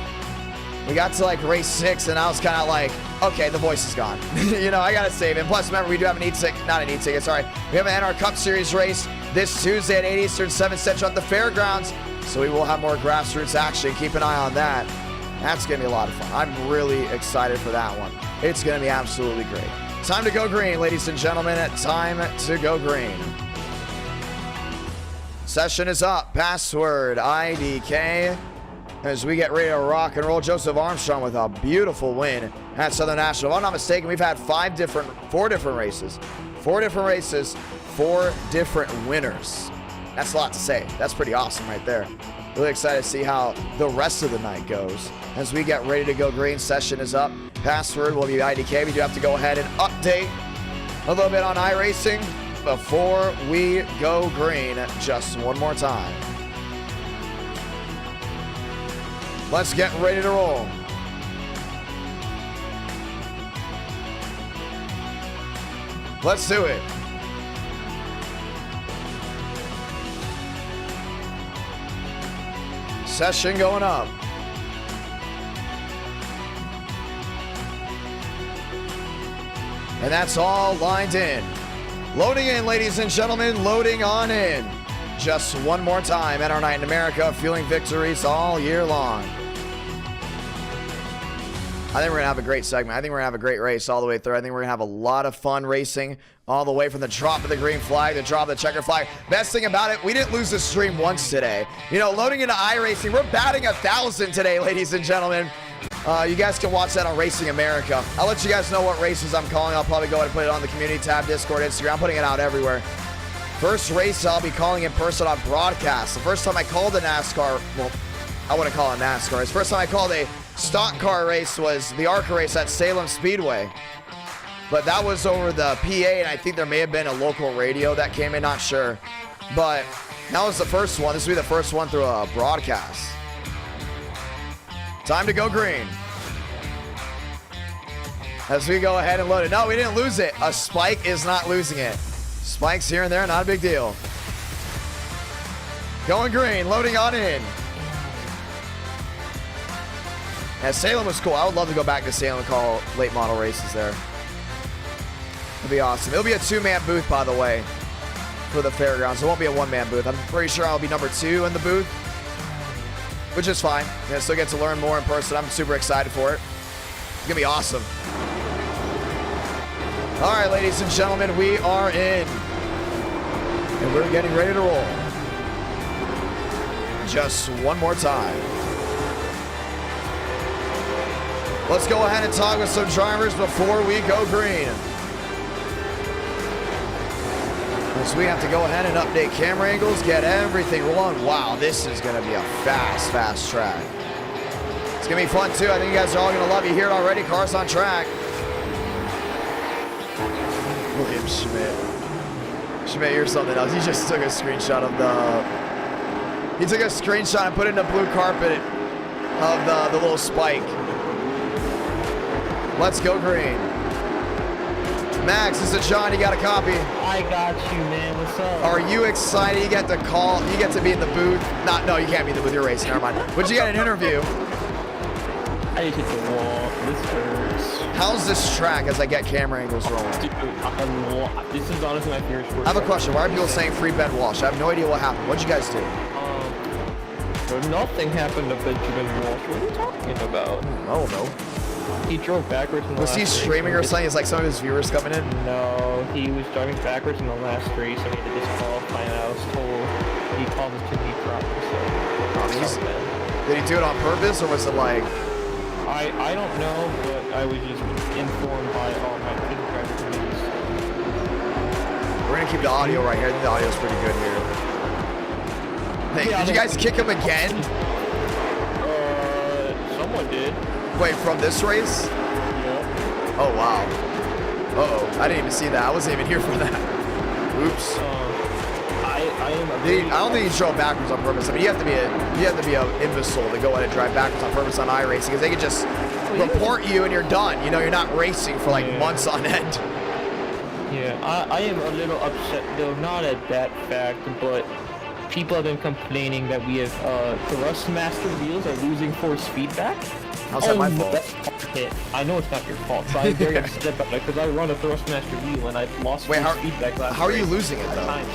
We got to like race 6 and I was kind of like, okay, the voice is gone. You know, I got to save it. And plus, remember, we do have an e-ticket, sorry. We have an NR Cup Series race this Tuesday at 8 Eastern, 7 Central at the fairgrounds. So we will have more grassroots action. Keep an eye on that. That's going to be a lot of fun. I'm really excited for that one. It's going to be absolutely great. Time to go green, ladies and gentlemen. Time to go green. Session is up. Password IDK. As we get ready to rock and roll, Joseph Armstrong with a beautiful win at Southern National. If I'm not mistaken, we've had 4 different races. 4 different races, 4 different winners. That's a lot to say. That's pretty awesome right there. Really excited to see how the rest of the night goes. As we get ready to go green, session is up. Password will be IDK. We do have to go ahead and update a little bit on iRacing before we go green just one more time. Let's get ready to roll. Let's do it. Session going up. And that's all lined in. Loading in, ladies and gentlemen, loading on in. Just one more time. NR Night in America, fueling victories all year long. I think we're going to have a great segment. I think we're going to have a great race all the way through. I think we're going to have a lot of fun racing all the way from the drop of the green flag, the drop of the checker flag. Best thing about it, we didn't lose the stream once today. You know, loading into iRacing, we're batting 1,000 today, ladies and gentlemen. You guys can watch that on Racing America. I'll let you guys know what races I'm calling. I'll probably go ahead and put it on the community tab, Discord, Instagram. I'm putting it out everywhere. First race I'll be calling in person on broadcast. The first time I called a NASCAR, well, I wouldn't call it NASCAR. The first time I called a stock car race was the ARCA race at Salem Speedway. But that was over the PA, and I think there may have been a local radio that came in, not sure. But that was the first one. This will be the first one through a broadcast. Time to go green. As we go ahead and load it. No, we didn't lose it. A spike is not losing it. Spikes here and there, not a big deal. Going green, loading on in. Yeah, Salem was cool. I would love to go back to Salem and call late model races there. It'll be awesome. It'll be a 2-man booth, by the way, for the fairgrounds. It won't be a 1-man booth. I'm pretty sure I'll be number 2 in the booth, which is fine. I still get to learn more in person. I'm super excited for it. It's gonna be awesome. All right, ladies and gentlemen, we are in, and we're getting ready to roll. Just one more time. Let's go ahead and talk with some drivers before we go green. So we have to go ahead and update camera angles, get everything rolling. Wow, this is gonna be a fast track. It's gonna be fun too. I think you guys are all gonna love it. You hear it already, cars on track. William Schmidt. Schmidt, you're something else. He just took a screenshot of the... He took a screenshot and put it in the blue carpet of the little spike. Let's go green. Max, this is John. You got a copy? I got you, man. What's up? Are you excited? You get to call. You get to be in the booth. No, you can't be in the booth. You're racing. Never mind. But you got an interview. I just hit the wall. This hurts. How's this track as I get camera angles rolling? Dude, this is honestly my favorite sport. I have a question. Why are people saying free Ben Walsh? I have no idea what happened. What'd you guys do? Nothing happened to Benjamin Walsh. What are you talking about? I don't know. He drove backwards in the Was last he race. streaming or something? Is like some of his viewers coming in? No, he was driving backwards in the last race. I mean, to disqualify, and I was told he called it too many problems. So, Did he do it on purpose, or was it like... I don't know, but I was just informed by all my pit driver committees. We're gonna keep the audio right here. I think the audio's pretty good here. Hey, Yeah, did you guys kick him again? Someone did. Wait, from this race? Yeah. Oh, wow. Uh-oh. I didn't even see that. I wasn't even here for that. Oops. I don't think he drove backwards on purpose. I mean, you have to be a imbecile to go ahead and drive backwards on purpose on iRacing, because they can just report you and you're done. You know, you're not racing for like months on end. Yeah, I am a little upset though, not at that fact, but people have been complaining that we have Thrustmaster wheels are losing force feedback. How's that my fault? Okay, I know it's not your fault, so I'm very upset about it because I run a Thrustmaster wheel and I lost force feedback last how are you race losing it though? times.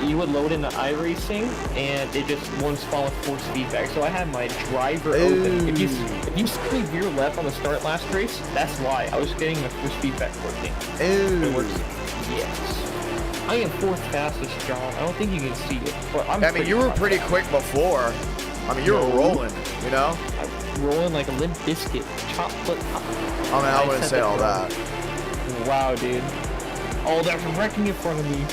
You would load into iRacing and it just won't spawn with force feedback. So I had my driver open. If you see me veer left on the start last race, that's why. I was getting the force feedback working. It works. Yes. I am fourth fastest, John. I don't think you can see it, but I'm. I mean, you were pretty quick before. I mean, you were rolling, you know? I'm rolling like a limp biscuit. Chop foot. I mean, I wouldn't say all that. Wow, dude. All that from wrecking in front of me.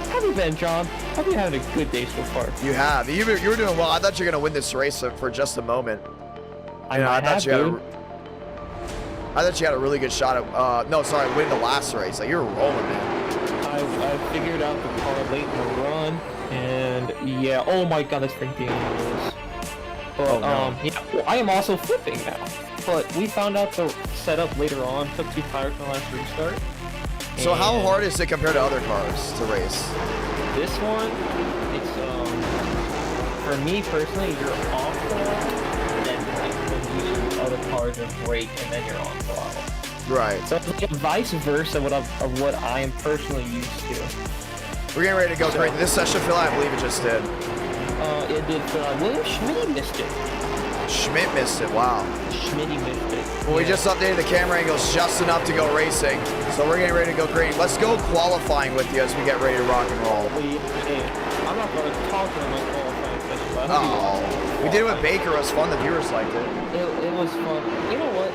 How have you been, John? Have you had a good day so far? You have. You were doing well. I thought you were gonna win this race for just a moment. I thought you had a really good shot at. No, sorry, winning the last race. Like, you were rolling, man. I figured out the car late in the run, and yeah. Oh my God, that's ridiculous. But yeah, well, I am also flipping now. But we found out the setup later on. Took 2 tires from the last restart. So how hard is it compared to other cars to race? This one, it's for me personally, you're off throttle, and then when you other cars are brake, and then you're on throttle. Right. So it's like a vice versa of what I am personally used to. We're getting ready to go great. This session fill, I believe it just did. It did. William Schmidt missed it. Schmidt missed it. Wow. Schmitty missed it. Well, we just updated the camera angles just enough to go racing. So we're getting ready to go green. Let's go qualifying with you as we get ready to rock and roll. Hey, I'm not going to talk to my qualifying session, but Oh, we did it with Baker. It was fun. The viewers liked it. It was fun. You know what?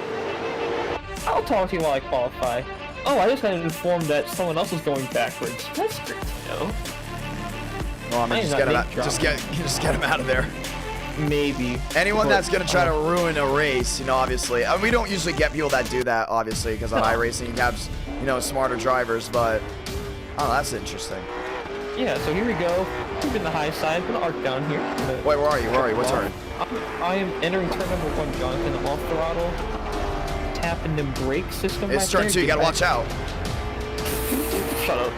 I'll talk to you while I qualify. Oh, I just got informed that someone else is going backwards. That's great to know. Well, I mean, just get him out of there. Maybe. Anyone that's going to try to ruin a race, you know, obviously. We don't usually get people that do that, obviously, because on iRacing you have, you know, smarter drivers, but, oh, that's interesting. Yeah, so here we go. Keeping the high side, gonna arc down here. Wait, where are you? What turn? I am entering turn number 1, Jonathan. I'm off throttle. Tapping the brake system. It's turn 2, you gotta watch out. Shut up.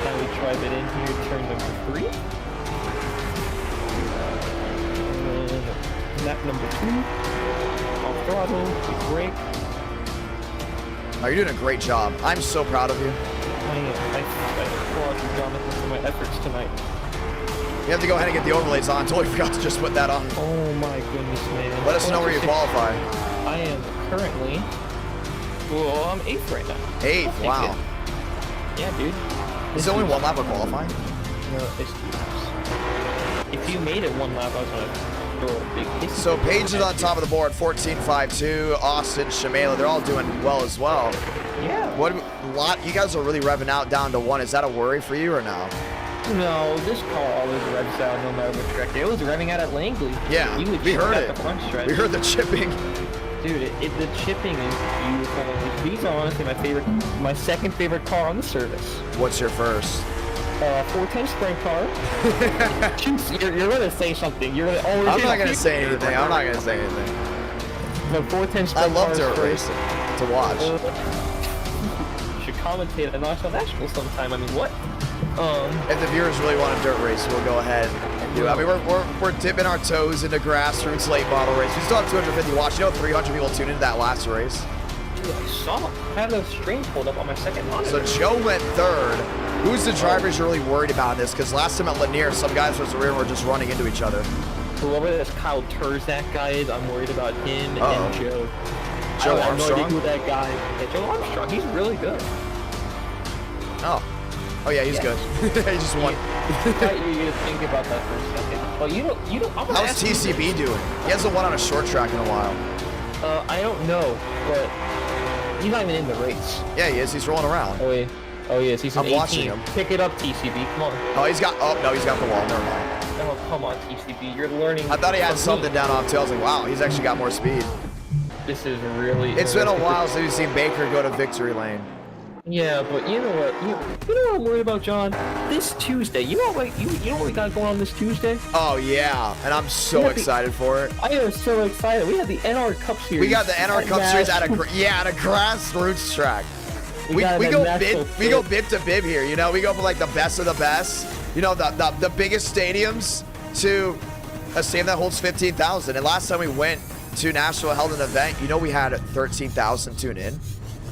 Now we drive it in here, turn number 3. Lap number 2. Off throttle, we brake. Oh, you're doing a great job. I'm so proud of you. I applaud you, Jonathan, for my efforts tonight. You have to go ahead and get the overlays on. Totally forgot to just put that on. Oh my goodness, man. Let us know where you qualify. I am currently... Well, I'm 8th right now. 8th, wow. Yeah, dude. Is it only 1 lap of qualifying? No, it's 2 laps. If you made it 1 lap, I was gonna throw a big kiss. So Paige is on top of the board, 14.52. Austin, Shamela, they're all doing well as well. Yeah. You guys are really revving out down to 1. Is that a worry for you or no? No, this car always revs out no matter what track. It was revving out at Langley. Yeah, we heard it. We heard the chipping. Dude, the chipping is beautiful. These are honestly my second favorite car on the service. What's your first? 410 sprint car. You're gonna say something. You're gonna. Oh, I'm not gonna say anything. I'm not gonna say anything. The 410 sprint I love car dirt first. racing to watch. You should commentate at National sometime. I mean, what? If the viewers really want a dirt race, we'll go ahead and do it. I mean, we're dipping our toes into grassroots late model race. We still have 250 watch. You know, 300 people tuned into that last race. Dude, I saw. I had those streams pulled up on my second monitor. So Joe went third. Who's the drivers you're really worried about in this? Because last time at Lanier, some guys was the rear were just running into each other. Whoever this Kyle Turzak guy is, I'm worried about him and Joe. Joe I have no idea Armstrong? who that guy is. Yeah, Joe Armstrong. He's really good. Oh yeah, he's good. He just won. You to think about that for a second. Well, you don't. I'm gonna How's ask you TCB doing? He hasn't won on a short track in a while. I don't know, but he's not even in the race. Yeah, he is. He's rolling around. Oh yeah. Oh yes, he's an I'm 18. watching him. Pick it up, TCB. Come on. Oh, he's got. Oh no, he's got the wall. Never mind. Oh come on, TCB. You're learning. I thought he had from something me. down off too. I was like, wow, he's actually got more speed. This is really. It's been a while since we've seen Baker go to victory lane. Yeah, but you know what? You know what I'm worried about, John? This Tuesday. You know what? You know what we got going on this Tuesday? Oh yeah, and I'm so excited for it. I am so excited. We have the NR Cup Series. We got the NR Cup Series at a grassroots track. We go bib to bib here. You know, we go from like the best of the best. You know, the biggest stadiums to a stadium that holds 15,000. And last time we went to Nashville, held an event. You know, we had 13,000 tune in.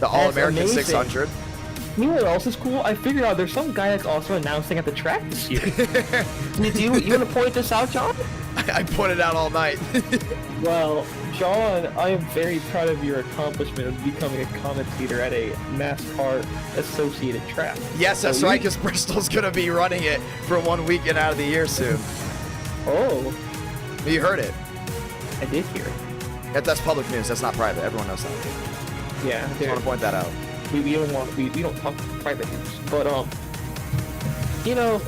The All-American amazing. 600. You know what else is cool? I figured out there's some guy that's also announcing at the track this year. You want to point this out, John? I pointed out all night. Well, John, I am very proud of your accomplishment of becoming a commentator at a NASCAR associated track. Yes, that's right, because Bristol's going to be running it for 1 weekend out of the year soon. Oh. You heard it. I did hear it. That's public news. That's not private. Everyone knows that. Yeah. Just want to point that out. We don't talk private news, but you know,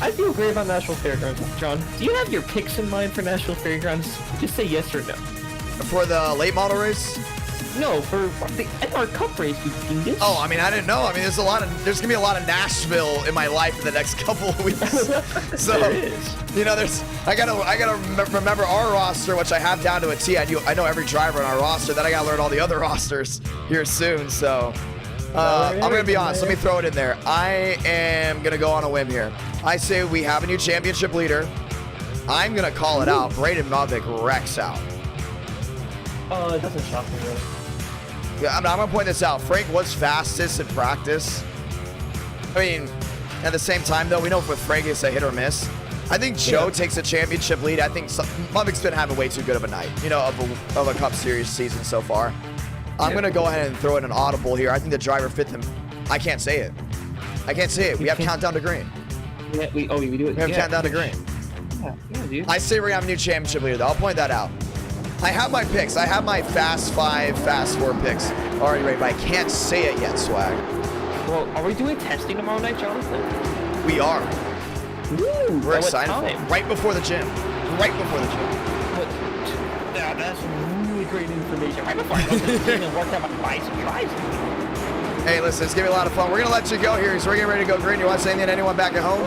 I feel great about National Fairgrounds. John, do you have your picks in mind for National Fairgrounds? Just say yes or no. For the late model race? No, for the NR Cup race, you dingus. Oh, I mean, I didn't know. I mean, there's gonna be a lot of Nashville in my life in the next couple of weeks. So, there is. You know, I gotta remember our roster, which I have down to a T. I know every driver on our roster. Then I gotta learn all the other rosters here soon. So, I'm gonna be honest. Let me throw it in there. I am gonna go on a whim here. I say we have a new championship leader. I'm gonna call it out. Braden Mavick wrecks out. Oh, it doesn't shock me really. Yeah, I'm gonna point this out. Frank was fastest in practice. I mean, at the same time though, we know with Frank it's a hit or miss. I think Joe takes a championship lead. I think Mavick's been having way too good of a night, you know, of a Cup Series season so far. I'm gonna go ahead and throw in an audible here. I think the driver fit them. I can't say it. I can't say it. We have countdown to green. Yeah, we do it. We have countdown to green. Yeah, dude. I say we're gonna have a new championship leader though. I'll point that out. I have my picks. I have my Fast 5, Fast 4 picks already ready, but I can't say it yet, Swag. Well, are we doing testing tomorrow night, Jonathan? We are. Woo! We're excited for it. Time? Right before the gym. Right before the gym. But, yeah, that's really great information. Right before I go to the gym and work out my biceps triceps. Hey, listen, it's gonna be a lot of fun. We're gonna let you go here. So we're getting ready to go green. You want to say anything to anyone back at home?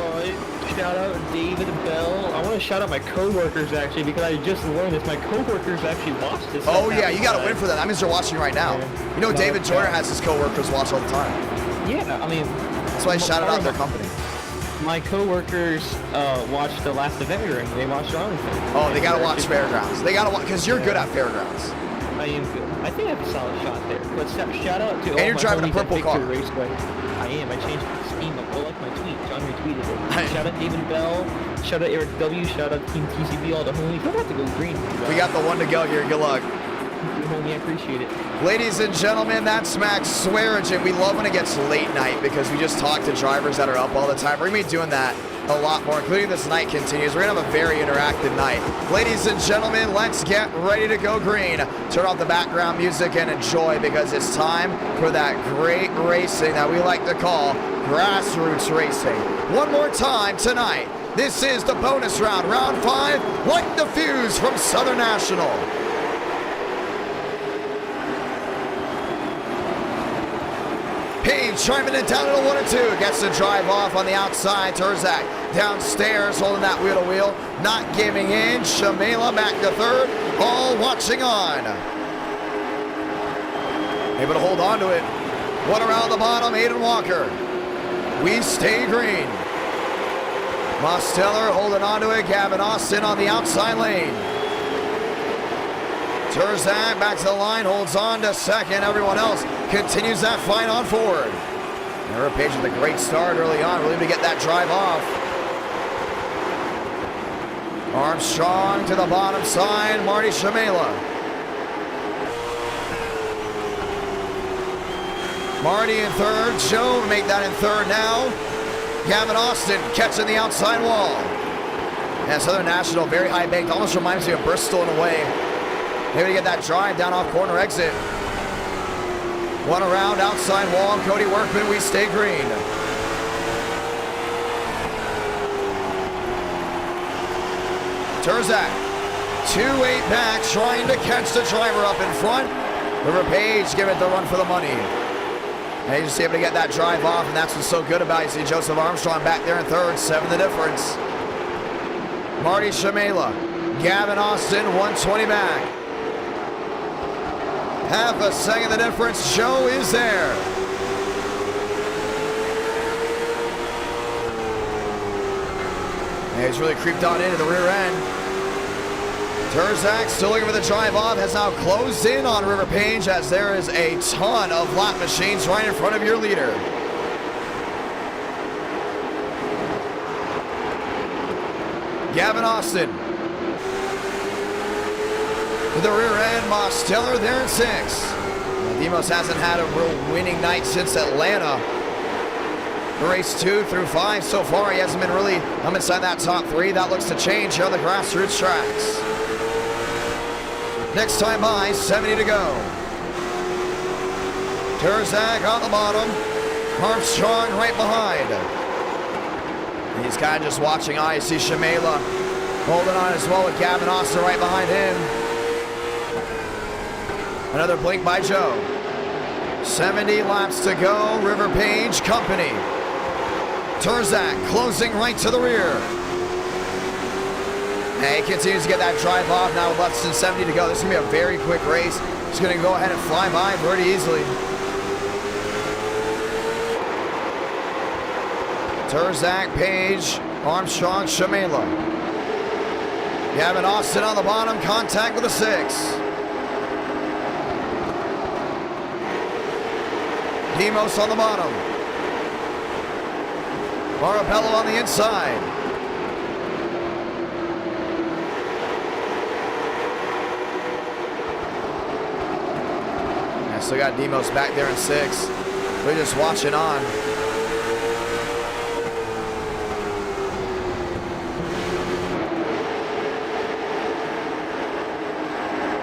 Shout out David and Bell. I want to shout out my coworkers actually because I just learned this. My coworkers actually watched this. Oh yeah, you gotta win for that. That means they're watching right now. Yeah. You know, David Joyner has his coworkers watch all the time. Yeah, I mean, That's why I shouted out their company. my coworkers watched the last event we were in. They watched our own thing. Oh, they gotta watch Fairgrounds. They gotta watch because you're good at Fairgrounds. I am good. I think I have a solid shot there. But shout out to all you're my driving a homies at purple car. Victory Raceway. I am. I changed the scheme. I like my tweet. John retweeted it. Shout out David Bell. Shout out Eric W. Shout out Team TCB. All the homies. Don't have to go green. We got the one to go here. Good luck. Thank you, homie. I appreciate it. Ladies and gentlemen, that's Max Swearigan. We love when it gets late night because we just talk to drivers that are up all the time. We're going to be doing that a lot more, including this night continues. We're going to have a very interactive night. Ladies and gentlemen, let's get ready to go green. Turn off the background music and enjoy because it's time for that great racing that we like to call grassroots racing. One more time tonight. This is the bonus round, round 5, Light the Fuse from Southern National. Page driving it down to the 1 and 2. Gets the drive off on the outside. Turzak downstairs holding that wheel to wheel. Not giving in. Shamela back to third. All watching on. Able to hold on to it. One around the bottom. Aiden Walker. We stay green. Mosteller holding on to it. Gavin Austin on the outside lane. Turzak back to the line, holds on to second. Everyone else continues that fight on forward. River Page with a great start early on, really to get that drive off. Armstrong to the bottom side, Marty Shamela. Marty in third, Joe make that in third now. Gavin Austin catching the outside wall. And Southern National, very high banked, almost reminds me of Bristol in a way. Maybe to get that drive down off corner exit. One around, outside wall, Cody Workman, we stay green. Turzak, 2-8 back, trying to catch the driver up in front. River Page give it the run for the money. And he's just able to get that drive off, and that's what's so good about it. You see Joseph Armstrong back there in third, 7 the difference. Marty Shamela, Gavin Austin, 120 back. Half a second the difference. Joe is there. And he's really creeped on into the rear end. Turzak still looking for the drive off, has now closed in on River Page as there is a ton of lap machines right in front of your leader. Gavin Austin. To the rear end, Mosteller there in 6. Demos hasn't had a real winning night since Atlanta. Race 2 through 5 so far, he hasn't been really inside that top 3. That looks to change here on the grassroots tracks. Next time by, 70 to go. Turzak on the bottom. Armstrong right behind. He's kind of just watching on. You see Shamela holding on as well with Gavin Austin right behind him. Another blink by Joe. 70 laps to go. River Page Company. Turzak closing right to the rear. And he continues to get that drive off now with less than 70 to go. This is going to be a very quick race. He's going to go ahead and fly by pretty easily. Turzak, Page, Armstrong, Shamela. Gavin Austin on the bottom, contact with a 6. Demos on the bottom. Marabello on the inside. I still got Demos back there in 6. We're just watching on.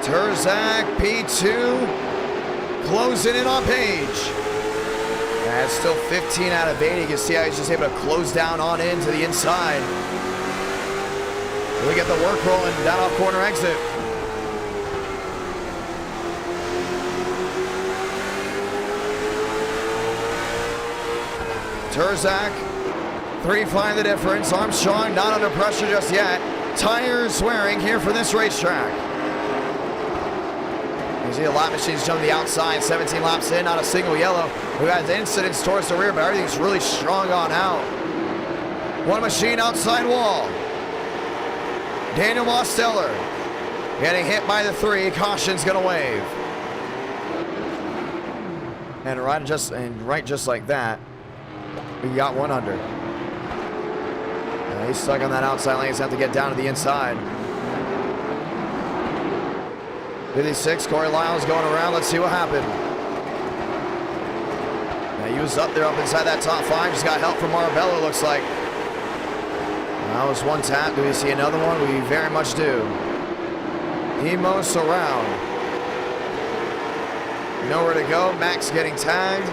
Turzak, P2, closing in on Page. And it's still 15 out of 8. You can see how he's just able to close down on into the inside. We get the work rolling down off corner exit. Turzak, 3-5 the difference. Armstrong not under pressure just yet. Tires wearing here for this racetrack. You see the lap machines jump the outside, 17 laps in, not a single yellow. We've had incidents towards the rear, but everything's really strong on out. One machine outside wall. Daniel Mosteller getting hit by the 3. Caution's gonna wave. And right just like that, we got one under. He's stuck on that outside lane. He's have to get down to the inside. 56, Corey Lyles going around. Let's see what happened. Now he was up there, up inside that top 5. Just got help from Marabello, looks like. That was one tap. Do we see another one? We very much do. Demos around. Nowhere to go. Max getting tagged.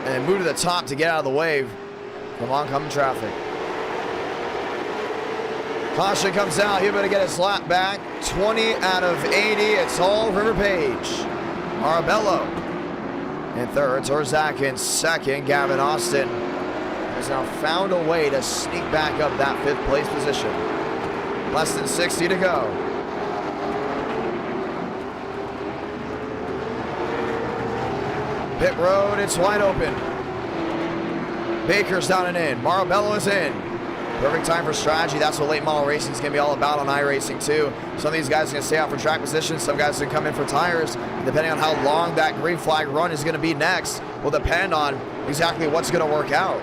And move to the top to get out of the way from oncoming traffic. Caution comes out. He better get his lap back. 20 out of 80. It's all River Page. Marabello in third. Turzak in second. Gavin Austin has now found a way to sneak back up that 5th place position. Less than 60 to go. Pit road, it's wide open. Baker's down and in. Marabello is in. Perfect time for strategy. That's what late model racing is going to be all about on iRacing too. Some of these guys are going to stay out for track position. Some guys are going to come in for tires. Depending on how long that green flag run is going to be next will depend on exactly what's going to work out.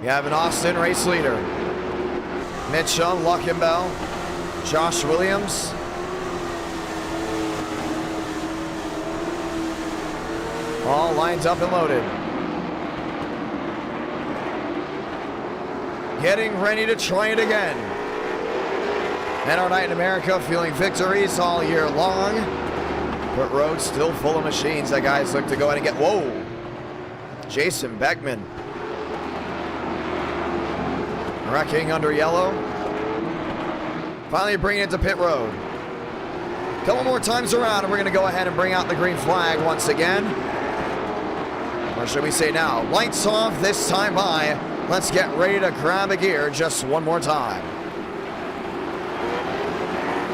You have an Austin race leader. Mitchum, Luckenbell, Josh Williams. All lined up and loaded. Getting ready to try it again. And our night in America feeling victories all year long. But road still full of machines that guys look to go ahead and get. Whoa. Jason Beckman. Wrecking under yellow. Finally bringing it to pit road. Couple more times around and we're going to go ahead and bring out the green flag once again. Or should we say now, lights off this time by. Let's get ready to grab a gear just one more time.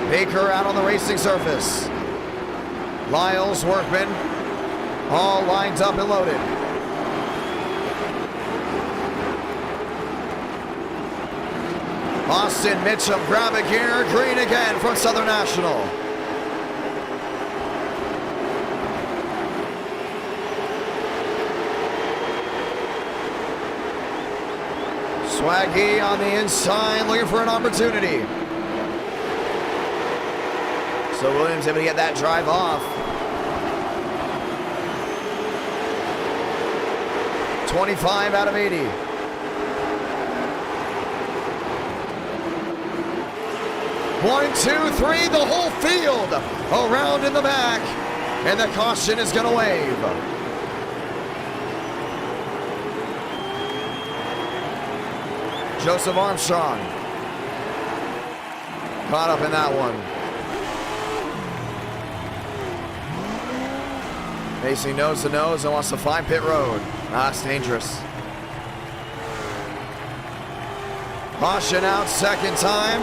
Baker out on the racing surface. Lyles, Workman, all lined up and loaded. Austin Mitchum, grab a gear, green again from Southern National. Swaggy on the inside, looking for an opportunity. So Williams able to get that drive off. 25 out of 80. One, two, three, the whole field around in the back. And the caution is going to wave. Joseph Armstrong caught up in that one. Facing nose to nose and wants to find pit road. That's dangerous. Caution out second time.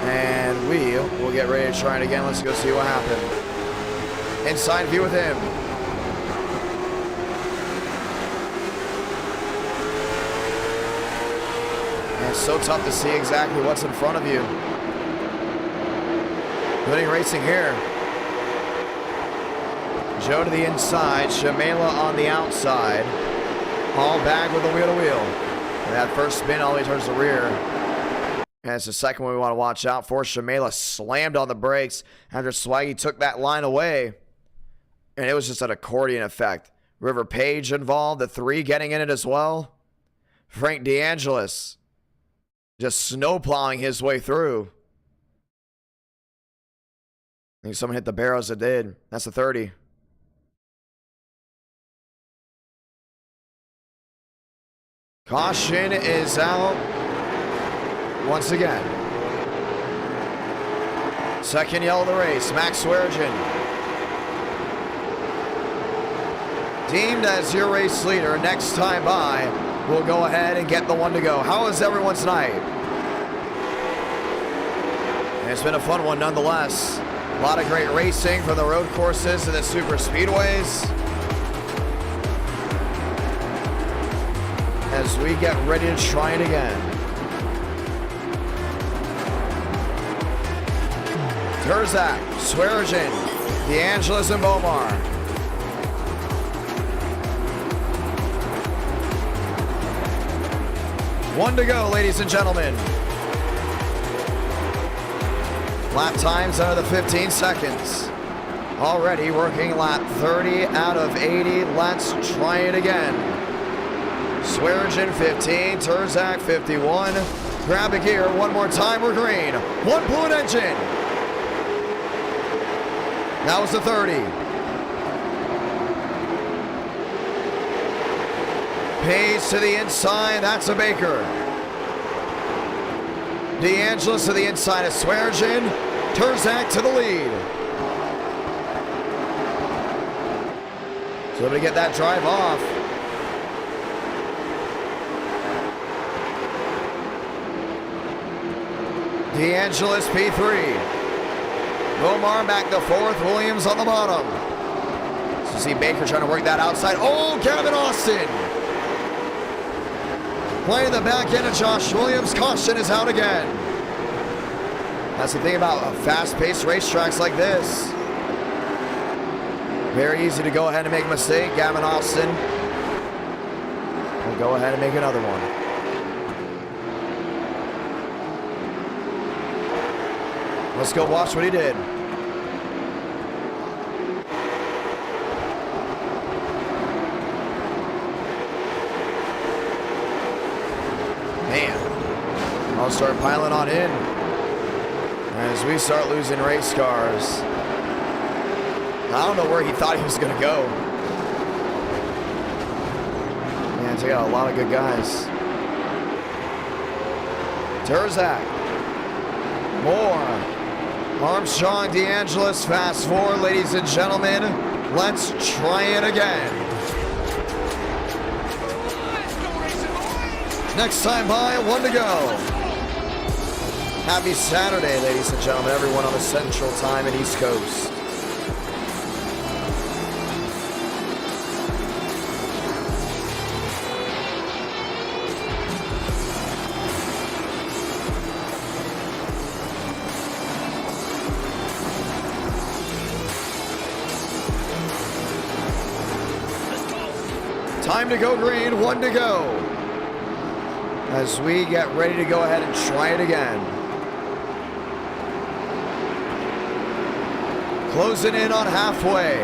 And we will get ready to try it again. Let's go see what happened. Inside view with him. It's so tough to see exactly what's in front of you. Winning racing here. Joe to the inside, Shamela on the outside. All back with a wheel to wheel. And that first spin all the way towards the rear. And it's the second one we want to watch out for. Shamela slammed on the brakes after Swaggy took that line away. And it was just an accordion effect. River Page involved, the 3 getting in it as well. Frank DeAngelis just snowplowing his way through. I think someone hit the barrels that did. That's a 30. Caution is out once again. Second yellow of the race, Max Swearengin. Deemed as your race leader, next time by, we'll go ahead and get the one to go. How was everyone's night? And it's been a fun one nonetheless. A lot of great racing from the road courses to the super speedways. As we get ready to try it again. Turzak, Swearengin, DeAngelis, and Bomar. One to go, ladies and gentlemen. Lap times under the 15 seconds. Already working lap 30 out of 80. Let's try it again. Swearengin 15, Turzak 51. Grab a gear one more time, we're green. One fluid engine. That was the 30. Page to the inside, that's a Baker. DeAngelis to the inside of Swearengin. Terzak to the lead. So able to get that drive off. DeAngelis P3. Bomar back to fourth. Williams on the bottom. So you see Baker trying to work that outside. Oh, Gavin Austin. Playing the back end of Josh Williams. Caution is out again. That's the thing about fast-paced racetracks like this. Very easy to go ahead and make a mistake. Gavin Austin will go ahead and make another one. Let's go watch what he did. Man, I'll start piling on in as we start losing race cars. I don't know where he thought he was going to go. Man, they got a lot of good guys. Terzak. More. Armstrong, DeAngelis, fast forward, ladies and gentlemen. Let's try it again. Next time by, 1 to go. Happy Saturday, ladies and gentlemen, everyone on the Central Time and East Coast. Time to go green, 1 to go. As we get ready to go ahead and try it again. Closing in on halfway.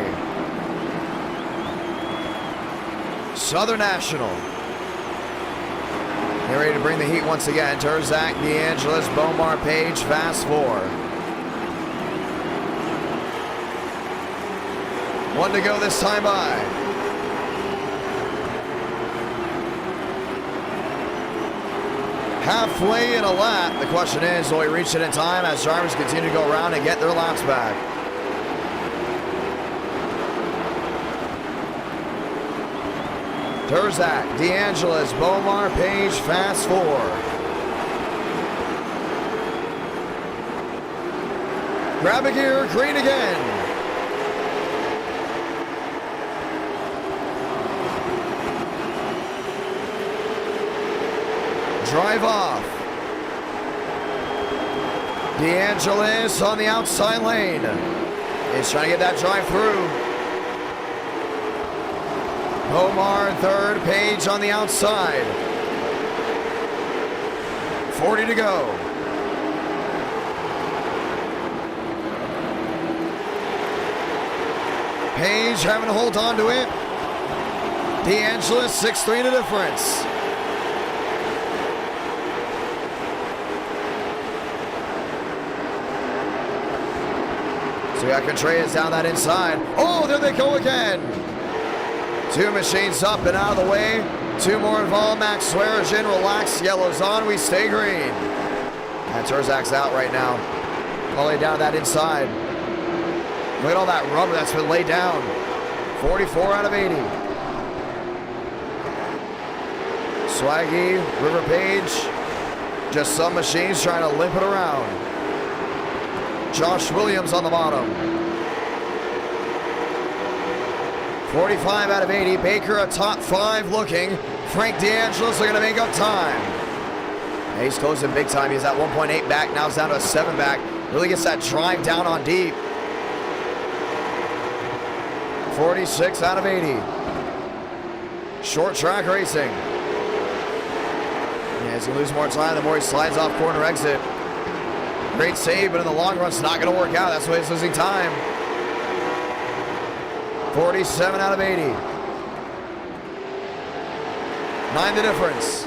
Southern National. They're ready to bring the heat once again. Terzak, DeAngelis, Bomar, Page, fast four. 1 to go this time by. Halfway in a lap. The question is, will he reach it in time as drivers continue to go around and get their laps back? Terzak, DeAngelis, Bomar, Page, fast four. Grab a gear, green again. Drive off. DeAngelis on the outside lane. He's trying to get that drive through. Omar third, Page on the outside. 40 to go. Page having to hold on to it. DeAngelis 6-3 to difference. So we got Contreras down that inside. Oh, there they go again. Two machines up and out of the way. Two more involved. Max Swearengin, relax. Yellow's on. We stay green. And Terzak's out right now. All the way down that inside. Look at all that rubber that's been laid down. 44 out of 80. Swaggy, River Page. Just some machines trying to limp it around. Josh Williams on the bottom. 45 out of 80. Baker a top 5 looking. Frank DeAngelis looking to make up time. And he's closing big time. He's at 1.8 back. Now he's down to a 7 back. Really gets that drive down on deep. 46 out of 80. Short track racing. Yeah, he's going to lose more time the more he slides off corner exit. Great save, but in the long run, it's not going to work out. That's why he's losing time. 47 out of 80. 9 the difference.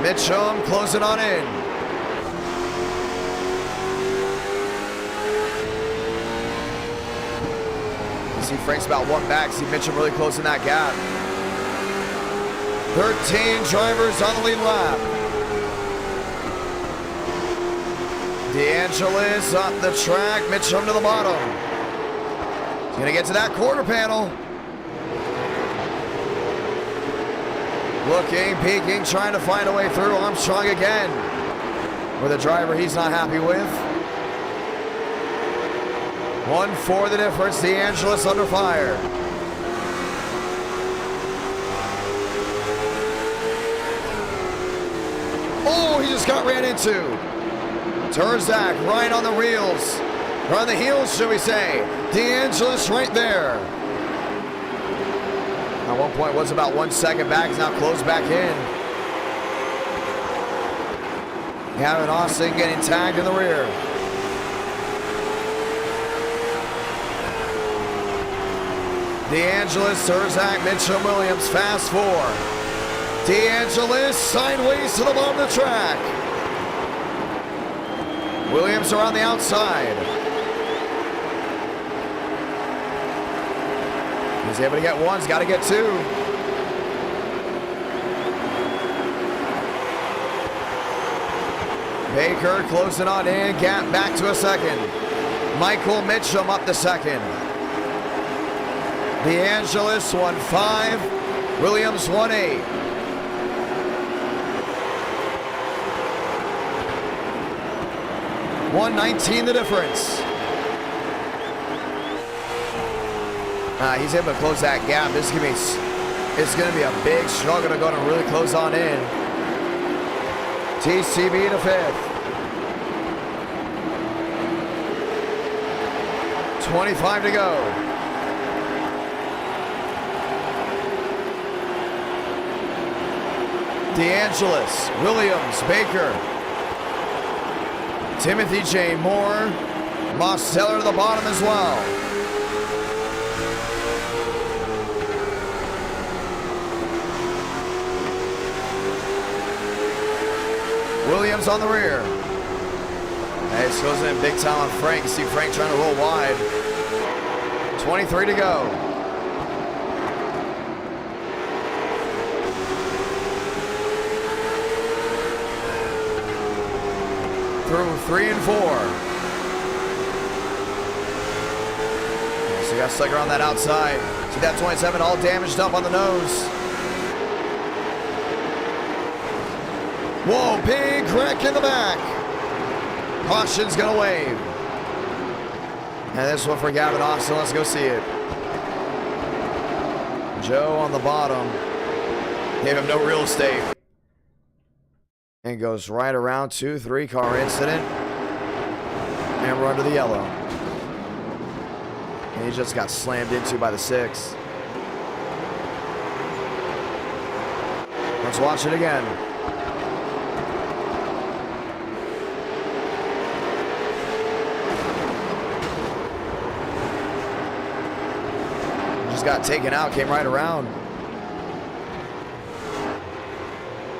Mitchum closing on in. You see Frank's about 1 back. See Mitchum really closing that gap. 13 drivers on the lead lap. DeAngelis up the track. Mitchum to the bottom. He's going to get to that quarter panel. Looking, peeking, trying to find a way through. Armstrong again with a driver he's not happy with. 1-4 the difference. DeAngelis under fire. Oh, he just got ran into. Turzak right on the wheels. Or on the heels, should we say. DeAngelis right there. At one point was about 1 second back. He's now closed back in. Gavin Austin getting tagged in the rear. DeAngelis, Turzak, Mitchum, Williams, fast four. DeAngelis sideways to the bottom of the track. Williams are on the outside. He's able to get one, he's got to get two. Baker closing on in, gap back to a second. Michael Mitchum up the second. DeAngelis 1-5, Williams 1-8. $119 the difference. He's able to close that gap. This is going to be a big struggle to go to really close on in. TCB to fifth. 25 to go. DeAngelis, Williams, Baker, Timothy J. Moore, Mosteller to the bottom as well. Williams on the rear. Hey, this goes in big time on Frank. You see Frank trying to roll wide. 23 to go. Through 3 and 4. So you got Slugger on that outside. See that 27 all damaged up on the nose. Whoa, big wreck in the back. Caution's gonna wave. And this one for Gavin Austin. Let's go see it. Joe on the bottom. Gave him no real estate. And goes right around 2-3 car incident. And we're under the yellow. And he just got slammed into by the 6. Let's watch it again. Just got taken out, came right around.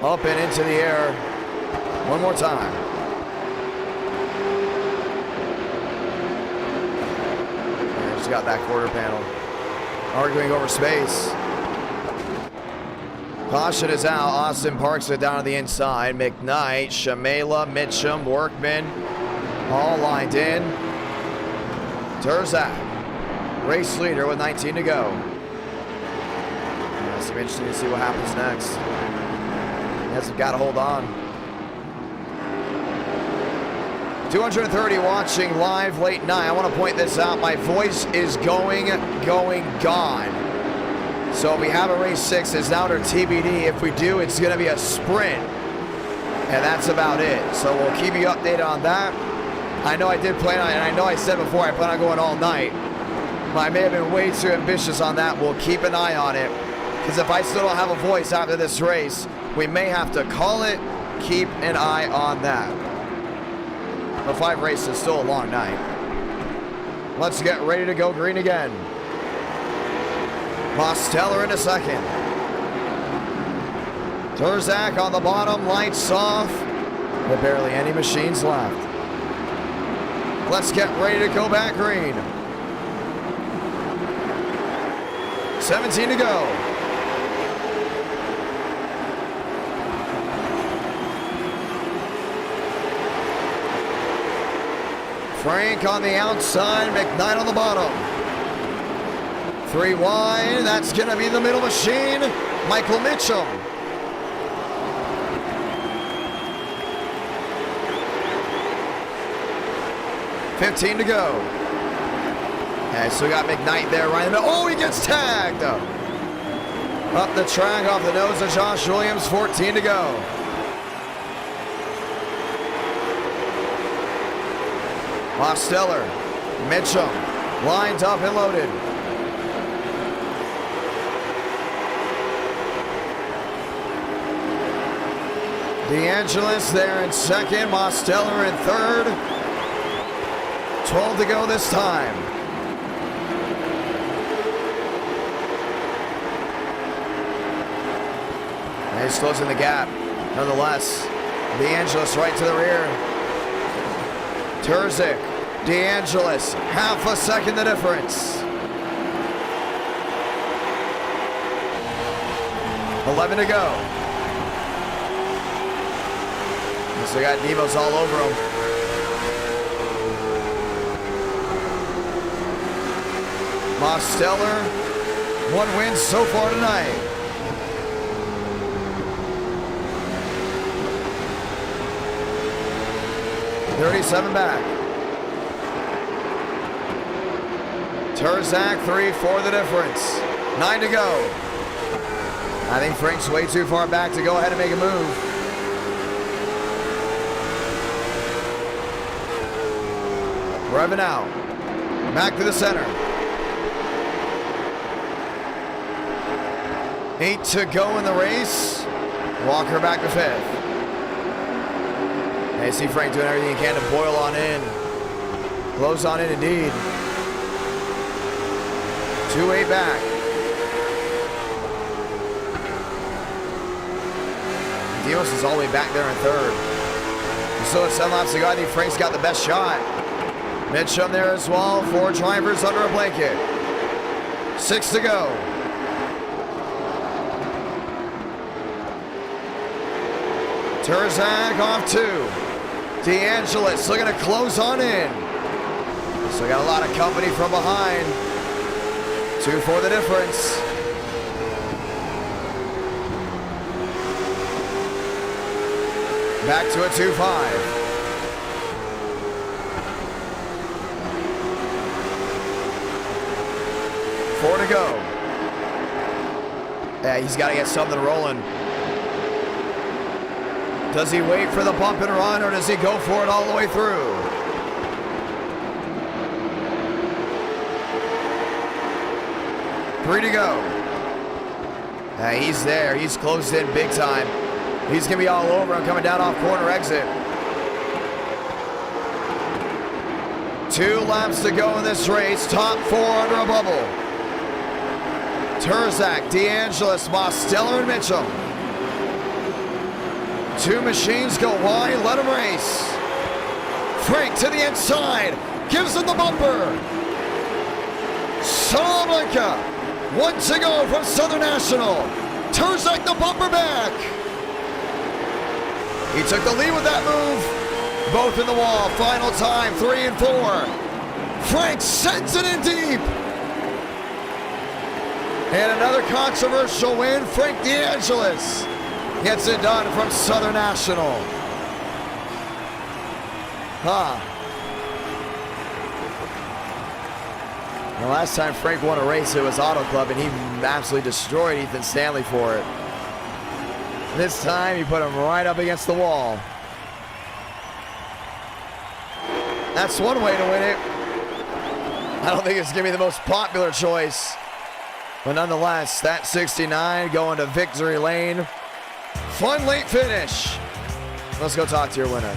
Up and into the air. One more time. And just got that quarter panel. Arguing over space. Caution is out. Austin parks it down on the inside. McKnight, Shamela, Mitchum, Workman, all lined in. Turzak, race leader with 19 to go. It's gonna be interesting to see what happens next. He hasn't got to hold on. 230 watching live late night. I want to point this out. My voice is going, gone. So we have a race 6. It's now under TBD. If we do, it's going to be a sprint. And that's about it. So we'll keep you updated on that. I know I did plan on, and I know I said before, I plan on going all night. But I may have been way too ambitious on that. We'll keep an eye on it. Because if I still don't have a voice after this race, we may have to call it. Keep an eye on that. The 5 races is still a long night. Let's get ready to go green again. Mosteller in a second. Turzak on the bottom, lights off. With barely any machines left. Let's get ready to go back green. 17 to go. Frank on the outside, McKnight on the bottom. 3 wide, that's gonna be the middle machine, Michael Mitchum. $15 to go. And so we got McKnight there right in the middle. Oh, he gets tagged. Up the track, off the nose of Josh Williams, 14 to go. Mosteller, Mitchum, lined up and loaded. DeAngelis there in second, Mosteller in third. 12 to go this time. And he's closing the gap. Nonetheless, DeAngelis right to the rear. Terzic, DeAngelis, half a second the difference. 11 to go. So we got Demos all over him. Mosteller, 1 win so far tonight. $37 back. Terzak, 3 for the difference. 9 to go. I think Frank's way too far back to go ahead and make a move. Revving out. Back to the center. 8 to go in the race. Walker back to 5th. I see Frank doing everything he can to boil on in. Close on in indeed. 2-8 back. Dios is all the way back there in third. So it's 7 laps to go. I think Frank's got the best shot. Mitchum there as well. 4 drivers under a blanket. 6 to go. Terzak off 2. DeAngelis looking to close on in. So got a lot of company from behind. 2 for the difference. Back to a 2-5. Four to go. Yeah, he's got to get something rolling. Does he wait for the bump and run, or does he go for it all the way through? Three to go. Yeah, he's there. He's closed in big time. He's going to be all over him coming down off corner exit. 2 laps to go in this race. Top 4 under a bubble. Terzak, DeAngelis, Mosteller, and Mitchum. 2 machines go wide. Let them race. Frank to the inside. Gives him the bumper. Salamanca. 1 to go from Southern National. Terzak the bumper back. He took the lead with that move. Both in the wall. Final time, 3 and 4. Frank sends it in deep. And another controversial win. Frank DeAngelis gets it done from Southern National. The last time Frank won a race, it was Auto Club, and he absolutely destroyed Ethan Stanley for it. This time, he put him right up against the wall. That's one way to win it. I don't think it's going to be the most popular choice. But nonetheless, that 69 going to victory lane. Fun late finish. Let's go talk to your winner.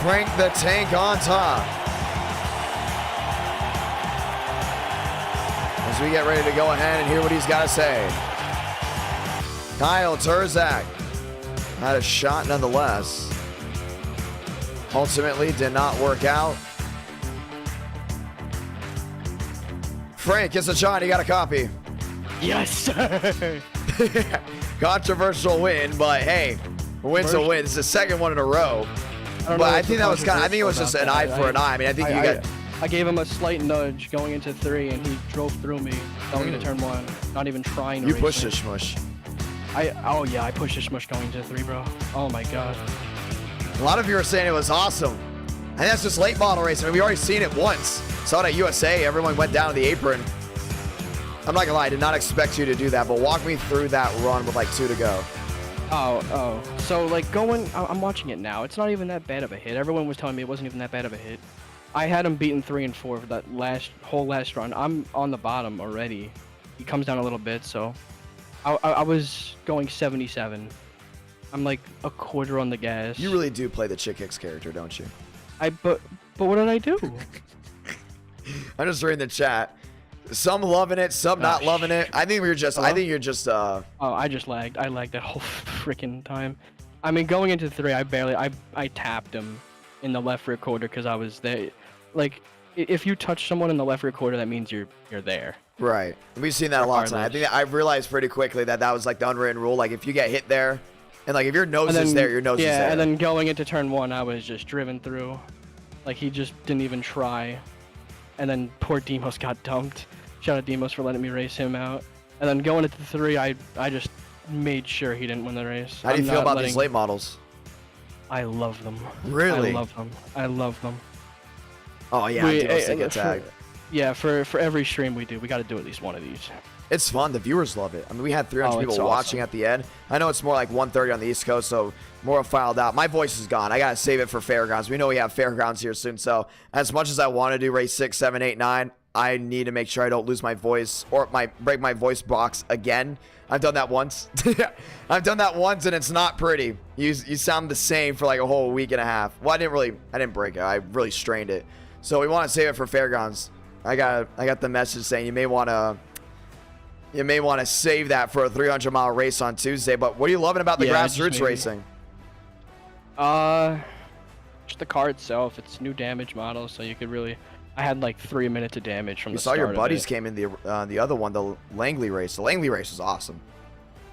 Frank the Tank on top. As we get ready to go ahead and hear what he's got to say. Kyle Terzak had a shot nonetheless. Ultimately did not work out. Frank gets a shot. He got a copy. Yes, sir. controversial win, but hey, a win's a win. This is the second one in a row. But I think that was kind of, I think it was just an eye for an eye. I mean, I think you got. I gave him a slight nudge going into 3, and he drove through me going into turn 1, not even trying to You race pushed me. the smush. Oh yeah, I pushed the smush going into 3, bro. Oh my god. A lot of you are saying it was awesome. And that's just late model racing. I mean, we already seen it once. Saw it at USA. Everyone went down to the apron. I'm not gonna lie, I did not expect you to do that, but walk me through that run with like 2 to go. Oh. So like I'm watching it now. It's not even that bad of a hit. Everyone was telling me it wasn't even that bad of a hit. I had him beaten 3 and 4 for that whole last run. I'm on the bottom already. He comes down a little bit, so I was going 77. I'm like a quarter on the gas. You really do play the Chick Hicks character, don't you? But what did I do? I'm just reading the chat. Some loving it, some not loving it. I think you're just. Hello? Oh, I just lagged. I lagged that whole freaking time. I mean, going into 3, I tapped him in the left rear quarter because I was there. Like, if you touch someone in the left rear quarter, that means you're there. Right. We've seen that a lot tonight. I think I realized pretty quickly that was like the unwritten rule. Like if you get hit there, and like if your nose is there, your nose is there. Yeah, and then going into turn 1, I was just driven through. Like he just didn't even try. And then poor Demos got dumped. Shout out Demos for letting me race him out. And then going into 3, I just made sure he didn't win the race. How do you feel about these late models? I love them. Really? I love them. Oh yeah, Demos did get tagged. Yeah, for every stream we do, we got to do at least one of these. It's fun. The viewers love it. I mean, we had 300 people watching at the end. I know it's more like 130 on the East Coast, so more filed out. My voice is gone. I got to save it for Fairgrounds. We know we have Fairgrounds here soon, so as much as I want to do race 6, 7, 8, 9, I need to make sure I don't lose my voice or break my voice box again. I've done that once. I've done that once, and it's not pretty. You sound the same for like a whole week and a half. Well, I didn't break it. I really strained it. So we want to save it for Fairgrounds. I got the message saying you may want to save that for a 300-mile race on Tuesday. But what are you loving about the grassroots racing? Just the car itself. It's new damage model, so you could really. I had like 3 minutes of damage from the start. You saw your buddies came in the other one, the Langley race. The Langley race was awesome.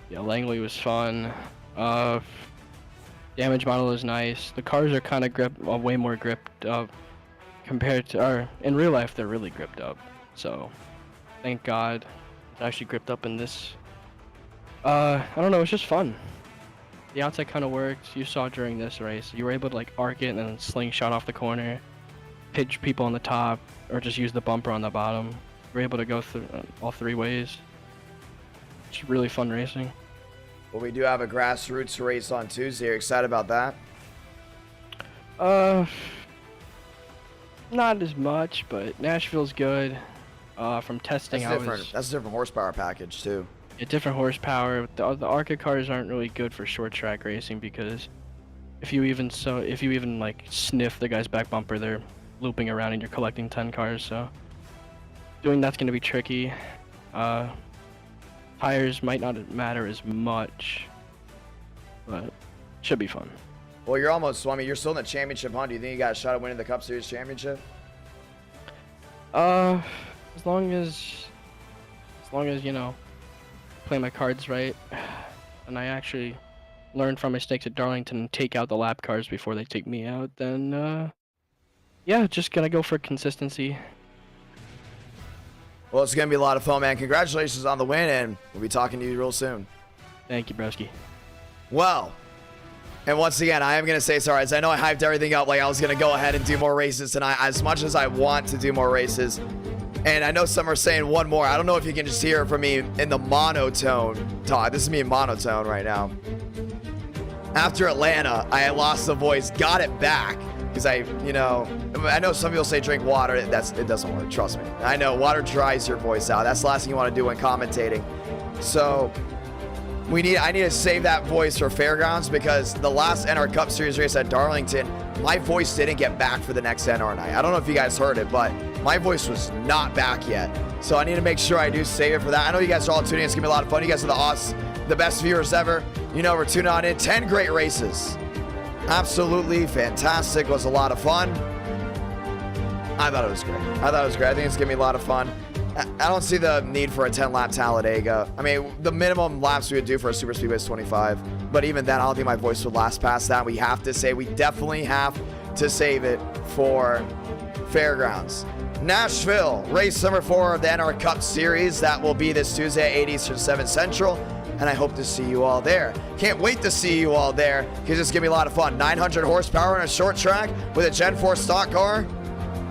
Yeah, Langley was fun. Damage model is nice. The cars are kind of way more gripped up compared to, or in real life they're really gripped up. So, thank God, it's actually gripped up in this. I don't know. It's just fun. The outside kind of worked. You saw during this race, you were able to like arc it and then slingshot off the corner, pitch people on the top, or just use the bumper on the bottom. We're able to go through all 3 ways. It's really fun racing. Well, we do have a grassroots race on Tuesday. Are you excited about that? Not as much, but Nashville's good. From testing, that's a different horsepower package too. Yeah, different horsepower. The ARCA cars aren't really good for short track racing because if you even like sniff the guy's back bumper, they're looping around and you're collecting 10 cars. So doing that's going to be tricky. Tires might not matter as much, but should be fun. Well, you're almost. I mean, you're still in the championship, huh? Do you think you got a shot at winning the Cup Series championship? As long as you know, play my cards right, and I actually learn from mistakes at Darlington and take out the lap cars before they take me out, then yeah, just gonna go for consistency. Well, it's gonna be a lot of fun, man. Congratulations on the win, and we'll be talking to you real soon. Thank you, broski. Well. And once again, I am going to say sorry. As I know I hyped everything up like I was going to go ahead and do more races tonight. As much as I want to do more races. And I know some are saying one more. I don't know if you can just hear it from me in the monotone talk. This is me in monotone right now. After Atlanta, I lost the voice. Got it back. Because I know some people say drink water. It doesn't work. Trust me. I know water dries your voice out. That's the last thing you want to do when commentating. So... I need to save that voice for Fairgrounds because the last NR Cup Series race at Darlington, my voice didn't get back for the next NR night. I don't know if you guys heard it, but my voice was not back yet. So I need to make sure I do save it for that. I know you guys are all tuning in. It's going to be a lot of fun. You guys are the best viewers ever. You know, we're tuning on in. 10 great races. Absolutely fantastic. It was a lot of fun. I thought it was great. I think it's going to be a lot of fun. I don't see the need for a 10-lap Talladega. I mean, the minimum laps we would do for a super speedway is 25. But even then, I don't think my voice would last past that. We have to say, we definitely have to save it for Fairgrounds. Nashville, race number 4 of the NR Cup Series. That will be this Tuesday at 8 Eastern, 7 Central. And I hope to see you all there. Can't wait to see you all there, because it's going to be a lot of fun. 900 horsepower on a short track with a Gen 4 stock car.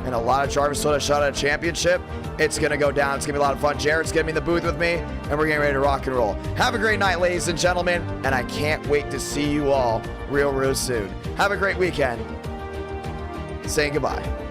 And a lot of drivers still have a shot at a championship. It's going to go down. It's going to be a lot of fun. Jared's going to be in the booth with me, and we're getting ready to rock and roll. Have a great night, ladies and gentlemen, and I can't wait to see you all real soon. Have a great weekend. Saying goodbye.